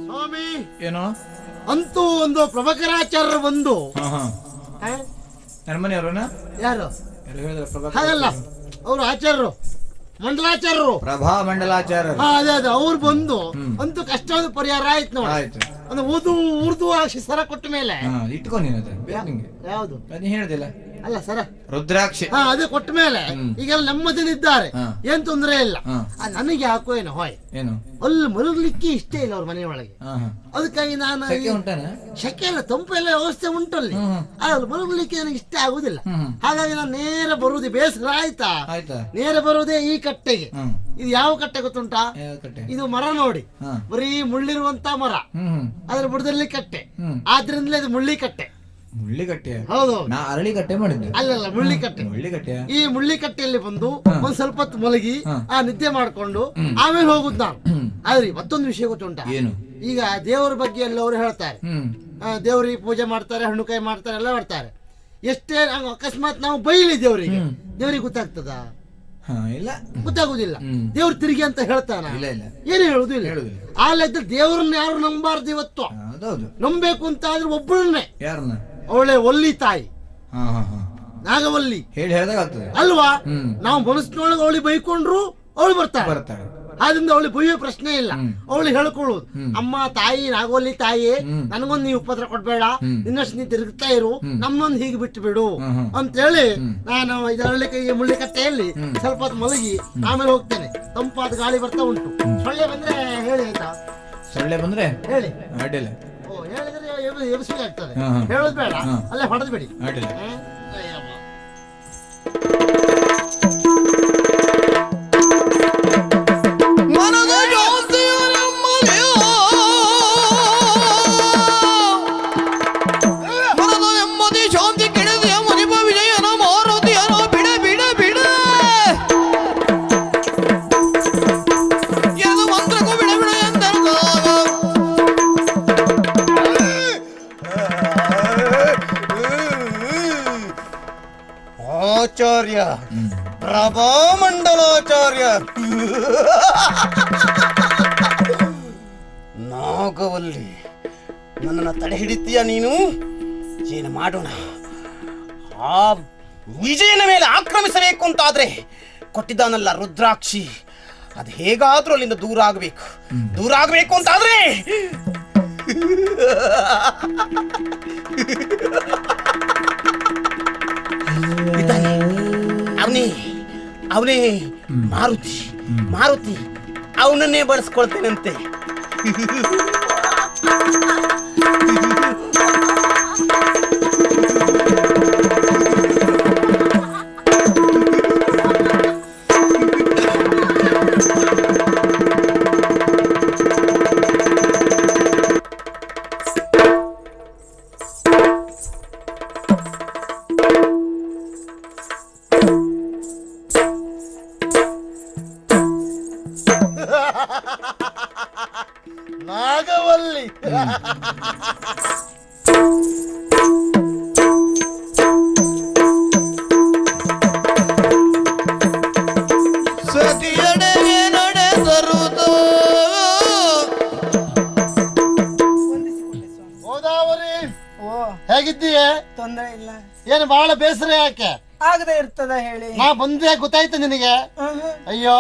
ಸ್ವಾಮಿ, ಏನೋ ಅಂತೂ ಒಂದು ಪ್ರಭಕರಾಚಾರ್ಯ ಬಂದು ನನ್ನ ಮನೆಯವರನ್ನ ಯಾರು ಹಾಗಲ್ಲ, ಅವರು ಆಚಾರ್ಯರು, ಮಂಡಲಾಚಾರ್ಯರು, ಪ್ರಭಾ ಮಂಡಲಾಚಾರ್ಯ. ಅದೇ ಅವ್ರು ಬಂದು ಅಂತೂ ಕಷ್ಟವಾದ ಪರಿಹಾರ ಆಯ್ತು ನೋಡಿ. ಅಂದ್ರೆ ಉರ್ದು ಸರ ಕೊಟ್ಟ ಮೇಲೆ ಇಟ್ಕೊ ನೀನು. ಯಾವುದು ನೀ ಹೇಳ್ದಿಲ್ಲ ಅಲ್ಲ ಸರ, ರುದ್ರಾಕ್ಷಿ. ಅದೇ ಕೊಟ್ಟ ಮೇಲೆ ಈಗೆಲ್ಲ ನೆಮ್ಮದಿಲಿದ್ದಾರೆ, ಏನ್ ತೊಂದರೆ ಇಲ್ಲ. ನನಗೆ ಯಾಕೋ ಏನೋ ಏನು ಅಲ್ಲಿ ಮಲಗಲಿಕ್ಕೆ ಇಷ್ಟ ಇಲ್ಲ ಅವ್ರ ಮನೆ ಒಳಗೆ. ಅದಕ್ಕಾಗಿ ನಾನು ಶೆಕೆ ಇಲ್ಲ, ತಂಪು ಎಲ್ಲ ವ್ಯವಸ್ಥೆ ಉಂಟಲ್ಲಿ, ಅಲ್ಲಿ ಮಲಗಲಿಕ್ಕೆ ನನಗೆ ಇಷ್ಟ ಆಗುದಿಲ್ಲ. ಹಾಗಾಗಿ ನಾನು ನೇರ ಬರುವುದೇ, ಬೇಸರ ಆಯ್ತಾ, ನೇರ ಬರುವುದೇ ಈ ಕಟ್ಟೆಗೆ. ಇದು ಯಾವ ಕಟ್ಟೆ ಗೊತ್ತುಂಟಾ? ಇದು ಮರ ನೋಡಿ, ಬರೀ ಮುಳ್ಳಿರುವಂತ ಮರ, ಅದ್ರ ಬುಡದಲ್ಲಿ ಕಟ್ಟೆ, ಆದ್ರಿಂದಲೇ ಇದು ಮುಳ್ಳಿ ಕಟ್ಟೆ. ಮುಳ್ಳಿಕಟ್ಟೆ? ಹೌದು, ನಾ ಅರಳಿಕಟ್ಟೆ ಮಾಡಿದ್ದೆ. ಅಲ್ಲಲ್ಲ, ಮುಳ್ಳಿಕಟ್ಟೆ. ಈ ಮುಳ್ಳಿಕಟ್ಟೆಯಲ್ಲಿ ಬಂದು ಒಂದ್ ಸ್ವಲ್ಪ ಹೊತ್ತು ಮಲಗಿ ನಿದ್ದೆ ಮಾಡ್ಕೊಂಡು ಆಮೇಲೆ ಹೋಗುದು ನಾನು. ಆದ್ರೆ ಮತ್ತೊಂದು ವಿಷಯ ಗೊತ್ತುಂಟ? ಏನು? ಈಗ ದೇವರ ಬಗ್ಗೆ ಎಲ್ಲವರು ಹೇಳ್ತಾರೆ, ದೇವ್ರಿಗೆ ಪೂಜೆ ಮಾಡ್ತಾರೆ, ಹಣ್ಣುಕಾಯಿ ಮಾಡ್ತಾರೆ, ಎಲ್ಲ ಮಾಡ್ತಾರೆ. ಎಷ್ಟೇ ಅಕಸ್ಮಾತ್ ನಾವು ಬೈಲಿ ದೇವರಿಗೆ ಗೊತ್ತಾಗ್ತದ? ಇಲ್ಲ, ಗೊತ್ತಾಗುದಿಲ್ಲ. ದೇವ್ರ ತಿರುಗಿ ಅಂತ ಹೇಳ್ತಾನ? ಏನು ಹೇಳುದಿಲ್ಲ. ಆ ಲೆಕ್ಕದಲ್ಲಿ ದೇವ್ರನ್ನ ಯಾರು ನಂಬಾರ್ದು ಇವತ್ತು. ನಂಬೇಕು ಅಂತ ಆದ್ರೆ ಒಬ್ಬಳನ್ನೇ, ಅವಳೆ ಒಲ್ಲಿ ತಾಯಿ, ನಾಗವಲ್ಲಿ ಅಲ್ವಾ? ನಾವು ಮನಸ್ಸಿನೊಳಗೆ ಅವಳಿ ಬೈಕೊಂಡ್ರು ಅವಳು ಬರ್ತಾಳೆ. ಆದ್ರಿಂದ ಅವಳು ಬೈಯೋ ಪ್ರಶ್ನೆ ಇಲ್ಲ. ಅವಳು ಹೇಳ್ಕೊಳ್ಳೋದು, ಅಮ್ಮ ತಾಯಿ, ನಾಗವಲ್ಲಿ ತಾಯಿ, ನನಗೊಂದು ನೀವು ಉಪದ್ರ ಕೊಡ್ಬೇಡ, ಇನ್ನಷ್ಟು ನೀ ತಿರುಗ್ತಾ ಇರು, ನಮ್ಮೊಂದು ಹೀಗೆ ಬಿಟ್ಟು ಬಿಡು ಅಂತ ಹೇಳಿ ನಾನು ಇದರಲ್ಲಿಗೆ ಮುಳ್ಳಿಕಟ್ಟೆಯಲ್ಲಿ ಸ್ವಲ್ಪ ಹೊತ್ತು ಮಲಗಿ ಆಮೇಲೆ ಹೋಗ್ತೇನೆ. ತಂಪಾದ ಗಾಳಿ ಬರ್ತಾ ಉಂಟು. ಸೊಳ್ಳೆ ಬಂದ್ರೆ ಹೇಳಿ ಆಯ್ತಾ? ಸೊಳ್ಳೆ ಬಂದ್ರೆ ಹೇಳಿ. ಅಡ್ಡಿಲ್ಲ. ಹೇಳಿದ್ರೆ ಎಬ್ಸಿಗೆ ಆಗ್ತದೆ, ಹೇಳೋದು ಬೇಡ, ಅಲ್ಲೇ ಹೊಡೆದು ಬಿಡಿ. ಆಚಾರ್ಯ, ಪ್ರಭಾ ಮಂಡಲಾಚಾರ್ಯ, ನಾಗವಲ್ಲಿ, ನನ್ನನ್ನು ತಡೆ ಹಿಡಿತೀಯ ನೀನು? ಏನು ಮಾಡೋಣ? ಆ ವಿಜಯನ ಮೇಲೆ ಆಕ್ರಮಿಸಬೇಕು ಅಂತಾದ್ರೆ ಕೊಟ್ಟಿದ್ದಾನಲ್ಲ ರುದ್ರಾಕ್ಷಿ, ಅದು ಹೇಗಾದ್ರೂ ಅಲ್ಲಿಂದ ದೂರ ಆಗಬೇಕು ಅಂತಾದ್ರೆ ಅವನೇ ಮಾರುತಿ, ಅವನನ್ನೇ ಬಳಸ್ಕೊಳ್ತೇನಂತೆ. ನಾಗವಲ್ಲಿ. ಸತಿಯಡೆಗೆ ನಡೆದರುವುದು ಗೋದಾವರಿ, ಓ ಹೇಗಿದ್ದೀಯ? ತೊಂದರೆ ಇಲ್ಲ. ಏನು ಬಹಳ ಬೇಸರ ಯಾಕೆ? ಆಗದೆ ಇರ್ತದ ಹೇಳಿ. ನಾ ಬಂದೆ ಗೊತ್ತಾಯ್ತು ನಿನಗೆ? ಅಯ್ಯೋ,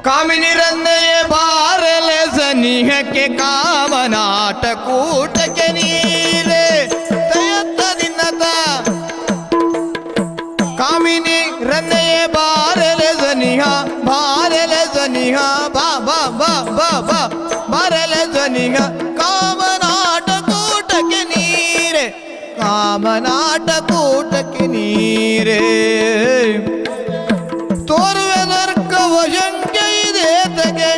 ಕಾಮಿನಿರನ್ನೆಯೇ ಬಾರಲೆ ಸನಿಹಕ್ಕೆ ಕಾಮನಾಟ ಕೂಟಕ್ಕೆ ನೀರೆ ತಯತ್ತದಿನ್ನತ ಕಾಮಿನಿ ರನ್ನೆಯೇ ಬಾರಲೆ ಸನಿಹ ಬಾರಲೆ ಸನಿಹ ಬಾ ಬಾ ಬಾ ಬಾ ಬಾ ಬಾರಲೆ ಸನಿಹ ಕಾಮನಾಟ ಕೂಟಕ್ಕೆ ನೀರೆ ಕಾಮನಾಟ ಕೂಟಕ್ಕೆ ನೀರೆ ತೋರುವೆ ನರ್ಕವ ಶಂಕೆ ಇದೆ ತಗೆ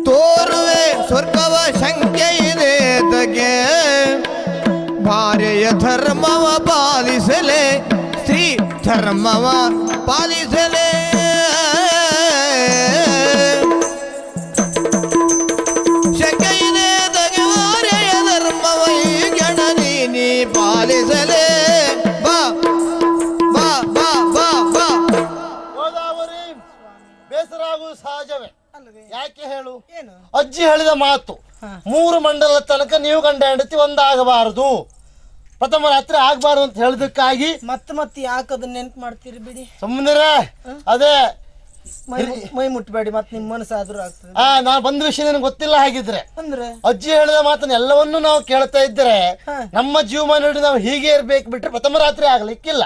ತೋರುವೆ ಸ್ವರ್ಗವ ಶಂಕೆ ಇದೆ ತಗೆ ಭಾರ್ಯೆಯ ಧರ್ಮವ ಪಾಲಿಸಲೆ ಸ್ತ್ರೀ ಧರ್ಮವ ಪಾಲಿಸಲೆ ಶಂಕೆ ಇದೆ ತಗೆ ಭಾರ್ಯೆಯ ಧರ್ಮವ ಈ ಗಣನಿ ನೀ ಪಾಲಿಸಲೆ ಬಾ ಬಾ ಬಾ ಬಾ ಬಾ. ಗೋದಾವರಿ, ಬೇಸರ ಆಗುವುದು ಸಹಜವೇ. ಯಾಕೆ ಹೇಳು? ಏನು? ಅಜ್ಜಿ ಹೇಳಿದ ಮಾತು, 3 ಮಂಡಲ ತನಕ ನೀವು ಗಂಡ ಹೆಂಡತಿ ಒಂದಾಗಬಾರದು, ಪ್ರಥಮ ರಾತ್ರಿ ಆಗ್ಬಾರ್ದು ಅಂತ ಹೇಳಿದಕ್ಕಾಗಿ ಮತ್ತೆ ಯಾಕದ ನೆನ್ಪು ಮಾಡ್ತೀರಿ ಬಿಡಿ. ಸುಮ್ಮನೆ ಅದೇ ಮೈ ಮುಟ್ಬೇಡಿ, ಮತ್ತೆ ನಿಮ್ ಮನಸ್ಸಾದ್ರೂ ಆಗ್ತದೆ. ನಾನು ಬಂದ ವಿಷಯ ನಿನಗೆ ಗೊತ್ತಿಲ್ಲ. ಹಾಗಿದ್ರೆ ಅಂದ್ರೆ ಅಜ್ಜಿ ಹೇಳಿದ ಮಾತನ್ನ ಎಲ್ಲವನ್ನೂ ನಾವು ಕೇಳ್ತಾ ಇದ್ರೆ ನಮ್ಮ ಜೀವಮಾನ ನಾವು ಹೀಗೆ ಇರ್ಬೇಕು ಬಿಟ್ರೆ ಪ್ರಥಮ ರಾತ್ರಿ ಆಗ್ಲಿಕ್ಕಿಲ್ಲ.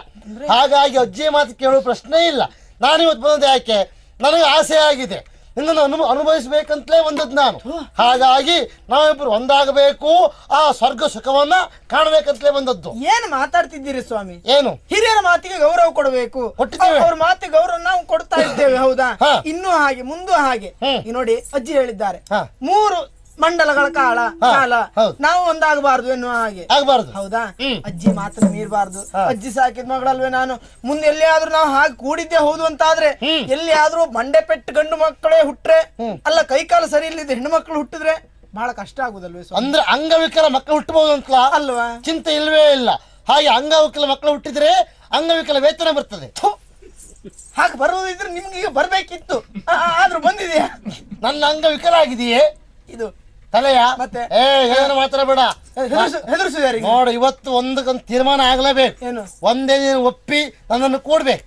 ಹಾಗಾಗಿ ಅಜ್ಜಿಯ ಮಾತು ಕೇಳುವ ಪ್ರಶ್ನೆ ಇಲ್ಲ. ನಾನಿವತ್ತು ಬಂದದ್ದು ಯಾಕೆ? ನನಗೆ ಆಸೆ ಆಗಿದೆ, ನಿನ್ನನ್ನು ಅನುಭವಿಸ್ಬೇಕಂತಲೇ ಬಂದದ್ದು ನಾನು. ಹಾಗಾಗಿ ನಾವಿಬ್ರು ಒಂದಾಗಬೇಕು, ಆ ಸ್ವರ್ಗ ಸುಖವನ್ನ ಕಾಣಬೇಕಂತಲೇ ಬಂದದ್ದು. ಏನ್ ಮಾತಾಡ್ತಿದ್ದೀರಿ ಸ್ವಾಮಿ? ಏನು? ಹಿರಿಯರ ಮಾತಿಗೆ ಗೌರವ ಕೊಡಬೇಕು. ಕೊಟ್ಟಿದ್ದೇವೆ. ಅವ್ರ ಮಾತಿಗೆ ಗೌರವ ನಾವು ಕೊಡ್ತಾ ಇದ್ದೇವೆ, ಹೌದಾ? ಇನ್ನೂ ಹಾಗೆ ಮುಂದೂ ಹಾಗೆ. ಈ ನೋಡಿ, ಅಜ್ಜಿ ಹೇಳಿದ್ದಾರೆ 3 ಮಂಡಲಗಳ ಕಾಲ ನಾವು ಒಂದಾಗಬಾರ್ದು ಎನ್ನುವ ಹಾಗೆ. ಆಗಬಾರ್ದು, ಹೌದಾ? ಅಜ್ಜಿ ಮಾತನ್ನು ಮೀರಬಾರ್ದು. ಅಜ್ಜಿ ಸಾಕಿದ ಮಗಳಲ್ವೇ ನಾನು. ಮುಂದೆ ಎಲ್ಲಿಯಾದ್ರೂ ನಾವು ಹಾಗೆ ಕೂಡಿದ್ದೆ ಹೌದು ಅಂತಾದ್ರೆ, ಎಲ್ಲಿಯಾದ್ರೂ ಮಂಡೆ ಪೆಟ್ಟು ಗಂಡು ಮಕ್ಕಳೇ ಹುಟ್ಟ್ರೆ, ಅಲ್ಲ ಕೈಕಾಲು ಸರಿ ಇಲ್ಲದ ಹೆಣ್ಣು ಮಕ್ಕಳು ಹುಟ್ಟಿದ್ರೆ ಬಹಳ ಕಷ್ಟ ಆಗುದಲ್ವೇ? ಅಂದ್ರೆ ಅಂಗವಿಕಲ ಮಕ್ಕಳು ಹುಟ್ಟಬಹುದು ಅಂತ ಅಲ್ವಾ? ಚಿಂತೆ ಇಲ್ವೇ ಇಲ್ಲ. ಹಾಗೆ ಅಂಗವಿಕಲ ಮಕ್ಕಳು ಹುಟ್ಟಿದ್ರೆ ಅಂಗವಿಕಲ ವೇತನ ಬರ್ತದೆ. ಹಾಗೆ ಬರುವುದಿದ್ರೆ ನಿಮ್ಗೆ ಈಗ ಬರ್ಬೇಕಿತ್ತು, ಆದ್ರೂ ಬಂದಿದೆಯಾ? ನನ್ನ ಅಂಗವಿಕಲ ಆಗಿದೆಯೇ? ಇದು ತಲೆಯ ಮತ್ತೆ ಏನು ಮಾತಾಡಬೇಡ, ಹೆದರ್ಸಿದಾರೆ. ನೋಡು, ಇವತ್ತು ಒಂದಕ್ಕೊಂದು ತೀರ್ಮಾನ ಆಗ್ಲೇಬೇಕು. ಏನು? ಒಂದೇ ನೀನು ಒಪ್ಪಿ ನನ್ನನ್ನು ಕೂಡ್ಬೇಕು.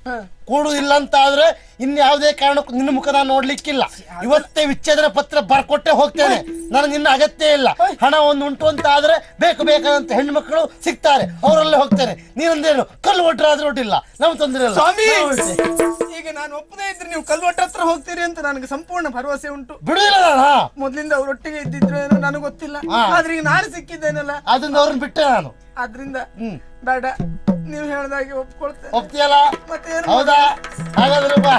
ಕೂಡುದಿಲ್ಲ ಅಂತ ಆದ್ರೆ ಇನ್ಯಾವುದೇ ಕಾರಣಕ್ಕೂ ನಿನ್ನ ಮುಖ ನಾನು ನೋಡ್ಲಿಕ್ಕಿಲ್ಲ. ಇವತ್ತೇ ವಿಚ್ಛೇದನ ಪತ್ರ ಬರ್ಕೊಟ್ಟೆ ಹೋಗ್ತೇನೆ. ನನಗೆ ನಿನ್ನ ಅಗತ್ಯ ಇಲ್ಲ. ಹಣ ಒಂದು ಉಂಟು ಅಂತ ಆದ್ರೆ ಬೇಕಾದಂತ ಹೆಣ್ಣು ಮಕ್ಕಳು ಸಿಗ್ತಾರೆ, ಅವರಲ್ಲೇ ಹೋಗ್ತೇನೆ. ನೀನೊಂದೇನು ಕಲ್ಲು ಒಟ್ರೆ ಆದ್ರೆ ಒಟ್ಟಿಲ್ಲ, ನಮ್ಗೆ ತೊಂದರೆ ಇಲ್ಲ. ಸ್ವಾಮಿ, ಈಗ ನಾನು ಒಪ್ಪದೇ ಇದ್ರೆ ನೀವು ಕಲ್ವಟ್ಟ ಹತ್ರ ಹೋಗ್ತೀರಿ ಅಂತ ನನಗೆ ಸಂಪೂರ್ಣ ಭರವಸೆ ಉಂಟು. ಬಿಡುದಿಲ್ಲ ನಾನು. ಮೊದ್ಲಿಂದ ಅವ್ರೊಟ್ಟಿಗೆ ಇದ್ದಿದ್ರು ಏನೋ ನನಗೆ ಗೊತ್ತಿಲ್ಲ, ಆದ್ರೆ ಈಗ ನಾನು ಸಿಕ್ಕಿದ್ದೇನಲ್ಲ, ಅದನ್ನ ಅವ್ರನ್ನ ಬಿಟ್ಟೆ ನಾನು. ಆದ್ರಿಂದ ಬೇಡ, ನೀವು ಹೇಳ್ದಾಗೆ ಒಪ್ಕೊಳ್ತೇನೆ. ಒಪ್ತೀಯಲ್ಲ? ಮತ್ತೆ ಹೌದಾ? ಹಾಗಾದ್ರೆ ಬಾ.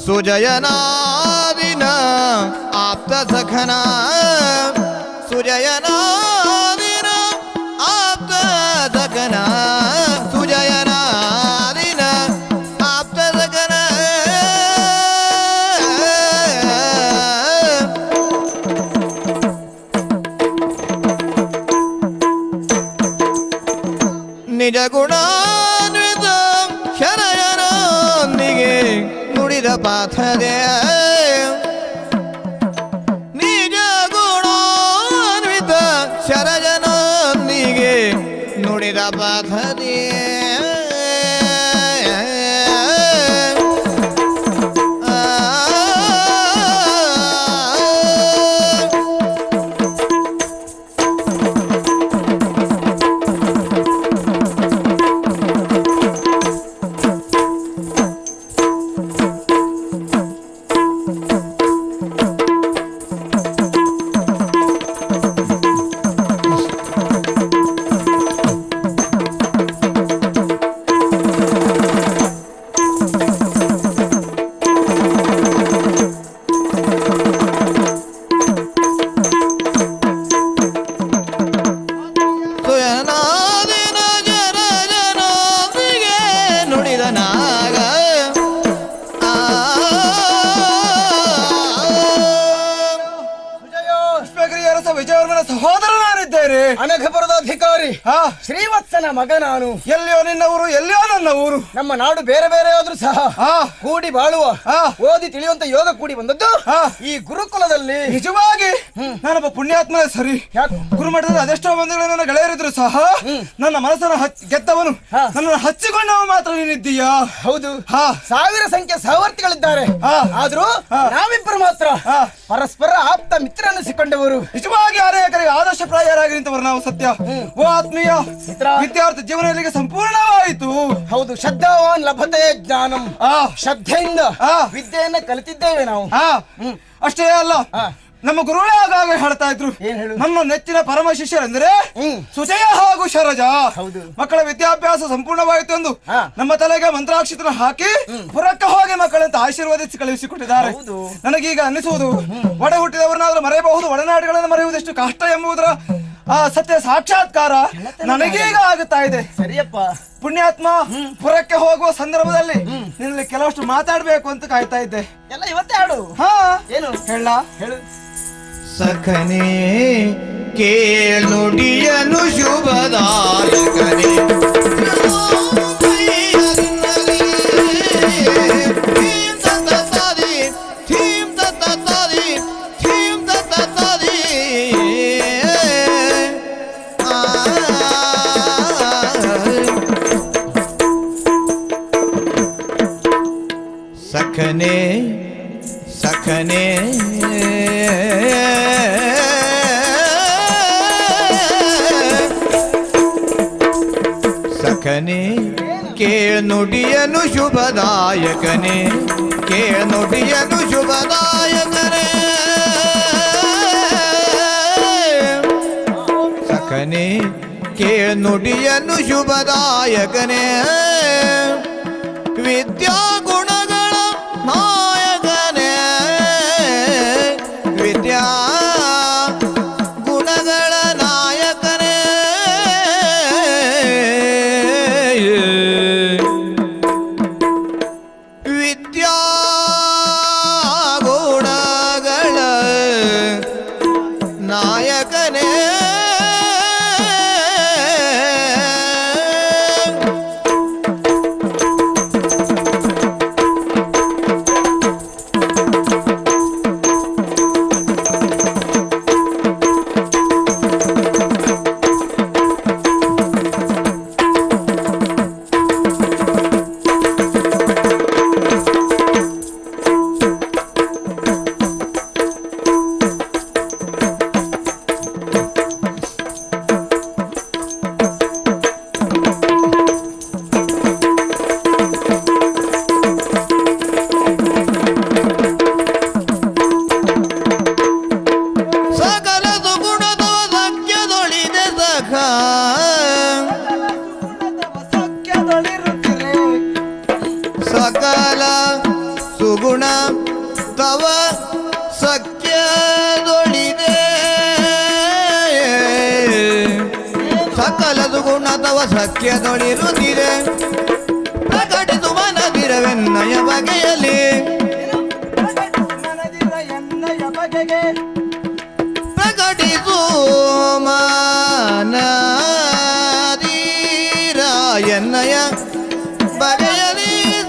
ಸುಜಯನಾದಿನ ಆಪ್ತ ಸಖನ ಸುಜಯನಾದಿನ ಆಪ್ತ ಸಖನ ಸುಜಯನಾದಿನ ಆಪ್ತ ಸಖನ ನಿಜ ಗುಣಾನ್ವಿತ ಶರಯನೊಂದಿಗೆ ನುಡಿದ ಪಾಥದೆ ನಿದ ಪಧರಿ ಅನಘಪುರದ ಅಧಿಕಾರಿ ಶ್ರೀವತ್ಸನ ಮಗ ನಾನು. ಎಲ್ಲಿಯೋ ನಿನ್ನ ಊರು, ಎಲ್ಲಿಯೋ ನನ್ನ ಊರು. ನಮ್ಮ ನಾಡು ಬೇರೆ ಬೇರೆ ಆದ್ರೂ ಸಹ ಕೂಡಿ ಬಾಳುವ ಓದಿ ತಿಳಿಯುವಂತ ಯೋಗ ಕೂಡಿ ಬಂದದ್ದು ಈ ಗುರುಕುಲದಲ್ಲಿ. ನಿಜವಾಗಿ ನಾನೊಬ್ಬ ಪುಣ್ಯಾತ್ಮನೇ ಸರಿ. ಗುರುಮಠದ ಅದೆಷ್ಟೋ ಮಂದಿಗಳು ನನ್ನ ಗೆಳೆಯರಿದ್ರು ಸಹ ನನ್ನ ಮನಸ್ಸನ್ನು ಗೆದ್ದವನು, ನನ್ನನ್ನು ಹಚ್ಚಿಕೊಂಡವ ಮಾತ್ರ ನೀನಿದ್ದೀಯಾ? ಹೌದು, ಸಾವಿರ ಸಂಖ್ಯೆ ಸಹವರ್ತಿಗಳಿದ್ದಾರೆ. ಆದ್ರೂ ನಾವಿಬ್ಬರು ಮಾತ್ರ ಪರಸ್ಪರ ಆಪ್ತ ಮಿತ್ರನಿಸಿಕೊಂಡವರು. ನಿಜವಾಗಿ ಅನೇಕರಿಗೆ ಆದರ್ಶಪ್ರಾಯರಾಗಿ ನಿಂತವರು ನಾವು. ಸತ್ಯ. ಓ ಆತ್ಮೀಯ ವಿದ್ಯಾರ್ಥಿ ಜೀವನ ಇಲ್ಲಿಗೆ ಸಂಪೂರ್ಣವಾಯಿತು. ಹೌದು, ಶ್ರದ್ಧಾವಾನ್ ಲಭತೆ ಜ್ಞಾನಂ. ಶ್ರದ್ಧೆಯಿಂದ ವಿದ್ಯೆಯನ್ನ ಕಲಿತಿದ್ದೇವೆ ನಾವು. ಅಷ್ಟೇ ಅಲ್ಲ, ನಮ್ಮ ಗುರುಗಳೇ ಆಗಾಗ ಹೇಳ್ತಾ ಇದ್ರು, ನಮ್ಮ ನೆಚ್ಚಿನ ಪರಮ ಶಿಷ್ಯರೆಂದರೆ ಸುಜಯ ಹಾಗೂ ಶರಜ. ಮಕ್ಕಳ ವಿದ್ಯಾಭ್ಯಾಸ ಸಂಪೂರ್ಣವಾಯಿತು ಎಂದು ನಮ್ಮ ತಲೆಗೆ ಮಂತ್ರಾಕ್ಷಿತನ ಹಾಕಿ ಪುರಕ್ಕೆ ಹೋಗಿ ಮಕ್ಕಳಂತ ಆಶೀರ್ವದಿಸಿ ಕಳುಹಿಸಿಕೊಟ್ಟಿದ್ದಾರೆ. ನನಗೀಗ ಅನ್ನಿಸುವುದು, ಒಡ ಹುಟ್ಟಿದವರನ್ನಾದ್ರೂ ಮರೆಯಬಹುದು, ಒಡನಾಡಿಗಳನ್ನು ಮರೆಯುವುದೆಷ್ಟು ಕಷ್ಟ ಎಂಬುದರ ಸತ್ಯ ಸಾಕ್ಷಾತ್ಕಾರ ನನಗೀಗ ಆಗುತ್ತಾ ಇದೆ. ಸರಿಯಪ್ಪ. ಪುಣ್ಯಾತ್ಮ, ಪುರಕ್ಕೆ ಹೋಗುವ ಸಂದರ್ಭದಲ್ಲಿ ನಿನ್ನಲ್ಲಿ ಕೆಲವಷ್ಟು ಮಾತಾಡ್ಬೇಕು ಅಂತ ಕಾಯ್ತಾ ಇದ್ದೆ. ಎಲ್ಲ ಇವತ್ತೇ ಹಾಡು. ಏನು ಹೇಳ? ಹೇಳು. ಸಖನೆ ಕೇಳುಡಿಯನು ಶುಭದಾಯಕನೇ ಸಖನೆ ಸಖನೆ ಸಖನೆ ಕೇಳ್ನುಡಿಯನು ಶುಭದಾಯಕನೇ, ಕೇಳ್ನುಡಿಯನು ಶುಭದಾಯಕನೇ. ಸಖನೆ ಕೇಳ್ನುಡಿಯನು ಶುಭದಾಯಕನೇ, ವಿದ್ಯಾ ಗುಣಗಳ ನಾಯಕನೇ, ವಿದ್ಯಾ ಗುಣಗಳ ನಾಯಕನೇ. ವಿದ್ಯಾ ಗುಣಗಳ ನಾಯಕನೇ. ಸಕಲ ಸುಗುಣ ತವ ಸಖ್ಯದೊಳಿದೆ, ಸಕಲ ಸುಗುಣ ತವ ಸಖ್ಯದೊಳಿರುತ್ತಿದೆ. ಪ್ರಕಟಿಸು ಮನದಿರವೆನ್ನಯ ಬಗೆಯಲ್ಲಿ, ಪ್ರಕಟಿಸು ಮನದಿರ ಎನ್ನಯ ಬಗೆಯಲ್ಲಿ.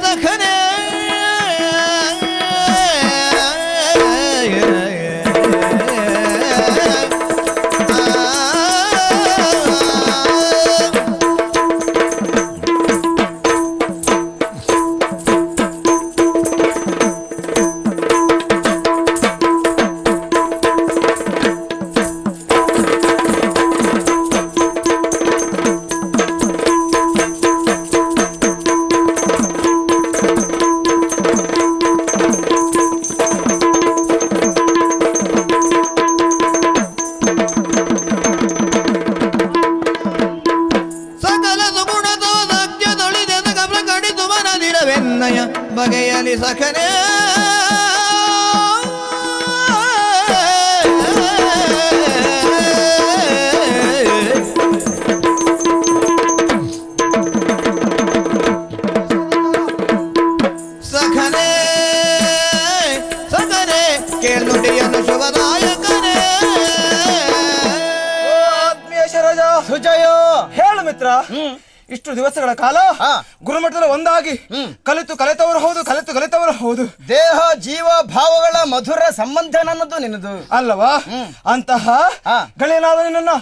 ಸಖನೆ ಸಕಲ ಸುಗುಣತೋ ಸತ್ಯ ತೊಳಿದೆದ ಕಬ್ಲ ಕಡಿತು ಮನದಿರವೆನ್ನಯ ಬಗೆಯಲಿ ಸಖನೇ ಸಖನೇ ಸಖನೇ ಕೇಳುಡಿಯನ್ನು ಶುಭದಾಯಕನೇ ಆತ್ಮೀಯ ಶರಜ ಸುಜಯ ಹೇಳು ಮಿತ್ರ ಇಷ್ಟು ದಿವಸಗಳ ಕಾಲ ಗುರುಮಠದಲ್ಲಿ ಒಂದಾಗಿ ಕಲಿತವರು ಹೌದು ದೇಹ ಜೀವ ಭಾವಗಳ ಮಧುರ ಸಂಬಂಧ ನನ್ನದು ನಿನ್ನದು ಅಲ್ಲವಾ ಅಂತಹ ಗಳಿಯನಾದ ನಿನ್ನ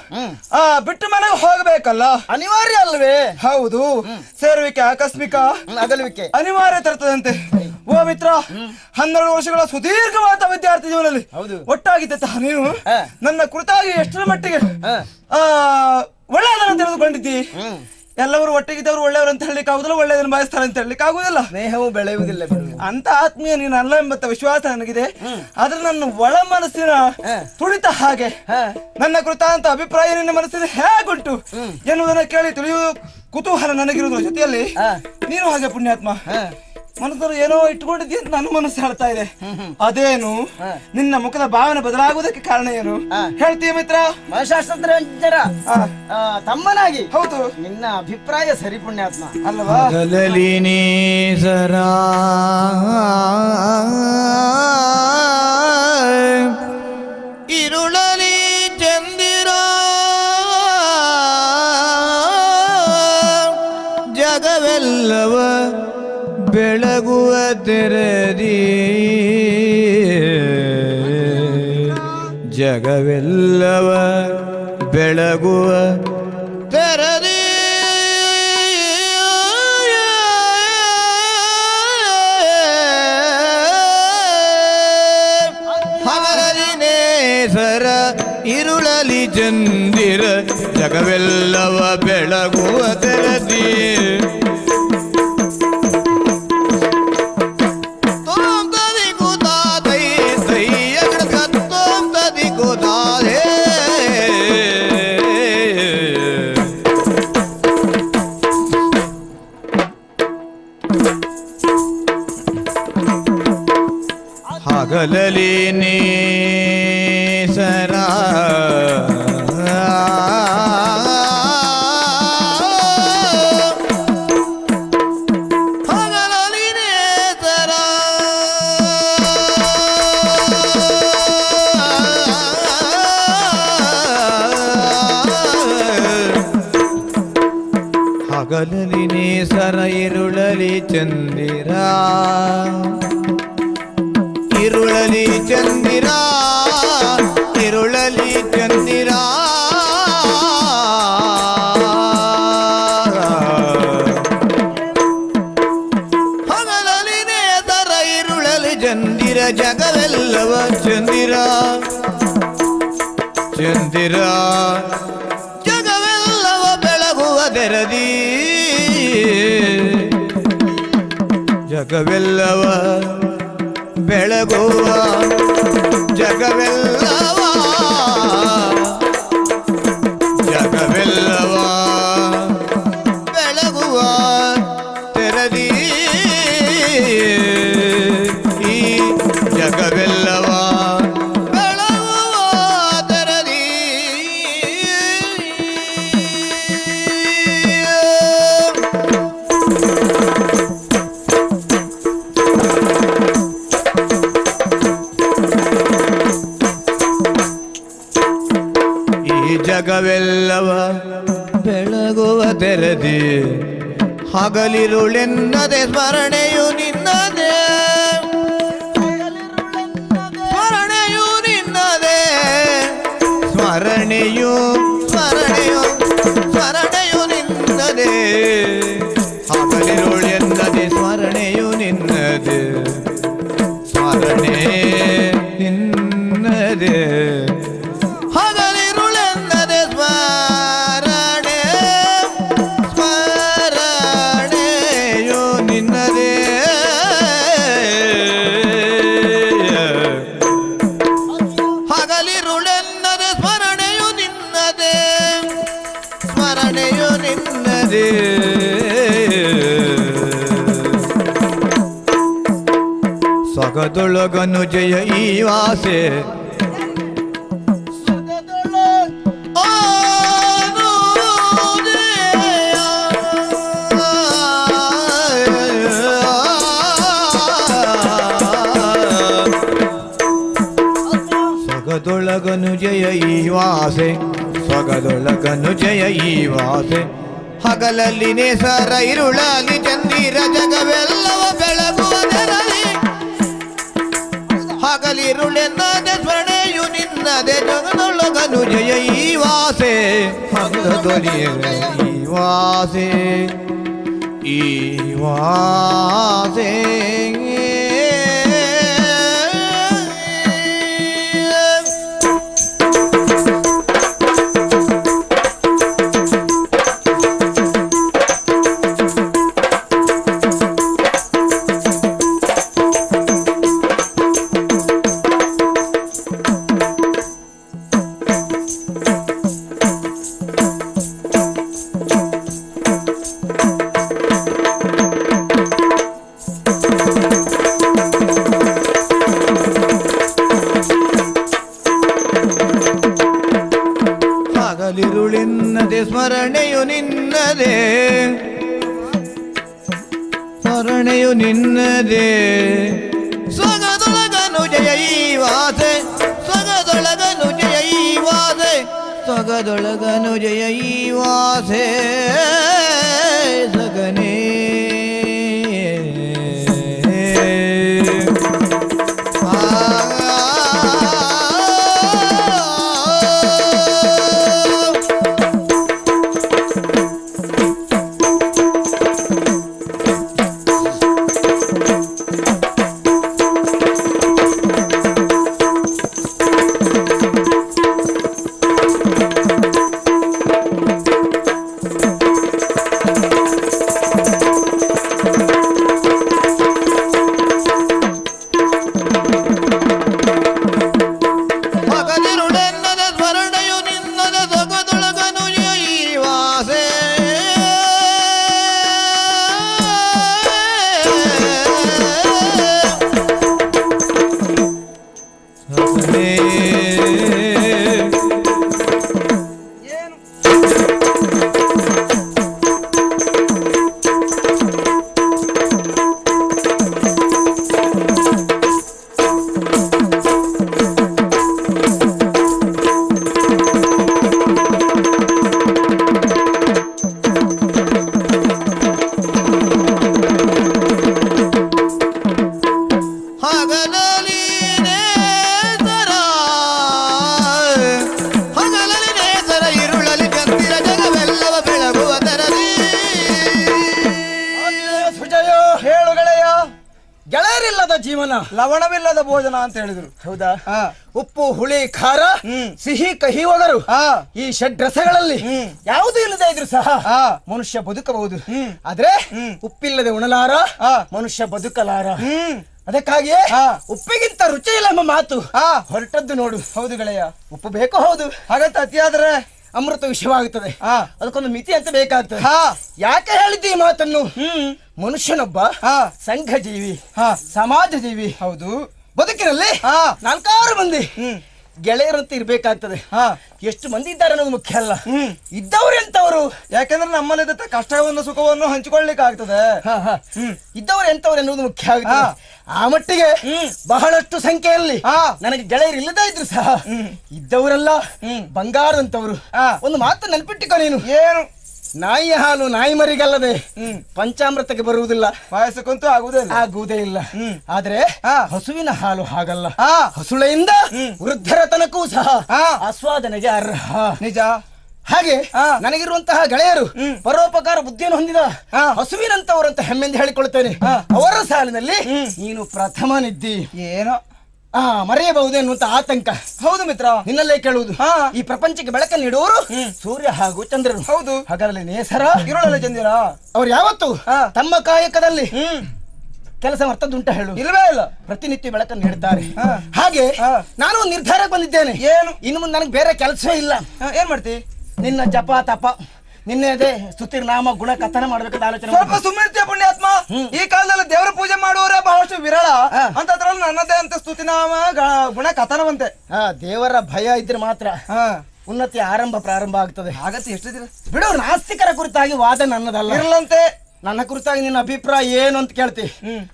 ಬಿಟ್ಟು ಮನೆಗೆ ಹೋಗಬೇಕಲ್ಲ ಅನಿವಾರ್ಯ ಅಲ್ವೇ ಹೌದು ಸೇರುವಿಕೆ ಆಕಸ್ಮಿಕ ಅಗಲುವಿಕೆ ಅನಿವಾರ್ಯ ತರ್ತದಂತೆ ಓ ಮಿತ್ರ 12 ವರ್ಷಗಳ ಸುದೀರ್ಘವಾದ ವಿದ್ಯಾರ್ಥಿ ಜೀವನದಲ್ಲಿ ಒಟ್ಟಾಗಿದ್ದಂತಹ ನೀನು ನನ್ನ ಕುರಿತಾಗಿ ಎಷ್ಟರ ಮಟ್ಟಿಗೆ ಒಳ್ಳೆಯದನ್ನು ತಿಳಿದುಕೊಂಡಿದ್ದಿ ಎಲ್ಲವರು ಒಟ್ಟಿಗಿದ್ದವರು ಒಳ್ಳೆಯವರು ಅಂತ ಹೇಳಲಿಕ್ಕೆ ಆಗುದಿಲ್ಲ ಒಳ್ಳೆಯದನ್ನು ಬಯಸ್ತಾರೆ ಅಂತ ಹೇಳಲಿಕ್ಕೆ ಆಗುದಿಲ್ಲ ಸ್ನೇಹವು ಬೆಳೆಯುವುದಿಲ್ಲ ಅಂತ ಆತ್ಮೀಯ ನೀನು ಅಲ್ಲ ಎಂಬ ವಿಶ್ವಾಸ ನನಗಿದೆ ಆದ್ರೆ ನನ್ನ ಒಳ ಮನಸ್ಸಿನ ತುಳಿತ ಹಾಗೆ ನನ್ನ ಕುರಿತಾದಂತ ಅಭಿಪ್ರಾಯ ನಿನ್ನ ಮನಸ್ಸಿನ ಹೇಗುಂಟು ಎನ್ನುವುದನ್ನು ಕೇಳಿ ತಿಳಿಯುವ ಕುತೂಹಲ ನನಗಿರುವುದರ ಜೊತೆಯಲ್ಲಿ ನೀನು ಹಾಗೆ ಪುಣ್ಯಾತ್ಮ ಮನಸ್ಸರು ಏನೋ ಇಟ್ಟುಕೊಂಡಿದ್ದೀಯ ಅಂತ ನನ್ನ ಮನಸ್ಸು ಹೇಳ್ತಾ ಇದೆ ಅದೇನು ನಿನ್ನ ಮುಖದ ಭಾವನೆ ಬದಲಾಗುವುದಕ್ಕೆ ಕಾರಣ ಏನು ಹೇಳ್ತೀಯ ಮಿತ್ರ ಮನಶಾಸ್ತ್ರ ತಮ್ಮನಾಗಿ ಹೌದು ನಿನ್ನ ಅಭಿಪ್ರಾಯ ಸರಿ ಪುಣ್ಯಾತ್ಮ ಅಲ್ವಾ ഇരുളലി ചന്ദ്ര ಜಗವೆಲ್ಲವ ಬೆಳಗುವ ತೆರದಿ ಜಗವೆಲ್ಲವ ಬೆಳಗುವ ತೆರದಿ ಹಗಲಿನೇಸರ ഇരുಳಲಿ ಚಂದಿರ ಜಗವೆಲ್ಲವ ಬೆಳಗುವ ತೆರದಿ ಹಗಲಲಿ ನೇಸರ ಹಗಲಲಿ ನೇಸರ ಹಗಲಲಿ ನೇಸರ ഇരുಳಲಿ ಚಂದಿರ ഇരുಳಲಿ ಚಂದಿರ ഇരുಳಲಿ ಚಂದಿರ ಹಗಲಲಿ ನೇಸರ ഇരുಳಲಿ ಚಂದಿರ ಜಗವೆಲ್ಲವ ಚಂದಿರ ಚಂದಿರ ಜಗವೆಲ್ಲವ ಬೆಳಗುವ ತೆರದಿ ಜಗವೆಲ್ಲವ ಬೆಳಗುವ ಜಗವೆಲ್ಲವ ಜಗವೆಲ್ಲವ ಬೆಳಗುವ ತೆರದಿ ಈ ಜಗವೆಲ್ಲವ ಬೆಳಗುವ ತೆರದಿ ಜಗವೆಲ್ಲವ ಬೆಳಗುವ ತೆರದಿ ಹಗಲಿರುಳೆನ್ನದೆ ಸ್ಮರಣೆಯು ನಿನ್ನದೇ ಸ್ಮರಣೆಯು ನಿನ್ನದೇ ಸ್ಮರಣೆಯು ಸ್ಮರಣೆಯು ಸ್ಮರಣೆಯು ನಿನ್ನದೇ ಹಗಲಿರುಳೆನ್ನದೆ ಸ್ಮರಣೆಯು ನಿನ್ನದೇ ಸ್ಮರಣೆ ನಿನ್ನದೇ ಸ್ಮರಣೆ ನಿನ್ನದೇ ಸೊಗದೊಳಗನು ಜಯ ಈ ವಾಸೆ ಸೊಗದೊಳಗನು ಜಯ ಈ ವಾಸೆ ಸೊಗದೊಳಗನು ಜಯ ಈ ವಾಸೆ ಹಗಲಲ್ಲಿ ನೇಸರ ಇರುಳಲಿ ಚಂದಿರ ಜಗವೆಲ್ಲವ ಬೆಳಗುವುದರಲ್ಲಿ ಹಗಲಿರುಳೆನ್ನದೆ ಸ್ಮರಣೆಯು ನಿನ್ನದೆ ಜಗದೊಳಗನು ಜಯ ಈ ವಾಸೆ ಹಗಲದೊಲಿಯ ಈ ವಾಸೆ ಈ ವಾಸೆ ಹಗಲಿರುಳೆನ್ನದೆ ಸ್ಮರಣೆಯು ನಿನ್ನದೇ ಸ್ಮರಣೆಯು ನಿನ್ನದೇ ಸೊಗದೊಳಗನು ಜಯ ಈ ವಾಸೆ ಸೊಗದೊಳಗನು ಜಯ ಈ ವಾಸೆ ಸೊಗದೊಳಗನು ಜಯ ಈ ವಾಸೆ ಸಗನೇ ಜೀವನ ಲವಣವಿಲ್ಲದ ಭೋಜನ ಅಂತ ಹೇಳಿದ್ರು. ಹೌದಾ? ಉಪ್ಪು ಹುಳಿ ಖಾರ ಸಿಹಿ ಕಹಿ ಒಗರು ಈ ಷಡ್ರಸಗಳಲ್ಲಿ ಯಾವುದು ಇಲ್ಲದೆ ಇದ್ರು ಸಹ ಮನುಷ್ಯ ಬದುಕಬಹುದು. ಆದ್ರೆ ಉಪ್ಪಿಲ್ಲದೆ ಉಣಲಾರ ಮನುಷ್ಯ ಬದುಕಲಾರ. ಅದಕ್ಕಾಗಿಯೇ ಉಪ್ಪಿಗಿಂತ ರುಚಿ ಇಲ್ಲ ಎಂಬ ಮಾತು ಹೊರಟದ್ದು ನೋಡು. ಹೌದು ಗೆಳೆಯ, ಉಪ್ಪು ಬೇಕು. ಹೌದು, ಹಾಗಂತ ಅತಿಯಾದ್ರೆ ಅಮೃತ ವಿಷಯವಾಗುತ್ತದೆ. ಅದಕ್ಕೊಂದು ಮಿತಿ ಅಂತ ಬೇಕಾಗ್ತದೆ. ಯಾಕೆ ಹೇಳಿದ್ದು ಈ ಮಾತನ್ನು? ಮನುಷ್ಯನೊಬ್ಬ ಸಂಘ ಜೀವಿ, ಸಮಾಜ ಜೀವಿ. ಹೌದು, ಬದುಕಿನಲ್ಲಿ 4 ಮಂದಿ ಗೆಳೆಯರಂತೆ ಇರ್ಬೇಕಾಗ್ತದೆ. ಎಷ್ಟು ಮಂದಿ ಇದ್ದಾರೆ ಅನ್ನೋದು ಮುಖ್ಯ ಅಲ್ಲ, ಇದ್ದವ್ರು ಎಂತವರು. ಯಾಕೆಂದ್ರೆ ನಮ್ಮಲ್ಲಿದ್ದ ಕಷ್ಟವನ್ನು ಸುಖವನ್ನು ಹಂಚಿಕೊಳ್ಳಿಕ್ಕೆ ಆಗ್ತದೆ. ಇದ್ದವ್ರು ಎಂತವ್ರು ಎನ್ನುವುದು ಮುಖ್ಯ ಆಗುತ್ತದೆ. ಆ ಮಟ್ಟಿಗೆ ಬಹಳಷ್ಟು ಸಂಖ್ಯೆಯಲ್ಲಿ ನನಗೆ ಗೆಳೆಯರು ಇಲ್ಲದೇ ಇದ್ರು ಸಹ ಇದ್ದವರೆಲ್ಲ ಬಂಗಾರದಂತವರು. ಒಂದು ಮಾತು ನೆನಪಿಟ್ಟಿಕೊ ನೀನು. ಏನು? ನಾಯಿಯ ಹಾಲು ನಾಯಿ ಮರಿಗಲ್ಲದೆ ಪಂಚಾಮೃತಕ್ಕೆ ಬರುವುದಿಲ್ಲ, ಪಾಯಸಕ್ಕಂತೂ ಆಗುವುದೇ ಇಲ್ಲ. ಆದ್ರೆ ಹಸುವಿನ ಹಾಲು ಹಾಗಲ್ಲ. ಹಸುಳೆಯಿಂದ ವೃದ್ಧರ ತನಕೂ ಸಹ ಆಸ್ವಾದನೆಗೆ ಅರ್ಹ. ನಿಜ. ಹಾಗೆ ನನಗಿರುವಂತಹ ಗೆಳೆಯರು ಪರೋಪಕಾರ ಬುದ್ಧಿಯನ್ನು ಹೊಂದಿದ ಹಸುವಿನಂತವರಂತ ಹೆಮ್ಮೆಂದು ಹೇಳಿಕೊಳ್ತೇನೆ. ಅವರ ಸಾಲಿನಲ್ಲಿ ನೀನು ಪ್ರಥಮನಿದ್ದಿ. ಏನೋ ಮರೆಯಬಹುದು ಎನ್ನುವಂತ ಆತಂಕ. ಹೌದು ಮಿತ್ರ, ನಿನ್ನಲ್ಲೇ ಕೇಳುವುದು. ಈ ಪ್ರಪಂಚಕ್ಕೆ ಬೆಳಕ ನೀಡುವವರು ಸೂರ್ಯ ಹಾಗೂ ಚಂದ್ರರು. ಹೌದು, ಹಗಲಲ್ಲಿ ನೇಸರ, ಇರುಳಲ್ಲಿ ಚಂದಿರ. ಅವ್ರು ಯಾವತ್ತು ತಮ್ಮ ಕಾಯಕದಲ್ಲಿ ಕೆಲಸ ಮರ್ತದುಂಟ ಹೇಳು? ಇಲ್ಲವೇ ಇಲ್ಲ, ಪ್ರತಿನಿತ್ಯ ಬೆಳಕನ್ನು ನೀಡುತ್ತಾರೆ. ಹಾಗೆ ನಾನು ನಿರ್ಧಾರಕ್ಕೆ ಬಂದಿದ್ದೇನೆ. ಏನು? ಇನ್ನು ಮುಂದೆ ನನಗೆ ಬೇರೆ ಕೆಲಸ ಇಲ್ಲ. ಏನ್ ಮಾಡ್ತಿ? ನಿನ್ನ ಜಪ ತಪ ನಿನ್ನೆ ಅದೇ ಸ್ತುತಿರ್ನಾಮ ಗುಣ ಕಥನ ಮಾಡ್ಬೇಕಂತ ಆಲೋಚನೆ ಸ್ವಲ್ಪ ಸುಮ್ಮನೆ ಪುಣ್ಯಾತ್ಮ. ಈ ಕಾಲದಲ್ಲಿ ದೇವರ ಪೂಜೆ ಮಾಡುವವರೇ ಬಹಳಷ್ಟು ವಿರಳ. ಅಂತದ್ರಲ್ಲಿ ನನ್ನದೇ ಅಂತ ಸ್ತುತಿನಾಮ ಗುಣ ಕಥನವಂತೆ. ದೇವರ ಭಯ ಇದ್ರೆ ಮಾತ್ರ ಉನ್ನತಿ ಪ್ರಾರಂಭ ಆಗ್ತದೆ. ಹಾಗತ್ತೆ ಎಷ್ಟು ದಿನ ಬಿಡು, ನಾಸ್ತಿಕರ ಕುರಿತಾಗಿ ವಾದ ನನ್ನದಲ್ಲ. ಇರಲಂತೆ. ನನ್ನ ಕುರಿತಾಗಿ ನಿನ್ನ ಅಭಿಪ್ರಾಯ ಏನು ಅಂತ ಕೇಳ್ತಿ.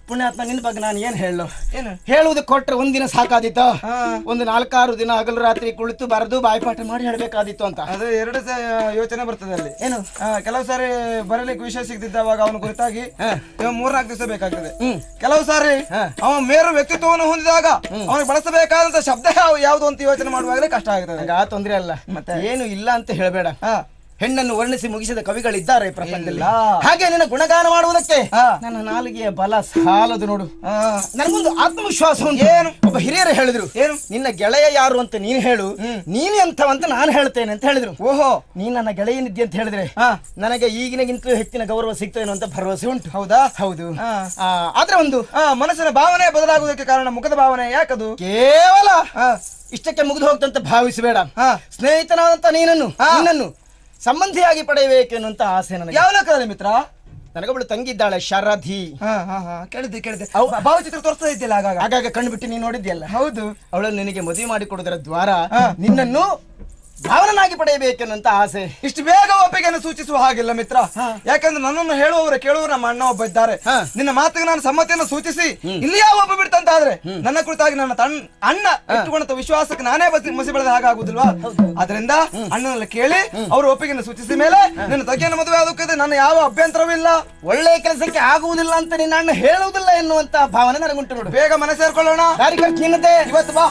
ಪುಣ್ಯಾತ್ಮ, ನಿನ್ನ ಬಗ್ಗೆ ನಾನು ಏನ್ ಹೇಳುವುದು ಕೊಟ್ರೆ ಒಂದಿನ ಸಾಕಾದಿತ್ತ? ಒಂದು 4-6 ದಿನ ಹಗಲು ರಾತ್ರಿ ಕುಳಿತು ಬರೆದು ಬಾಯ್ಪಾಠ ಮಾಡಿ ಹೇಳ್ಬೇಕಾದಿತ್ತು ಅಂತ. ಅದು 2 ಯೋಚನೆ ಬರ್ತದೆ ಅಲ್ಲಿ. ಏನು ಕೆಲವು ಸಾರಿ ಬರಲಿಕ್ಕೆ ವಿಷಯ ಸಿಗದಿದ್ದವಾಗ ಅವನ ಕುರಿತಾಗಿ 3-4 ದಿವಸ ಬೇಕಾಗ್ತದೆ. ಕೆಲವು ಸಾರಿ ಅವ ಮೇರು ವ್ಯಕ್ತಿತ್ವವನ್ನು ಹೊಂದಿದಾಗ ಅವನಿಗೆ ಬಳಸಬೇಕಾದಂತ ಶಬ್ದ ಯಾವ್ದು ಅಂತ ಯೋಚನೆ ಮಾಡುವಾಗಲೇ ಕಷ್ಟ ಆಗ್ತದೆ. ಆ ತೊಂದ್ರೆ ಅಲ್ಲ, ಮತ್ತೆ ಏನು ಇಲ್ಲ ಅಂತ ಹೇಳಬೇಡ. ಹೆಣ್ಣನ್ನು ವರ್ಣಿಸಿ ಮುಗಿಸಿದ ಕವಿಗಳಿದ್ದಾರೆ ಪ್ರಪಂಚದಲ್ಲಿ. ಹಾಗೆ ನಿನ್ನ ಗುಣಗಾನ ಮಾಡುವುದಕ್ಕೆ ನನ್ನ ನಾಲಿಗೆಯ ಬಲ ಸಾಲದು ನೋಡು. ನನಗೊಂದು ಆತ್ಮವಿಶ್ವಾಸ ಏನು ಒಬ್ಬ ಹಿರಿಯರು ಹೇಳಿದ್ರು, ಏನು ನಿನ್ನ ಗೆಳೆಯ ಯಾರು ಅಂತ ನೀನು ಹೇಳು, ನೀನು ಎಂಥವಂತ ನಾನು ಹೇಳ್ತೇನೆ ಅಂತ ಹೇಳಿದ್ರು. ಓಹೋ, ನೀನ್ ನನ್ನ ಗೆಳೆಯನಿದ್ದೆ ಅಂತ ಹೇಳಿದ್ರೆ ನನಗೆ ಈಗಿನಗಿಂತಲೂ ಹೆಚ್ಚಿನ ಗೌರವ ಸಿಗ್ತೇನೆ ಅಂತ ಭರವಸೆ ಉಂಟು. ಹೌದಾ? ಹೌದು. ಆದ್ರೆ ಒಂದು ಮನಸ್ಸಿನ ಭಾವನೆ ಬದಲಾಗುವುದಕ್ಕೆ ಕಾರಣ ಮುಖದ ಭಾವನೆ ಯಾಕದು? ಕೇವಲ ಇಷ್ಟಕ್ಕೆ ಮುಗಿದು ಹೋಗ್ತಂತ ಭಾವಿಸಬೇಡ. ಸ್ನೇಹಿತನಾದಂತ ನಿನ್ನನ್ನು ಸಂಬಂಧಿಯಾಗಿ ಪಡೆಯಬೇಕೆನ್ನುವಂತ ಆಸೆ ನನಗೆ. ಯಾವ ಲೆಕ್ಕದಲ್ಲಿ ಮಿತ್ರ? ನನಗೊಬ್ಬಳು ತಂಗಿದ್ದಾಳೆ, ಶರಧಿ. ಕೇಳಿದ್ದೆ ಭಾವಚಿತ್ರ ತೋರಿಸ್ತಾ ಇದ್ದಿಲ್ಲ, ಆಗಾಗ ಕಣ್ಬಿಟ್ಟು ನೀನು ನೋಡಿದ್ಯಲ್ಲ. ಹೌದು. ಅವಳನ್ನು ನಿನಗೆ ಮದುವೆ ಮಾಡಿಕೊಡುವುದರ ದ್ವಾರ ನಿನ್ನನ್ನು ಭಾವನಾಗಿ ಪಡೆಯಬೇಕೆನ್ನುವಂತ ಆಸೆ. ಇಷ್ಟು ಬೇಗ ಒಪ್ಪಿಗೆಯನ್ನು ಸೂಚಿಸುವ ಹಾಗಿಲ್ಲ ಮಿತ್ರ. ಯಾಕಂದ್ರೆ ನನ್ನನ್ನು ಹೇಳುವವರು ಕೇಳುವವರು ನಮ್ಮ ಅಣ್ಣ ಒಬ್ಬ ಇದ್ದಾರೆ. ನಿನ್ನ ಮಾತಿಗೆ ನಾನು ಸಮ್ಮತಿಯನ್ನು ಸೂಚಿಸಿ ಇಲ್ಲಿ ಯಾವ ಒಬ್ಬ ಬಿಡ್ತಂತಾದ್ರೆ ನನ್ನ ಕುರಿತಾಗಿ ನನ್ನ ಅಣ್ಣ ಇಟ್ಟುಕೊಂಡ ವಿಶ್ವಾಸಕ್ಕೆ ನಾನೇ ಮಸಿ ಬೆಳೆದ ಹಾಗಾಗುದಿಲ್ವಾ? ಅದರಿಂದ ಅಣ್ಣನಲ್ಲಿ ಕೇಳಿ ಅವರು ಒಪ್ಪಿಗೆಯನ್ನು ಸೂಚಿಸಿದ ಮೇಲೆ ನಿನ್ನ ತಂಗಿಯನ್ನು ಮದುವೆ ಆಗೋಕೆ ನನ್ನ ಯಾವ ಅಭ್ಯಂತರವಿಲ್ಲ. ಒಳ್ಳೆ ಕೆಲಸಕ್ಕೆ ಆಗುವುದಿಲ್ಲ ಅಂತ ನಿನ್ನ ಅಣ್ಣ ಹೇಳುವುದಿಲ್ಲ ಎನ್ನುವಂತ ಭಾವನೆ ನನಗುಂಟು ನೋಡು. ಬೇಗ ಮನೆ ಸೇರ್ಕೊಳ್ಳೋಣ. ದಾರಿ ಖರ್ಚು ನಿನ್ನದೇ. ಇವತ್ತು ಬಾ.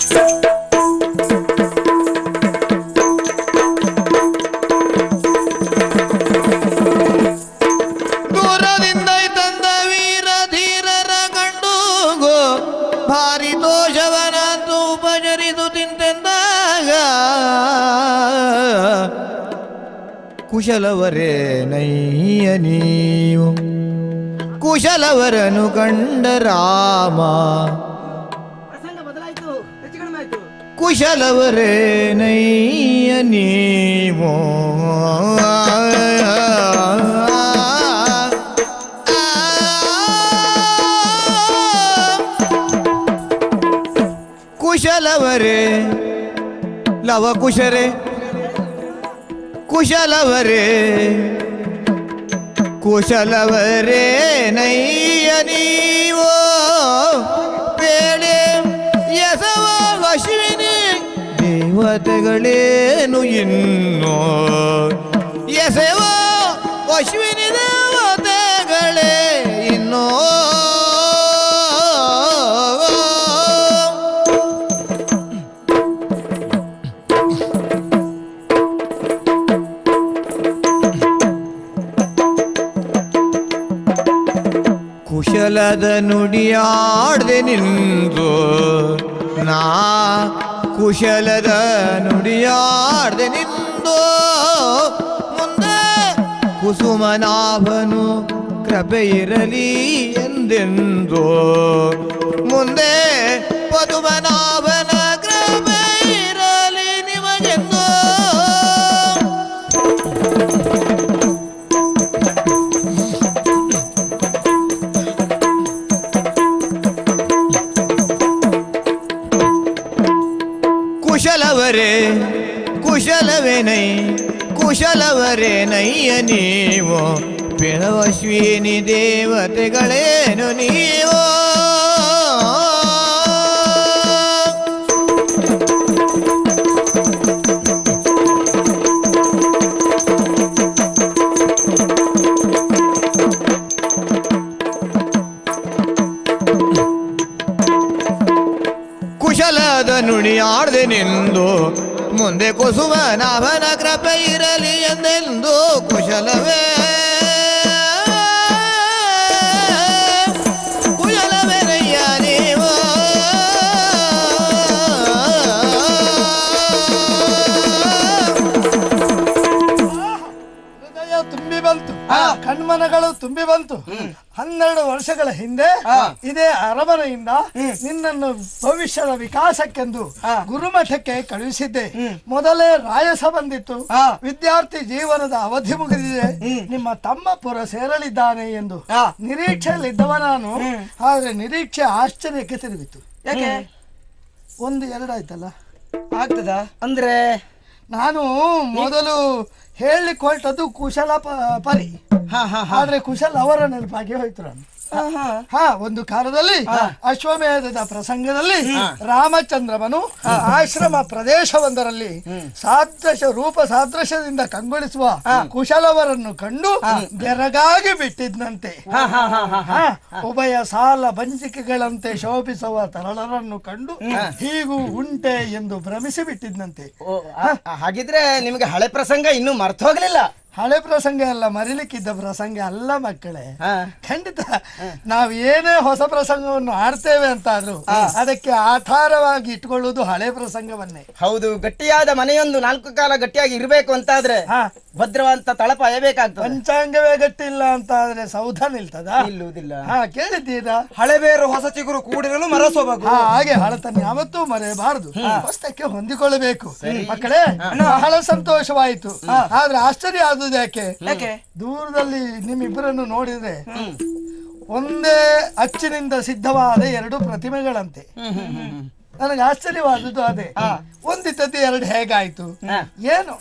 ಭಾರಿ ದೋಷವನಂತೂ ಉಪಚರಿದು ತಿಂತೆಂದಾಗ ಕುಶಲವರೇ ನಯ್ಯ ನೀವು ಕುಶಲವರನು ಕಂಡ ರಾಮ ಕುಶಲವರೇ ನಯ್ಯ ನೀವು ಕುಶಲವರೇ ಲವಕುಶರೇ ಕುಶಲವರೇ ಕುಶಲವರೇ ನಯ್ಯ ನೀವೋ ಬೇಡೆ ಯಸವ ಅಶ್ವಿನಿ ದೇವತೆಗಳೇನು ಇನ್ನೋ ಯಸವ ಅಶ್ವಿನಿ ದೇವತೆಗಳೇ ಇನ್ನೋ ಕುಶಲದ ನುಡಿಯಾಡ್ದೆ ನಿಂದು ನಾ ಕುಶಲದ ನುಡಿಯಾಡ್ದೆ ನಿಂದು ಮುಂದೆ ಕುಸುಮನಾಭನು ಕೃಪೆ ಇರಲಿ ಎಂದೆಂದು ಮುಂದೆ ಪದುಮನಾಭನ ಕೃಪೆ ಇರಲಿ ನಿಮಗೆಂದು ಕುಶಲವರೇ ಕುಶಲವೇನೈ ಕುಶಲವರೇನಯ್ಯ ನೀವು ಪಿಣವಶ್ವಿನಿ ದೇವತೆಗಳೇನು ನೀವು ಕುಶಲದ ನುಡಿಯಾಡ್ದೆ ನಿಂದು ಮುಂದೆ ಕುಸುಮನಾಭನ ಕೃಪೆ ಇರಲಿ ಎಂದೆಂದು ಕುಶಲವೇ ಕುಶಲವೇನಯ್ಯ ನೀವು ತುಂಬಿ ಬಂತು. ಕಣ್ಮನಗಳು ತುಂಬಿ ಬಂತು. 12 ವರ್ಷಗಳ ಹಿಂದೆ ಇದೇ ಅರಮನೆಯಿಂದ ನಿನ್ನನ್ನು ಭವಿಷ್ಯದ ವಿಕಾಸಕ್ಕೆಂದು ಗುರುಮಠಕ್ಕೆ ಕಳುಹಿಸಿದ್ದೆ. ಮೊದಲೇ ರಾಯಸ ಬಂದಿತ್ತು, ವಿದ್ಯಾರ್ಥಿ ಜೀವನದ ಅವಧಿ ಮುಗಿದಿದೆ, ನಿಮ್ಮ ತಮ್ಮ ಪುರ ಸೇರಲಿದ್ದಾನೆ ಎಂದು ನಿರೀಕ್ಷೆಯಲ್ಲಿದ್ದವ ನಾನು. ಆದ್ರೆ ನಿರೀಕ್ಷೆ ಆಶ್ಚರ್ಯಕ್ಕೆ ತಿರುಗಿತು. ಯಾಕೆ? 1-2 ಆಯ್ತಲ್ಲ. ಆಗ್ತದ ಅಂದ್ರೆ ನಾನು ಮೊದಲು ಹೇಳಲಿಕ್ಕೆ ಹೊರಟದ್ದು ಕುಶಲ ಪರಿ, ಆದ್ರೆ ಕುಶಲ ಅವರ ನೆನಪಾಗಿ ಹೋಯ್ತು ನಾನು. ಒಂದು ಕಾಲದಲ್ಲಿ ಅಶ್ವಮೇಧದ ಪ್ರಸಂಗದಲ್ಲಿ ರಾಮಚಂದ್ರವನು ಆಶ್ರಮ ಪ್ರದೇಶವೊಂದರಲ್ಲಿ ರೂಪ ಸಾದೃಶ್ಯದಿಂದ ಕಂಗೊಳಿಸುವ ಕುಶಲವರನ್ನು ಕಂಡು ಬೆರಗಾಗಿ ಬಿಟ್ಟಿದ್ನಂತೆ. ಉಭಯ ಸಾಲ ಬಂಜಿಕೆಗಳಂತೆ ಶೋಭಿಸುವ ತರಳರನ್ನು ಕಂಡು ಹೀಗೂ ಉಂಟೆ ಎಂದು ಭ್ರಮಿಸಿ ಬಿಟ್ಟಿದ್ನಂತೆ. ಹಾಗಿದ್ರೆ ನಿಮಗೆ ಹಳೆ ಪ್ರಸಂಗ ಇನ್ನೂ ಮರ್ತು ಹೋಗ್ಲಿಲ್ಲ? ಹಳೆ ಪ್ರಸಂಗ ಅಲ್ಲ, ಮರಿಲಿಕ್ಕಿದ್ದ ಪ್ರಸಂಗ ಅಲ್ಲ ಮಕ್ಕಳೇ. ಖಂಡಿತ ನಾವು ಏನೇ ಹೊಸ ಪ್ರಸಂಗವನ್ನು ಆಡ್ತೇವೆ ಅಂತಾದ್ರೂ ಅದಕ್ಕೆ ಆಧಾರವಾಗಿ ಇಟ್ಕೊಳ್ಳುವುದು ಹಳೆ ಪ್ರಸಂಗವನ್ನೇ. ಹೌದು, ಗಟ್ಟಿಯಾದ ಮನೆಯೊಂದು 4 ಕಾಲ ಗಟ್ಟಿಯಾಗಿ ಇರಬೇಕು ಅಂತಾದ್ರೆ ಭದ್ರವಂತ ತಳಪ ಅಯಬೇಕಾಗ್ತದೆ. ಪಂಚಾಂಗವೇ ಗಟ್ಟಿ ಇಲ್ಲ ಅಂತಾದ್ರೆ ಸೌಧ ನಿಲ್ತದ? ನಿಲ್ಲುವುದಿಲ್ಲ. ಕೇಳಿದ್ದೀರಾ? ಹಳೆ ಬೇರು ಹೊಸ ಚಿಗುರು ಕೂಡಿರಲು ಮರಸೋಬೇಕು. ಹಾಗೆ ಹಳತನ ಯಾವತ್ತೂ ಮರೆಯಬಾರದು, ಹೊಸಕ್ಕೆ ಹೊಂದಿಕೊಳ್ಳಬೇಕು. ಮಕ್ಕಳೇ, ಬಹಳ ಸಂತೋಷವಾಯಿತು. ಆದ್ರೆ ಆಶ್ಚರ್ಯ ಆದ ಯಾಕೆ? ದೂರದಲ್ಲಿ ನಿಮ್ಮಿಬ್ಬರನ್ನು ನೋಡಿದ್ರೆ ಒಂದೇ ಅಚ್ಚಿನಿಂದ ಸಿದ್ಧವಾದ 2 ಪ್ರತಿಮೆಗಳಂತೆ. ನನಗೆ ಆಶ್ಚರ್ಯವಾದದ್ದು ಅದೇ, ಒಂದಿದ್ದದ್ದು 2 ಹೇಗಾಯ್ತು ಏನು?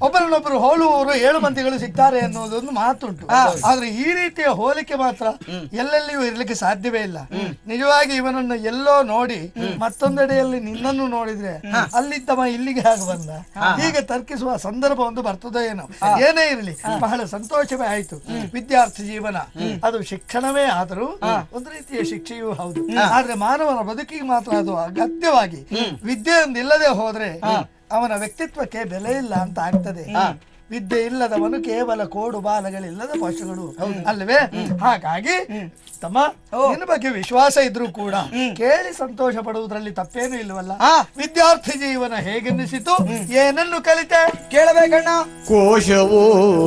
ಒಬ್ಬರನ್ನೊಬ್ಬರು ಹೋಲುವವರು 7 ಮಂದಿಗಳು ಸಿಗ್ತಾರೆ ಅನ್ನೋದೊಂದು ಮಾತುಂಟು. ಆದ್ರೆ ಈ ರೀತಿಯ ಹೋಲಿಕೆ ಮಾತ್ರ ಎಲ್ಲೆಲ್ಲಿಯೂ ಇರ್ಲಿಕ್ಕೆ ಸಾಧ್ಯವೇ ಇಲ್ಲ. ನಿಜವಾಗಿ ಇವನನ್ನು ಎಲ್ಲೋ ನೋಡಿ ಮತ್ತೊಂದೆಡೆಯಲ್ಲಿ ನಿನ್ನನ್ನು ನೋಡಿದ್ರೆ ಅಲ್ಲಿದ್ದವ ಇಲ್ಲಿಗೆ ಹಾಗೆ ಬಂದ, ಹೀಗೆ ತರ್ಕಿಸುವ ಸಂದರ್ಭ ಒಂದು ಬರ್ತದೋ ಏನೋ. ಏನೇ ಇರಲಿ, ಬಹಳ ಸಂತೋಷವೇ ಆಯ್ತು. ವಿದ್ಯಾರ್ಥಿ ಜೀವನ ಅದು ಶಿಕ್ಷಣವೇ ಆದರೂ ಒಂದು ರೀತಿಯ ಶಿಕ್ಷೆಯೂ ಹೌದು. ಆದ್ರೆ ಮಾನವನ ಬದುಕಿಗೆ ಮಾತ್ರ ಅದು ಅಗತ್ಯವಾಗಿ ವಿದ್ಯೆಯೊಂದಿಲ್ಲದೆ ಹೋದ್ರೆ ಅವನ ವ್ಯಕ್ತಿತ್ವಕ್ಕೆ ಬೆಲೆ ಇಲ್ಲ ಅಂತ ಆಗ್ತದೆ. ವಿದ್ಯೆ ಇಲ್ಲದವನು ಕೇವಲ ಕೋಡು ಬಾಲಗಳಿಲ್ಲದ ಪಶುಗಳು ಅಲ್ವೇ? ಹಾಗಾಗಿ ತಮ್ಮ, ನಿನ್ನ ಬಗ್ಗೆ ವಿಶ್ವಾಸ ಇದ್ರೂ ಕೂಡ ಕೇಳಿ ಸಂತೋಷ ಪಡುವುದರಲ್ಲಿ ತಪ್ಪೇನು ಇಲ್ವಲ್ಲ. ವಿದ್ಯಾರ್ಥಿ ಜೀವನ ಹೇಗೆನ್ನಿಸಿತು, ಏನನ್ನು ಕಲಿತೆ ಕೇಳಬೇಕಣ್ಣ. ಕೋಶವೋದಲು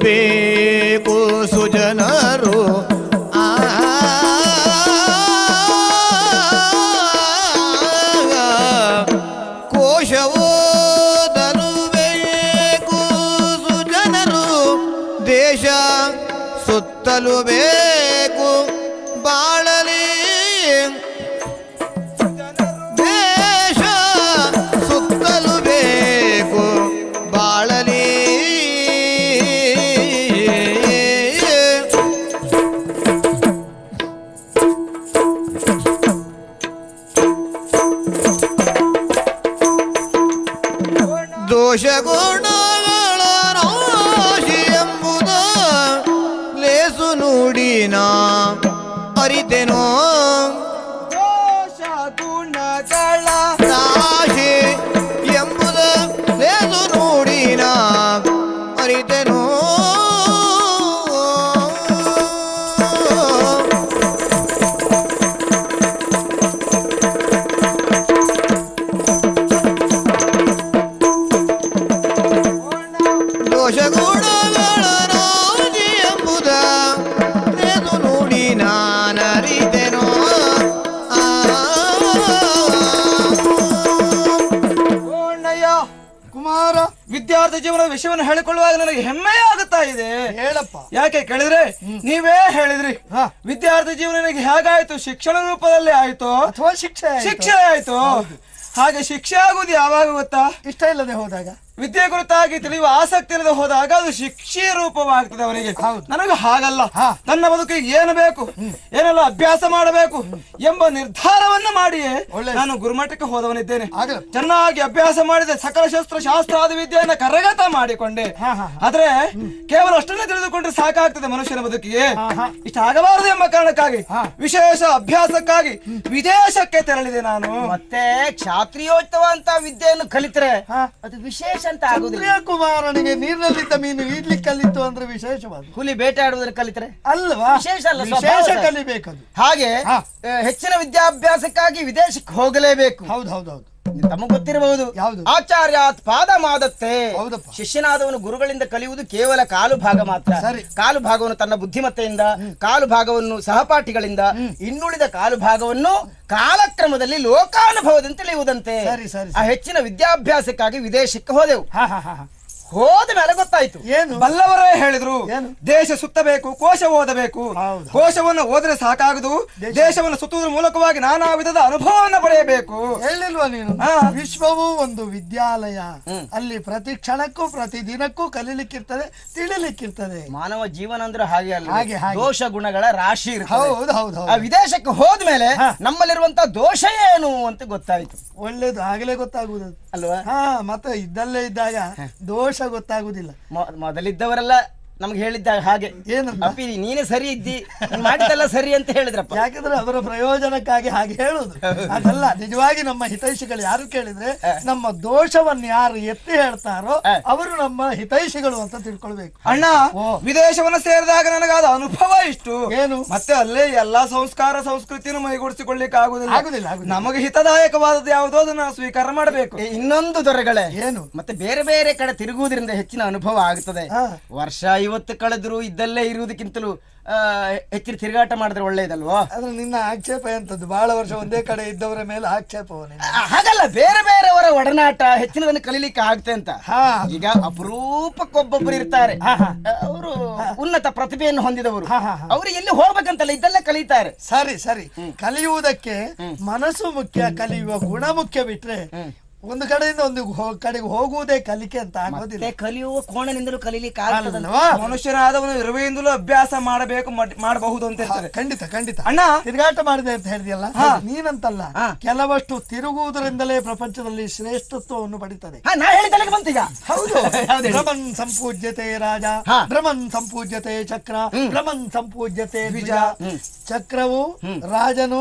ಬೇಕು ಸುಜನರು ಕೋಶವೋದಲು ಬೇಕು ಸುಜನರು ದೇಶ ಸುತ್ತಲು ಬೇಕು ಬಾಳಲಿ ದೇಶ ಸುತ್ತಲು ಬೇಕು ಬಾಳಲಿ ದೋಷ ಗುಣಗಳ ರಾಶಿ ಎಂಬುದ ಲೇಸು ನುಡಿನ ಅರಿತೆನೋ. ದೋಷ ಗುಣಗಳ ರಾಶಿ ಎಂಬುದ ಲೇಸು ನುಡಿನ ಅರಿತೆನೋ. ದೋಷ ಗುಣಗಳ ರಾಜಿ ಎಂಬುದ ಲೇಸು ನುಡಿ ನಾನರಿತೆನೋ. ಕುಮಾರ, ವಿದ್ಯಾರ್ಥಿ ಜೀವನದ ವಿಷಯವನ್ನು ಹೇಳಿಕೊಳ್ಳುವಾಗ ನನಗೆ ಹೆಮ್ಮೆ ಆಗುತ್ತಾ ಇದೆ. ಹೇಳಪ್ಪ. ಯಾಕೆ ಕೇಳಿದ್ರೆ ನೀವೇ ಹೇಳಿದ್ರಿ ವಿದ್ಯಾರ್ಥಿ ಜೀವನ ನನಗೆ ಹೇಗಾಯ್ತು, ಶಿಕ್ಷಣ ರೂಪದಲ್ಲಿ ಆಯ್ತು ಅಥವಾ ಶಿಕ್ಷೆ ಆಯ್ತು. ಹಾಗೆ ಶಿಕ್ಷೆ ಆಗುವುದು ಯಾವಾಗ ಗೊತ್ತಾ? ಇಷ್ಟ ಇಲ್ಲದೆ ಹೋದಾಗ, ವಿದ್ಯೆ ಕುರಿತಾಗಿ ತಿಳಿಯುವ ಆಸಕ್ತಿ ಇಲ್ಲದೆ ಹೋದಾಗ ಅದು ಶಿಕ್ಷೆ ರೂಪವಾಗ್ತದೆ ಅವನಿಗೆ. ನನಗೆ ಹಾಗಲ್ಲ, ನನ್ನ ಬದುಕಿಗೆ ಏನು ಬೇಕು, ಏನೆಲ್ಲ ಅಭ್ಯಾಸ ಮಾಡಬೇಕು ಎಂಬ ನಿರ್ಧಾರವನ್ನು ಮಾಡಿಯೇ ನಾನು ಗುರುಮಠಕ್ಕೆ ಹೋದವನಿದ್ದೇನೆ. ಚೆನ್ನಾಗಿ ಅಭ್ಯಾಸ ಮಾಡಿದೆ, ಸಕಲ ಶಾಸ್ತ್ರಾದಿ ವಿದ್ಯೆಯನ್ನು ಕರಗತ ಮಾಡಿಕೊಂಡೆ. ಆದ್ರೆ ಕೇವಲ ಅಷ್ಟನ್ನೇ ತಿಳಿದುಕೊಂಡ್ರೆ ಸಾಕಾಗ್ತದೆ ಮನುಷ್ಯನ ಬದುಕಿಗೆ. ಇಷ್ಟ ಆಗಬಾರದು ಎಂಬ ಕಾರಣಕ್ಕಾಗಿ ವಿಶೇಷ ಅಭ್ಯಾಸಕ್ಕಾಗಿ ವಿದೇಶಕ್ಕೆ ತೆರಳಿದೆ ನಾನು. ಮತ್ತೆ ಕ್ಷಾತ್ರಿಯೋಚಿತವಂತ ವಿದ್ಯೆಯನ್ನು ಕಲಿತರೆ ಅದು ವಿಶೇಷ ಅಂತ ಆಗುದಿಲ್ಲ. ಕುಮಾರನಿಗೆ ನೀರಿನಲ್ಲಿದ್ದ ಮೀನು ಈಡ್ಲಿಕ್ಕೆ ಕಲಿತು ಅಂದ್ರೆ ವಿಶೇಷವಾದ, ಹುಲಿ ಬೇಟೆಯಾಡುವುದನ್ನು ಕಲಿತರೆ ಅಲ್ವಾ ವಿಶೇಷ ಅಲ್ಲ, ವಿಶೇಷ ಕಲಿಬೇಕದು. ಹಾಗೆ ಹೆಚ್ಚಿನ ವಿದ್ಯಾಭ್ಯಾಸಕ್ಕಾಗಿ ವಿದೇಶಕ್ಕೆ ಹೋಗಲೇಬೇಕು. ಹೌದೌದೌದು. ತಮಗೆ ಗೊತ್ತಿರಬಹುದು. ಯಾವುದು? ಆಚಾರ್ಯಾತ್ ಪಾದ ಮಾದತ್ತೆ. ಹೌದಪ್ಪ. ಶಿಷ್ಯನಾದವನು ಗುರುಗಳಿಂದ ಕಲಿಯುವುದು ಕೇವಲ ಕಾಲು ಭಾಗ ಮಾತ್ರ. ಕಾಲು ಭಾಗವನ್ನು ತನ್ನ ಬುದ್ಧಿಮತ್ತೆಯಿಂದ, ಕಾಲು ಭಾಗವನ್ನು ಸಹಪಾಠಿಗಳಿಂದ, ಇನ್ನುಳಿದ ಕಾಲು ಭಾಗವನ್ನು ಕಾಲಕ್ರಮದಲ್ಲಿ ಲೋಕಾನುಭವದಿಂದ ತಿಳಿಯುವುದಂತೆ. ಆ ಹೆಚ್ಚಿನ ವಿದ್ಯಾಭ್ಯಾಸಕ್ಕಾಗಿ ವಿದೇಶಕ್ಕೆ ಹೋದೆವು. ಹೋದ ಮೇಲೆ ಗೊತ್ತಾಯ್ತು. ಏನು? ಬಲ್ಲವರೇ ಹೇಳಿದ್ರು, ದೇಶ ಸುತ್ತಬೇಕು, ಕೋಶ ಓದಬೇಕು. ಕೋಶವನ್ನು ಓದ್ರೆ ಸಾಕಾಗುದು, ದೇಶವನ್ನು ಸುತ್ತುವುದರ ಮೂಲಕವಾಗಿ ನಾನಾ ವಿಧದ ಅನುಭವವನ್ನು ಪಡೆಯಬೇಕು. ಹೇಳಿಲ್ವಾ ನೀನು? ವಿಶ್ವವು ಒಂದು ವಿದ್ಯಾಲಯ. ಅಲ್ಲಿ ಪ್ರತಿ ಕ್ಷಣಕ್ಕೂ ಪ್ರತಿ ದಿನಕ್ಕೂ ಕಲೀಲಿಕ್ಕಿರ್ತದೆ, ತಿಳಿಲಿಕ್ಕಿರ್ತದೆ. ಮಾನವ ಜೀವನ ಅಂದ್ರೆ ಹಾಗೆ ಅಲ್ಲ, ಹಾಗೆ ದೋಷ ಗುಣಗಳ ರಾಶಿ ಇರ್ತದೆ. ಹೌದು ಹೌದು. ಆ ವಿದೇಶಕ್ಕೆ ಹೋದ್ಮೇಲೆ ನಮ್ಮಲ್ಲಿರುವಂತ ದೋಷ ಏನು ಅಂತ ಗೊತ್ತಾಯ್ತು. ಒಳ್ಳೇದು, ಆಗಲೇ ಗೊತ್ತಾಗುವುದು ಅಲ್ವಾ? ಮತ್ತೆ ಇದ್ದಲ್ಲೇ ಇದ್ದಾಗ ದೋಷ ಗೊತ್ತಾಗುದಿಲ್ಲ. ಮೊದಲಿದ್ದವರೆಲ್ಲ ನಮ್ಗೆ ಹೇಳಿದ್ದ ಹಾಗೆ, ಏನು ಅಪ್ಪಿ ನೀನೇ ಸರಿ ಇದ್ದಿ, ಮಾಡಿದ್ದೆಲ್ಲ ಸರಿ ಅಂತ ಹೇಳಿದ್ರಪ್ಪ. ಯಾಕಂದ್ರೆ ಅವರ ಪ್ರಯೋಜನಕ್ಕಾಗಿ ಹಾಗೆ ಹೇಳುದು. ಅದಲ್ಲ, ನಿಜವಾಗಿ ನಮ್ಮ ಹಿತೈಷಿಗಳು ಯಾರು ಕೇಳಿದ್ರೆ ನಮ್ಮ ದೋಷವನ್ನು ಯಾರು ಎತ್ತಿ ಹೇಳ್ತಾರೋ ಅವರು ನಮ್ಮ ಹಿತೈಷಿಗಳು ಅಂತ ತಿಳ್ಕೊಳ್ಬೇಕು. ಅಣ್ಣ, ವಿದೇಶವನ್ನು ಸೇರಿದಾಗ ನನಗಾದ ಅನುಭವ ಇಷ್ಟು. ಏನು? ಮತ್ತೆ ಅಲ್ಲೇ ಎಲ್ಲಾ ಸಂಸ್ಕಾರ ಸಂಸ್ಕೃತಿಯನ್ನು ಮೈಗೂಡಿಸಿಕೊಳ್ಳಿಕ್ಕೆ ಆಗುದಿಲ್ಲ. ನಮಗೆ ಹಿತದಾಯಕವಾದದ್ದು ಯಾವುದೋ ಅದನ್ನ ಸ್ವೀಕಾರ ಮಾಡಬೇಕು. ಇನ್ನೊಂದು ದೊರೆಗಳೇ, ಏನು? ಮತ್ತೆ ಬೇರೆ ಬೇರೆ ಕಡೆ ತಿರುಗುವುದರಿಂದ ಹೆಚ್ಚಿನ ಅನುಭವ ಆಗುತ್ತದೆ. ವರ್ಷ 50 ಕಳೆದ್ರು ಇದ್ದಲ್ಲೇ ಇರುವುದಕ್ಕಿಂತಲೂ ಹೆಚ್ಚಿನ ತಿರುಗಾಟ ಮಾಡಿದ್ರೆ ಒಳ್ಳೇದಲ್ವಾ? ಆದ್ರೆ ನಿನ್ನ ಆಕ್ಷೇಪ ಎಂತದ್ದು? ಬಹಳ ವರ್ಷ ಒಂದೇ ಕಡೆ ಇದ್ದವರ ಮೇಲೆ ಆಕ್ಷೇಪವ? ಹಾಗಲ್ಲ, ಬೇರೆ ಬೇರೆಯವರ ಒಡನಾಟ ಹೆಚ್ಚಿನದನ್ನು ಕಲೀಲಿಕ್ಕೆ ಆಗ್ತೆ ಅಂತ. ಈಗ ಅಪರೂಪಕ್ಕೊಬ್ಬೊಬ್ಬರು ಇರ್ತಾರೆ, ಅವರು ಉನ್ನತ ಪ್ರತಿಭೆಯನ್ನು ಹೊಂದಿದವರು, ಅವರು ಎಲ್ಲಿ ಹೋಗ್ಬೇಕಂತಲ್ಲ ಇದ್ದಲ್ಲೇ ಕಲಿತಾರೆ. ಸರಿ ಸರಿ, ಕಲಿಯುವುದಕ್ಕೆ ಮನಸ್ಸು ಮುಖ್ಯ, ಕಲಿಯುವ ಗುಣ ಮುಖ್ಯ. ಬಿಟ್ರೆ ಒಂದು ಕಡೆಯಿಂದ ಒಂದು ಕಡೆಗೆ ಹೋಗುವುದೇ ಕಲಿಕೆ ಅಂತ ಆಗೋದಿಲ್ಲ. ಕಲಿಯುವ ಕೋಣನಿಂದಲೂ ಕಲೀಲಿಕ್ಕೆ ಮನುಷ್ಯನಾದವನು ಇರುವೆಯಿಂದಲೂ ಅಭ್ಯಾಸ ಮಾಡಬೇಕು, ಮಾಡಬಹುದು ಅಂತ ಹೇಳ್ತಾರೆ. ಖಂಡಿತ ಖಂಡಿತ. ಅಣ್ಣ, ತಿರುಗಾಟ ಮಾಡಿದೆ ಅಂತ ಹೇಳಿದೆಯಲ್ಲ, ನೀನಂತಲ್ಲ, ಕೆಲವಷ್ಟು ತಿರುಗುವುದರಿಂದಲೇ ಪ್ರಪಂಚದಲ್ಲಿ ಶ್ರೇಷ್ಠತ್ವವನ್ನು ಪಡಿತದೆ. ಹೌದು. ಭ್ರಮನ್ ಸಂಪೂಜ್ಯತೆ ರಾಜ, ಭ್ರಮನ್ ಸಂಪೂಜ್ಯತೆ ಚಕ್ರ, ಭ್ರಮನ್ ಸಂಪೂಜ್ಯತೆ ದ್ವಿಜ. ಚಕ್ರವು ರಾಜನು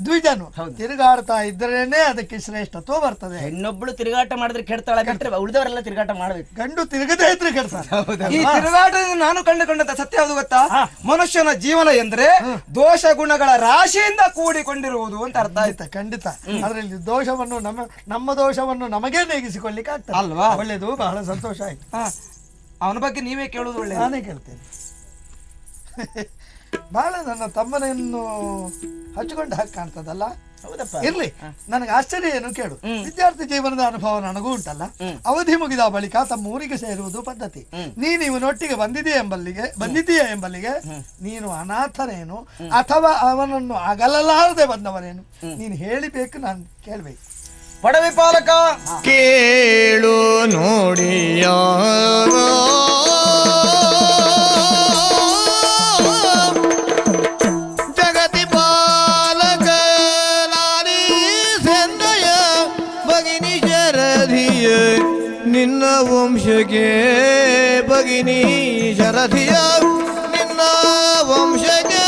ದ್ವಿಜನು ತಿರುಗಾಡ್ತಾ ಇದ್ದರೇನೆ ಅದಕ್ಕೆ ಶ್ರೇಷ್ಠತ್ವ ಬರ್ತದೆ. ಇನ್ನೊಬ್ಳು ತಿರುಗಾಟ ಮಾಡಿದ್ರೆ ಕೆಡ್ತಾಳ, ಬಿಟ್ರೆ ಉಳಿದವರೆಲ್ಲ ತಿರುಗಾಟ ಮಾಡ್ಬೇಕು. ಗಂಡು ತಿರುಗದೇ ಇದ್ರೆ ಕೆಡ್ತಾನೆ. ಈ ತಿರುಗಾಟದಿಂದ ನಾನು ಕಂಡುಕೊಂಡಂತ ಸತ್ಯ ಯಾವುದು ಗೊತ್ತಾ? ಮನುಷ್ಯನ ಜೀವನ ಎಂದ್ರೆ ದೋಷ ಗುಣಗಳ ರಾಶಿಯಿಂದ ಕೂಡಿಕೊಂಡಿರುವುದು ಅಂತ ಅರ್ಥ ಆಯ್ತಾ? ಖಂಡಿತ. ಅದರಲ್ಲಿ ದೋಷವನ್ನು ನಮ್ಮ ದೋಷವನ್ನು ನಮಗೇ ನೇಗಿಸಿಕೊಳ್ಳಿಕ್ಕೆ ಆಗ್ತದೆ ಅಲ್ವಾ? ಒಳ್ಳೇದು, ಬಹಳ ಸಂತೋಷ ಆಯ್ತು. ಅವನ ಬಗ್ಗೆ ನೀವೇ ಕೇಳುವುದು ಒಳ್ಳೆ. ನಾನೇ ಕೇಳ್ತೇನೆ. ಬಹಳ ನನ್ನ ತಮ್ಮನನ್ನು ಹಚ್ಚಿಕೊಂಡು ಹಾಕಿ ಕಾಣ್ತದಲ್ಲ? ಇರ್ಲಿ, ನನಗೆ ಆಶ್ಚರ್ಯ ಏನು ಕೇಳು. ವಿದ್ಯಾರ್ಥಿ ಜೀವನದ ಅನುಭವ ನನಗೂ ಉಂಟಲ್ಲ. ಅವಧಿ ಮುಗಿದ ಬಳಿಕ ತಮ್ಮ ಊರಿಗೆ ಸೇರುವುದು ಪದ್ಧತಿ. ನೀನು ಇವನೊಟ್ಟಿಗೆ ಬಂದಿದ್ದೀಯ ಎಂಬಲ್ಲಿಗೆ ನೀನು ಅನಾಥನೇನು ಅಥವಾ ಅವನನ್ನು ಅಗಲಲಾರದೆ ಬಂದವನೇನು ನೀನು ಹೇಳಿಬೇಕು, ನಾನು ಕೇಳ್ಬೇಕು. ಪಡವಿ ಪಾಲಕ ಕೇಳು ನೋಡಿಯ ಜಗತಿ ಪಾಲಕ ನಾರಿ ಸೆಂದಯ ಭಗಿನಿ ಶರಧಿಯ ನಿನ್ನ ವಂಶಕ್ಕೆ ಭಗಿನಿ ಶರಧಿಯ ನಿನ್ನ ವಂಶಕ್ಕೆ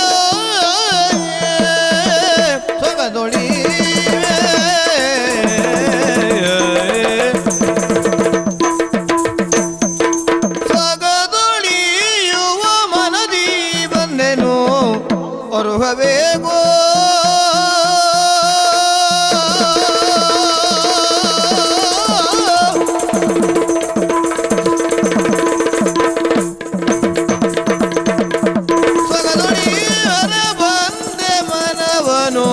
ಸೊಗದೊಳಿ ಬೇಗೋ ಸಗದೊಳಿಯರ ಬಂದೆ ಮನವನು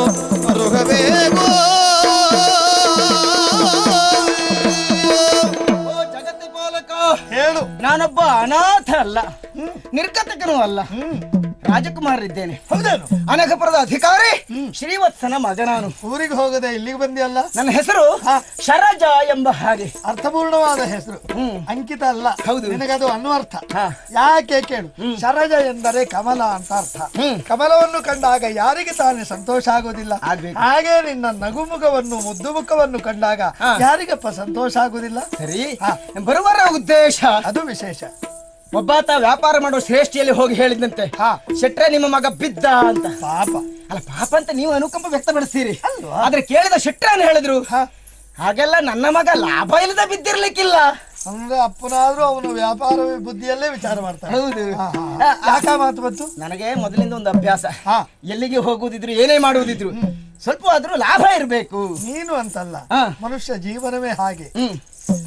ಅರುಹಬೇಗೋ. ಜಗತ್ತಿ ಪಾಲಕ ಹೇಳು. ನಾನೊಬ್ಬ ಅನಾಥ ಅಲ್ಲ, ನಿರ್ಗತಕನೂ ಅಲ್ಲ, ರಾಜಕುಮಾರರಿದ್ದೇನೆ. ಹೌದೇನು? ಅನಘಪುರದ ಅಧಿಕಾರಿ ಶ್ರೀವತ್ಸನ ಮಗ ನಾನು. ಊರಿಗೆ ಹೋಗದೆ ಇಲ್ಲಿಗೆ ಬಂದಿಯಲ್ಲ? ನನ್ನ ಹೆಸರು ಶರಜ ಎಂಬ ಹಾಗೆ. ಅರ್ಥಪೂರ್ಣವಾದ ಹೆಸರು, ಅಂಕಿತ ಅಲ್ಲ. ಹೌದು, ನಿನಗದು ಅನ್ವರ್ಥ. ಯಾಕೆ ಕೇಳು. ಶರಜ ಎಂದರೆ ಕಮಲ ಅಂತ ಅರ್ಥ. ಕಮಲವನ್ನು ಕಂಡಾಗ ಯಾರಿಗೆ ತಾನೇ ಸಂತೋಷ ಆಗೋದಿಲ್ಲ? ಹಾಗೆ ನಿನ್ನ ನಗುಮುಖವನ್ನು ಮುದ್ದು ಮುಖವನ್ನು ಕಂಡಾಗ ಯಾರಿಗಪ್ಪ ಸಂತೋಷ ಆಗುದಿಲ್ಲ? ಸರಿ, ಬರುವರ ಉದ್ದೇಶ ಅದು ವಿಶೇಷ. ಒಬ್ಬಾತ ವ್ಯಾಪಾರ ಮಾಡೋ ಶ್ರೇಷ್ಠಿಯಲ್ಲಿ ಹೋಗಿ ಹೇಳಿದಂತೆ, ಶೆಟ್ರೆ ನಿಮ್ಮ ಮಗ ಬಿದ್ದ ಅಂತ. ಪಾಪ ಅಲ್ಲ, ಪಾಪ ಅಂತ ನೀವು ಅನುಕಂಪ ವ್ಯಕ್ತಪಡಿಸ್ತೀರಿ, ಆದ್ರೆ ಕೇಳಿದ ಶೆಟ್ರನ್ನು ಹೇಳಿದ್ರು ಹಾಗೆಲ್ಲ ನನ್ನ ಮಗ ಲಾಭ ಇಲ್ಲದ ಬಿದ್ದಿರ್ಲಿಕ್ಕಿಲ್ಲ ಅಂದ್ರೆ ಅಪ್ಪನಾದ್ರೂ ಅವನು ವ್ಯಾಪಾರ ಬುದ್ಧಿಯಲ್ಲೇ ವಿಚಾರ ಮಾಡ್ತಾನೆ. ಹೌದು. ಯಾಕ ಮಾತು ಬಂತು? ನನಗೆ ಮೊದಲಿಂದ ಒಂದು ಅಭ್ಯಾಸ, ಎಲ್ಲಿಗೆ ಹೋಗುವುದಿದ್ರು ಏನೇ ಮಾಡುವುದಿದ್ರು ಸ್ವಲ್ಪ ಆದ್ರೂ ಲಾಭ ಇರಬೇಕು. ನೀನು ಅಂತಲ್ಲ, ಮನುಷ್ಯ ಜೀವನವೇ ಹಾಗೆ.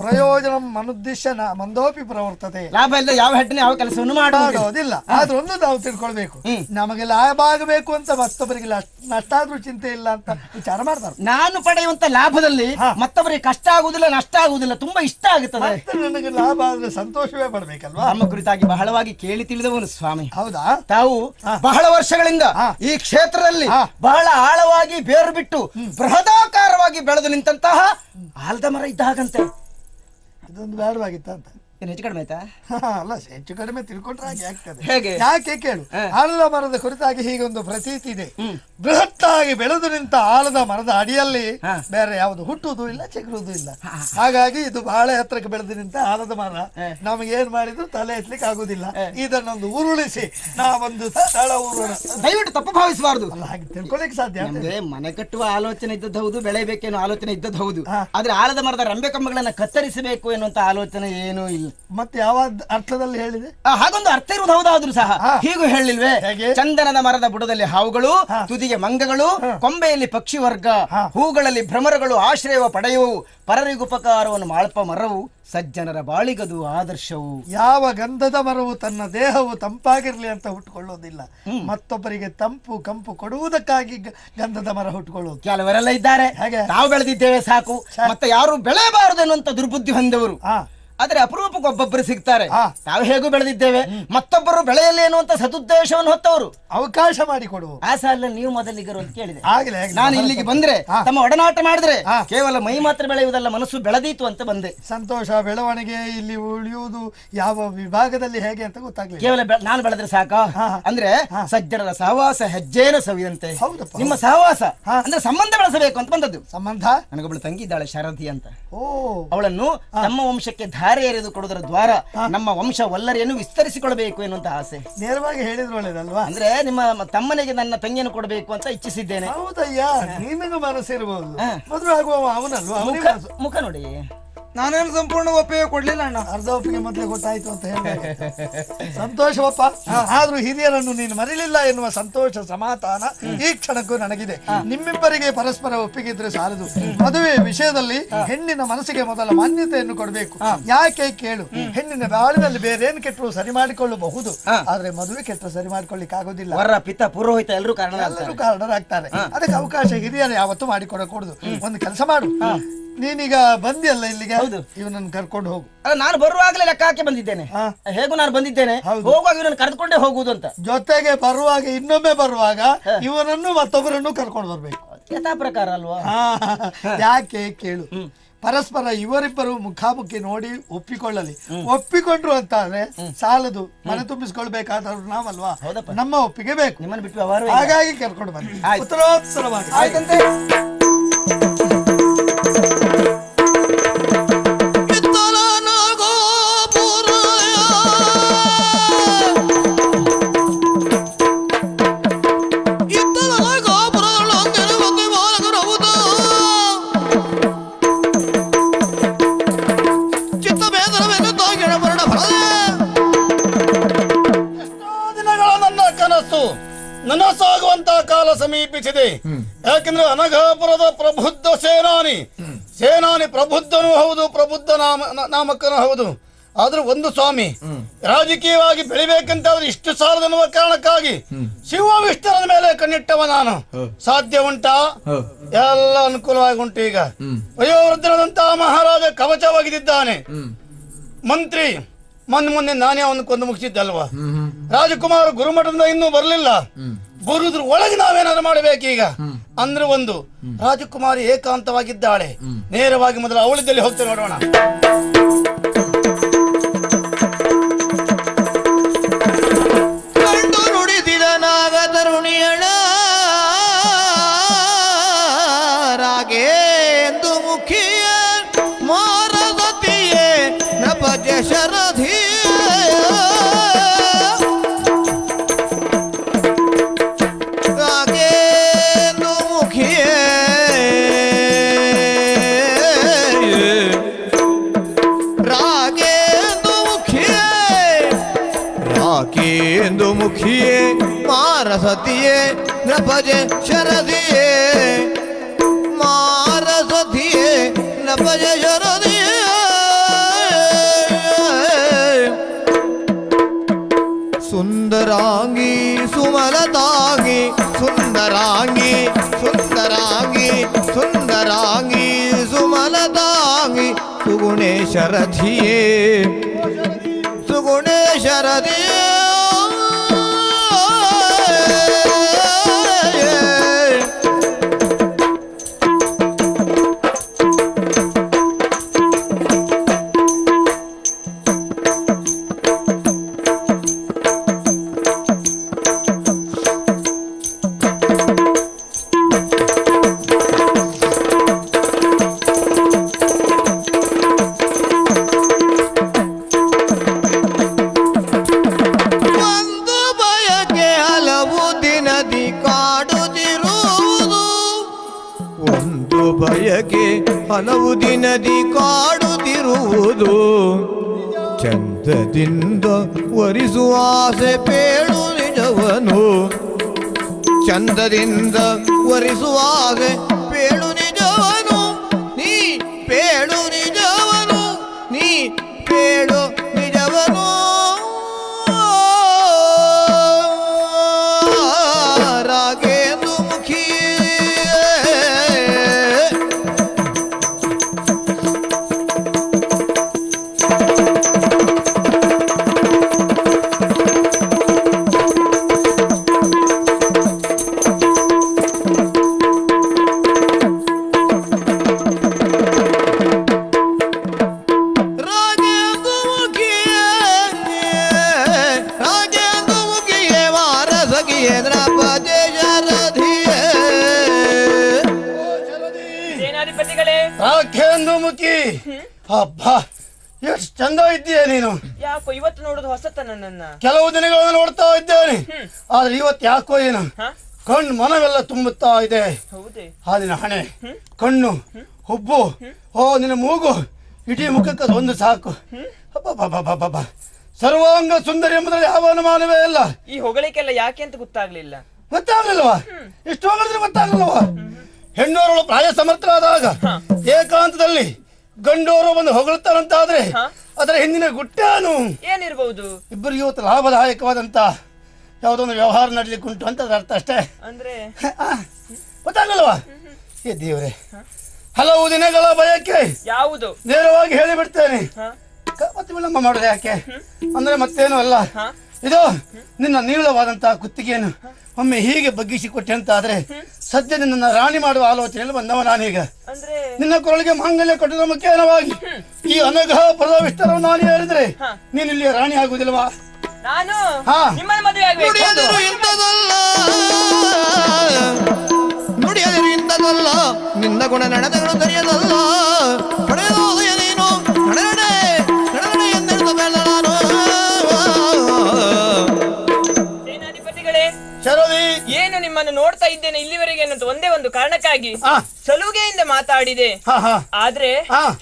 ಪ್ರಯೋಜನ ಮನುದ್ದೇಶ ಮಂದೋಪಿ ಪ್ರವರ್ತತೆ. ಲಾಭ ಇಲ್ಲ ಯಾವ ಹೆಡ್ಡನೆ ಯಾವ ಕೆಲಸವನ್ನು ಮಾಡೋದಿಲ್ಲ. ಆದ್ರೆ ಒಂದು ನಾವು ತಿಳ್ಕೊಳ್ಬೇಕು, ನಮಗೆ ಲಾಭ ಆಗಬೇಕು ಅಂತ ಮತ್ತೊಬ್ಬರಿಗೆ ನಷ್ಟ ಆದ್ರೂ ಚಿಂತೆ ಇಲ್ಲ ಅಂತ ವಿಚಾರ ಮಾಡ್ತಾರೆ. ನಾನು ಪಡೆಯುವಂತ ಲಾಭದಲ್ಲಿ ಮತ್ತೊಬ್ಬರಿಗೆ ಕಷ್ಟ ಆಗುದಿಲ್ಲ, ನಷ್ಟ ಆಗುದಿಲ್ಲ, ತುಂಬಾ ಇಷ್ಟ ಆಗುತ್ತದೆ. ನನಗೆ ಲಾಭ ಆದ್ರೆ ಸಂತೋಷವೇ ಪಡ್ಬೇಕಲ್ವಾ? ನಮ್ಮ ಕುರಿತಾಗಿ ಬಹಳವಾಗಿ ಕೇಳಿ ತಿಳಿದವನು ಸ್ವಾಮಿ. ಹೌದಾ? ತಾವು ಬಹಳ ವರ್ಷಗಳಿಂದ ಈ ಕ್ಷೇತ್ರದಲ್ಲಿ ಬಹಳ ಆಳವಾಗಿ ಬೇರು ಬಿಟ್ಟು ಬೃಹದಾಕಾರವಾಗಿ ಬೆಳೆದು ನಿಂತಹ ಆಲದ ಮರ ಇದ್ದಾಗಂತೆ. ಇದೊಂದು ಬೇಡವಾಗಿತ್ತ ಅಂತ ಹೆಚ್ಚು ಕಡಿಮೆ ಆಯ್ತಾ? ಅಲ್ಲ, ಹೆಚ್ಚು ಕಡಿಮೆ ತಿಳ್ಕೊಂಡ್ರೆ ಹಾಗೆ ಆಗ್ತದೆ. ಹೇಗೆ? ಯಾಕೆ ಕೇಳು. ಆಲದ ಮರದ ಕುರಿತಾಗಿ ಹೀಗೊಂದು ಪ್ರತೀತಿ ಇದೆ. ಬೃಹತ್ತಾಗಿ ಬೆಳೆದು ನಿಂತ ಆಲದ ಮರದ ಅಡಿಯಲ್ಲಿ ಬೇರೆ ಯಾವುದು ಹುಟ್ಟುವುದು ಇಲ್ಲ, ಚಿಗುರುವುದು ಇಲ್ಲ. ಹಾಗಾಗಿ ಇದು ಬಹಳ ಎತ್ತರಕ್ಕೆ ಬೆಳೆದು ನಿಂತ ಆಲದ ಮರ. ನಮಗೆ ಏನ್ ಮಾಡಿದ್ರು ತಲೆ ಎತ್ತಲಿಕ್ಕೆ ಆಗುದಿಲ್ಲ. ಇದನ್ನೊಂದು ಉರುಳಿಸಿ ನಾವೊಂದು ಸ್ಥಳ ಉರುಳ. ದಯವಿಟ್ಟು ತಪ್ಪು ಭಾವಿಸಬಾರದು. ಅಲ್ಲ, ಹಾಗೆ ತಿಳ್ಕೊಳ್ಳಿಕ್ಕೆ ಸಾಧ್ಯ. ನಮ್ಗೆ ಮನೆ ಕಟ್ಟುವ ಆಲೋಚನೆ ಇದ್ದದ್ದು ಹೌದು, ಬೆಳೆಯಬೇಕೇನೋ ಆಲೋಚನೆ ಇದ್ದದ್ದು ಹೌದು. ಆದ್ರೆ ಆಲದ ಮರದ ರಂಬೆ ಕಂಬಗಳನ್ನ ಕತ್ತರಿಸಬೇಕು ಎನ್ನುವಂತ ಆಲೋಚನೆ ಏನೂ ಇಲ್ಲ. ಮತ್ತೆ ಯಾವ ಅರ್ಥದಲ್ಲಿ ಹೇಳಿದೆ? ಹಾಗೊಂದು ಅರ್ಥ ಇರುವುದು ಹೌದಾದ್ರೂ ಸಹ ಹೀಗೂ ಹೇಳಿಲ್ವೇ? ಚಂದನದ ಮರದ ಬುಡದಲ್ಲಿ ಹಾವುಗಳು, ತುದಿಗೆ ಮಂಗಗಳು, ಕೊಂಬೆಯಲ್ಲಿ ಪಕ್ಷಿ ವರ್ಗ, ಹೂಗಳಲ್ಲಿ ಭ್ರಮರಗಳು ಆಶ್ರಯವ ಪಡೆಯುವು, ಪರರಿಗುಪಕಾರವನ್ನು ಮಾಳ್ಪ ಮರವು, ಸಜ್ಜನರ ಬಾಳಿಗದು ಆದರ್ಶವು. ಯಾವ ಗಂಧದ ಮರವು ತನ್ನ ದೇಹವು ತಂಪಾಗಿರ್ಲಿ ಅಂತ ಹುಟ್ಟುಕೊಳ್ಳೋದಿಲ್ಲ, ಮತ್ತೊಬ್ಬರಿಗೆ ತಂಪು ಕಂಪು ಕೊಡುವುದಕ್ಕಾಗಿ ಗಂಧದ ಮರ ಹುಟ್ಟುಕೊಳ್ಳೋದು. ಕೆಲವರೆಲ್ಲ ಇದ್ದಾರೆ, ನಾವು ಬೆಳೆದಿದ್ದೇವೆ ಸಾಕು, ಮತ್ತೆ ಯಾರು ಬೆಳೆಯಬಾರದು ಎನ್ನುವಂತ ದುರ್ಬುದ್ಧಿ ಹೊಂದವರು. ಆದ್ರೆ ಅಪರೂಪಕ್ಕೆ ಒಬ್ಬೊಬ್ಬರು ಸಿಗ್ತಾರೆ, ನಾವು ಹೇಗೂ ಬೆಳೆದಿದ್ದೇವೆ, ಮತ್ತೊಬ್ಬರು ಬೆಳೆಯಲಿ ಎನ್ನುವಂತ ಸದುದ್ದೇಶವನ್ನು ಹೊತ್ತವರು. ಅವಕಾಶ ಮಾಡಿಕೊಡುವ ಆ ಸಾಲ ನೀವು ಮೊದಲಿಗರು ಅಂತ ಕೇಳಿದೆ. ನಾನು ಇಲ್ಲಿಗೆ ಬಂದ್ರೆ ತಮ್ಮ ಒಡನಾಟ ಮಾಡಿದ್ರೆ ಕೇವಲ ಮೈ ಮಾತ್ರ ಬೆಳೆಯುವುದಲ್ಲ, ಮನಸ್ಸು ಬೆಳೆದೀತು ಅಂತ ಬಂದೆ. ಸಂತೋಷ, ಬೆಳವಣಿಗೆ, ಇಲ್ಲಿ ಉಳಿಯುವುದು ಯಾವ ವಿಭಾಗದಲ್ಲಿ ಹೇಗೆ ಅಂತ ಗೊತ್ತಾಗ್ಲಿಲ್ಲ. ಕೇವಲ ನಾನು ಬೆಳೆದ್ರೆ ಸಾಕ ಅಂದ್ರೆ ಸಜ್ಜನರ ಸಹವಾಸ ಹೆಜ್ಜೇನ ಸವಿದಂತೆ. ನಿಮ್ಮ ಸಹವಾಸ ಅಂದ್ರೆ ಸಂಬಂಧ ಬೆಳೆಸಬೇಕು ಅಂತ ಬಂದದ್ದು. ಸಂಬಂಧ? ನನಗೊಬ್ಬಳು ತಂಗಿ ಇದ್ದಾಳೆ, ಶಾರದಿ ಅಂತ. ಅವಳನ್ನು ತಮ್ಮ ವಂಶಕ್ಕೆ ಧಾರೆ ಎರೆದು ಕೊಡುವುದರ ದ್ವಾರ ನಮ್ಮ ವಂಶ ವಲ್ಲರಿಯನ್ನು ವಿಸ್ತರಿಸಿಕೊಳ್ಬೇಕು ಎನ್ನುವಂತ ಆಸೆ. ನೇರವಾಗಿ ಹೇಳಿದ್ರು ಒಳ್ಳೇದಲ್ವಾ? ಅಂದ್ರೆ ನಿಮ್ಮ ತಮ್ಮನಿಗೆ ನನ್ನ ತಂಗಿಯನ್ನು ಕೊಡಬೇಕು ಅಂತ ಇಚ್ಛಿಸಿದ್ದೇನೆ. ಹೌದಯ್ಯ, ನಿನಗೂ ಮನಸ್ಸಿರಬಹುದು. ಮದುವೆ ಆಗುವ ಅವನಲ್ವಾ? ಮುಖ ನೋಡಿ. ನಾನೇನು ಸಂಪೂರ್ಣ ಒಪ್ಪಿಗೆ ಕೊಡ್ಲಿಲ್ಲ ಅಣ್ಣ, ಅರ್ಧ ಒಪ್ಪಿಗೆ ಮೊದಲೇ ಗೊತ್ತಾಯ್ತು ಅಂತ ಹೇಳಿ ಸಂತೋಷವಪ್ಪ. ಆದ್ರೂ ಹಿರಿಯರನ್ನು ನೀನು ಮರಿಲಿಲ್ಲ ಎನ್ನುವ ಸಂತೋಷ ಸಮಾಧಾನ ಈ ಕ್ಷಣಕ್ಕೂ ನನಗಿದೆ. ನಿಮ್ಮಿಬ್ಬರಿಗೆ ಪರಸ್ಪರ ಒಪ್ಪಿಗೆ ಇದ್ರೆ ಸಾಲದು. ಮದುವೆ ವಿಷಯದಲ್ಲಿ ಹೆಣ್ಣಿನ ಮನಸ್ಸಿಗೆ ಮೊದಲ ಮಾನ್ಯತೆಯನ್ನು ಕೊಡಬೇಕು. ಯಾಕೆ ಕೇಳು, ಹೆಣ್ಣಿನ ಬಾಳಿನಲ್ಲಿ ಬೇರೇನು ಕೆಟ್ಟರು ಸರಿ ಮಾಡಿಕೊಳ್ಳಬಹುದು, ಆದ್ರೆ ಮದುವೆ ಕೆಟ್ಟರು ಸರಿ ಮಾಡ್ಕೊಳ್ಳಿಕ್ಕೆ ಆಗೋದಿಲ್ಲ. ವರ ಪಿತ ಪುರೋಹಿತ ಎಲ್ಲರೂ ಕಾರಣರಾಗ್ತಾರೆ. ಅದಕ್ಕೆ ಅವಕಾಶ ಹಿರಿಯರು ಯಾವತ್ತೂ ಮಾಡಿಕೊಡಕೂಡದು. ಒಂದು ಕೆಲಸ ಮಾಡು, ನೀನೀಗ ಬಂದಿಯಲ್ಲ ಇಲ್ಲಿಗೆ, ಇವನನ್ನು ಕರ್ಕೊಂಡು ಹೋಗು. ನಾನು ಬರುವಾಗಲೇ ಲೆಕ್ಕ ಹಾಕಿ ಬಂದಿದ್ದೇನೆ, ಹೇಗೂ ನಾನು ಬಂದಿದ್ದೇನೆ, ಹೋಗುವಾಗ ಇವನನ್ನು ಕರೆದುಕೊಂಡೇ ಹೋಗುವುದು ಅಂತ. ಜೊತೆಗೆ ಬರುವಾಗ ಇನ್ನೊಮ್ಮೆ ಬರುವಾಗ ಇವನನ್ನು ಮತ್ತೊಬ್ಬರನ್ನು ಕರ್ಕೊಂಡು ಬರ್ಬೇಕು. ಯಥಾ ಪ್ರಕಾರ ಅಲ್ವಾ? ಯಾಕೆ ಕೇಳು, ಪರಸ್ಪರ ಇವರಿಬ್ಬರು ಮುಖಾಮುಖಿ ನೋಡಿ ಒಪ್ಪಿಕೊಳ್ಳಲಿ. ಒಪ್ಪಿಕೊಂಡ್ರು ಅಂತ ಆದ್ರೆ ಸಾಲದು, ಮನೆ ತುಂಬಿಸ್ಕೊಳ್ಬೇಕಾದವ್ರು ನಾವಲ್ವಾ, ನಮ್ಮ ಒಪ್ಪಿಗೆ ಬೇಕು. ನಿಮ್ಮನ್ನು ಬಿಟ್ಟು ಹಾಗಾಗಿ ಕರ್ಕೊಂಡು ಬನ್ನಿ. ಉತ್ತರೋತ್ತರವಾಗಿ ಆಯ್ತಂತೆ. ನನಸಾಗುವಂತಹ ಕಾಲ ಸಮೀಪಿಸಿದೆ. ಯಾಕೆಂದ್ರೆ ಅನಘಾಪುರದ ಪ್ರಬುದ್ಧ ಸೇನಾನಿ ಪ್ರಬುದ್ಧನೂ ಹೌದು, ಪ್ರಬುದ್ಧ ನಾಮಕನೂ ಹೌದು. ಆದ್ರೂ ಒಂದು ಸ್ವಾಮಿ, ರಾಜಕೀಯವಾಗಿ ಬೆಳಿಬೇಕಂತಾದ್ರೆ ಇಷ್ಟು ಸಾಲದನ್ನುವ ಕಾರಣಕ್ಕಾಗಿ ಶಿವ ವಿಷ್ಣುವಿನ ಮೇಲೆ ಕಣ್ಣಿಟ್ಟವ ನಾನು. ಸಾಧ್ಯ ಉಂಟಾ? ಎಲ್ಲ ಅನುಕೂಲವಾಗಿ ಉಂಟು. ಈಗ ವಯೋವೃದ್ಧನಾದಂತಹ ಮಹಾರಾಜ ಕವಚವಾಗಿದ್ದಾನೆ. ಮಂತ್ರಿ ಮೊನ್ನೆ ನಾನೇ ಅವನು ಕೊಂದು ಮುಗಿಸಿದ್ದಲ್ವಾ. ರಾಜಕುಮಾರ ಗುರುಮಠದಿಂದ ಇನ್ನೂ ಬರಲಿಲ್ಲ. ಬರುದ್ರ ಒಳಗೆ ನಾವೇನಾದ್ರು ಮಾಡಬೇಕೀಗ ಅಂದ್ರೆ ಒಂದು ರಾಜಕುಮಾರಿ ಏಕಾಂತವಾಗಿದ್ದಾಳೆ. ನೇರವಾಗಿ ಮೊದಲು ಅವಳಿದ್ದಲ್ಲಿ ಹೋಗ್ತೇವೆ, ನೋಡೋಣ. ಕಂಡು ನುಡಿದಿದ ನಾಗ ತರುಣಿಯಳ ರಾಗೆ ಎಂದು ಮುಖಿಯ ಮಾರದತಿಯೇ ನಪಜ ಶರಧಿ ಎಂದು ಮುಖಿಯೇ ಮಾರಸತಿಯೇ ನಭಜೆ ಶರದಿಯೇ ಮಾರಸಧಿಯೇ ನಭಜೆ ಶರದಿಯೇ ಸುಂದರಾಂಗಿ ಸುಮಲತಾಂಗಿ ಸುಂದರಾಂಗಿ ಸುಂದರಾಂಗಿ ಸುಂದರಾಂಗಿ ಸುಮಲತಾಂಗಿ ಸುಗುಣೇಶರಧಿಯೇ ಸುಗುಣೇಶರಧಿಯೇ ಹಲವು ದಿನದಿ ಕಾಡುತ್ತಿರುವುದು ಚಂದದಿಂದ ವರಿಸುವ ಆಸೆ ಪೇಳು ನಿಜವನು ಚಂದದಿಂದ ವರಿಸುವ ಆಸೆ ಪೇಳು ನಿಜವನು ನೀ ಪೇಳು ನಿಜವನು ನೀ ಪೇಳು ನಿಜವನು ರಾಗೇಂದು ಮುಖಿ ಮುಖಿ ಹಬ್ಬ ಎಷ್ಟು ಚಂದ ಇದ್ದೀಯ ನೀನು. ಯಾಕೋ ಇವತ್ತು ನೋಡುದು ಹೊಸತನ ನನ್ನ ಕೆಲವು ದಿನಗಳನ್ನು ನೋಡ್ತಾ ಇದ್ದೇನೆ, ಆದ್ರೆ ಇವತ್ತು ಯಾಕೋ ಏನು ಕಣ್ಣು ಮನವೆಲ್ಲ ತುಂಬುತ್ತಾ ಇದೆ. ಹಾಲಿನ ಹಣೆ, ಕಣ್ಣು, ಹುಬ್ಬು, ಓ ನಿನ್ನ ಮೂಗು, ಇಡೀ ಮುಖಕ್ಕೆ ಒಂದು ಸಾಕು. ಹಬ್ಬ ಸರ್ವಾಂಗ ಸುಂದರಿ ಎಂಬುದರಲ್ಲಿ ಯಾವ ಅನುಮಾನವೇ ಇಲ್ಲ. ಈ ಹೊಗಳಿಕೆಲ್ಲ ಯಾಕೆ ಅಂತ ಗೊತ್ತಾಗ್ಲಿಲ್ಲ. ಗೊತ್ತಾಗ್ಲಿಲ್ವಾ? ಇಷ್ಟು ಹೊಗಳಿದ್ರೆ ಗೊತ್ತಾಗ್ಲಿಲ್ವಾ? ಹೆಣ್ಣೋರಳು ಪ್ರಾಯ ಸಮರ್ಥರಾದಾಗ ಏಕಾಂತದಲ್ಲಿ ಗಂಡೋರು ಬಂದು ಹೊಗಳ್ತಾರಂತಾದ್ರೆ ಅದರ ಹಿಂದಿನ ಗುಟ್ಟೇನು ಏನಿರಬಹುದು? ಇಬ್ಬರಿಗೆ ಇವತ್ತು ಲಾಭದಾಯಕವಾದಂತ ಯಾವುದೊಂದು ವ್ಯವಹಾರ ನಡಲಿಕ್ಕೆ ಉಂಟು ಅಂತ ಅರ್ಥ ಅಷ್ಟೇ. ಅಂದ್ರೆ ಗೊತ್ತಾಗಲ್ವಾ? ಏ ದೇವ್ರೆ, ಹಲವು ದಿನಗಳ ಬಯಕೆ ಯಾವುದು ನೇರವಾಗಿ ಹೇಳಿಬಿಡ್ತೇನೆ. ಮತ್ತೆ ವಿಳಂಬ ಮಾಡೋದು ಯಾಕೆ ಅಂದ್ರೆ ಮತ್ತೇನು ಅಲ್ಲ, ಇದು ನಿನ್ನ ನೀಳವಾದಂತಹ ಕುತ್ತಿಗೆಯನ್ನು ಒಮ್ಮೆ ಹೀಗೆ ಬಗ್ಗಿಸಿಕೊಟ್ಟೆ ಅಂತ ಆದ್ರೆ ಸದ್ಯ ನಿನ್ನ ರಾಣಿ ಮಾಡುವ ಆಲೋಚನೆಯಲ್ಲಿ ಬಂದವ ನಾನೀಗ. ನಿನ್ನ ಕೊರಳಿಗೆ ಮಾಂಗಲ್ಯ ಕೊಟ್ಟದ ಮುಖೇನವಾಗಿ ಈ ಅನಘ ಪದ ವಿಸ್ತಾರವನ್ನು ನಾನು ಹೇಳಿದ್ರೆ ನೀನು ಇಲ್ಲಿ ರಾಣಿ ಆಗುವುದಿಲ್ವಾ? ನಾನು ನುಡಿಯದಿರು ಇಂಥದಲ್ಲ, ನಿನ್ನ ಗುಣ ನಡೆದಗಳು ತೆರೆಯದಲ್ಲ, ಪಡೆಯೋದಯ ನೀನು ನಡೆನಡೆ ನಡೆನಡೆ ಎಂದೆಳೆದ ಬೇಡ ನಾನು. ಏನು ನಿಮ್ಮನ್ನು ನೋಡ್ತಾ ಇದ್ದೇನೆ ಇಲ್ಲಿವರೆಗೆ ಅನ್ನೋದು ಒಂದೇ ಒಂದು ಕಾರಣಕ್ಕಾಗಿ ಸಲುಗೆಯಿಂದ ಮಾತಾಡಿದೆ. ಆದ್ರೆ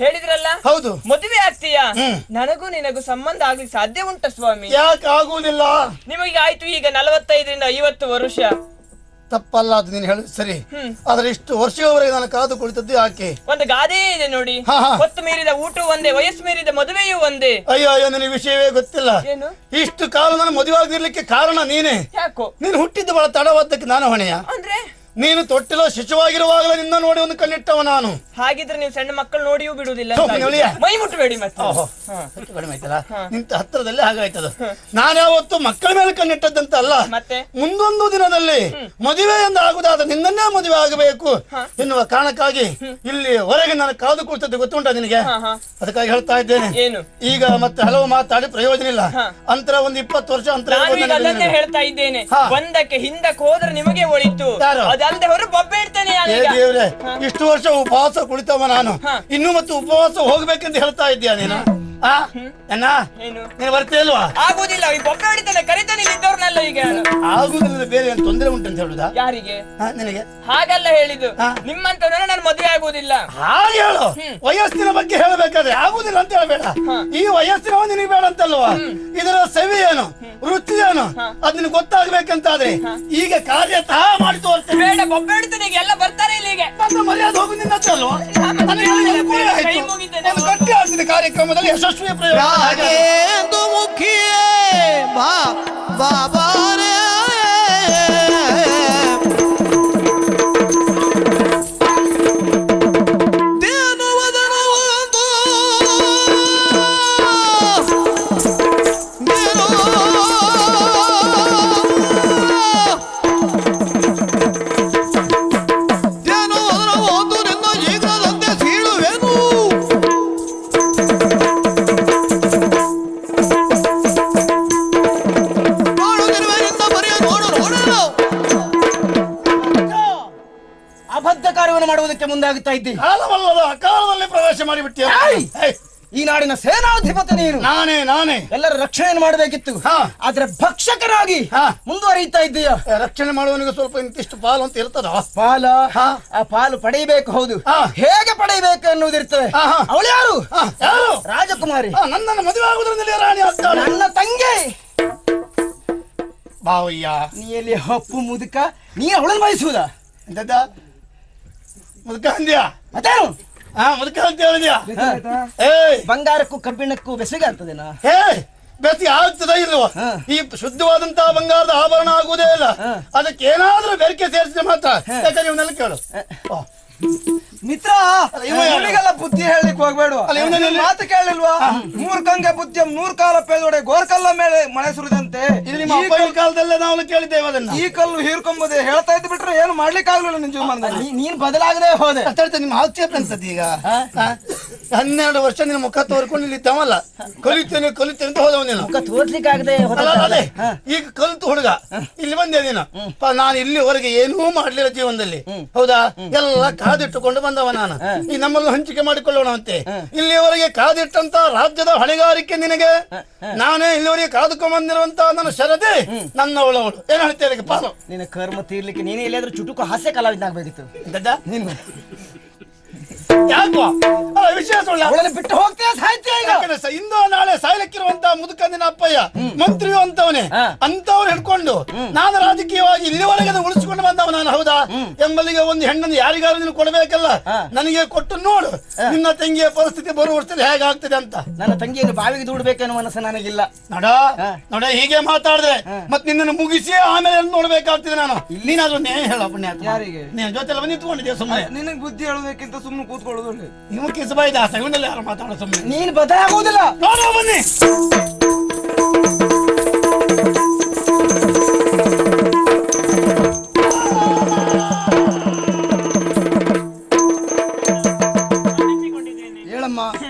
ಹೇಳಿದ್ರಲ್ಲ ಮದುವೆ ಆಗ್ತೀಯಾ, ನನಗೂ ನಿನಗೂ ಸಂಬಂಧ ಆಗ್ಲಿಕ್ಕೆ ಸಾಧ್ಯ ಉಂಟ ಸ್ವಾಮಿ? ಯಾಕೆ ಆಗುವುದಿಲ್ಲ? ನಿಮಗೆ ಆಯ್ತು ಈಗ 45ರಿಂದ 50 ವರ್ಷ. ತಪ್ಪಲ್ಲ ಅದು ನೀನು ಹೇಳುದು ಸರಿ, ಆದ್ರೆ ಇಷ್ಟು ವರ್ಷವರೆಗೆ ನಾನು ಕಾದು ಕುಳಿತದ್ದು ಯಾಕೆ? ಒಂದು ಗಾದೆ ಇದೆ ನೋಡಿ, ಹೊತ್ತು ಮೀರಿದ ಊಟ ಒಂದೇ, ವಯಸ್ಸು ಮೀರಿದ ಮದುವೆಯೂ ಒಂದೇ. ಅಯ್ಯೋ ನಿನಗೆ ವಿಷಯವೇ ಗೊತ್ತಿಲ್ಲ. ಇಷ್ಟು ಕಾಲ ನಾನು ಮದುವೆ ಆಗಿರ್ಲಿಕ್ಕೆ ಕಾರಣ ನೀನೇ. ಯಾಕೋ? ನೀನು ಹುಟ್ಟಿದ್ದು ಬಹಳ ತಡವಾದ್ದಕ್ಕೆ ನಾನು ಹೊಣೆಯ. ಅಂದ್ರೆ ನೀನು ತೊಟ್ಟಿಲೋ ಶಿಶುವಾಗಿರುವಾಗಲೇ ನಿನ್ನ ನೋಡಿ ಒಂದು ಕಣ್ಣಿಟ್ಟವ ನಾನು. ಹಾಗಿದ್ರೆ ನೀವು ಸಣ್ಣ ಮಕ್ಕಳು ನೋಡಿಯೂ ಬಿಡುವುದಿಲ್ಲ, ಮೈ ಮುಟ್ಟಬೇಡಿ. ಮತ್ತೆ ಕಡಿಮೆ ಆಯ್ತಲ್ಲ, ನಿಂತ ಹತ್ತಿರದಲ್ಲೇ ಹಾಗಾಯ್ತದ. ನಾನು ಯಾವತ್ತು ಮಕ್ಕಳ ಮೇಲೆ ಕಣ್ಣಿಟ್ಟದ್ದಂತ ಅಲ್ಲ, ಮತ್ತೆ ಮುಂದೊಂದು ದಿನದಲ್ಲಿ ಮದುವೆ ಎಂದು ಆಗುದಾದ ನಿನ್ನನ್ನೇ ಮದುವೆ ಆಗಬೇಕು ಎನ್ನುವ ಕಾರಣಕ್ಕಾಗಿ ಇಲ್ಲಿ ಹೊರಗೆ ನಾನು ಕಾದು ಕೂತದ್ದು ಗೊತ್ತುಂಟ ನಿನಗೆ? ಅದಕ್ಕಾಗಿ ಹೇಳ್ತಾ ಇದ್ದೇನೆ. ಈಗ ಮತ್ತೆ ಹಲವು ಮಾತಾಡಿ ಪ್ರಯೋಜನ ಇಲ್ಲ. ಅಂತರ ಒಂದು 20 ವರ್ಷ ಅಂತರ ಹೇಳ್ತಾ ಇದ್ದೇನೆ. ಒಂದಕ್ಕೆ ಹಿಂದಕ್ಕೆ ಹೋದ್ರೆ ನಿಮಗೆ ಒಳಿತು, ಅದಲ್ಲದೆ ಹೊರ ಬೊಬ್ಬೆ ಇಡ್ತೇನೆ. ದೇವ್ರೆ, ಇಷ್ಟು ವರ್ಷ ಉಪವಾಸ ಕುಳಿತವ ನಾನು, ಇನ್ನು ಮತ್ತೆ ಉಪವಾಸ ಹೋಗ್ಬೇಕಂತ ಹೇಳ್ತಾ ಇದ್ದೀಯ ನೀನು? ನೀನು ಬರ್ತೀಯಲ್ವಾ? ಆಗುದಿಲ್ಲ, ಬೊಬ್ಬೆ ಹಿಡಿತಾನೆ, ಕರಿತಾನೆ ಇದ್ದವ್ರನ್ನೆಲ್ಲ. ಈಗ ಆಗುದಿಲ್ಲ, ಬೇರೆ ಏನು ತೊಂದರೆ ಉಂಟಂತ ಹೇಳುದಾ? ಯಾರಿಗೆ? ನಿನಗೆ. ಹಾಗಲ್ಲ ಹೇಳಿದ್ದು, ನಿಮ್ಮಂತವನ್ನ ನಾನು ಮದುವೆ ಆಗುವುದಿಲ್ಲ. ಹಾಗೆ ಹೇಳು. ವಯಸ್ಸಿನ ಬಗ್ಗೆ ಹೇಳಬೇಕಾದ್ರೆ ಆಗುದಿಲ್ಲ ಅಂತ ಹೇಳಬೇಡ. ಈ ವಯಸ್ಸಿನ ನಿನಗೆ ಬೇಡ ಅಂತಲ್ವಾ? ಇದರ ಸವಿ ಏನು, ರುಚಿ ಏನು ಅದ್ ನಿನ್ಗೆ ಗೊತ್ತಾಗ್ಬೇಕಂತಾದ್ರೆ ಈಗ ಕಾರ್ಯ ತಹ ಮಾಡಿ ತೋರ್ತೇನೆ. ಬೇಡ ಬೊಬ್ಬೆ ಹಿಡಿತಾನೆ, ಈಗ ಎಲ್ಲ ಬರ್ತಾರೆ ಇಲ್ಲಿಗೆ. ನನ್ನ ಮರ್ಯಾದೆ ಹೋಗು ನಿನ್ನ ಹತ್ರ ಅಲ್ವಾ? ಕೈ ಮುಗಿತೇನೆ. ಗಟ್ಟಿ ಆಗ್ತಿದೆ ಕಾರ್ಯಕ್ರಮದಲ್ಲಿ ಯಶಸ್ವಿ ಪ್ರಯೋಗ. ರಾಗೇಂದು ಮುಖಿಯೇ ಬಾ ಬಾಬಾರೇ ಅಬದ್ಧ ಕಾರ್ಯವನ್ನು ಮಾಡುವುದಕ್ಕೆ ಮುಂದಾಗುತ್ತಾ ಇದ್ದಿ. ಕಾಲವಲ್ಲದ ಅಕಾಲದಲ್ಲಿ ಪ್ರವೇಶ ಮಾಡಿಬಿಟ್ಟಿಯ. ಈ ನಾಡಿನ ಸೇನಾಧಿಪತಿ ನೀನು. ನಾನೇ ಎಲ್ಲರ ರಕ್ಷಣೆಯನ್ನು ಮಾಡಬೇಕಿತ್ತು. ಆದ್ರೆ ಭಕ್ಷಕರಾಗಿ ಮುಂದುವರಿಯುತ್ತಾ ಇದ್ದೀಯ. ರಕ್ಷಣೆ ಮಾಡುವನಿಗೆ ಸ್ವಲ್ಪ ಇಂತಿಷ್ಟು ಪಾಲು ಅಂತ ಇರ್ತದ. ಪಾಲ ಆ ಪಾಲು ಪಡೆಯಬೇಕು. ಹೌದು, ಹೇಗೆ ಪಡೆಯಬೇಕು ಅನ್ನೋದಿರ್ತದೆ. ಅವಳು ಯಾರು? ರಾಜಕುಮಾರಿ. ನನ್ನನ್ನು ಮದುವೆ ಆಗುವುದರಲ್ಲಿ ರಾಣಿ ಆಗ್ತಾಳೆ. ನನ್ನ ತಂಗಿ ಬಾವಯ್ಯ. ನೀ ಎಲ್ಲಿ ಹಪ್ಪು ಮುದುಕ, ನೀ ಅವಳನ್ನು ಬಯಸುವುದ? ಮುದುಕ ಅಂದ್ಯ ಮತ್ತೇನು? ಮುದುಕ ಅಂತ ಹೇಳಿದ್ಯಾ? ಬಂಗಾರಕ್ಕೂ ಕಬ್ಬಿಣಕ್ಕೂ ಬೆಸುಗೆ ಆಗ್ತದೇನಾ? ಬೆಸಿ ಆಗ್ತದ ಇಲ್ವ? ಈ ಶುದ್ಧವಾದಂತಹ ಬಂಗಾರದ ಆಭರಣ ಆಗುವುದೇ ಇಲ್ಲ. ಅದಕ್ಕೆ ಏನಾದ್ರೂ ಬೆರಕೆ ಸೇರಿಸಿದ್ರೆ ಮಾತ್ರ. ಯಾಕಂದ್ರೆ ಇವನ್ನೆಲ್ಲ ಕೇಳು ಮಿತ್ರ, ಇವನಿಗೆಲ್ಲ ಬುದ್ಧಿ ಹೇಳಲಿಕ್ಕೆ ಹೋಗ್ಬೇಡ. ಮಾತು ಕೇಳಿಲ್ವಾ? 3 ಕಂಗೆ ಬುದ್ಧಿ 100 ಕಾಲ ಪೇದೊಡೆ ಗೋರ್ಕಲ್ಲ ಮೇಲೆ ಮಳೆ ಸುರಿದಂತೆ. ನಿಮ್ಮ ಕಾಲದಲ್ಲೇ ನಾವು ಕೇಳಿದ್ದೇವೆ ಅದನ್ನ. ಈ ಕಲ್ಲು ಹೀರ್ಕೊಂಬುದೇ ಹೇಳ್ತಾ ಇದ್ದು ಬಿಟ್ರೆ ಏನು ಮಾಡ್ಲಿಕ್ಕೆ ಆಗ್ಲಿಲ್ಲ ನಿನ್ ಜೀವನದಲ್ಲಿ. ನೀನ್ ಬದಲಾಗದೆ ಹೋದೆ. ನಿಮ್ಮ ಆಕ್ಷೇಪ ಅನ್ಸದ್ ಈಗ 12 ವರ್ಷ ನಿನ್ನ ಮುಖ ತೋರ್ಕೊಂಡು ಇಲ್ಲಿ ಇದ್ದಾವಲ್ಲ. ಕಲಿತೇನೆ ಅಂತ ಹೋದವನಿಲ್ಲ. ಮುಖ ತೋರ್ಲಿಕ್ಕಾಗದೆ ಅದೇ ಈಗ ಕಲಿತು ಹುಡುಗ ಇಲ್ಲಿ ಬಂದೆ ನೀನು. ನಾನು ಇಲ್ಲಿವರೆಗೆ ಏನೂ ಮಾಡ್ಲಿಲ್ಲ ಜೀವನದಲ್ಲಿ. ಹೌದಾ? ಎಲ್ಲ ಕಾದಿಟ್ಟುಕೊಂಡು ಬಂದವ ನಾನು. ಈ ನಮ್ಮನ್ನು ಹಂಚಿಕೆ ಮಾಡಿಕೊಳ್ಳೋಣ ಅಂತೆ. ಇಲ್ಲಿವರೆಗೆ ಕಾದಿಟ್ಟಂತ ರಾಜ್ಯದ ಹೊಣೆಗಾರಿಕೆ ನಿನಗೆ. ನಾನೇ ಇಲ್ಲಿವರೆಗೆ ಕಾದುಕೊಂಡ್ ಬಂದಿರುವಂತ ನನ್ನ ಶರದೆ ನನ್ನವಳವಳು. ಏನ್ ಹೇಳ್ತೇವೆ ಅದಕ್ಕೆ ಪಾಲು? ನಿನ್ನ ಕರ್ಮ ತೀರ್ಲಿಕ್ಕೆ ನೀನೇ ಎಲ್ಲಾದ್ರೂ ಚುಟುಕು ಹಾಸ್ಯ ಕಲಾವಿದನಾಗಬೇಕಿತ್ತು. ನೀನು ಯಾಕೋ ವಿಷಯ ಸುಳ್ಳ ಬಿಟ್ಟು ಹೋಗ್ತೀಯ, ಸಾಯ್ತೀಯ. ಈಗ ಇಂದು ನಾಳೆ ಸಾಯ್ಲಿಕ್ಕಿರುವಂತ ಮುದುಕಂದಿನ ಅಪ್ಪಯ್ಯ ಮಂತ್ರಿಯು ಅಂತವನೇ. ಅಂತವ್ರು ಹಿಡ್ಕೊಂಡು ನಾನು ರಾಜಕೀಯವಾಗಿ ಇಲ್ಲಿವರೆಗೆ ಉಳಿಸಿಕೊಂಡು ಬಂದವ ನಾನು. ಹೌದಾ? ಎಂಬಲ್ಲಿಗೆ ಒಂದು ಹೆಣ್ಣನ್ನು ಯಾರಿಗಾರು ನೀನು ಕೊಡಬೇಕಲ್ಲ. ನನಗೆ ಕೊಟ್ಟು ನೋಡು ನಿನ್ನ ತಂಗಿಯ ಪರಿಸ್ಥಿತಿ ಬರುವ ವರ್ಷದಲ್ಲಿ ಹೇಗಾಗ್ತದೆ ಅಂತ. ನನ್ನ ತಂಗಿಯನ್ನು ಬಾವಿಗೆ ದೂಡಬೇಕನ್ನೋ ಮನಸ್ಸು ನನಗಿಲ್ಲ. ನೋಡ ಹೀಗೆ ಮಾತಾಡಿದ್ರೆ ಮತ್ತೆ ನಿನ್ನನ್ನು ಮುಗಿಸಿ ಆಮೇಲೆ ನೋಡ್ಬೇಕಾಗ್ತದೆ ನಾನು. ನೀನಾದ್ರೂ ನ್ಯಾಯ ಹೇಳ ಪುಣ್ಯ. ಯಾರಿಗೆ? ನೀನ್ ಜೊತೆ ನಿಂತ್ಕೊಂಡಿದ್ದೆ ಸುಮ್ಮನೆ. ನಿನಗೆ ಬುದ್ಧಿ ಹೇಳೋದಕ್ಕಿಂತ ಸುಮ್ಮನೆ ಕೂತ್ಕೊಳ್ಳೋದು ಒಳ್ಳೆ. ನೀವು ಕಿಸಬಾಯಿ ದಾಸ ಇವನ್ನೆಲ್ಲ ಯಾರು ಮಾತಾಡೋ ಸುಮ್ಮನೆ. ನೀನು ಬದಲಾಗುವುದಿಲ್ಲ. ನೋಡುವ ಬನ್ನಿ. ಹೇಳಮ್ಮ,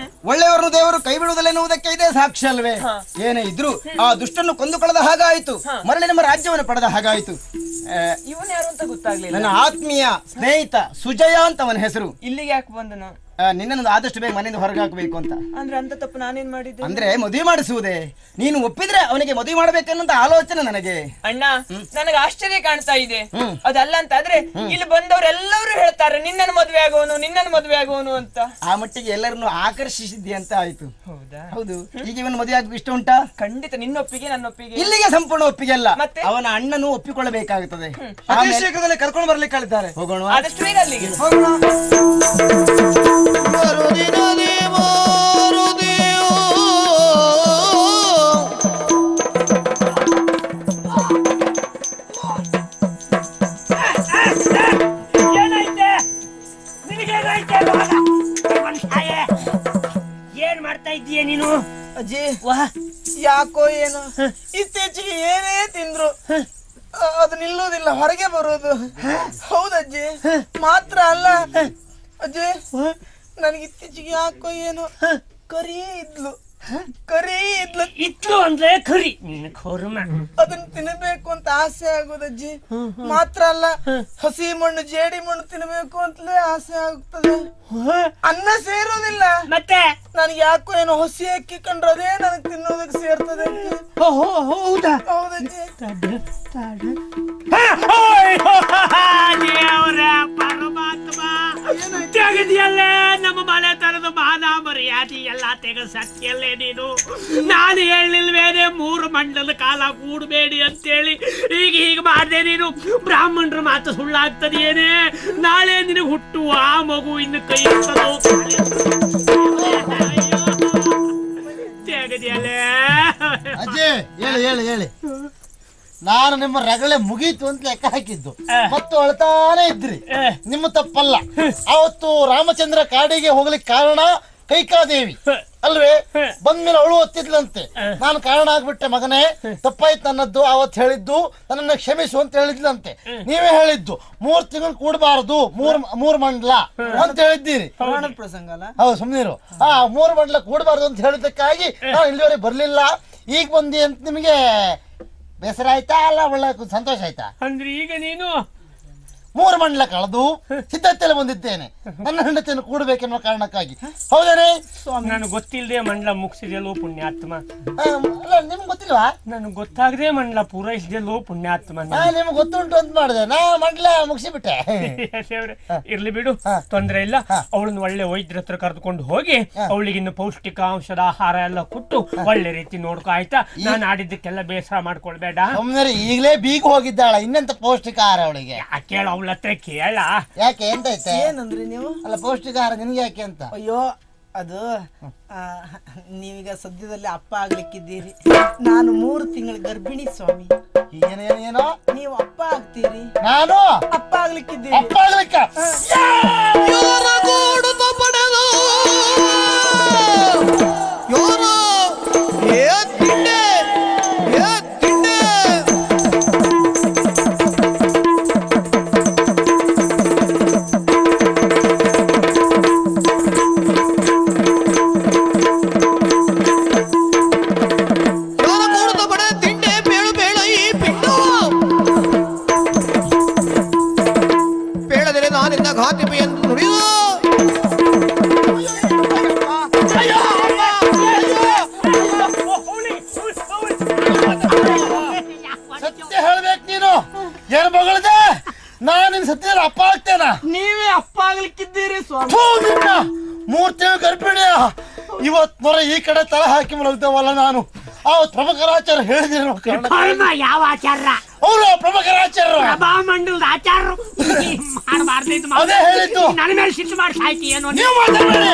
ಒಳ್ಳೆಯವರು ದೇವರು ಕೈ ಬಿಡುವುದಿಲ್ಲ ಎನ್ನುವುದಕ್ಕೆ ಇದೇ ಸಾಕ್ಷಿ ಅಲ್ವೇ? ಏನೇ ಇದ್ರು ಆ ದುಷ್ಟನ್ನು ಕೊಂದುಕೊಳ್ಳದ ಹಾಗಾಯಿತು, ಮರಳಿ ನಮ್ಮ ರಾಜ್ಯವನ್ನು ಪಡೆದ ಹಾಗಾಯಿತು. ಇವನು ಯಾರು ಅಂತ ಗೊತ್ತಾಗ್ಲಿಲ್ಲ. ನನ್ನ ಆತ್ಮೀಯ ಸ್ನೇಹಿತ ಸುಜಯ ಅಂತ ಅವನ ಹೆಸರು. ಇಲ್ಲಿಗೆ ಯಾಕೆ ಬಂದನು? ನಿನ್ನನ್ನು ಆದಷ್ಟು ಬೇಗ ಮನೆಯಿಂದ ಹೊರಗೆ ಹಾಕಬೇಕು ಅಂತ. ಅಂದ್ರೆ ಅಂತ ತಪ್ಪು ನಾನೇನ್ ಮಾಡಿದ್ದೆ? ಅಂದ್ರೆ ಮದುವೆ ಮಾಡಿಸುವುದೇ. ನೀನು ಒಪ್ಪಿದ್ರೆ ಅವನಿಗೆ ಮದುವೆ ಮಾಡಬೇಕನ್ನೋಂತ ಆಲೋಚನೆ ನನಗೆ. ಅಣ್ಣ, ನನಗೆ ಆಶ್ಚರ್ಯ ಕಾಣ್ತಾ ಇದೆ. ಅದಲ್ಲ ಅಂತಾದ್ರೆ ಇಲ್ಲಿ ಬಂದವರೆಲ್ಲರೂ ಹೇಳ್ತಾರೆ ನಿನ್ನನ್ನು ಮದುವೆ ಆಗುವನು ಅಂತ. ಆ ಮಟ್ಟಿಗೆ ಎಲ್ಲರನ್ನು ಆಕರ್ಷಿಸಿದ್ದಿ ಅಂತ ಆಯ್ತು. ಹೌದಾ? ಹೌದು. ಈಗ ಇವನು ಮದುವೆ ಆಗಬೇಕು ಇಷ್ಟ ಉಂಟಾ? ಖಂಡಿತ. ನಿನ್ನ ಒಪ್ಪಿಗೆ ನನ್ನ ಒಪ್ಪಿಗೆ. ಇಲ್ಲಿಗೆ ಸಂಪೂರ್ಣ ಒಪ್ಪಿಗೆ ಅಲ್ಲ, ಅವನ ಅಣ್ಣನು ಒಪ್ಪಿಕೊಳ್ಳಬೇಕಾಗುತ್ತದೆ. ಅತಿ ಶೀಘ್ರದಲ್ಲಿ ಕರ್ಕೊಂಡು ಬರ್ಲಿಕ್ಕೆ ಹೇಳಿದ್ದಾರೆ. ಹೋಗೋಣ, ಆದಷ್ಟು ಬೇಗ ಅಲ್ಲಿಗೆ ಹೋಗೋಣ. ಏನ್ ಮಾಡ್ತಾ ಇದ್ದೀಯ ನೀನು? ಅಜ್ಜಿ, ಯಾಕೋ ಏನೋ ಇತ್ತೀಚೆಗೆ ಏನೇ ತಿಂದ್ರು ಅದು ನಿಲ್ಲುವುದಿಲ್ಲ, ಹೊರಗೆ ಬರುವುದು. ಹೌದಜ್ಜಿ. ಮಾತ್ರ ಅಲ್ಲ ಅಜ್ಜಿ, ನನಗೆ ಇತ್ತೀಚೆಗೆ ಯಾಕೋ ಏನೋ ಕರಿ ಇದ್ಲು ಅಂದ್ರೆ ಕರಿ ಅದನ್ನ ತಿನ್ನಬೇಕು ಅಂತ ಆಸೆ ಆಗೋದಜ್ಜಿ. ಮಾತ್ರ ಅಲ್ಲ, ಹಸಿ ಮಣ್ಣು ಜೇಡಿ ಮಣ್ಣು ತಿನ್ನಬೇಕು ಅಂತಲೇ ಆಸೆ ಆಗ್ತದೆ. ಅನ್ನ ಸೇರೋದಿಲ್ಲ. ಮತ್ತೆ ನನಗೆ ಯಾಕೋ ಏನೋ ಹಸಿ ಅಕ್ಕಿ ಕಂಡ್ರೆ ಅದೇ ನನಗೆ ತಿನ್ನೋದಕ್ಕೆ ಸೇರ್ತದೆ. ಹೌದಾ? ಹೌದಜ್ಜಿ. ದೇವರ ಪರಮಾತ್ಮ ತೆಗೆದಿಯಲ್ಲೇ ನಮ್ಮ ಮನೆ ತರದ ಮಾನಾಮರಿ. ಮರ್ಯಾದೆ ಎಲ್ಲ ತೆಗೆದು ಸತ್ಯಲ್ಲೇ ನೀನು. ನಾನು ಹೇಳಿಲ್ವೇನೆ 3 ಮಂಡಲ ಕಾಲ ಕೂಡಬೇಡಿ ಅಂತೇಳಿ. ಈಗ ಹೀಗೆ ಮಾಡಿದೆ ನೀನು. ಬ್ರಾಹ್ಮಣರ ಮಾತು ಸುಳ್ಳಾಗ್ತದೇನೆ? ನಾಳೆ ನಿನಗೆ ಹುಟ್ಟುವ ಆ ಮಗು ಇನ್ನು ಕೈ ತೆಗದಿಯಲ್ಲೇ. ಅಜ್ಜಿ ಹೇಳಿ ನಾನು ನಿಮ್ಮ ರಗಳೆ ಮುಗೀತು ಅಂತ ಲೆಕ್ಕ ಹಾಕಿದ್ದು ಮತ್ತು ಅಳ್ತಾನೆ ಇದ್ರಿ. ನಿಮ್ಮ ತಪ್ಪಲ್ಲ. ಅವತ್ತು ರಾಮಚಂದ್ರ ಕಾಡಿಗೆ ಹೋಗ್ಲಿಕ್ಕೆ ಕಾರಣ ಕೈಕಾದೇವಿ ಅಲ್ವೇ? ಬಂದ್ಮೇಲೆ ಅವಳು ಒತ್ತಿದ್ಲಂತೆ. ನಾನು ಕಾರಣ ಆಗ್ಬಿಟ್ಟೆ ಮಗನೇ, ತಪ್ಪಾಯ್ತು ನನ್ನದ್ದು. ಅವತ್ತು ಹೇಳಿದ್ದು ನನ್ನನ್ನು ಕ್ಷಮಿಸು ಅಂತ ಹೇಳಿದ್ಲಂತೆ. ನೀವೇ ಹೇಳಿದ್ದು 3 ತಿಂಗಳು ಕೂಡಬಾರದು, 3 ಮಂಡಲ ಅಂತ ಹೇಳಿದ್ದೀರಿ. ಪ್ರಸಂಗ ಅಲ್ಲ? ಹೌದು, ಸುಮ್ನಿರು. 3 ಮಂಡಲ ಕೂಡಬಾರದು ಅಂತ ಹೇಳಿದ್ದಕ್ಕಾಗಿ ನಾನು ಇಲ್ಲಿವರೆಗೆ ಬರ್ಲಿಲ್ಲ. ಈಗ ಬಂದಿ ಅಂತ ನಿಮಗೆ ಬೇಸರ ಆಯ್ತಾ ಅಲ್ಲ ಒಳ್ಳೆ ಸಂತೋಷ ಆಯ್ತಾ? ಅಂದ್ರೆ ಈಗ ನೀನು 3 ಮಂಡಲ ಕಳೆದು ಸಿದ್ಧತೆಯಲ್ಲಿ ಬಂದಿದ್ದೇನೆ ನನ್ನ ಹೆಂಡತಿಯನ್ನು ಕೂಡಬೇಕೆನ್ನುವ ಕಾರಣಕ್ಕಾಗಿ. ಹೌದೇನೆ? ನಾನು ಗೊತ್ತಿಲ್ಲದೆ ಮಂಡಲ ಮುಗಿಸಿದೆಲ್ಲೋ ಪುಣ್ಯಾತ್ಮ. ಅಲ್ಲ, ನಿಮ್ಗೆ ಗೊತ್ತಿಲ್ವಾ? ನನಗೆ ಗೊತ್ತಾಗದೆ ಮಂಡಲ ಪೂರೈಸಿದೆಲ್ಲೋ ಪುಣ್ಯಾತ್ಮ. ನಿಮ್ಗೆ ಗೊತ್ತುಂಟು ಅಂತ ಮಾಡಿದೆ, ನಾ ಮಂಡಲ ಮುಗಿಸಿಬಿಟ್ಟೆ. ಇರ್ಲಿ ಬಿಡು, ತೊಂದ್ರೆ ಇಲ್ಲ. ಅವಳನ್ನ ಒಳ್ಳೆ ವೈದ್ಯರ ಹತ್ರ ಕರೆದುಕೊಂಡು ಹೋಗಿ ಅವಳಿಗೆ ಇನ್ನು ಪೌಷ್ಟಿಕಾಂಶದ ಆಹಾರ ಎಲ್ಲ ಕೊಟ್ಟು ಒಳ್ಳೆ ರೀತಿ ನೋಡ್ಕೊ, ಆಯ್ತಾ? ನಾನು ಆಡಿದ್ದಕ್ಕೆಲ್ಲ ಬೇಸರ ಮಾಡ್ಕೊಳ್ಬೇಡ. ಈಗಲೇ ಬೀಗ ಹೋಗಿದ್ದಾಳ, ಇನ್ನೆಂತ ಪೌಷ್ಟಿಕ ಆಹಾರ ಅವಳಿಗೆ? ಕೇಳ, ಅವಳ ಹತ್ರ ಕೇಳ. ಯಾಕೆ, ಎಂತೈತೆ? ಏನಂದ್ರಿ ನೀವು? ಅಲ್ಲ, ಪೌಷ್ಟಿಕ ಆಹಾರ ನಿನ್ಗೆ ಯಾಕೆ ಅಂತ? ಅಯ್ಯೋ, ಅದು ನೀವೀಗ ಸದ್ಯದಲ್ಲಿ ಅಪ್ಪ ಆಗ್ಲಿಕ್ಕಿದ್ದೀರಿ. ನಾನು 3 ತಿಂಗಳ ಗರ್ಭಿಣಿ ಸ್ವಾಮಿ. ಏನೋ ನೀವು ಅಪ್ಪ ಆಗ್ತೀರಿ, ನಾನು ಅಪ್ಪ ಆಗ್ಲಿಕ್ಕಿದ್ದೀರಿ. ಅಪ್ಪ ಆಗ್ಲಿಕ್ಕ ಸತ್ಯ ಹೇಳ್ಬೇಕು ನೀನು. ಏನ್ ಮಗಳದೆ? ನಾನು ನಿನ್ ಸತ್ಯ ಅಪ್ಪ ಆಗ್ತೇನ? ನೀವೇ ಅಪ್ಪ ಆಗ್ಲಿಕ್ಕಿದ್ದೀರಿ ಸ್ವಾಮಿ. 3 ತಿಂಗಳು ಗರ್ಭಿಣಿಯ ಇವತ್ತು ಈ ಕಡೆ ತಲೆ ಹಾಕಿ ಮಲಗ್ತೇವಲ್ಲ ನಾನು. ಪ್ರಭಕರಾಚಾರ್ಯ ಹೇಳಿದ್ರು. ಯಾವ ಆಚಾರ? ಅವರು ಪ್ರಭಕರಾಚಾರ್ಯ ಮಂಡಲದ ಆಚಾರ ಮಾಡಬಾರ್ದು. ಅದೇ ಹೇಳಿದ್ದು. ನನ್ನ ಮೇಲೆ ಸಿಟ್ಟು ಮಾಡಿ ಸಾಯ್ತಿ ಏನೋ ನೀವು ಮಾತಾಡಬೇಡಿ.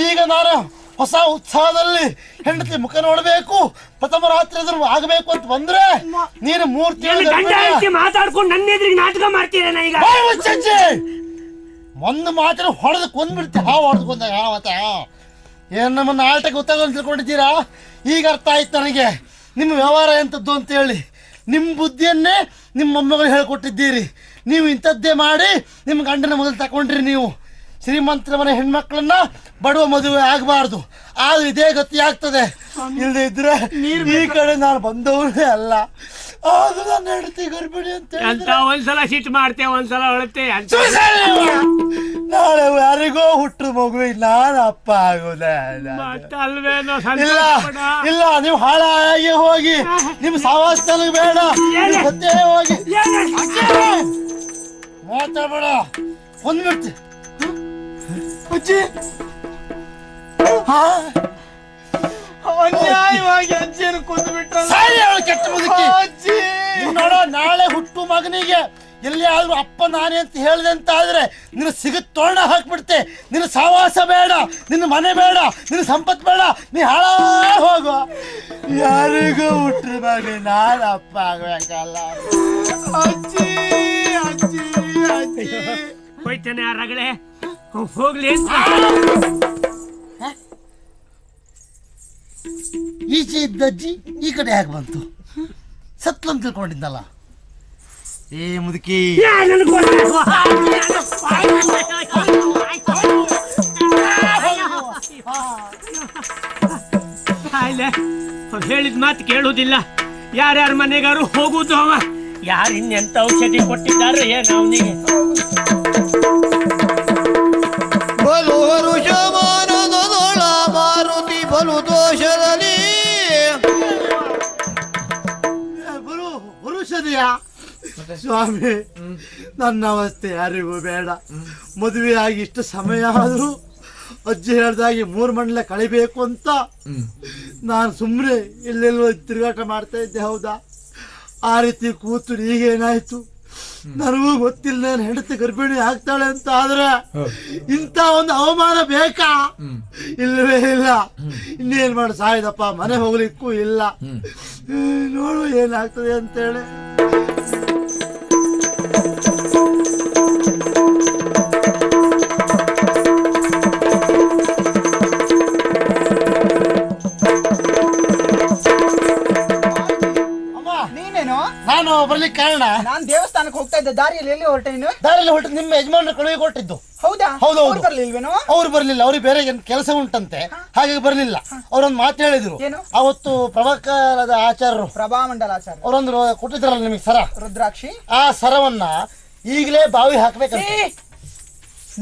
ಈಗ ನಾನು ಹೊಸ ಉತ್ಸಾಹದಲ್ಲಿ ಹೆಂಡತಿ ಮುಖ ನೋಡ್ಬೇಕು, ಪ್ರಥಮ ರಾತ್ರಿ ಆಗಬೇಕು ಅಂತ ಬಂದ್ರೆ ನೀನು 3 ತಿಂಗಳು ಮಾತಾಡ್ಕೊಂಡು ನನ್ನ ಎದುರಿಗೆ ನಾಟಕ ಮಾಡ್ತೀರೇನ? ಈಗ ಒಂದು ಮಾತ್ರ ಹೊಡೆದು ಕೊಂದ್ಬಿಡ್ತಿ. ಹೊಡೆದುಕೊಂಡ ಏನ್ ನಮ್ಮ ನಾಟಕ ಗೊತ್ತಾಗ ತಿಳ್ಕೊಂಡಿದ್ದೀರಾ? ಈಗ ಅರ್ಥ ಆಯ್ತು ನನಗೆ ನಿಮ್ಮ ವ್ಯವಹಾರ ಎಂಥದ್ದು ಅಂತ ಹೇಳಿ. ನಿಮ್ಮ ಬುದ್ಧಿಯನ್ನೇ ನಿಮ್ಮ ಮೊಮ್ಮಗಳು ಹೇಳ್ಕೊಟ್ಟಿದ್ದೀರಿ. ನೀವು ಇಂಥದ್ದೇ ಮಾಡಿ ನಿಮ್ಮ ಗಂಡನ ಮೊದಲು ತಗೊಂಡ್ರಿ. ನೀವು ಶ್ರೀಮಂತರ ಮನೆ ಹೆಣ್ಮಕ್ಳನ್ನ ಬಡವ ಮದುವೆ ಆಗಬಾರ್ದು, ಆದ್ರೆ ಇದೇ ಗತಿ ಆಗ್ತದೆ. ಇಲ್ಲದೆ ಇದ್ರೆ ಈ ಕಡೆ ನಾನು ಬಂದವನೇ ಅಲ್ಲ. ಅದು ನನ್ನ ಹೆಂಡತಿ ಗರ್ಭಿಣಿ ಅಂತ ಒಂದ್ಸಲ ಸಿಟ್ಟು ಮಾಡ್ತೇವೆ, ಒಂದ್ಸಲ ಅಳುತ್ತೆ. ನಾಳೆ ಯಾರಿಗೋ ಹುಟ್ಟು ಮಗುವಿ ನಾನು ಅಪ್ಪ ಆಗೋದೇ ಇಲ್ಲ. ನೀವು ಹಾಳಾಗಿ ಹೋಗಿ, ನಿಮ್ ಸವಾಸ್ತನ ಬೇಡ, ಗೊತ್ತೇ ಹೋಗಿ ಮಾತಾಡಬೇಡ. ಒಂದ್ಬಿಡ್ತಿ ಅಜ್ಜಿ. ಅನ್ಯಾಯವಾಗಿ ಅಜ್ಜಿಯನ್ನು ಕೊಂದು ಬಿಟ್ಟ ಕೆಟ್ಟ ಮುದುಕಿ. ನೋಡ, ನಾಳೆ ಹುಟ್ಟು ಮಗನಿಗೆ ಎಲ್ಲಿಯಾದ್ರೂ ಅಪ್ಪ ನಾನೇ ಅಂತ ಹೇಳಿದೆ ಅಂತ ಆದ್ರೆ ನಿನ್ನ ಸಿಗತ್ ತೋರಣ ಹಾಕ್ಬಿಡ್ತೆ. ನಿನ್ನ ಸಹವಾಸ ಬೇಡ, ನಿನ್ನ ಮನೆ ಬೇಡ, ನಿನ್ನ ಸಂಪತ್ತು ಬೇಡ, ನೀ ಹಾಳ ಹೋಗು. ಯಾರಿಗೂ ಹುಟ್ಟ್ರ ಮಗ ನಾನು ಅಪ್ಪ ಆಗ್ಬೇಕಲ್ಲ. ಅಜ್ಜಿ ಅಜ್ಜಿ ಅಜ್ಜಿ ಹೋಯ್ತಾನೆ ಆ ರಗಳೆ ಹೋಗ್ಲಿ. ಈಚೆ ಇದ್ದಜ್ಜಿ ಈ ಕಡೆ ಯಾಕೆ ಬಂತು? ಸತ್ಲಂ ತಿಳ್ಕೊಂಡಿದ್ದಲ್ಲ. ಏ ಮುದುಕಿ, ಹೇಳಿದ ಮಾತು ಕೇಳುವುದಿಲ್ಲ. ಯಾರ್ಯಾರ ಮನೆಗಾರು ಹೋಗುದು ಅವ. ಯಾರು ಇನ್ನೆಂತ ಔಷಧಿ ಕೊಟ್ಟಿದ್ದಾರೆ ಏನು ಅವನಿಗೆ? ಬಲು ವರುಷ ಮಾನದೊಳ ಮಾರುತಿ ಬಲು ದೋಷದಲ್ಲಿ ವರುಷದೆಯಾ ಸ್ವಾಮಿ? ನನ್ನ ಅವಸ್ಥೆ ಯಾರಿಗೂ ಬೇಡ. ಮದುವೆ ಆಗಿ ಇಷ್ಟು ಸಮಯ ಆದರೂ ಅಜ್ಜಿ ಹೇಳ್ದಾಗಿ 3 ಮಂಡಲ ಕಳಿಬೇಕು ಅಂತ ನಾನು ಸುಮ್ಮನೆ ಎಲ್ಲೆಲ್ಲೋ ತಿರುಗಾಟ ಮಾಡ್ತಾ ಇದ್ದೆ. ಹೌದಾ, ಆ ರೀತಿ ಕೂತು ಈಗೇನಾಯ್ತು ನನಗೂ ಗೊತ್ತಿಲ್ಲ. ನಾನು ಹೆಂಡತಿ ಗರ್ಭಿಣಿ ಆಗ್ತಾಳೆ ಅಂತ ಆದ್ರೆ ಇಂಥ ಒಂದು ಅವಮಾನ ಬೇಕಾ? ಇಲ್ಲವೇ ಇಲ್ಲ. ಇನ್ನೇನ್ ಮಾಡಿ ಸಾಯ್ದಪ್ಪ, ಮನೆ ಹೋಗ್ಲಿಕ್ಕೂ ಇಲ್ಲ. ನೋಡು ಏನಾಗ್ತದೆ ಅಂತೇಳಿ. ನಾನು ಬರ್ಲಿಕ್ಕೆ ಕಾರಣ, ನಾನು ದೇವಸ್ಥಾನಕ್ಕೆ ಹೋಗ್ತಾ ಇದ್ದೆ, ದಾರಿಯಲ್ಲಿ ಎಲ್ಲಿ ಹೊರಟೆ ನೀನು? ದಾರಿಯಲ್ಲಿ ಹೊರಟು ನಿಮ್ಮ ಯಜಮಾನ ಕಳುವಿ ಕೊಟ್ಟಿದ್ದು. ಹೌದಾ? ಹೌದೌದು. ಬರ್ಲಿಲ್ವೇನೋ? ಅವ್ರು ಬರ್ಲಿಲ್ಲ, ಅವ್ರಿಗೆ ಬೇರೆ ಕೆಲಸ ಉಂಟಂತೆ, ಹಾಗಾಗಿ ಬರ್ಲಿಲ್ಲ. ಅವ್ರೊಂದು ಮಾತು ಹೇಳಿದ್ರು. ಅವತ್ತು ಪ್ರಭಾಕರದ ಆಚಾರ್ಯರು, ಪ್ರಭಾಮಂಡಲ ಆಚಾರ್ಯ, ಅವರೊಂದು ಕೊಟ್ಟಿದ್ರಲ್ಲ ನಿಮಗೆ ಸರ, ರುದ್ರಾಕ್ಷಿ. ಆ ಸರವನ್ನ ಈಗಲೇ ಬಾವಿ ಹಾಕ್ಬೇಕಂತ.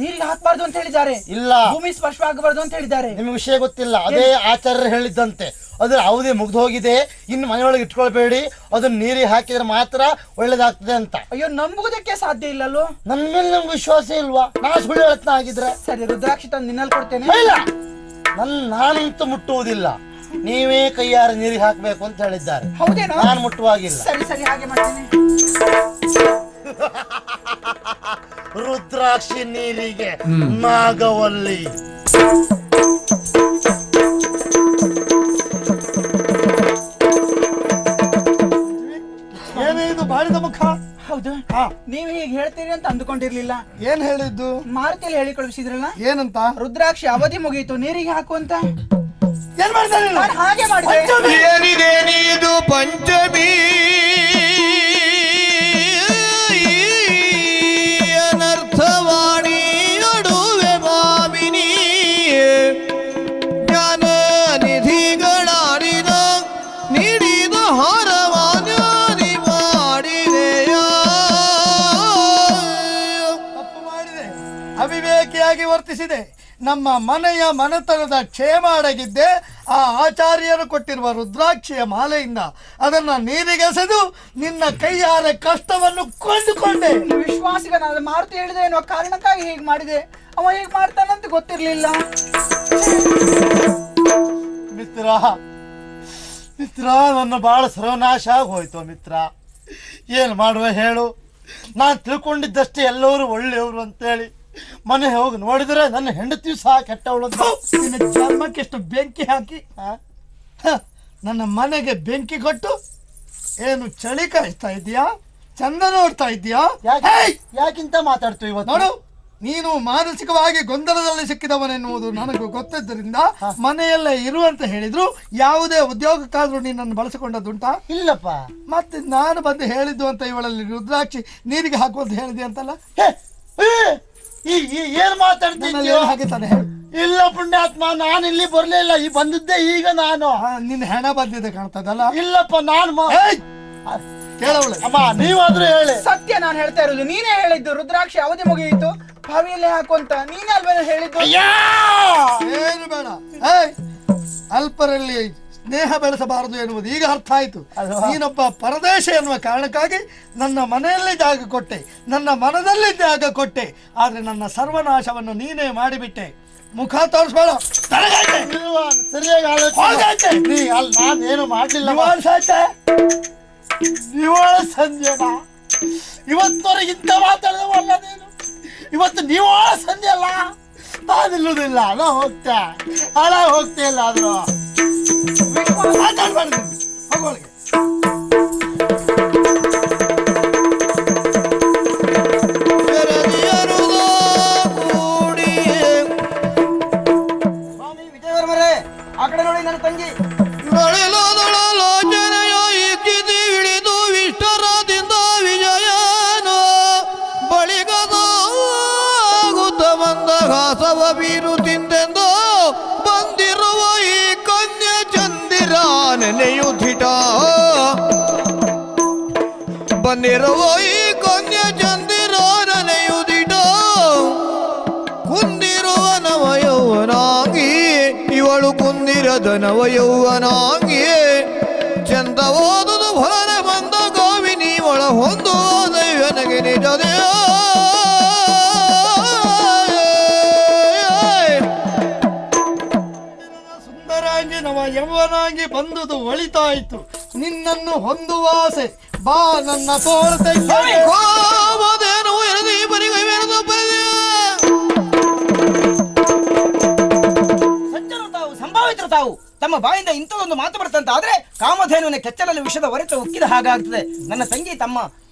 ನೀರಿಗೆ ಹಾಕಬಾರ್ದು ಅಂತ ಹೇಳಿದ್ದಾರೆ. ಇಲ್ಲ, ಭೂಮಿ ಸ್ಪರ್ಶವಾಗಬಾರ್ದು ಅಂತ ಹೇಳಿದ್ದಾರೆ. ನಿಮ್ಗೆ ವಿಷಯ ಗೊತ್ತಿಲ್ಲ, ಅದೇ ಆಚಾರ್ಯರು ಹೇಳಿದ್ದಂತೆ. ಅದ್ರ ಅವಧಿ ಮುಗ್ದು ಹೋಗಿದೆ, ಇನ್ನು ಮನೆಯೊಳಗೆ ಇಟ್ಕೊಳ್ಬೇಡಿ, ಅದನ್ನ ನೀರಿಗೆ ಹಾಕಿದ್ರೆ ಮಾತ್ರ ಒಳ್ಳೇದಾಗ್ತದೆ ಅಂತ. ಅಯ್ಯೋ, ನಂಬುವುದಕ್ಕೆ ಸಾಧ್ಯ ಇಲ್ಲಲ್ಲೋ. ನನ್ನ ಮೇಲೆ ನಮ್ಗೆ ವಿಶ್ವಾಸ ಇಲ್ವಾ? ನಾ ಸುಳ್ಳು ಹೇಳ್ತಾ ಆಗಿದ್ರೆ ಸರಿ, ರುದ್ರಾಕ್ಷಿ ತಂದು ನಿನ್ನಲ್ಲಿ ಕೊಡ್ತೇನೆ. ಇಲ್ಲ, ನಾನಂತೂ ಮುಟ್ಟುವುದಿಲ್ಲ, ನೀವೇ ಕೈಯಾರ ನೀರಿಗೆ ಹಾಕ್ಬೇಕು ಅಂತ ಹೇಳಿದ್ದಾರೆ. ಹೌದೇನೋ? ನಾನು ಮುಟ್ಟುವಾಗಿಲ್ಲ. ಸರಿ ಸರಿ, ಹಾಗೆ ಮಾಡ್ತೇನೆ. ರುದ್ರಾಕ್ಷಿ ನೀರಿಗೆ ನಾಗವಲ್ಲಿ. ಏನೇ ಇದು ಬಾಡಿದ ಮುಖ? ಹೌದು, ನೀವು ಹೀಗೆ ಹೇಳ್ತೀರಿ ಅಂತ ಅಂದುಕೊಂಡಿರ್ಲಿಲ್ಲ. ಏನ್ ಹೇಳಿದ್ದು? ಮಾರುತಿಯಲ್ಲಿ ಹೇಳಿ ಕಳಿಸಿದ್ರಲ್ಲ. ಏನಂತ? ರುದ್ರಾಕ್ಷಿ ಅವಧಿ ಮುಗಿಯಿತು, ನೀರಿಗೆ ಹಾಕು ಅಂತ. ಏನ್ ಮಾಡ್ತಾರೆ? ನಾನು ಹಾಗೆ ಮಾಡಿದೆ. ಏನಿದೇನಿದು ಪಂಚಮಿ ಅನರ್ಥವಾಣಿ ಅಡುವೆ ಮಾವಿನಿ ಜ್ಞಾನ ನಿಧಿಗಳಾಡಿದ ನೀಡಿದ ಹಾರವಾನಿ ಮಾಡಿದೆಯ. ತಪ್ಪು ಮಾಡಿದೆ, ಅವಿವೇಕಿಯಾಗಿ ವರ್ತಿಸಿದೆ. ನಮ್ಮ ಮನೆಯ ಮನೆತನದ ಕ್ಷೇಮ ಅಡಗಿದ್ದೆ ಆ ಆಚಾರ್ಯರು ಕೊಟ್ಟಿರುವ ರುದ್ರಾಕ್ಷಿಯ ಮಾಲೆಯಿಂದ. ಅದನ್ನ ನೀರಿಗೆಸೆದು ನಿನ್ನ ಕೈಯಾರೆ ಕಷ್ಟವನ್ನು ಕೊಂಡುಕೊಂಡೆ. ವಿಶ್ವಾಸಿಗನಾದ ಮಾರುತಿ ಹೇಳಿದೆ ಎನ್ನುವ ಕಾರಣಕ್ಕಾಗಿ ಹೀಗೆ ಮಾಡಿದೆ. ಅವ ಹೀಗೆ ಮಾಡ್ತಾನಂತ ಗೊತ್ತಿರ್ಲಿಲ್ಲ. ಮಿತ್ರ, ನನ್ನ ಬಹಳ ಸರ್ವನಾಶ ಆಗೋಯ್ತು ಮಿತ್ರ. ಏನು ಮಾಡುವ ಹೇಳು? ನಾನು ತಿಳ್ಕೊಂಡಿದ್ದಷ್ಟೇ ಎಲ್ಲರೂ ಒಳ್ಳೆಯವರು ಅಂತೇಳಿ ಮನೆ ಹೋಗಿ ನೋಡಿದ್ರೆ ನನ್ನ ಹೆಂಡತಿ ಸಹ ಕೆಟ್ಟವಳು. ನಿನ್ನ ಜನ್ಮಕ್ಕೆ ಎಷ್ಟು ಬೆಂಕಿ ಹಾಕಿ ನನ್ನ ಮನೆಗೆ ಬೆಂಕಿ ಕೊಟ್ಟು ಏನು ಚಳಿ ಕಾಯ್ತಾ ಇದೀಯಾ? ಚಂದ ನೋಡ್ತಾ ಇದೀಯಾ? ಯಾಕಿಂತ ಮಾತಾಡ್ತು ಇವತ್ತು? ನೋಡು, ನೀನು ಮಾನಸಿಕವಾಗಿ ಗೊಂದಲದಲ್ಲಿ ಸಿಕ್ಕಿದವನೆನ್ನುವುದು ನನಗೂ ಗೊತ್ತಿದ್ದರಿಂದ ಮನೆಯಲ್ಲೇ ಇರು ಅಂತ ಹೇಳಿದ್ರು. ಯಾವುದೇ ಉದ್ಯೋಗಕ್ಕಾದ್ರೂ ನೀನನ್ನು ಬಳಸಿಕೊಂಡದ್ದುಂಟಾ? ಇಲ್ಲಪ್ಪ. ಮತ್ತೆ ನಾನು ಬಂದು ಹೇಳಿದ್ದು ಅಂತ ಇವಳಲ್ಲಿ ರುದ್ರಾಕ್ಷಿ ನೀರಿಗೆ ಹಾಕುವಂತ ಹೇಳಿದೆ ಅಂತಲ್ಲ. ಏನ್ ಮಾತಾಡ್ತೀನಿ? ಹಾಗೆ ತಾನೆ ಹೇಳು. ಇಲ್ಲ ಪುಣ್ಯಾತ್ಮ, ನಾನು ಇಲ್ಲಿ ಬರ್ಲಿಲ್ಲ, ಈ ಬಂದಿದ್ದೆ ಈಗ. ನಾನು ನಿನ್ನ ಹೆಣ ಬಂದಿದೆ ಕಾಣ್ತದಲ್ಲ. ಇಲ್ಲಪ್ಪ, ನಾನು ಕೇಳವಳೆ. ಅಮ್ಮ, ನೀವಾದ್ರೂ ಹೇಳಿ. ಸತ್ಯ ನಾನು ಹೇಳ್ತಾ ಇರೋದು. ನೀನೇ ಹೇಳಿದ್ದು ರುದ್ರಾಕ್ಷಿ ಅವಧಿ ಮುಗಿಯಿತು, ಬಾವಿಯಲ್ಲೇ ಹಾಕು ಅಂತ. ನೀನೇ ಅಲ್ವೇನೋ ಹೇಳಿದ್ದು. ಏನು ಬೇಡ, ಅಲ್ಪರಲ್ಲಿ ಸ್ನೇಹ ಬೆಳೆಸಬಾರದು ಎನ್ನುವುದು ಈಗ ಅರ್ಥ ಆಯ್ತು. ನೀನೊಬ್ಬ ಪರದೇಶ ಎನ್ನುವ ಕಾರಣಕ್ಕಾಗಿ ನನ್ನ ಮನೆಯಲ್ಲಿ ಜಾಗ ಕೊಟ್ಟೆ, ನನ್ನ ಮನದಲ್ಲಿ ಜಾಗ ಕೊಟ್ಟೆ. ಆದ್ರೆ ನನ್ನ ಸರ್ವನಾಶವನ್ನು ನೀನೇ ಮಾಡಿಬಿಟ್ಟೆ. ಮುಖ ತೋರಿಸ್ಬೇಡ. ಸರಿಯಾಗಿ ನಾನೇನು ಮಾಡ್ಲಿಲ್ಲ. ನಿವಾಳ ಸಂಜೆನಾ? ಇವತ್ತವರೆಗಿಂತ ಮಾತಾಡಿದವಲ್ಲ ನೀನು. ಇವತ್ತು ನಿವಾಳ ಸಂಜೆ ಅಲ್ಲ, ನಾನಿಲ್ಲುವುದಿಲ್ಲ. ನಾ ಹೋಗ್ತೆ ಹಾಳಾಗಿ ಹೋಗ್ತೇ ಇಲ್ಲ. ಆದ್ರೂ ಮಾತಾಡ್ಬಾರ್ದು. ಹೋಗೋಳಿಗೆ ಸ್ವಾಮಿ ವಿಜಯವರ್ಮರೇ, ಆ ಕಡೆ ನೋಡಿ ನನ್ನ ತಂಗಿ. ಇಳಿದು ವಿಷ್ಟರದಿಂದ ವಿಜಯನು ಬಳಿಗದ ಬಂದ ಹಾಸವ ಬೀರುತ್ತಿಂದೆಂದು ಬಂದಿರುವ ಈ ಕನ್ಯೆ ಚಂದಿರ ನೆನೆಯುತ್ತಿಟ. ಬಂದಿರುವ ಈ ಕನ್ಯೆ ಚಂದಿರ ನೆನೆಯುತ್ತಿಟ. ಕುಂದಿರುವ ನವಯೌವನಾಂಗಿ ಇವಳು ಕುಂದಿರದ ನವಯೌವನಾಂಗಿ. ಚಂದವಾದುದು ಭರನೆ ಬಂದ ಗಾವಿನಿ ಒಳ ಹೊಂದುವ ದೈವನಿಗೆ ನಿಜದೇ. ತಂಗಿ ಬಂದುದು ಒಳಿತಾಯ್ತು, ನಿನ್ನನ್ನು ಹೊಂದುವ ಆಸೆ. ಬಾ ನನ್ನ ತೋಳ ಸಜ್ಜರು ತಾವು, ಸಂಭಾವಿತರು ತಾವು, ತಮ್ಮ ಬಾಯಿಂದ ಇಂಥದೊಂದು ಮಾತು ಬರ್ತಂತ ಆದ್ರೆ ಕಾಮಧೇನುವಿನ ಕೆಚ್ಚಲಲ್ಲಿ ವಿಷದ ಹೊರತು ಉಕ್ಕಿದ ಹಾಗಾಗ್ತದೆ. ನನ್ನ ತಂಗಿ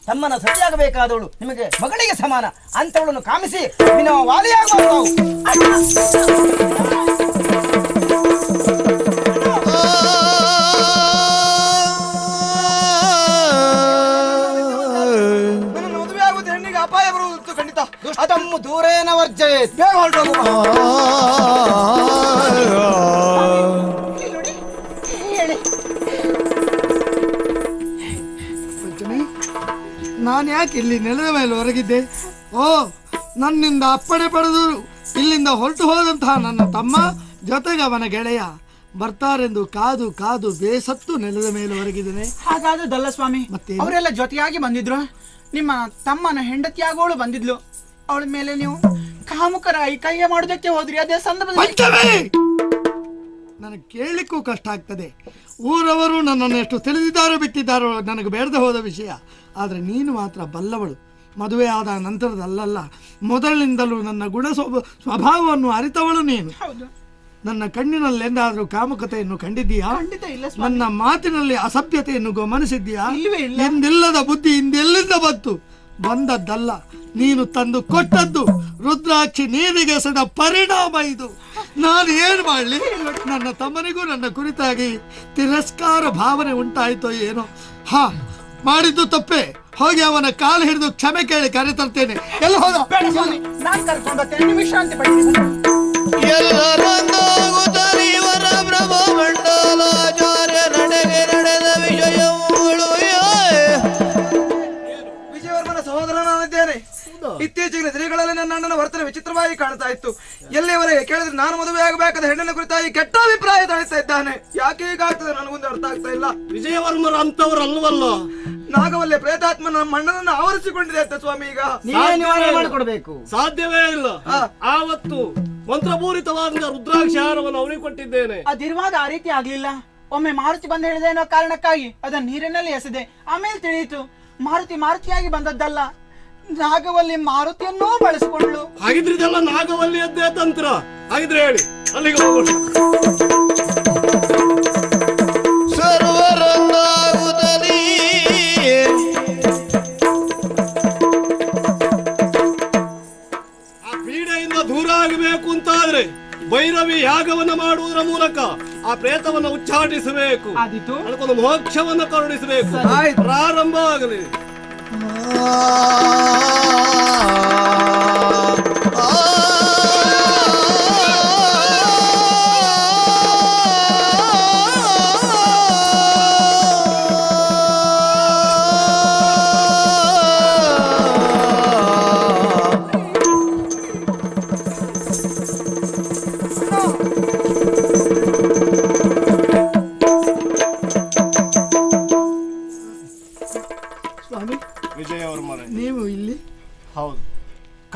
ತಮ್ಮನ ಸತಿಯಾಗಬೇಕಾದವಳು ನಿಮಗೆ ಮಗಳಿಗೆ ಸಮಾನ ಅಂತವಳನ್ನು ಕಾಮಿಸಿ ನೀವು ವಾಲಿಯಾಗುವ ಮದುವೆ ಆಗುವುದು ಹೆಣ್ಣಿಗೆ ಅಪಾಯ ಬರುವುದು ಖಂಡಿತ. ಅದನ್ನು ದೂರೇನ ವರ್ಜೆ ಬೇಗ ಹೊರಟೋಗುವ. ನಾನು ಯಾಕೆ ಇಲ್ಲಿ ನೆಲದ ಮೇಲೆ ಹೊರಗಿದ್ದೆ? ಓ, ನನ್ನಿಂದ ಅಪ್ಪಣೆ ಪಡೆದು ಇಲ್ಲಿಂದ ಹೊರಟು ಹೋದಂತಹ ನನ್ನ ತಮ್ಮ ಜೊತೆಗೆ ಅವನ ಗೆಳೆಯ ಬರ್ತಾರೆಂದು ಕಾದು ಕಾದು ಬೇಸತ್ತು ನೆಲದ ಮೇಲೆ ಹೊರಗಿದ್ದೇನೆ. ಹಾಗಾದಲ್ಲ ಸ್ವಾಮಿ, ಅವರೆಲ್ಲ ಜೊತೆಯಾಗಿ ಬಂದಿದ್ರು. ನಿಮ್ಮ ತಮ್ಮನ ಹೆಂಡತಿಯಾಗೋಳು ಬಂದಿದ್ಲು, ಅವಳ ಮೇಲೆ ನೀವು ಕಾಮುಕರಾಗಿ ಕೈಗೆ ಮಾಡೋದಕ್ಕೆ ಹೋದ್ರಿ. ಅದೇ ಸಂದರ್ಭದಲ್ಲಿ ನನಗೆ ಕೇಳಲಿಕ್ಕೂ ಕಷ್ಟ ಆಗ್ತದೆ. ಊರವರು ನನ್ನನ್ನು ಎಷ್ಟು ತಿಳಿದಿದ್ದಾರೋ ಬಿಟ್ಟಿದ್ದಾರೋ ನನಗೆ ಬೇಡದೆ ಹೋದ ವಿಷಯ. ಆದರೆ ನೀನು ಮಾತ್ರ ಬಲ್ಲವಳು. ಮದುವೆ ಆದ ನಂತರದಲ್ಲ, ಮೊದಲಿನಿಂದಲೂ ನನ್ನ ಸ್ವಭಾವವನ್ನು ಅರಿತವಳು ನೀನು. ನನ್ನ ಕಣ್ಣಿನಲ್ಲಿ ಎಂದಾದರೂ ಕಾಮುಕತೆಯನ್ನು ಕಂಡಿದ್ದೀಯಾ? ನನ್ನ ಮಾತಿನಲ್ಲಿ ಅಸಭ್ಯತೆಯನ್ನು ಗಮನಿಸಿದ್ದೀಯಾ? ಎಂದಿಲ್ಲದ ಬುದ್ಧಿ ಇಂದೆಲ್ಲಿಂದ ಬಂದದ್ದಲ್ಲ, ನೀನು ತಂದು ಕೊಟ್ಟದ್ದು. ರುದ್ರಾಕ್ಷಿ ನೀರಿಗೆಸೆದ ಪರಿಣಾಮ ಇದು. ನಾನು ಏನು ಮಾಡಲಿ? ನನ್ನ ತಮ್ಮನಿಗೂ ನನ್ನ ಕುರಿತಾಗಿ ತಿರಸ್ಕಾರ ಭಾವನೆ ಉಂಟಾಯಿತೋ ಏನೋ. ಮಾಡಿದ್ದು ತಪ್ಪೆ. ಹೋಗಿ ಅವನ ಕಾಲು ಹಿಡಿದು ಕ್ಷಮೆ ಕೇಳಿ ಕರೆ ತರ್ತೇನೆ. ಎಲ್ಲ ಹೋದ ನಾನು ಕರ್ಕೊಂಡು ಬರ್ತೇನೆ, ವಿಶ್ರಾಂತಿ ಪಡೆಯುತ್ತೇನೆ. ಎಲ್ಲರೊಂದಾಗುತ್ತರಿವರ ಪ್ರಭು ಮಂಡಲಾಚಾರ್ಯ ನಡೆಗೆ ನಡೆದ ವಿಷಯಗಳು. ವಿಜಯವರ್ಮನ ಸಹೋದರ ನಾನಿದ್ದೇನೆ. ಇತ್ತೀಚಿನ ದಿನಗಳಲ್ಲಿ ನನ್ನ ಅಣ್ಣನ ವರ್ತನೆ ವಿಚಿತ್ರವಾಗಿ ಕಾಣ್ತಾ ಇತ್ತು. ಎಲ್ಲಿಯವರೆಗೆ ಕೇಳಿದ್ರೆ ನಾನು ಮದುವೆ ಆಗಬೇಕಾದ ಹೆಣ್ಣಿನ ಕುರಿತಾಗಿ ಕೆಟ್ಟ ಅಭಿಪ್ರಾಯ ತಳಿಸ್ತಾ ಇದ್ದಾನೆ. ಯಾಕೆ ಹೀಗಾಗ್ತದೆ ನನಗೊಂದು ಅರ್ಥ ಆಗ್ತಾ ಇಲ್ಲ. ವಿಜಯವರ್ಮರ ಅಂತವ್ರು ಅಲ್ವಲ್ಲ. ನಾಗವಲ್ಲೆ ಪ್ರೇತಾತ್ಮ ನಮ್ಮ ಅಣ್ಣನನ್ನು ಆವರಿಸಿಕೊಂಡಿದೆ ಅಂತ ಸ್ವಾಮಿ. ಈಗ ಮಾಡಿಕೊಡ್ಬೇಕು, ಸಾಧ್ಯವೇ ಇಲ್ಲ. ಆವತ್ತು ಮಂತ್ರಪೂರಿತವಾದ ರುದ್ರಾಕ್ಷಿ ಹಾರವನ್ನು ಅವನಿಗೆ ಕೊಟ್ಟಿದ್ದೇನೆ. ಅದಿರುವಾಗ ಆ ರೀತಿ ಆಗ್ಲಿಲ್ಲ. ಒಮ್ಮೆ ಮಾರುತಿ ಬಂದು ಹೇಳಿದೆ ಅನ್ನೋ ಕಾರಣಕ್ಕಾಗಿ ಅದನ್ನ ನೀರಿನಲ್ಲಿ ಎಸೆದೆ. ಆಮೇಲೆ ತಿಳಿಯಿತು ಮಾರುತಿಯಾಗಿ ಬಂದದ್ದಲ್ಲ, ನಾಗವಲ್ಲಿ ಮಾರುತಿಯನ್ನೂ ಬಳಸಿಕೊಂಡ್ಳು. ಹಾಗಿದ್ರೆ ಇದೆಲ್ಲ ನಾಗವಲ್ಲಿಯದ್ದೇ ತಂತ್ರ. ಹಾಗಿದ್ರೆ ಹೇಳಿ, ಅಲ್ಲಿಗೆ ಹೋಗೋಣ. ಸರ್ವರಂದಾಗುತ್ತಲೀ ಆ ಪೀಡೆಯಿಂದ ದೂರ ಆಗಬೇಕು ಅಂತಾದ್ರೆ ಭೈರವಿ ಯಾಗವನ್ನ ಮಾಡುವುದರ ಮೂಲಕ ಆ ಪ್ರೇತವನ್ನ ಉಚ್ಚಾಟಿಸಬೇಕು. ಅದಕ್ಕೊಂದು ಮೋಕ್ಷವನ್ನ ಕರುಣಿಸಬೇಕು. ಪ್ರಾರಂಭ ಆಗಲಿ. ನೀವು ಇಲ್ಲಿ? ಹೌದು.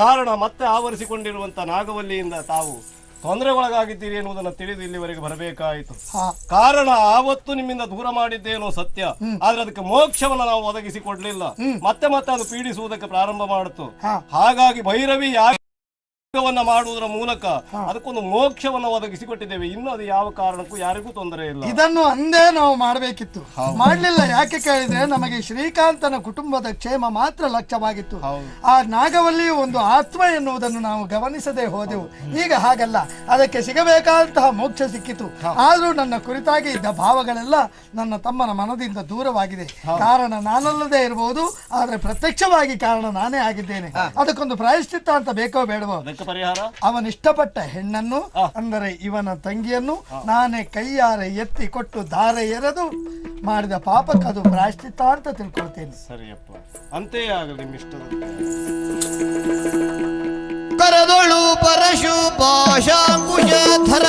ಕಾರಣ ಮತ್ತೆ ಆವರಿಸಿಕೊಂಡಿರುವಂತ ನಾಗವಲ್ಲಿಯಿಂದ ತಾವು ತೊಂದರೆಗೊಳಗಾಗಿದ್ದೀರಿ ಎನ್ನುವುದನ್ನು ತಿಳಿದು ಇಲ್ಲಿವರೆಗೆ ಬರಬೇಕಾಯಿತು. ಕಾರಣ ಆವತ್ತು ನಿಮ್ಮಿಂದ ದೂರ ಮಾಡಿದ್ದೇನೋ ಸತ್ಯ, ಆದ್ರೆ ಅದಕ್ಕೆ ಮೋಕ್ಷವನ್ನು ನಾವು ಒದಗಿಸಿಕೊಡ್ಲಿಲ್ಲ. ಮತ್ತೆ ಅದು ಪೀಡಿಸುವುದಕ್ಕೆ ಪ್ರಾರಂಭ ಮಾಡಿತು. ಹಾಗಾಗಿ ಭೈರವಿ ಯಾಗವನ್ನ ಮಾಡುವುದರ ಮೂಲಕ ಅದಕ್ಕೊಂದು ಮೋಕ್ಷವನ್ನು ಒದಗಿಸಿಕೊಟ್ಟಿದ್ದೇವೆ. ಇನ್ನು ಅದು ಯಾವ ಕಾರಣಕ್ಕೂ ಯಾರಿಗೂ ತೊಂದರೆ ಇಲ್ಲ. ಇದನ್ನು ಅಂದೇ ನಾವು ಮಾಡಬೇಕಿತ್ತು, ಮಾಡಲಿಲ್ಲ. ಯಾಕೆ ಕೇಳಿದ್ರೆ ನಮಗೆ ಶ್ರೀಕಾಂತನ ಕುಟುಂಬದ ಕ್ಷೇಮ ಮಾತ್ರ ಲಕ್ಷ್ಯವಾಗಿತ್ತು. ಆ ನಾಗವಲ್ಲಿ ಒಂದು ಆತ್ಮ ಎನ್ನುವುದನ್ನು ನಾವು ಗಮನಿಸದೆ ಹೋದೆವು. ಈಗ ಹಾಗಲ್ಲ, ಅದಕ್ಕೆ ಸಿಗಬೇಕಾದಂತಹ ಮೋಕ್ಷ ಸಿಕ್ಕಿತು. ಆದ್ರೂ ನನ್ನ ಕುರಿತಾಗಿ ಇದ್ದ ಭಾವಗಳೆಲ್ಲ ನನ್ನ ತಮ್ಮನ ಮನದಿಂದ ದೂರವಾಗಿದೆ. ಕಾರಣ ನಾನಲ್ಲದೆ ಇರಬಹುದು, ಆದ್ರೆ ಪ್ರತ್ಯಕ್ಷವಾಗಿ ಕಾರಣ ನಾನೇ ಆಗಿದ್ದೇನೆ. ಅದಕ್ಕೊಂದು ಪ್ರಾಯಶ್ಚಿತ್ತ ಅಂತ ಬೇಕೋ ಬೇಡವೋ? ಪರಿಹಾರ, ಅವನಿಷ್ಟಪಟ್ಟ ಹೆಣ್ಣನ್ನು, ಅಂದರೆ ಇವನ ತಂಗಿಯನ್ನು ನಾನೇ ಕೈಯಾರೆ ಎತ್ತಿ ಕೊಟ್ಟು ಧಾರೆ ಎರೆದು ಮಾಡಿದ ಪಾಪಕ್ಕೆ ಅದು ಪ್ರಾಯಶ್ಚಿತ್ತ ಅಂತ ತಿಳ್ಕೊಳ್ತೇನೆ. ಸರಿಯಪ್ಪ, ಅಂತೇ ಆಗಲಿ ನಿಮ್ಮಿಷ್ಟದ. ಕರದೊಳು ಪರಶು ಪಾಶಾಂಕುಶ ಧರ